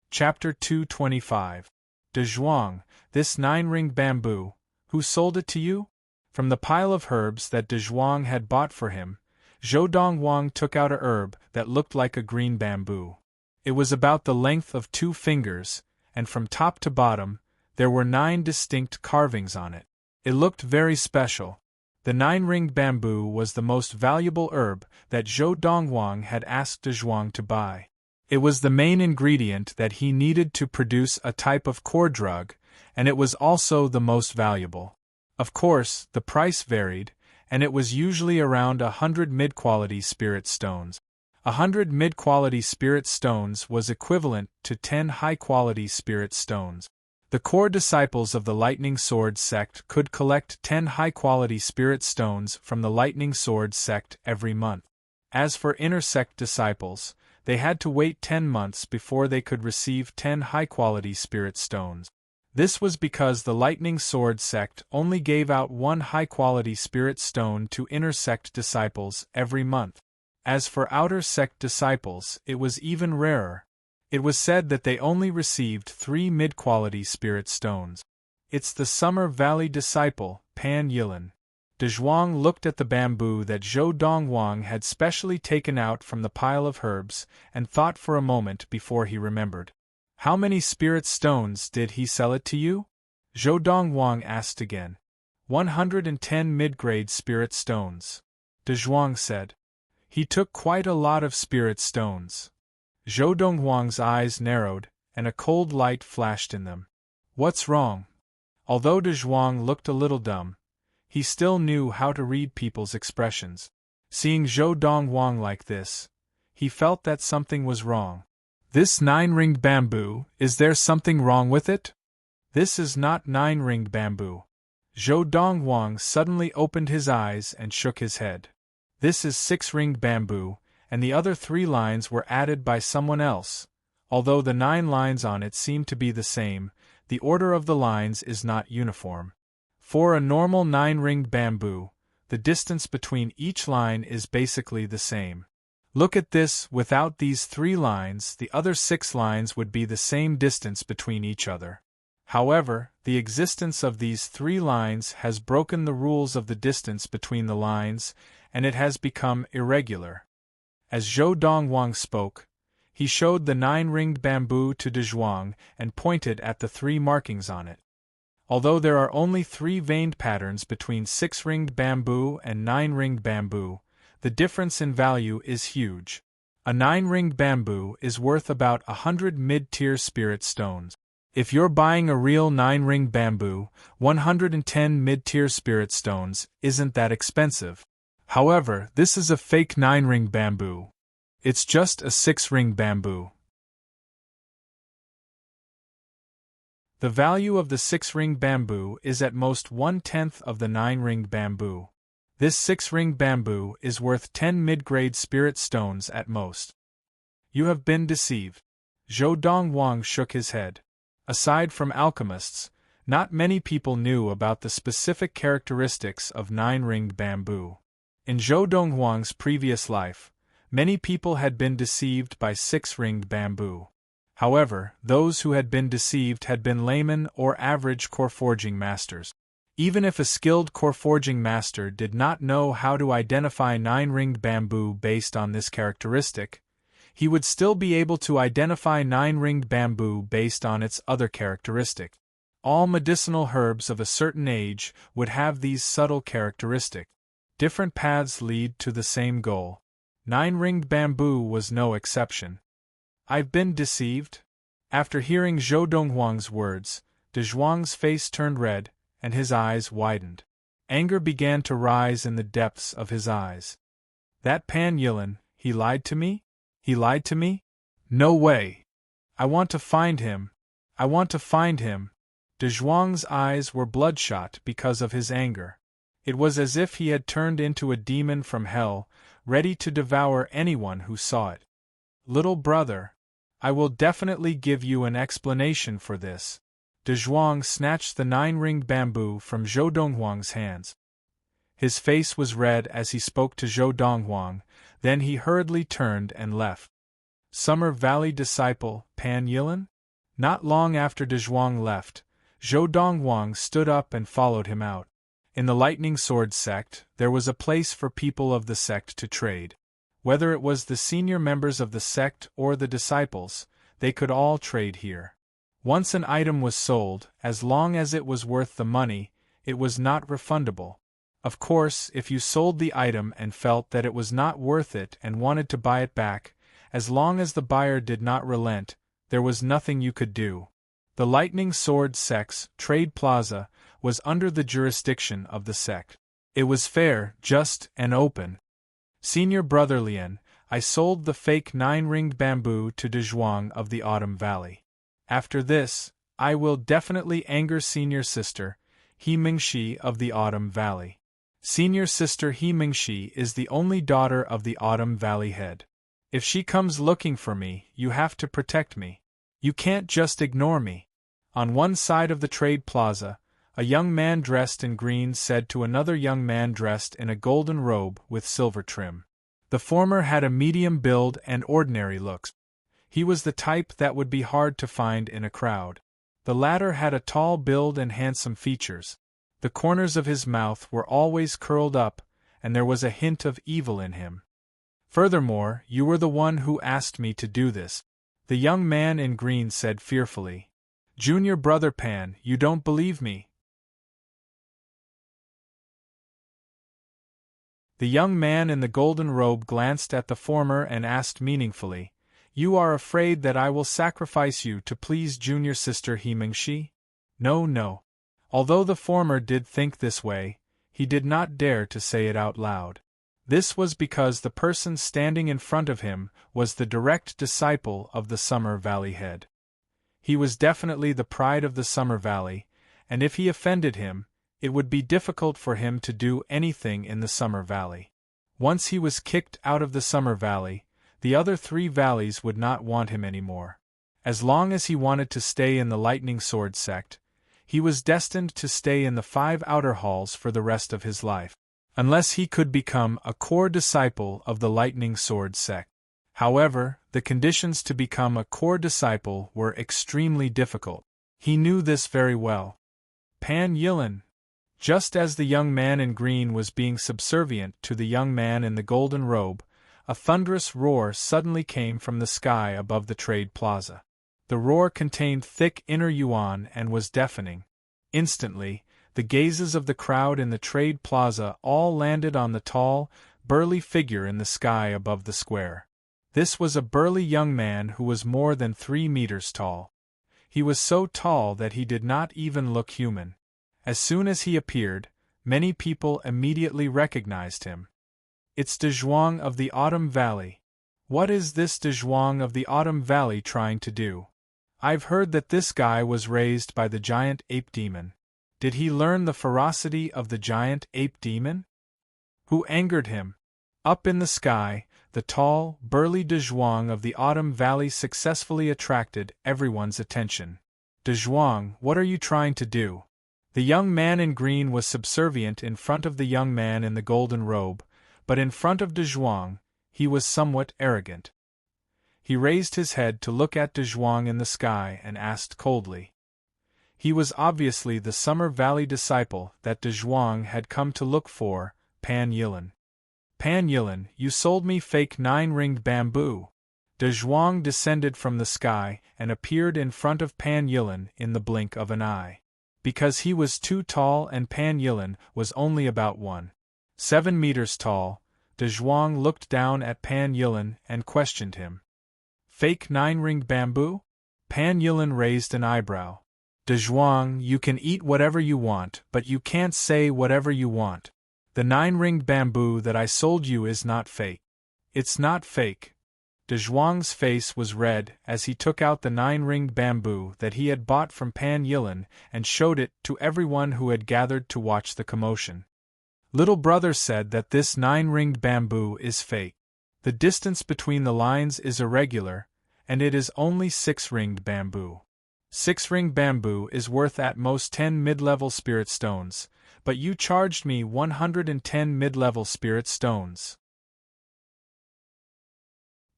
Chapter 225. De Zhuang, this 9-ringed bamboo, who sold it to you? From the pile of herbs that De Zhuang had bought for him, Zhou Donghuang took out a herb that looked like a green bamboo. It was about the length of 2 fingers, and from top to bottom, there were 9 distinct carvings on it. It looked very special. The 9-ringed bamboo was the most valuable herb that Zhou Donghuang had asked De Zhuang to buy. It was the main ingredient that he needed to produce a type of core drug, and it was also the most valuable. Of course, the price varied, and it was usually around 100 mid-quality spirit stones. 100 mid-quality spirit stones was equivalent to 10 high-quality spirit stones. The core disciples of the Lightning Sword sect could collect 10 high-quality spirit stones from the Lightning Sword sect every month. As for inner sect disciples, they had to wait 10 months before they could receive 10 high-quality spirit stones. This was because the Lightning Sword sect only gave out 1 high-quality spirit stone to inner sect disciples every month. As for outer sect disciples, it was even rarer. It was said that they only received 3 mid-quality spirit stones. It's the Summer Valley disciple, Pan Yilin. De Zhuang looked at the bamboo that Zhou Donghuang had specially taken out from the pile of herbs, and thought for a moment before he remembered. How many spirit stones did he sell it to you? Zhou Donghuang asked again. 110 mid-grade spirit stones. De Zhuang said. He took quite a lot of spirit stones. Zhou Donghuang's eyes narrowed, and a cold light flashed in them. What's wrong? Although De Zhuang looked a little dumb, he still knew how to read people's expressions. Seeing Zhou Donghuang like this, he felt that something was wrong. This 9-ringed bamboo, is there something wrong with it? This is not 9-ringed bamboo. Zhou Donghuang suddenly opened his eyes and shook his head. This is 6-ringed bamboo, and the other 3 lines were added by someone else. Although the 9 lines on it seem to be the same, the order of the lines is not uniform. For a normal 9-ringed bamboo, the distance between each line is basically the same. Look at this, without these 3 lines, the other 6 lines would be the same distance between each other. However, the existence of these 3 lines has broken the rules of the distance between the lines, and it has become irregular. As Zhou Donghuang spoke, he showed the 9-ringed bamboo to De Zhuang and pointed at the 3 markings on it. Although there are only 3 veined patterns between 6-ringed bamboo and 9-ringed bamboo, the difference in value is huge. A 9-ringed bamboo is worth about 100 mid-tier spirit stones. If you're buying a real 9-ringed bamboo, 110 mid-tier spirit stones isn't that expensive. However, this is a fake 9-ringed bamboo. It's just a 6-ringed bamboo. The value of the 6-ringed bamboo is at most 1/10 of the 9-ringed bamboo. This 6-ringed bamboo is worth 10 mid-grade spirit stones at most. You have been deceived. Zhou Donghuang shook his head. Aside from alchemists, not many people knew about the specific characteristics of 9-ringed bamboo. In Zhou Donghuang's previous life, many people had been deceived by 6-ringed bamboo. However, those who had been deceived had been laymen or average core forging masters. Even if a skilled core forging master did not know how to identify 9-ringed bamboo based on this characteristic, he would still be able to identify 9-ringed bamboo based on its other characteristic. All medicinal herbs of a certain age would have these subtle characteristics. Different paths lead to the same goal. 9-ringed bamboo was no exception. I've been deceived? After hearing Zhou Donghuang's words, De Zhuang's face turned red, and his eyes widened. Anger began to rise in the depths of his eyes. That Pan Yilin, he lied to me? He lied to me? No way! I want to find him. I want to find him. De Zhuang's eyes were bloodshot because of his anger. It was as if he had turned into a demon from hell, ready to devour anyone who saw it. Little brother, I will definitely give you an explanation for this. De Zhuang snatched the 9-ringed bamboo from Zhou Donghuang's hands. His face was red as he spoke to Zhou Donghuang, then he hurriedly turned and left. Summer Valley disciple, Pan Yilin? Not long after De Zhuang left, Zhou Donghuang stood up and followed him out. In the Lightning Sword sect, there was a place for people of the sect to trade. Whether it was the senior members of the sect or the disciples, they could all trade here. Once an item was sold, as long as it was worth the money, it was not refundable. Of course, if you sold the item and felt that it was not worth it and wanted to buy it back, as long as the buyer did not relent, there was nothing you could do. The Lightning Sword sect's trade plaza was under the jurisdiction of the sect. It was fair, just, and open. Senior Brother Lian, I sold the fake 9-ringed bamboo to De Zhuang of the Autumn Valley. After this, I will definitely anger Senior Sister, He Mingxi of the Autumn Valley. Senior Sister He Mingxi is the only daughter of the Autumn Valley head. If she comes looking for me, you have to protect me. You can't just ignore me. On one side of the trade plaza, a young man dressed in green said to another young man dressed in a golden robe with silver trim. The former had a medium build and ordinary looks. He was the type that would be hard to find in a crowd. The latter had a tall build and handsome features. The corners of his mouth were always curled up, and there was a hint of evil in him. Furthermore, you were the one who asked me to do this. The young man in green said fearfully. Junior Brother Pan, you don't believe me. The young man in the golden robe glanced at the former and asked meaningfully, You are afraid that I will sacrifice you to please Junior Sister He Mingxi? No, no. Although the former did think this way, he did not dare to say it out loud. This was because the person standing in front of him was the direct disciple of the Summer Valley head. He was definitely the pride of the Summer Valley, and if he offended him, it would be difficult for him to do anything in the Summer Valley. Once he was kicked out of the Summer Valley, the other 3 valleys would not want him anymore. As long as he wanted to stay in the Lightning Sword sect, he was destined to stay in the 5 outer halls for the rest of his life, unless he could become a core disciple of the Lightning Sword sect. However, the conditions to become a core disciple were extremely difficult. He knew this very well. Pan Yilin. Just as the young man in green was being subservient to the young man in the golden robe, a thunderous roar suddenly came from the sky above the trade plaza. The roar contained thick inner yuan and was deafening. Instantly, the gazes of the crowd in the trade plaza all landed on the tall, burly figure in the sky above the square. This was a burly young man who was more than 3 meters tall. He was so tall that he did not even look human. As soon as he appeared, many people immediately recognized him. It's De Zhuang of the Autumn Valley. What is this De Zhuang of the Autumn Valley trying to do? I've heard that this guy was raised by the giant ape demon. Did he learn the ferocity of the giant ape demon? Who angered him? Up in the sky, the tall, burly De Zhuang of the Autumn Valley successfully attracted everyone's attention. De Zhuang, what are you trying to do? The young man in green was subservient in front of the young man in the golden robe, but in front of De Zhuang, he was somewhat arrogant. He raised his head to look at De Zhuang in the sky and asked coldly. He was obviously the Summer Valley disciple that De Zhuang had come to look for, Pan Yilin. Pan Yilin, you sold me fake 9-ringed bamboo. De Zhuang descended from the sky and appeared in front of Pan Yilin in the blink of an eye. Because he was too tall and Pan Yilin was only about 1.7 meters tall, De Zhuang looked down at Pan Yilin and questioned him. Fake 9-ringed bamboo? Pan Yilin raised an eyebrow. De Zhuang, you can eat whatever you want, but you can't say whatever you want. The 9-ringed bamboo that I sold you is not fake. It's not fake. De Zhuang's face was red as he took out the 9-ringed bamboo that he had bought from Pan Yilin and showed it to everyone who had gathered to watch the commotion. Little brother said that this 9-ringed bamboo is fake. The distance between the lines is irregular, and it is only 6-ringed bamboo. 6-ringed bamboo is worth at most 10 mid-level spirit stones, but you charged me 110 mid-level spirit stones.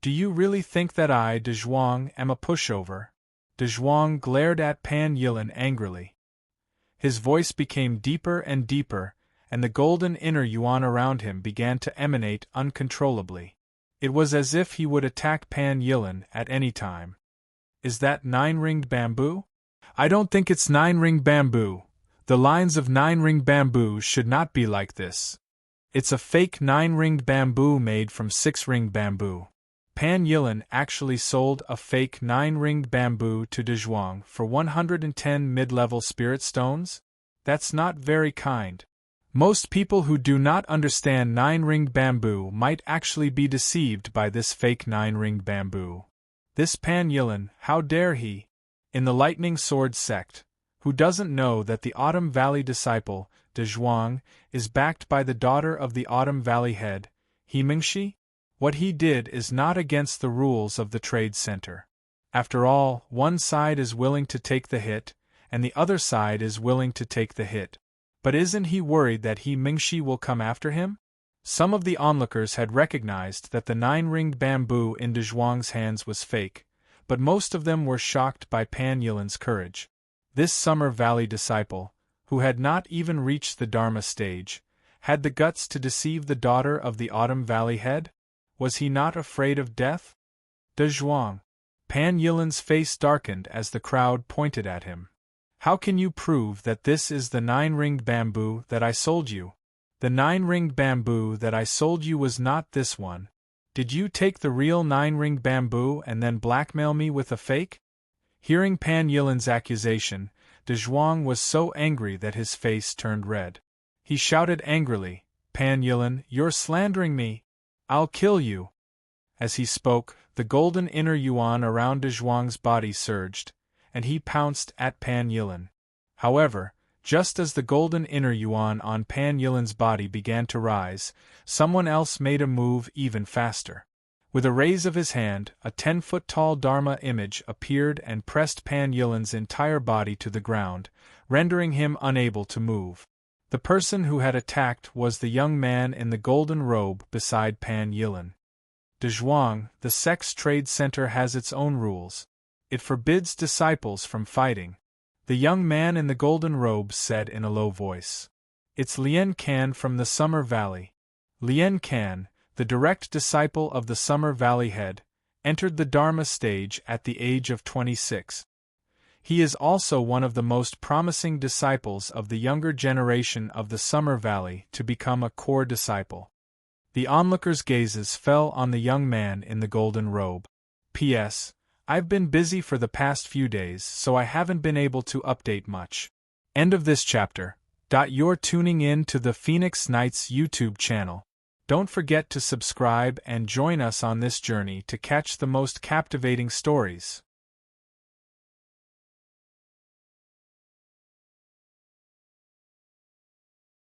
Do you really think that I, De Zhuang, am a pushover? De Zhuang glared at Pan Yilin angrily. His voice became deeper and deeper, and the golden inner yuan around him began to emanate uncontrollably. It was as if he would attack Pan Yilin at any time. Is that 9-ringed bamboo? I don't think it's 9-ringed bamboo. The lines of 9-ringed bamboo should not be like this. It's a fake 9-ringed bamboo made from 6-ringed bamboo. Pan Yilin actually sold a fake 9-ringed bamboo to De Zhuang for 110 mid-level spirit stones? That's not very kind. Most people who do not understand 9-ringed bamboo might actually be deceived by this fake 9-ringed bamboo. This Pan Yilin, how dare he? In the Lightning Sword sect, who doesn't know that the Autumn Valley disciple, De Zhuang, is backed by the daughter of the Autumn Valley head, He Mingxi? What he did is not against the rules of the trade center. After all, one side is willing to take the hit, and the other side is willing to take the hit. But isn't he worried that He Mingxi will come after him? Some of the onlookers had recognized that the 9-ringed bamboo in De Zhuang's hands was fake, but most of them were shocked by Pan Yilin's courage. This Summer Valley disciple, who had not even reached the Dharma stage, had the guts to deceive the daughter of the Autumn Valley head? Was he not afraid of death? De Zhuang. Pan Yilin's face darkened as the crowd pointed at him. How can you prove that this is the 9-ringed bamboo that I sold you? The 9-ringed bamboo that I sold you was not this one. Did you take the real 9-ringed bamboo and then blackmail me with a fake? Hearing Pan Yilin's accusation, De Zhuang was so angry that his face turned red. He shouted angrily, Pan Yilin, you're slandering me! I'll kill you! As he spoke, the golden inner yuan around De Zhuang's body surged, and he pounced at Pan Yilin. However, just as the golden inner yuan on Pan Yilin's body began to rise, someone else made a move even faster. With a raise of his hand, a 10-foot-tall Dharma image appeared and pressed Pan Yilin's entire body to the ground, rendering him unable to move. The person who had attacked was the young man in the golden robe beside Pan Yilin. De Zhuang, the Sex Trade Center has its own rules. It forbids disciples from fighting. The young man in the golden robe said in a low voice. It's Lian Can from the Summer Valley. Lian Can, the direct disciple of the Summer Valley head, entered the Dharma stage at the age of 26. He is also one of the most promising disciples of the younger generation of the Summer Valley to become a core disciple. The onlookers' gazes fell on the young man in the golden robe. P.S. I've been busy for the past few days, so I haven't been able to update much. End of this chapter. You're tuning in to the Phoenix Knights YouTube channel. Don't forget to subscribe and join us on this journey to catch the most captivating stories.